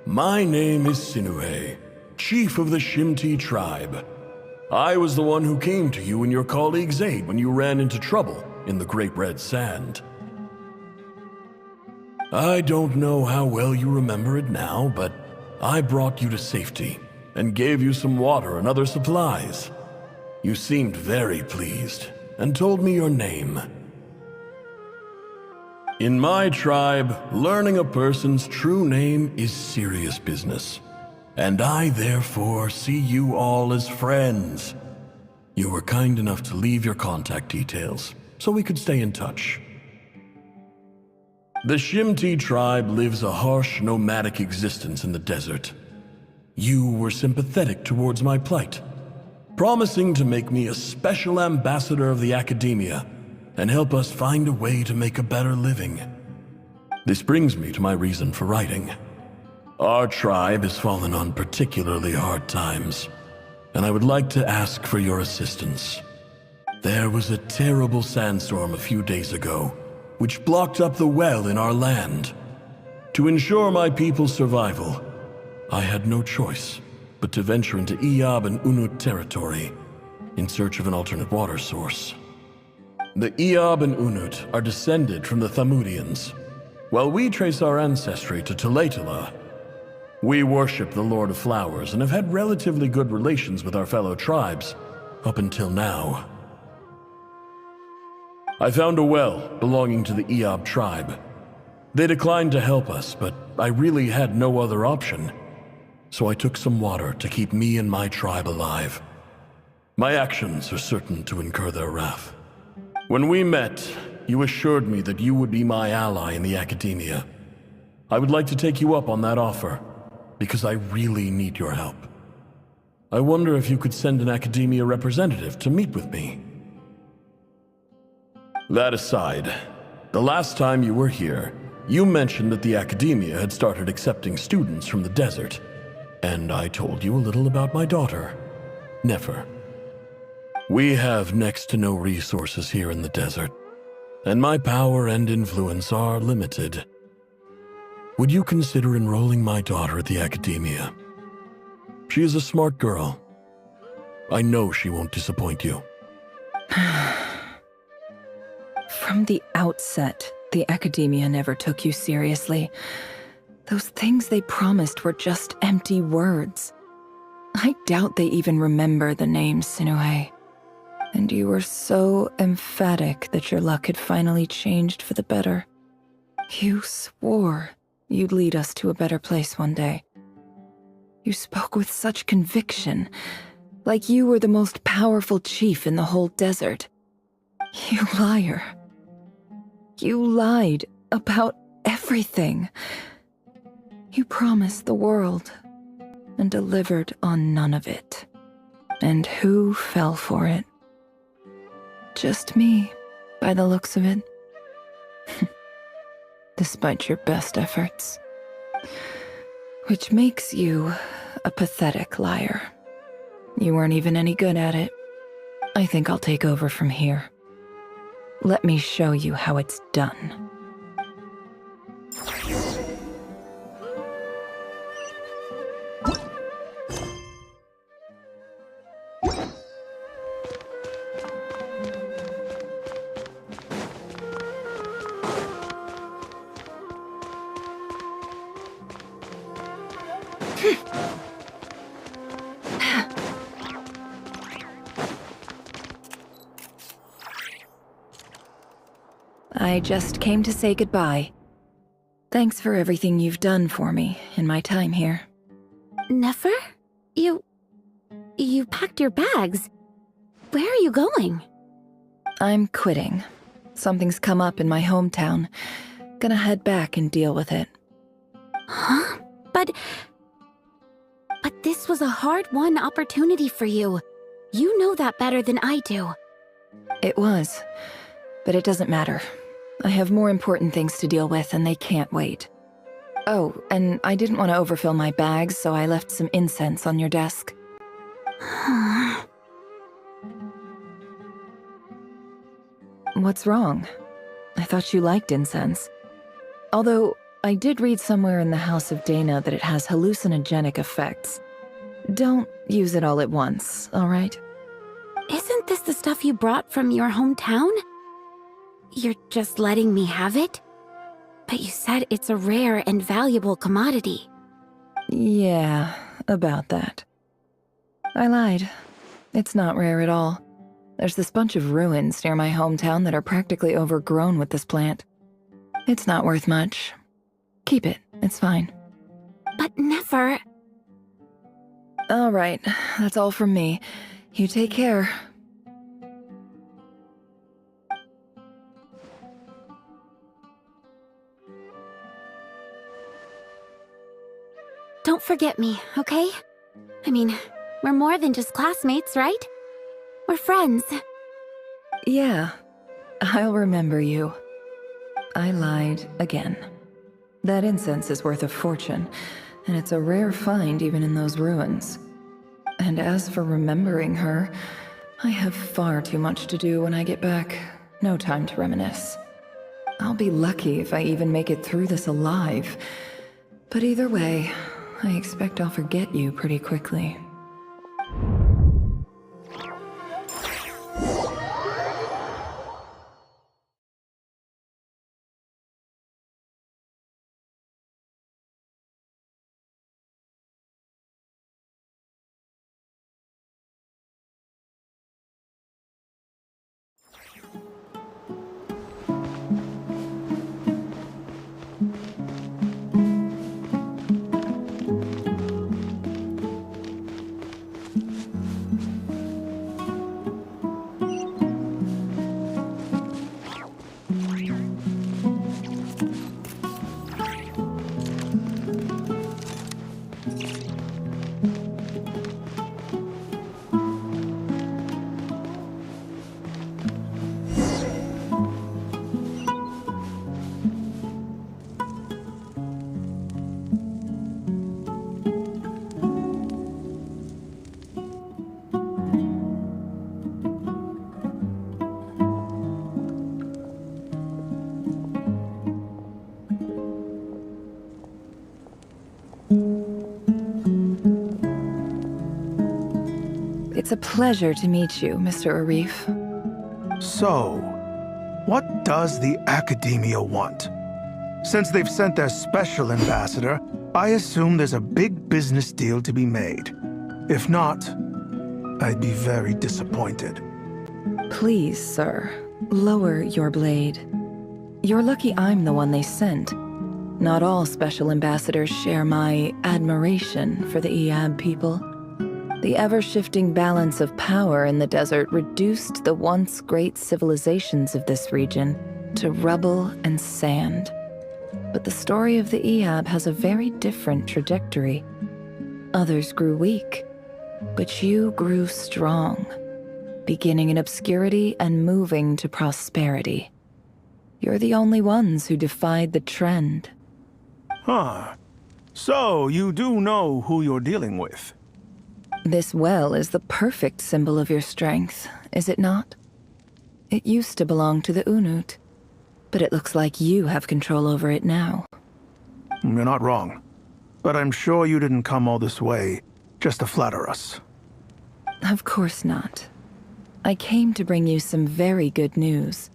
My name is Sinuhe, chief of the Shimti tribe. I was the one who came to you and your colleague's aid when you ran into trouble in the Great Red Sand. I don't know how well you remember it now, but I brought you to safety and gave you some water and other supplies. You seemed very pleased and told me your name. In my tribe, learning a person's true name is serious business, and I therefore see you all as friends. You were kind enough to leave your contact details so we could stay in touch. The Shimti tribe lives a harsh, nomadic existence in the desert. You were sympathetic towards my plight, promising to make me a special ambassador of the Academia and help us find a way to make a better living. This brings me to my reason for writing. Our tribe has fallen on particularly hard times, and I would like to ask for your assistance. There was a terrible sandstorm a few days ago, which blocked up the well in our land. To ensure my people's survival, I had no choice but to venture into Iyab and Unut territory in search of an alternate water source. The Iyab and Unut are descended from the Thamudians, while we trace our ancestry to Tulatula. We worship the Lord of Flowers and have had relatively good relations with our fellow tribes up until now. I found a well belonging to the Iyab tribe. They declined to help us, but I really had no other option. So I took some water to keep me and my tribe alive. My actions are certain to incur their wrath. When we met, you assured me that you would be my ally in the Academia. I would like to take you up on that offer, because I really need your help. I wonder if you could send an Academia representative to meet with me. That aside, the last time you were here, you mentioned that the Academia had started accepting students from the desert, and I told you a little about my daughter, Nefer. We have next to no resources here in the desert, and my power and influence are limited. Would you consider enrolling my daughter at the Academia? She is a smart girl. I know she won't disappoint you. From the outset, the Academia never took you seriously. Those things they promised were just empty words. I doubt they even remember the name Sinuhe. And you were so emphatic that your luck had finally changed for the better. You swore you'd lead us to a better place one day. You spoke with such conviction, like you were the most powerful chief in the whole desert. You liar. You lied about everything. You promised the world and delivered on none of it. And who fell for it? Just me, by the looks of it. Despite your best efforts. Which makes you a pathetic liar. You weren't even any good at it. I think I'll take over from here. Let me show you how it's done. I just came to say goodbye. Thanks for everything you've done for me in my time here. Nefer? You packed your bags. Where are you going? I'm quitting. Something's come up in my hometown. Gonna head back and deal with it. Huh? But this was a hard-won opportunity for you. You know that better than I do. It was, but it doesn't matter. I have more important things to deal with, and they can't wait. Oh, and I didn't want to overfill my bags, so I left some incense on your desk. What's wrong? I thought you liked incense. Although, I did read somewhere in the House of Dana that it has hallucinogenic effects. Don't use it all at once, all right? Isn't this the stuff you brought from your hometown? You're just letting me have it? But you said it's a rare and valuable commodity. Yeah, about that. I lied. It's not rare at all. There's this bunch of ruins near my hometown that are practically overgrown with this plant. It's not worth much. Keep it, it's fine. But never... All right, that's all from me. You take care. Don't forget me, okay? I mean, we're more than just classmates, right? We're friends. Yeah, I'll remember you. I lied again. That incense is worth a fortune, and it's a rare find even in those ruins. And as for remembering her, I have far too much to do when I get back. No time to reminisce. I'll be lucky if I even make it through this alive. But either way, I expect I'll forget you pretty quickly. It's a pleasure to meet you, Mr. Arif. So, what does the Academia want? Since they've sent their special ambassador, I assume there's a big business deal to be made. If not, I'd be very disappointed. Please, sir, lower your blade. You're lucky I'm the one they sent. Not all special ambassadors share my admiration for the Iab people. The ever-shifting balance of power in the desert reduced the once great civilizations of this region to rubble and sand. But the story of the Iab has a very different trajectory. Others grew weak, but you grew strong, beginning in obscurity and moving to prosperity. You're the only ones who defied the trend. Huh. So, you do know who you're dealing with? This well is the perfect symbol of your strength, is it not? It used to belong to the Unut, but it looks like you have control over it now. You're not wrong. But I'm sure you didn't come all this way just to flatter us. Of course not. I came to bring you some very good news.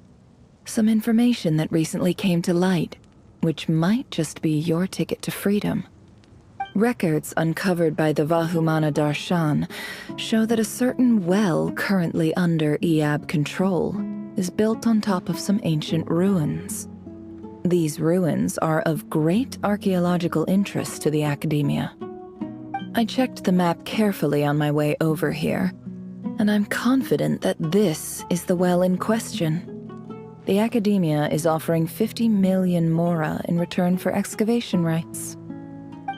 Some information that recently came to light, which might just be your ticket to freedom. Records uncovered by the Vahumana Darshan show that a certain well currently under Iab control is built on top of some ancient ruins. These ruins are of great archaeological interest to the Academia. I checked the map carefully on my way over here, and I'm confident that this is the well in question. The Academia is offering 50 million mora in return for excavation rights.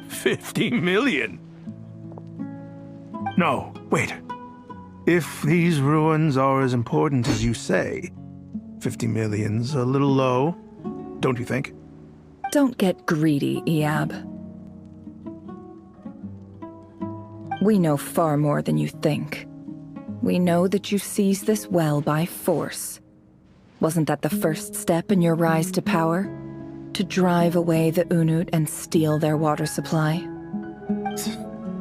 50 million? No, wait. If these ruins are as important as you say, 50 million's a little low, don't you think? Don't get greedy, Iab. We know far more than you think. We know that you seized this well by force. Wasn't that the first step in your rise to power? to drive away the Unut and steal their water supply?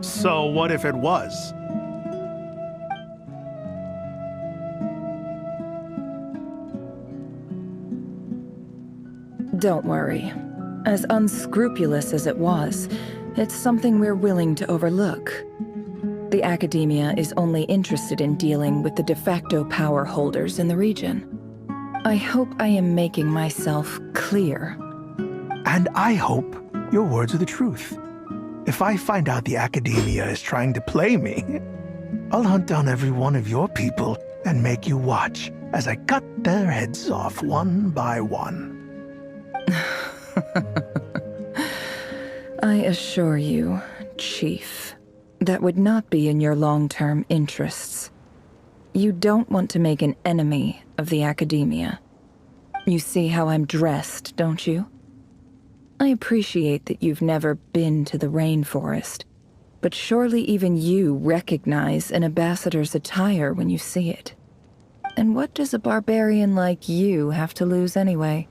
So what if it was? Don't worry. As unscrupulous as it was, it's something we're willing to overlook. The Academia is only interested in dealing with the de facto power holders in the region. I hope I am making myself clear. And I hope your words are the truth. If I find out the Academia is trying to play me, I'll hunt down every one of your people and make you watch as I cut their heads off one by one. I assure you, Chief, that would not be in your long-term interests. You don't want to make an enemy of the Academia. You see how I'm dressed, don't you? I appreciate that you've never been to the rainforest, but surely even you recognize an ambassador's attire when you see it. And what does a barbarian like you have to lose anyway?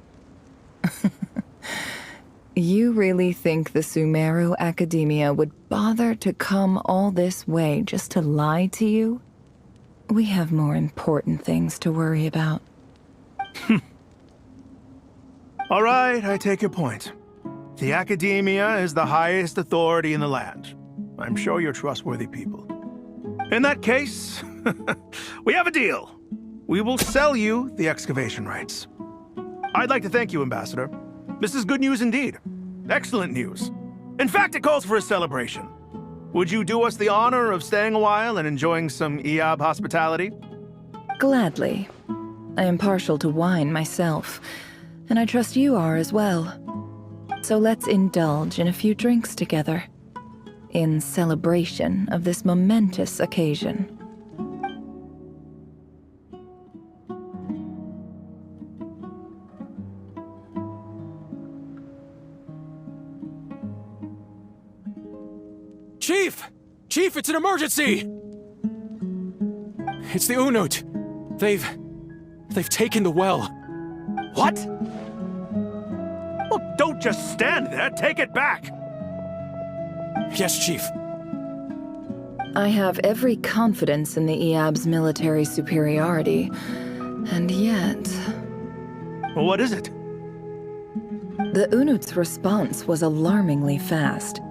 You really think the Sumeru Academia would bother to come all this way just to lie to you? We have more important things to worry about. All right, I take your point. The Academia is the highest authority in the land. I'm sure you're trustworthy people. In that case, we have a deal. We will sell you the excavation rights. I'd like to thank you, Ambassador. This is good news indeed. Excellent news. In fact, it calls for a celebration. Would you do us the honor of staying a while and enjoying some Eob hospitality? Gladly. I am partial to wine myself, and I trust you are as well. So let's indulge in a few drinks together, in celebration of this momentous occasion. Chief! Chief, it's an emergency! It's the Unut. They've taken the well. What? Well, don't just stand there. Take it back. Yes, Chief. I have every confidence in the Eob's military superiority, and yet... What is it? The Unut's response was alarmingly fast.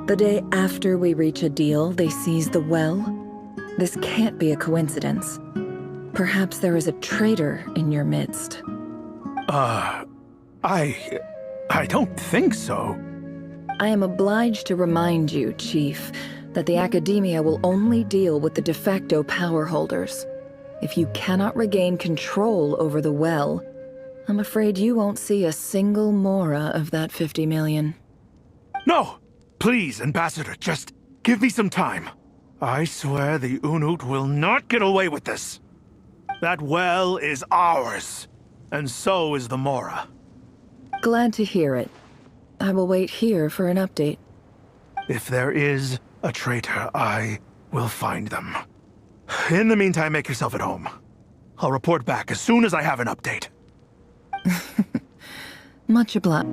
The day after we reach a deal, they seize the well. This can't be a coincidence. Perhaps there is a traitor in your midst. I don't think so. I am obliged to remind you, Chief, that the Academia will only deal with the de facto power holders. If you cannot regain control over the well, I'm afraid you won't see a single mora of that 50 million. No! Please, Ambassador, just give me some time. I swear the Unut will not get away with this. That well is ours, and so is the Mora. Glad to hear it. I will wait here for an update. If there is a traitor, I will find them. In the meantime, make yourself at home. I'll report back as soon as I have an update. Much obliged.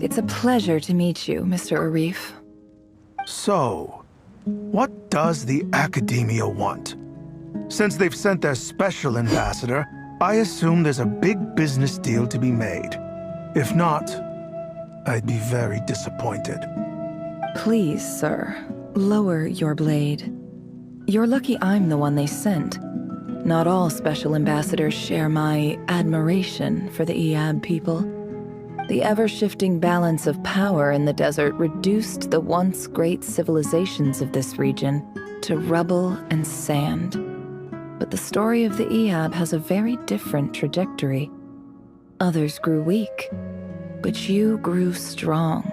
It's a pleasure to meet you, Mr. Arif. So, what does the Academia want? Since they've sent their special ambassador, I assume there's a big business deal to be made. If not, I'd be very disappointed. Please, sir, lower your blade. You're lucky I'm the one they sent. Not all special ambassadors share my admiration for the Eab people. The ever-shifting balance of power in the desert reduced the once great civilizations of this region to rubble and sand. But the story of the Eab has a very different trajectory. Others grew weak, but you grew strong,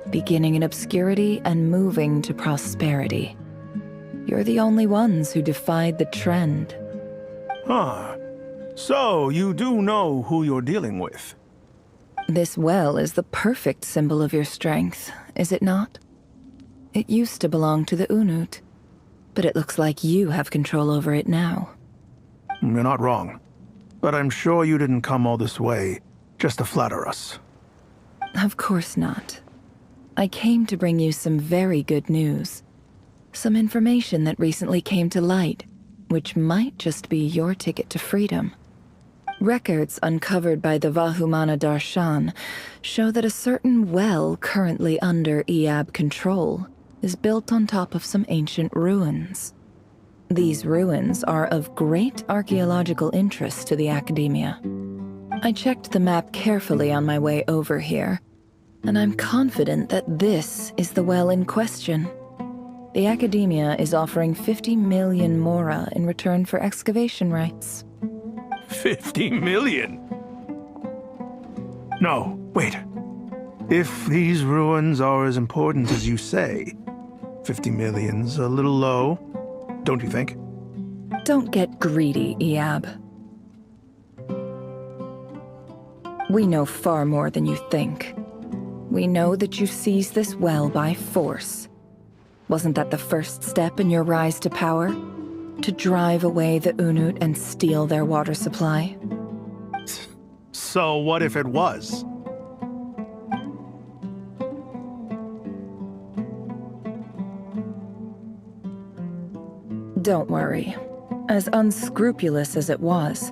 beginning in obscurity and moving to prosperity. You're the only ones who defied the trend. Huh. So, you do know who you're dealing with? This well is the perfect symbol of your strength, is it not? It used to belong to the Unut, but it looks like you have control over it now. You're not wrong. But I'm sure you didn't come all this way just to flatter us. Of course not. I came to bring you some very good news. Some information that recently came to light, which might just be your ticket to freedom. Records uncovered by the Vahumana Darshan show that a certain well currently under Eab control is built on top of some ancient ruins. These ruins are of great archaeological interest to the Academia. I checked the map carefully on my way over here, and I'm confident that this is the well in question. The Academia is offering 50 million mora in return for excavation rights. 50 million? No, wait. If these ruins are as important as you say, 50 million's a little low, don't you think? Don't get greedy, Eab. We know far more than you think. We know that you seized this well by force. Wasn't that the first step in your rise to power? To drive away the Unut and steal their water supply? So what if it was? Don't worry. As unscrupulous as it was,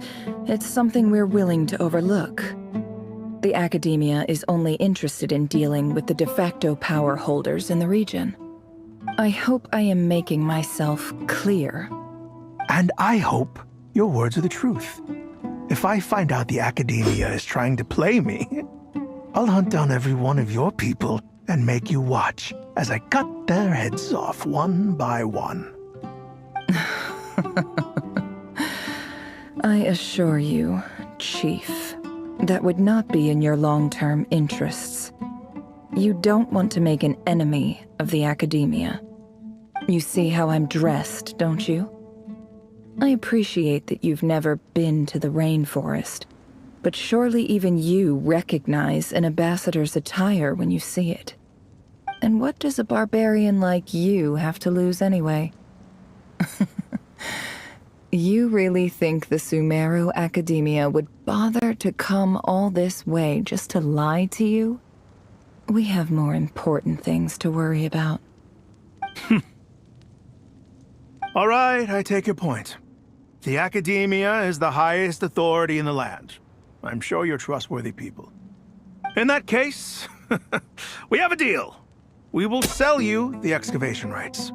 it's something we're willing to overlook. The Academia is only interested in dealing with the de facto power holders in the region. I hope I am making myself clear. And I hope your words are the truth. If I find out the Academia is trying to play me, I'll hunt down every one of your people and make you watch as I cut their heads off one by one. I assure you, Chief, that would not be in your long-term interests. You don't want to make an enemy of the Academia. You see how I'm dressed, don't you? I appreciate that you've never been to the rainforest, but surely even you recognize an ambassador's attire when you see it. And what does a barbarian like you have to lose anyway? You really think the Sumeru Academia would bother to come all this way just to lie to you? We have more important things to worry about. All right, I take your point. The Academia is the highest authority in the land. I'm sure you're trustworthy people. In that case, we have a deal. We will sell you the excavation rights.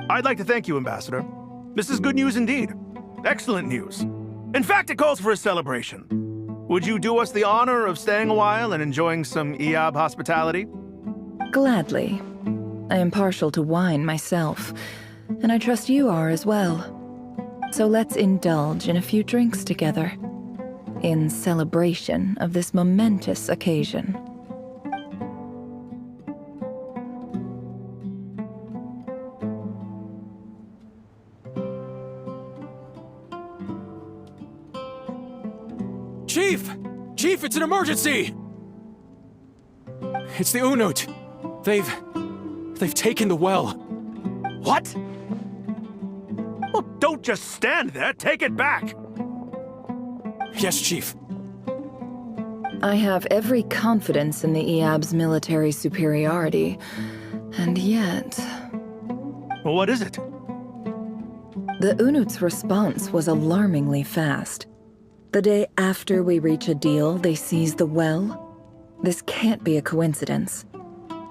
I'd like to thank you, Ambassador. This is good news indeed. Excellent news. In fact, it calls for a celebration. Would you do us the honor of staying a while and enjoying some Eab hospitality? Gladly. I am partial to wine myself, and I trust you are as well. So let's indulge in a few drinks together, in celebration of this momentous occasion. Chief! Chief, it's an emergency! It's the Unut. They've taken the well. What? Well, don't just stand there. Take it back. Yes, Chief. I have every confidence in the Eab's military superiority, and yet... What is it? The Unut's response was alarmingly fast. The day after we reach a deal, they seize the well. This can't be a coincidence.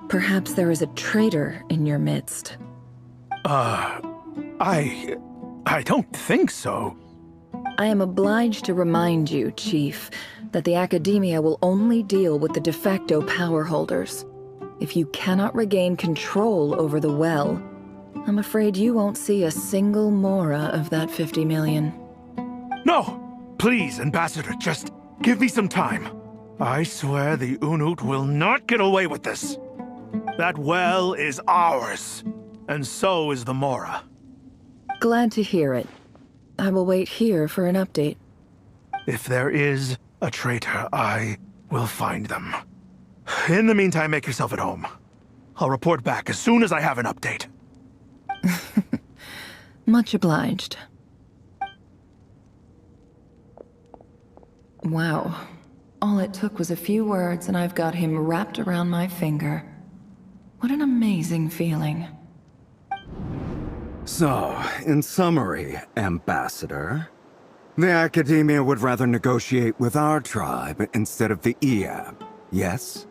Perhaps there is a traitor in your midst. I don't think so. I am obliged to remind you, Chief, that the Academia will only deal with the de facto power holders. If you cannot regain control over the well, I'm afraid you won't see a single mora of that 50 million. No! Please, Ambassador, just give me some time. I swear the Unut will not get away with this. That well is ours, and so is the mora. Glad to hear it. I will wait here for an update. If there is a traitor, I will find them. In the meantime, make yourself at home. I'll report back as soon as I have an update. Much obliged. Wow. All it took was a few words and I've got him wrapped around my finger. What an amazing feeling. So, in summary, Ambassador, the Academia would rather negotiate with our tribe instead of the Eab, yes?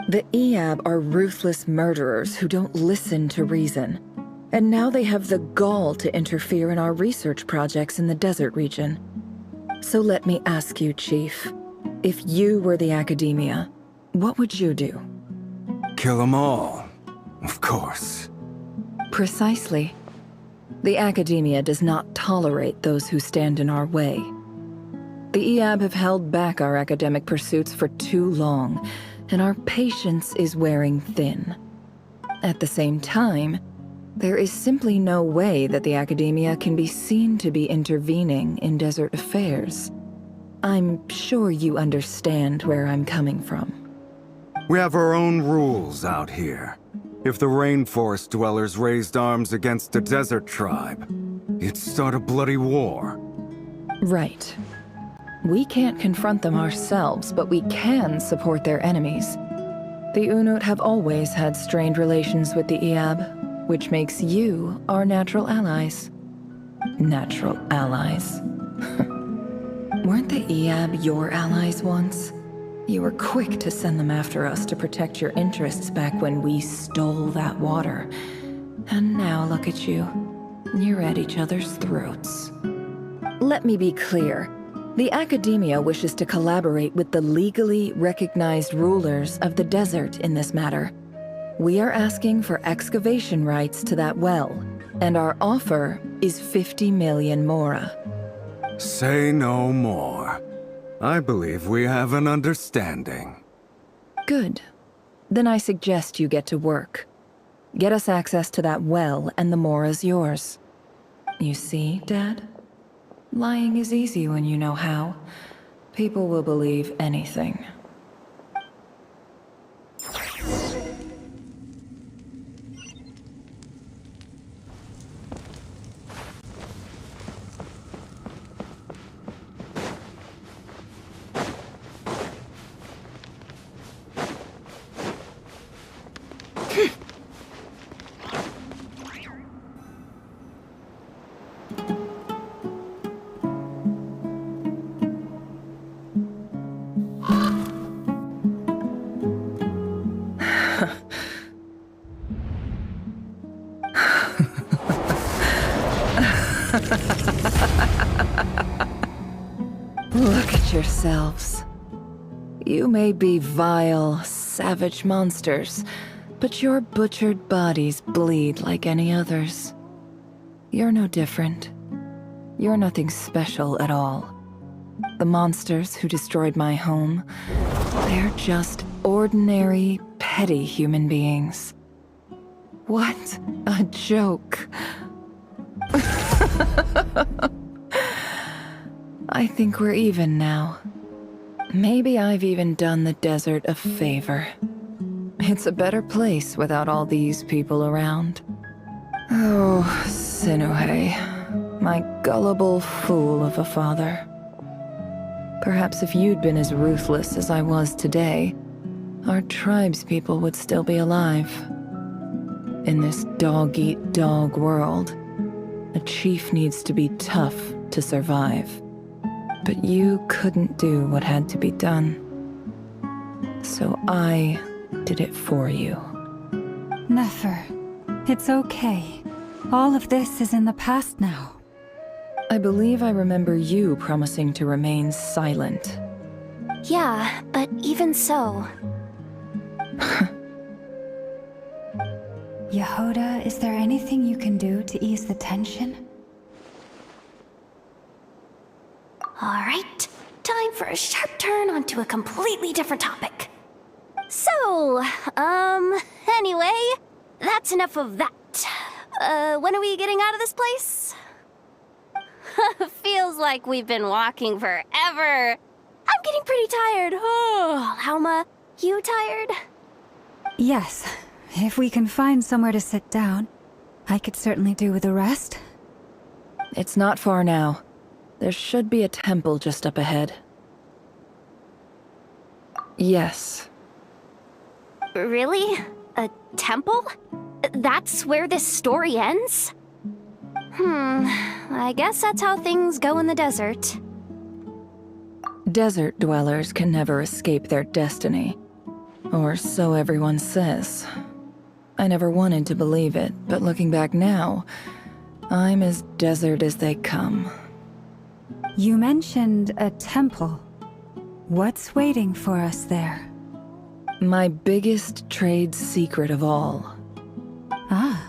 The Eab are ruthless murderers who don't listen to reason. And now they have the gall to interfere in our research projects in the desert region. So let me ask you, Chief, if you were the Academia, what would you do? Kill them all, of course. Precisely. The Academia does not tolerate those who stand in our way. The Eab have held back our academic pursuits for too long, and our patience is wearing thin. At the same time, there is simply no way that the Academia can be seen to be intervening in desert affairs. I'm sure you understand where I'm coming from. We have our own rules out here. If the rainforest dwellers raised arms against a desert tribe, it'd start a bloody war. Right. We can't confront them ourselves, but we can support their enemies. The Unut have always had strained relations with the Eab, which makes you our natural allies. Natural allies. Weren't the Eab your allies once? You were quick to send them after us to protect your interests back when we stole that water. And now look at you. You're at each other's throats. Let me be clear. The Academia wishes to collaborate with the legally recognized rulers of the desert in this matter. We are asking for excavation rights to that well, and our offer is 50 million mora. Say no more. I believe we have an understanding. Good. Then I suggest you get to work. Get us access to that well, and the mora's yours. You see, Dad? Lying is easy when you know how. People will believe anything. Look at yourselves. You may be vile, savage monsters, but your butchered bodies bleed like any others. You're no different. You're nothing special at all. The monsters who destroyed my home, they're just ordinary, petty human beings. What a joke. I think we're even now. Maybe I've even done the desert a favor. It's a better place without all these people around. Oh, Sinuhe, my gullible fool of a father. Perhaps if you'd been as ruthless as I was today, our tribespeople would still be alive. In this dog-eat-dog world, a chief needs to be tough to survive. But you couldn't do what had to be done. So I did it for you. Nefer, it's okay. All of this is in the past now. I believe I remember you promising to remain silent. Yeah, but even so... Yehoda, is there anything you can do to ease the tension? Alright, time for a sharp turn onto a completely different topic. So, anyway, that's enough of that. When are we getting out of this place? Feels like we've been walking forever. I'm getting pretty tired. Oh, Alma, you tired? Yes. If we can find somewhere to sit down, I could certainly do with a rest. It's not far now. There should be a temple just up ahead. Yes. Really? A temple? That's where this story ends? I guess that's how things go in the desert. Desert dwellers can never escape their destiny. Or so everyone says. I never wanted to believe it, but looking back now, I'm as desert as they come. You mentioned a temple. What's waiting for us there? My biggest trade secret of all. Ah.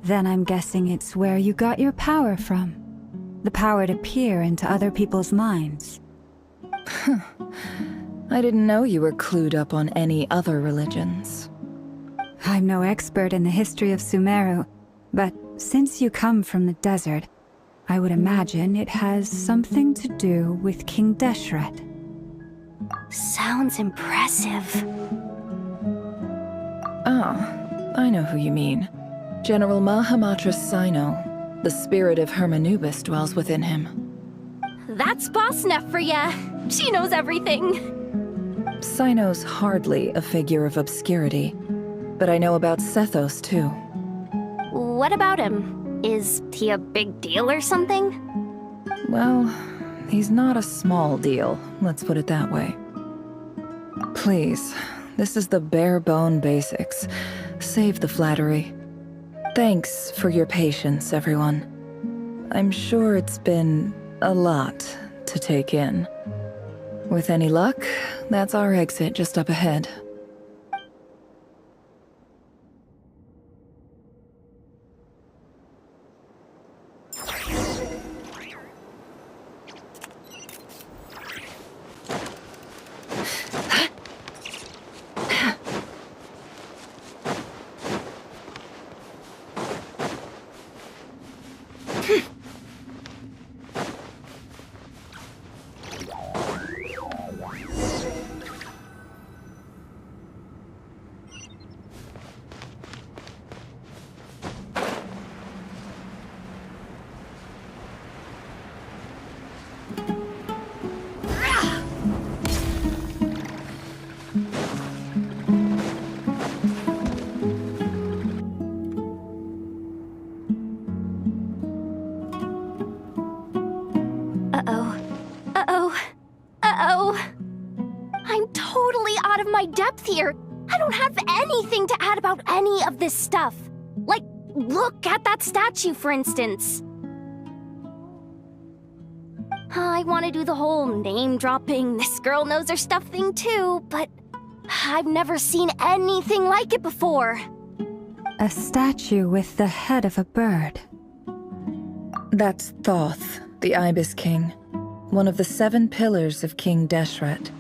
Then I'm guessing it's where you got your power from. The power to peer into other people's minds. I didn't know you were clued up on any other religions. I'm no expert in the history of Sumeru, but since you come from the desert, I would imagine it has something to do with King Deshret. Sounds impressive. Ah, I know who you mean. General Mahamatra Sino. The spirit of Hermanubis dwells within him. That's Boss Neff for ya. She knows everything. Sino's hardly a figure of obscurity, but I know about Sethos too. What about him? Is he a big deal or something? Well, he's not a small deal, let's put it that way. Please, this is the bare-bone basics. Save the flattery. Thanks for your patience, everyone. I'm sure it's been a lot to take in. With any luck, that's our exit just up ahead. I'm totally out of my depth here. I don't have anything to add about any of this stuff. Like, look at that statue, for instance. I want to do the whole name-dropping, this girl knows her stuff thing too, but I've never seen anything like it before. A statue with the head of a bird. That's Thoth, the Ibis King, one of the 7 pillars of King Deshret.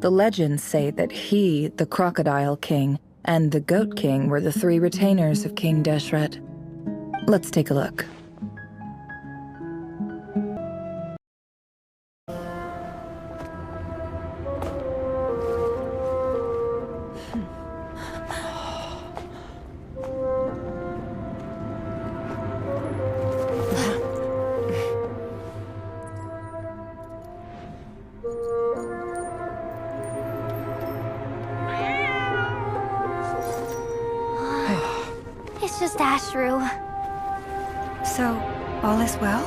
The legends say that he, the Crocodile King, and the Goat King were the 3 retainers of King Deshret. Let's take a look. It's just Ashru. So, all is well?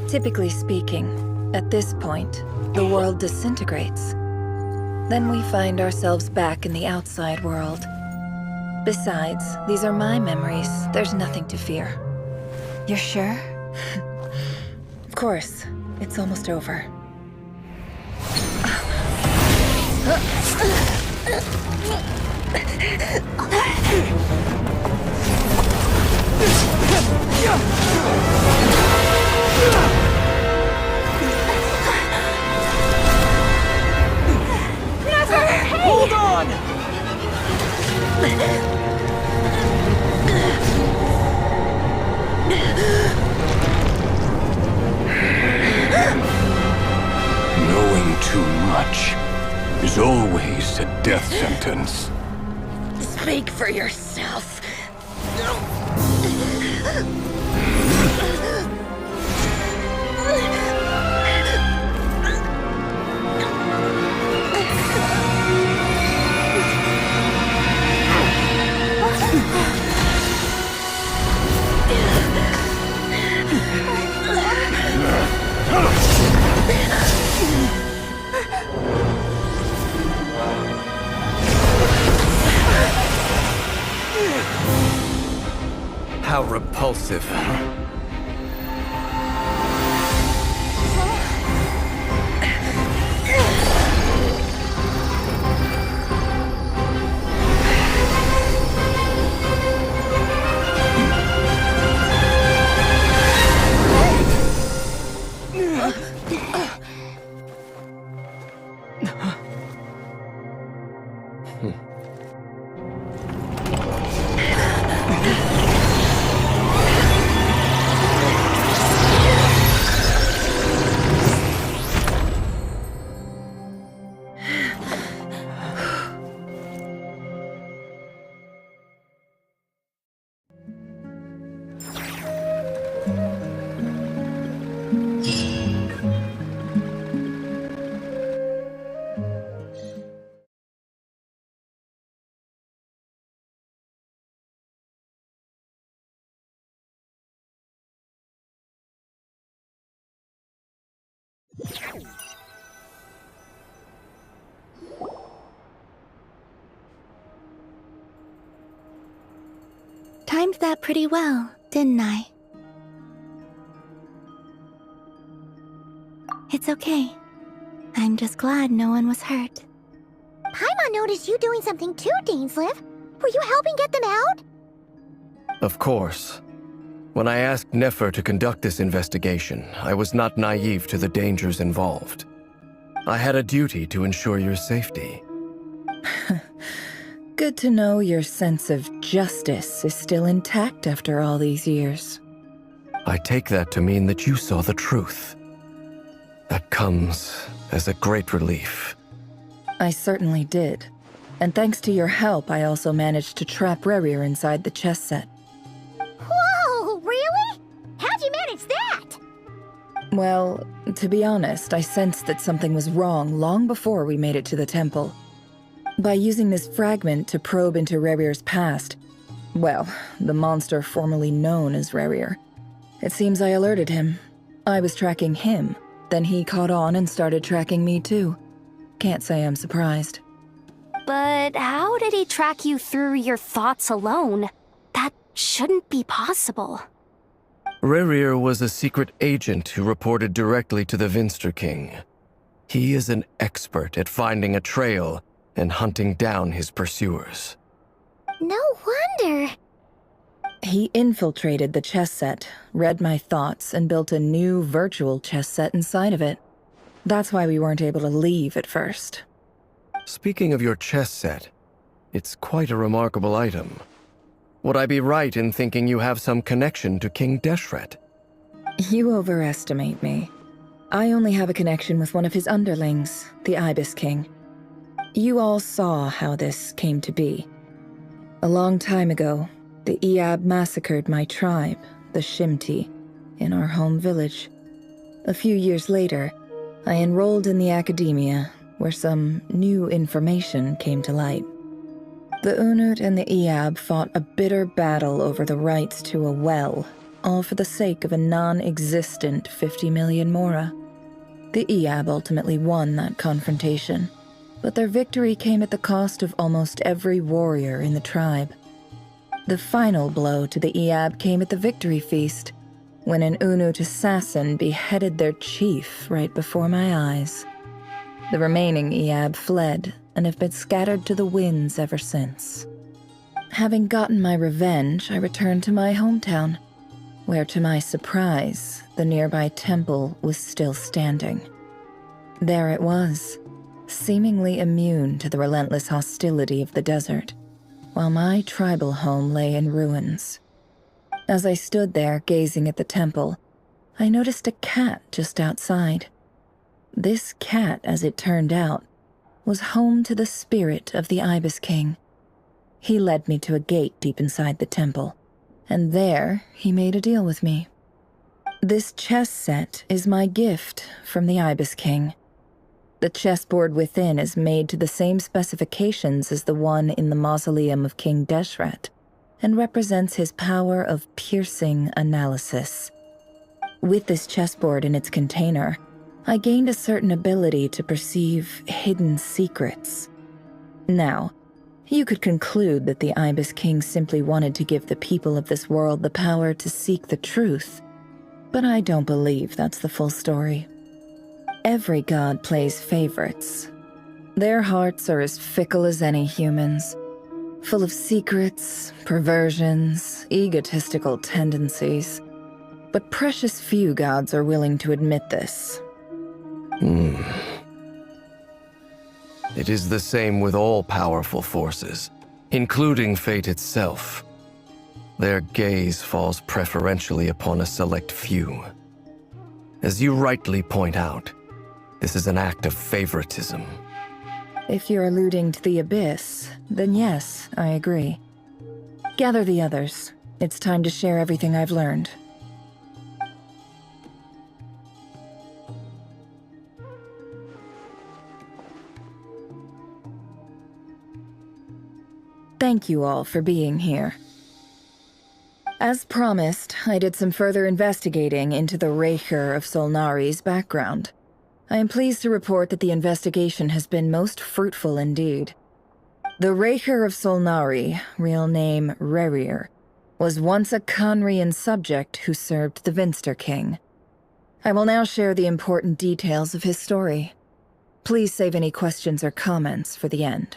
Typically speaking, at this point, the world disintegrates. Then we find ourselves back in the outside world. Besides, these are my memories. There's nothing to fear. You're sure? Of course. It's almost over. Hold on! Knowing too much is always a death sentence. Speak for yourself. How repulsive. Timed that pretty well, didn't I? It's okay. I'm just glad no one was hurt. Paimon noticed you doing something too, Dainsleif. Were you helping get them out? Of course. When I asked Nefer to conduct this investigation, I was not naive to the dangers involved. I had a duty to ensure your safety. Good to know your sense of justice is still intact after all these years. I take that to mean that you saw the truth. That comes as a great relief. I certainly did. And thanks to your help, I also managed to trap Rerir inside the chess set. Whoa, really? How'd you manage that? Well, to be honest, I sensed that something was wrong long before we made it to the temple. By using this fragment to probe into Rerir's past, well, the monster formerly known as Rerir, it seems I alerted him. I was tracking him, then he caught on and started tracking me too. Can't say I'm surprised. But how did he track you through your thoughts alone? That shouldn't be possible. Rerir was a secret agent who reported directly to the Vinster King. He is an expert at finding a trail and hunting down his pursuers. No wonder. He infiltrated the chess set, read my thoughts, and built a new virtual chess set inside of it. That's why we weren't able to leave at first. Speaking of your chess set, it's quite a remarkable item. Would I be right in thinking you have some connection to King Deshret? You overestimate me. I only have a connection with one of his underlings, the Ibis King. You all saw how this came to be. A long time ago, The Eab massacred my tribe, the Shimti, in our home village. A few years later, I enrolled in the academia, where some new information came to light. The Unut and the Eab fought a bitter battle over the rights to a well, all for the sake of a non-existent 50 million mora. The Eab ultimately won that confrontation, but their victory came at the cost of almost every warrior in the tribe. The final blow to the Eab came at the victory feast, when an Unut assassin beheaded their chief right before my eyes. The remaining Eab fled and have been scattered to the winds ever since. Having gotten my revenge, I returned to my hometown, where to my surprise, the nearby temple was still standing. There it was, seemingly immune to the relentless hostility of the desert, while my tribal home lay in ruins. As I stood there gazing at the temple, I noticed a cat just outside. This cat, as it turned out, was home to the spirit of the Ibis King. He led me to a gate deep inside the temple, and there he made a deal with me. This chess set is my gift from the Ibis King. The chessboard within is made to the same specifications as the one in the mausoleum of King Deshret, and represents his power of piercing analysis. With this chessboard in its container, I gained a certain ability to perceive hidden secrets. Now, you could conclude that the Ibis King simply wanted to give the people of this world the power to seek the truth, but I don't believe that's the full story. Every god plays favorites. Their hearts are as fickle as any human's, full of secrets, perversions, egotistical tendencies. But precious few gods are willing to admit this. It is the same with all powerful forces, including fate itself. Their gaze falls preferentially upon a select few. As you rightly point out, this is an act of favoritism. If you're alluding to the Abyss, then yes, I agree. Gather the others. It's time to share everything I've learned. Thank you all for being here. As promised, I did some further investigating into the Raker of Solnari's background. I am pleased to report that the investigation has been most fruitful indeed. The Raker of Solnari, real name Rerir, was once a Conrian subject who served the Vinster King. I will now share the important details of his story. Please save any questions or comments for the end.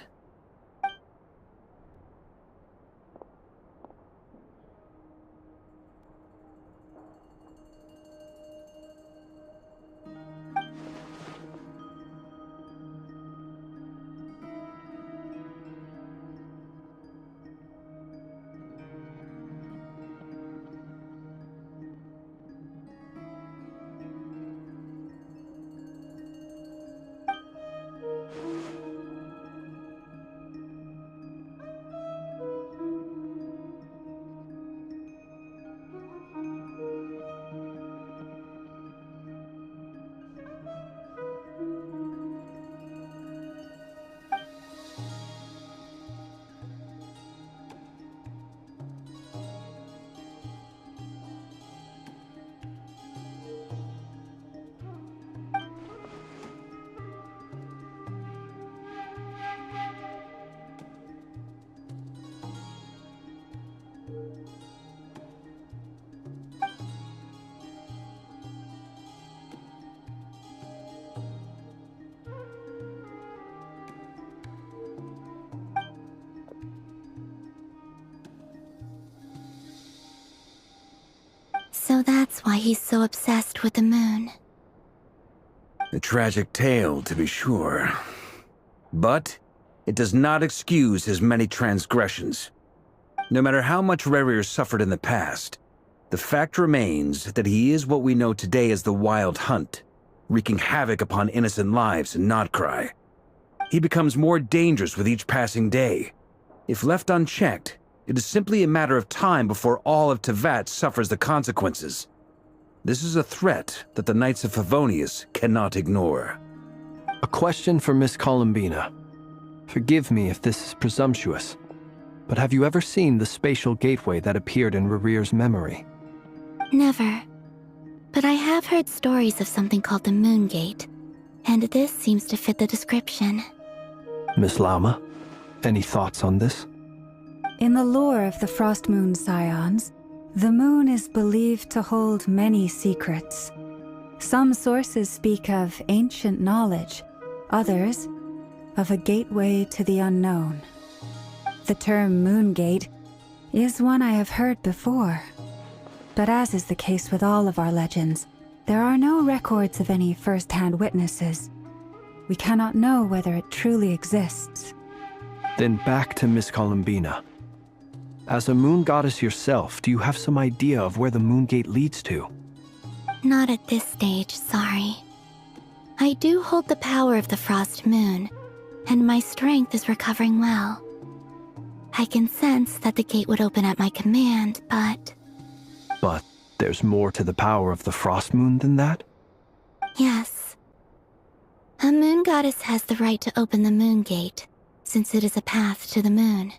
So that's why he's so obsessed with the moon. A tragic tale, to be sure. But it does not excuse his many transgressions. No matter how much Rerir suffered in the past, the fact remains that he is what we know today as the Wild Hunt, wreaking havoc upon innocent lives in Nodcry. He becomes more dangerous with each passing day. If left unchecked, It is simply a matter of time before all of Tevat suffers the consequences. This is a threat that the Knights of Favonius cannot ignore. A question for Miss Columbina. Forgive me if this is presumptuous, but have you ever seen the spatial gateway that appeared in Rerear's memory? Never. But I have heard stories of something called the Moon Gate, and this seems to fit the description. Miss Lauma, any thoughts on this? In the lore of the Frost Moon Scions, the moon is believed to hold many secrets. Some sources speak of ancient knowledge, others of a gateway to the unknown. The term Moon Gate is one I have heard before. But as is the case with all of our legends, there are no records of any first-hand witnesses. We cannot know whether it truly exists. Then back to Miss Columbina. As a moon goddess yourself, do you have some idea of where the Moon Gate leads to? Not at this stage, sorry. I do hold the power of the Frost Moon, and my strength is recovering well. I can sense that the gate would open at my command, but... But there's more to the power of the Frost Moon than that? Yes. A moon goddess has the right to open the Moon Gate, since it is a path to the moon.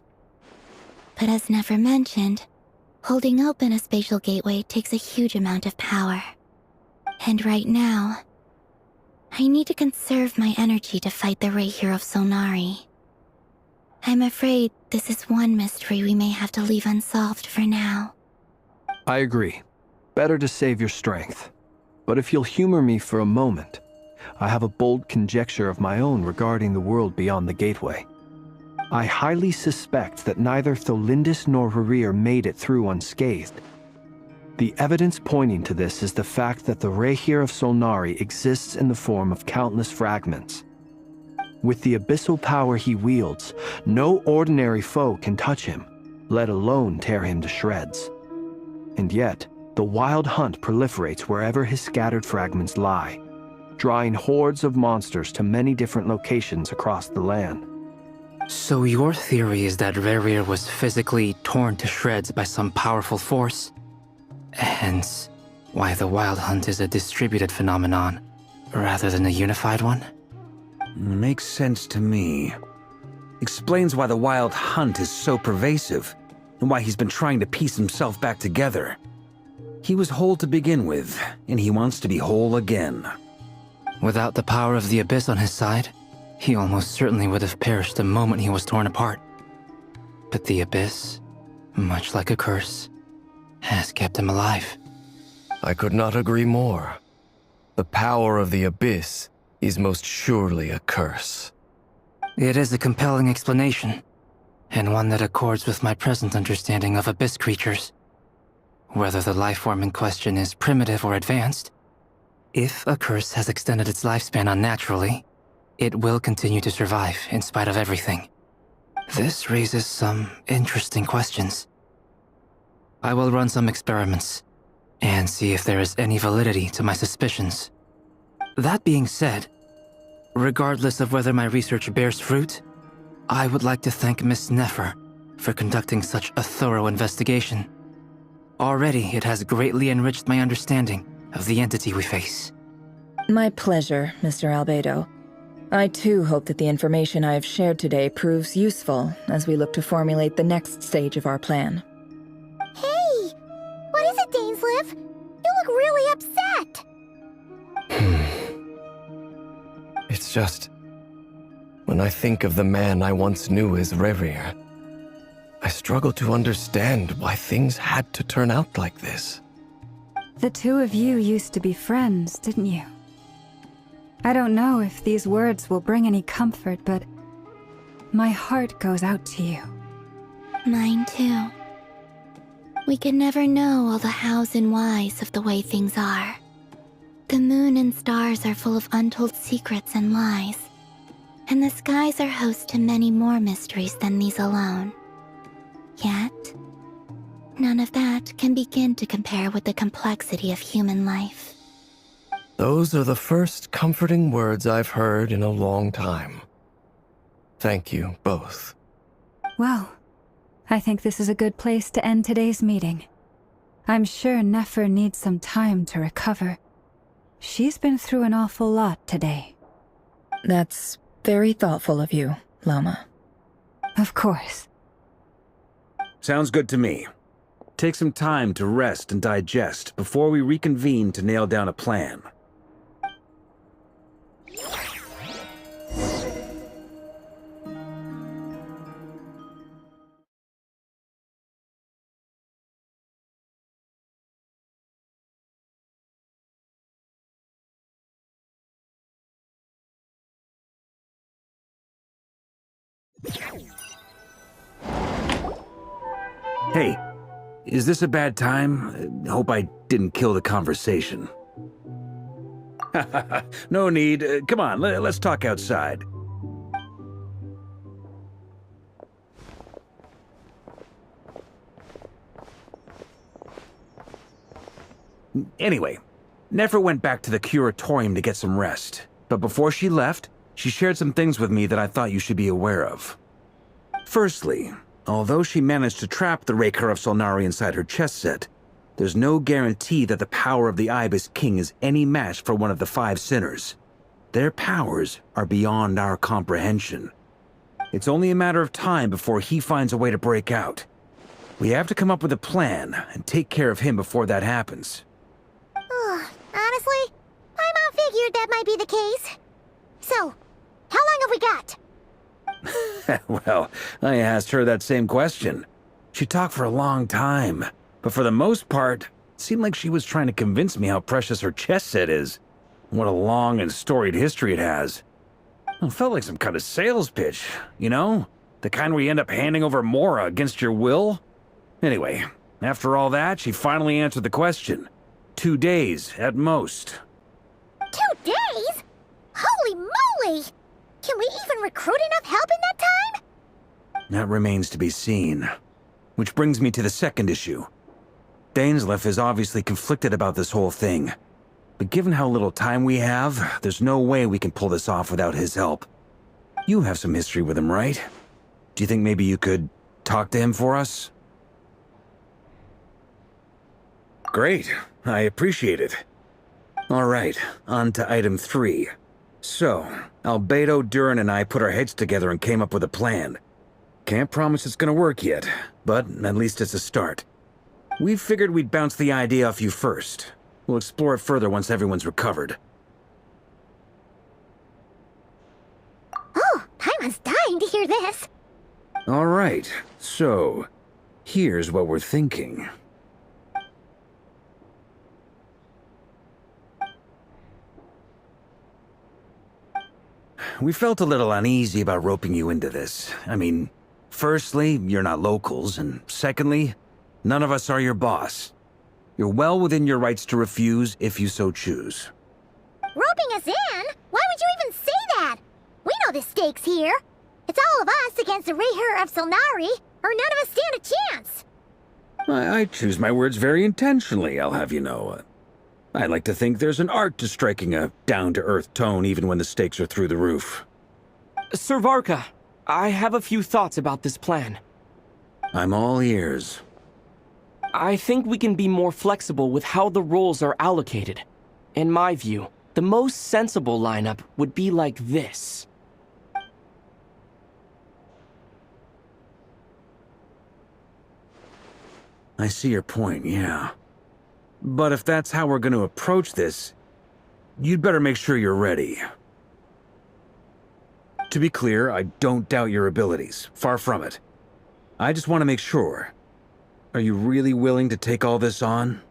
But as never mentioned, holding open a spatial gateway takes a huge amount of power. And right now, I need to conserve my energy to fight the Rahier of Solnari. I'm afraid this is one mystery we may have to leave unsolved for now. I agree. Better to save your strength. But if you'll humor me for a moment, I have a bold conjecture of my own regarding the world beyond the gateway. I highly suspect that neither Tholindis nor Rerear made it through unscathed. The evidence pointing to this is the fact that the Rahier of Solnari exists in the form of countless fragments. With the abyssal power he wields, no ordinary foe can touch him, let alone tear him to shreds. And yet, the wild hunt proliferates wherever his scattered fragments lie, drawing hordes of monsters to many different locations across the land. So your theory is that Rerear was physically torn to shreds by some powerful force? Hence, why the Wild Hunt is a distributed phenomenon, rather than a unified one? Makes sense to me. Explains why the Wild Hunt is so pervasive, and why he's been trying to piece himself back together. He was whole to begin with, and he wants to be whole again. Without the power of the Abyss on his side, he almost certainly would have perished the moment he was torn apart. But the Abyss, much like a curse, has kept him alive. I could not agree more. The power of the Abyss is most surely a curse. It is a compelling explanation, and one that accords with my present understanding of Abyss creatures. Whether the life form in question is primitive or advanced, if a curse has extended its lifespan unnaturally, it will continue to survive in spite of everything. This raises some interesting questions. I will run some experiments and see if there is any validity to my suspicions. That being said, regardless of whether my research bears fruit, I would like to thank Miss Nefer for conducting such a thorough investigation. Already, it has greatly enriched my understanding of the entity we face. My pleasure, Mr. Albedo. I too hope that the information I have shared today proves useful as we look to formulate the next stage of our plan. Hey! What is it, Dainsleif? You look really upset! It's just... when I think of the man I once knew as Rerear, I struggle to understand why things had to turn out like this. The two of you used to be friends, didn't you? I don't know if these words will bring any comfort, but my heart goes out to you. Mine too. We can never know all the hows and whys of the way things are. The moon and stars are full of untold secrets and lies, and the skies are host to many more mysteries than these alone. Yet, none of that can begin to compare with the complexity of human life. Those are the first comforting words I've heard in a long time. Thank you, both. Well, I think this is a good place to end today's meeting. I'm sure Nefer needs some time to recover. She's been through an awful lot today. That's very thoughtful of you, Lama. Of course. Sounds good to me. Take some time to rest and digest before we reconvene to nail down a plan. Hey, is this a bad time? Hope I didn't kill the conversation. No need. Come on, let's talk outside. Anyway, Nefer went back to the curatorium to get some rest. But before she left, she shared some things with me that I thought you should be aware of. Firstly, although she managed to trap the Raker of Solnari inside her chess set, there's no guarantee that the power of the Ibis King is any match for one of the 5 sinners. Their powers are beyond our comprehension. It's only a matter of time before he finds a way to break out. We have to come up with a plan and take care of him before that happens. Honestly, my mom figured that might be the case. So, how long have we got? Well, I asked her that same question. She talked for a long time, but for the most part, it seemed like she was trying to convince me how precious her chess set is. What a long and storied history it has. It felt like some kind of sales pitch, you know? The kind where you end up handing over Mora against your will? Anyway, after all that, she finally answered the question. 2 days, at most. 2 days? Holy moly! Can we even recruit enough help in that time? That remains to be seen. Which brings me to the second issue. Dainsleif is obviously conflicted about this whole thing. But given how little time we have, there's no way we can pull this off without his help. You have some history with him, right? Do you think maybe you could talk to him for us? Great. I appreciate it. All right, on to item 3. So, Albedo, Durin, and I put our heads together and came up with a plan. Can't promise it's gonna work yet, but at least it's a start. We figured we'd bounce the idea off you first. We'll explore it further once everyone's recovered. Oh, Paimon's dying to hear this. All right, so here's what we're thinking. We felt a little uneasy about roping you into this. I mean, firstly, you're not locals, and secondly, none of us are your boss. You're well within your rights to refuse if you so choose. Roping us in? Why would you even say that? We know the stakes here. It's all of us against the Reher of Solnari, or none of us stand a chance. I choose my words very intentionally, I'll have you know. I like to think there's an art to striking a down-to-earth tone even when the stakes are through the roof. Sir Varka, I have a few thoughts about this plan. I'm all ears. I think we can be more flexible with how the roles are allocated. In my view, the most sensible lineup would be like this. I see your point, yeah. But if that's how we're going to approach this, you'd better make sure you're ready. To be clear, I don't doubt your abilities. Far from it. I just want to make sure. Are you really willing to take all this on?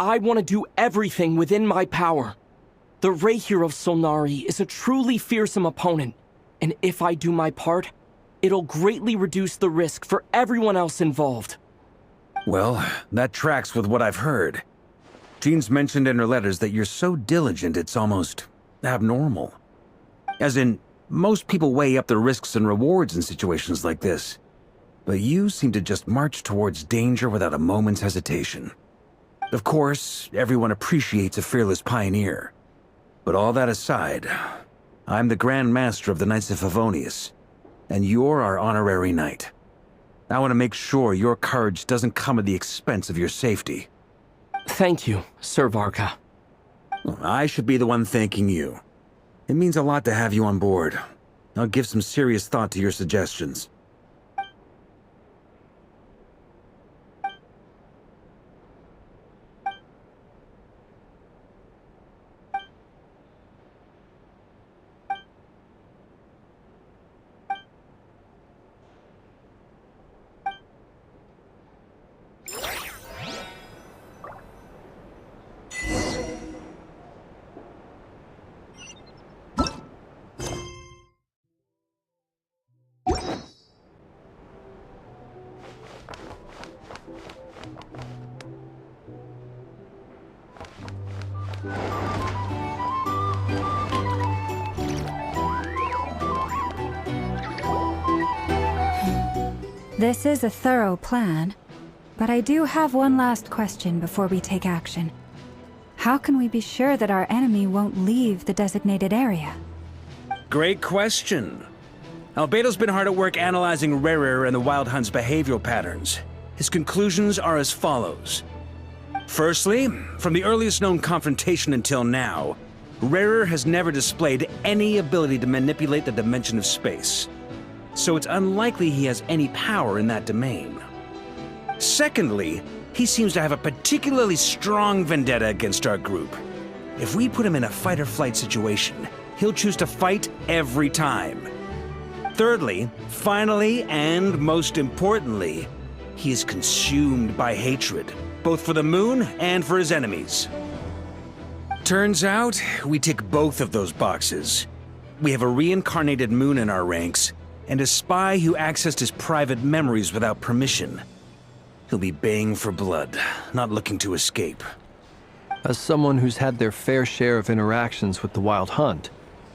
I want to do everything within my power. The Reher of Solnari is a truly fearsome opponent, and if I do my part, it'll greatly reduce the risk for everyone else involved. Well, that tracks with what I've heard. Jean's mentioned in her letters that you're so diligent it's almost abnormal. As in, most people weigh up the risks and rewards in situations like this. But you seem to just march towards danger without a moment's hesitation. Of course, everyone appreciates a fearless pioneer. But all that aside, I'm the Grand Master of the Knights of Favonius, and you're our honorary knight. I want to make sure your courage doesn't come at the expense of your safety. Thank you, Sir Varka. Well, I should be the one thanking you. It means a lot to have you on board. I'll give some serious thought to your suggestions. This is a thorough plan, but I do have one last question before we take action. How can we be sure that our enemy won't leave the designated area? Great question. Albedo's been hard at work analyzing Rarer and the Wild Hunt's behavioral patterns. His conclusions are as follows. Firstly, from the earliest known confrontation until now, Rarer has never displayed any ability to manipulate the dimension of space. So it's unlikely he has any power in that domain. Secondly, he seems to have a particularly strong vendetta against our group. If we put him in a fight-or-flight situation, he'll choose to fight every time. Thirdly, finally, and most importantly, he is consumed by hatred, both for the moon and for his enemies. Turns out, we tick both of those boxes. We have a reincarnated moon in our ranks, and a spy who accessed his private memories without permission. He'll be baying for blood, not looking to escape. As someone who's had their fair share of interactions with the Wild Hunt,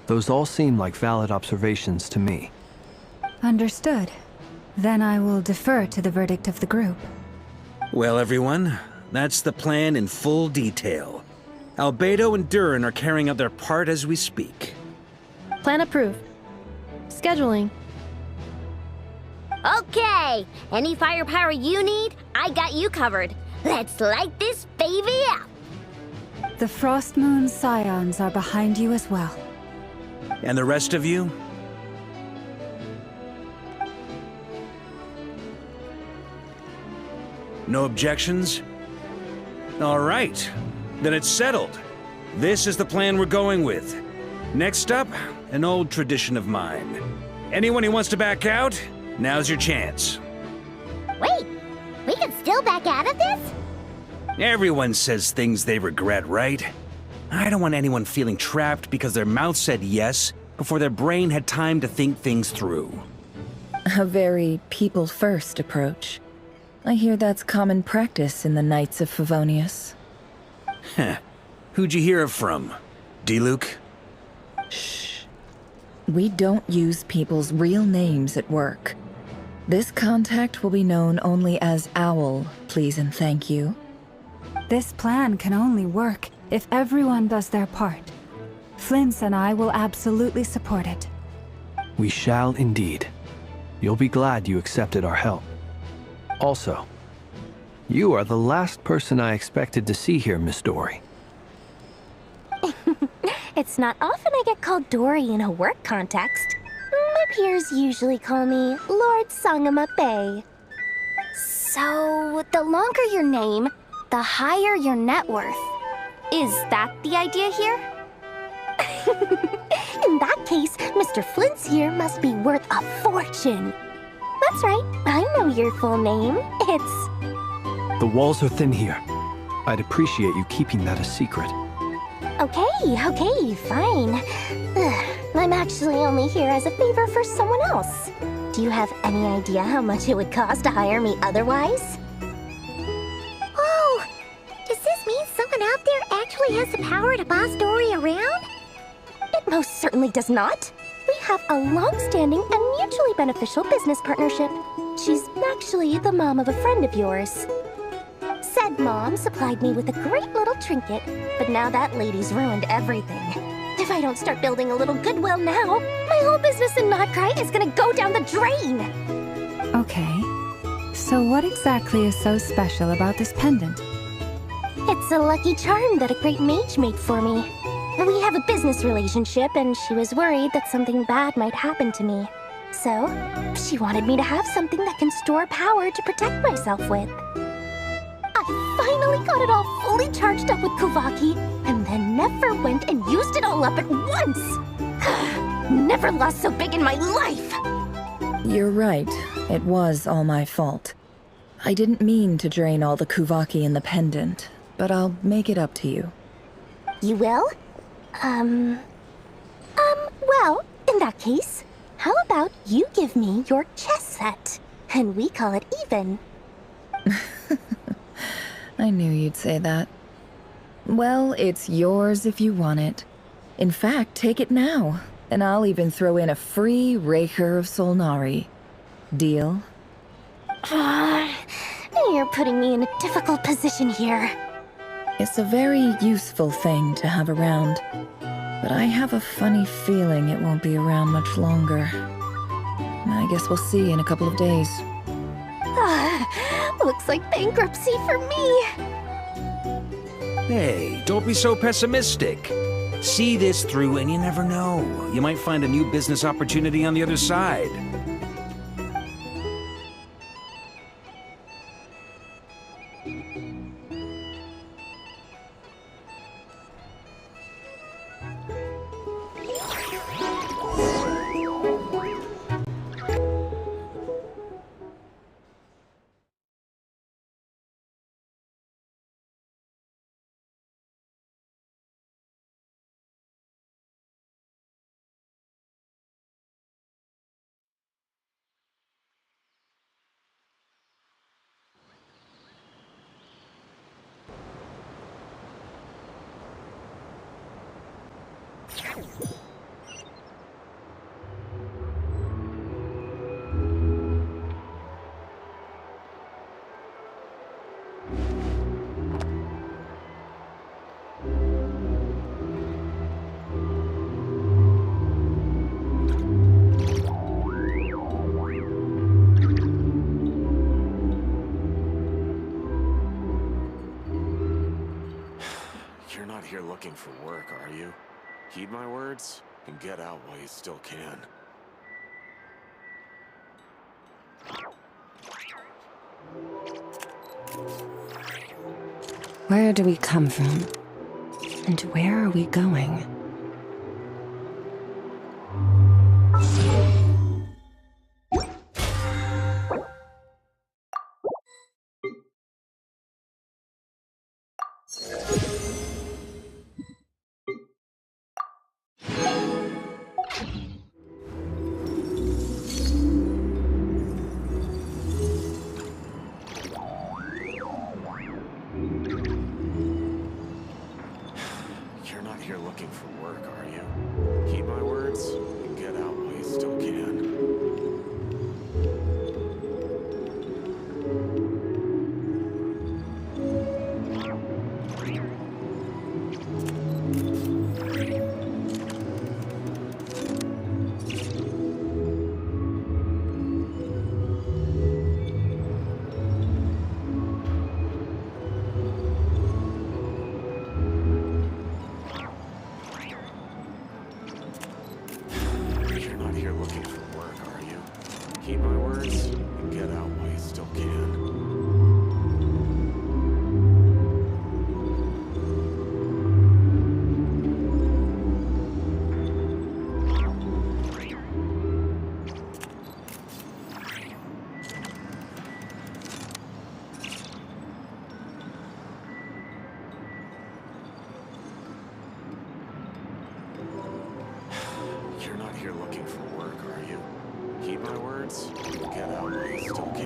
those all seem like valid observations to me. Understood. Then I will defer to the verdict of the group. Well, everyone, that's the plan in full detail. Albedo and Durin are carrying out their part as we speak. Plan approved. Scheduling. Okay, any firepower you need, I got you covered. Let's light this baby up. The Frost Moon Scions are behind you as well. And the rest of you? No objections? All right, then it's settled. This is the plan we're going with. Next up, an old tradition of mine. Anyone who wants to back out, now's your chance. Wait, we can still back out of this? Everyone says things they regret, right? I don't want anyone feeling trapped because their mouth said yes before their brain had time to think things through. A very people-first approach. I hear that's common practice in the Knights of Favonius. Heh. Who'd you hear it from? D-Luke? Shh. We don't use people's real names at work. This contact will be known only as Owl, please and thank you. This plan can only work if everyone does their part. Flint's and I will absolutely support it. We shall indeed. You'll be glad you accepted our help. Also, you are the last person I expected to see here, Miss Dory. It's not often I get called Dory in a work context. My peers usually call me Lord Sangamabe. So, the longer your name, the higher your net worth. Is that the idea here? In that case, Mr. Flint's here must be worth a fortune. That's right, I know your full name. It's... The walls are thin here. I'd appreciate you keeping that a secret. Okay, fine. I'm actually only here as a favor for someone else. Do you have any idea how much it would cost to hire me otherwise? Oh, does this mean someone out there actually has the power to boss Dory around? It most certainly does not. We have a long-standing and mutually beneficial business partnership. She's actually the mom of a friend of yours. Said mom supplied me with a great little trinket, but now that lady's ruined everything. If I don't start building a little goodwill now, my whole business in Notcry is gonna go down the drain! Okay, So what exactly is so special about this pendant? It's a lucky charm that a great mage made for me. We have a business relationship, and she was worried that something bad might happen to me. So, she wanted me to have something that can store power to protect myself with. I finally got it all fully charged up with Kuvaki, and then never went and used it all up at once! Never lost so big in my life! You're right. It was all my fault. I didn't mean to drain all the Kuvaki in the pendant, but I'll make it up to you. You will? Well, in that case, how about you give me your chess set, and we call it even? I knew you'd say that. Well, it's yours if you want it. In fact, take it now, and I'll even throw in a free Raker of Solnari. Deal? You're putting me in a difficult position here. It's a very useful thing to have around, but I have a funny feeling it won't be around much longer. I guess we'll see in a couple of days. Looks like bankruptcy for me. Hey, don't be so pessimistic. See this through and you never know. You might find a new business opportunity on the other side. You're not here looking for work, are you? Heed my words and get out while you still can. Where do we come from? And where are we going? You're not here looking for work, are you? Heed my words and get out while you still can. You're not here looking for work, are you? Heed my words and get out while you still can. You're not here looking for work, are you? Heed my words and get out while you still can.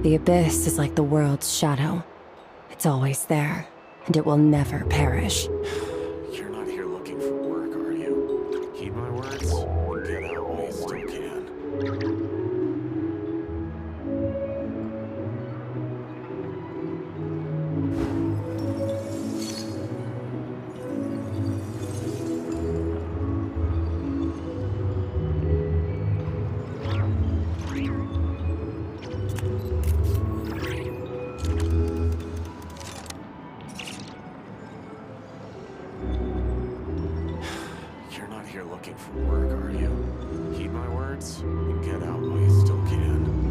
The abyss is like the world's shadow. It's always there, and it will never perish. You're not here looking for work, are you? Heed my words and get out while you still can. You're not here looking for work, are you? Heed my words and get out while you still can.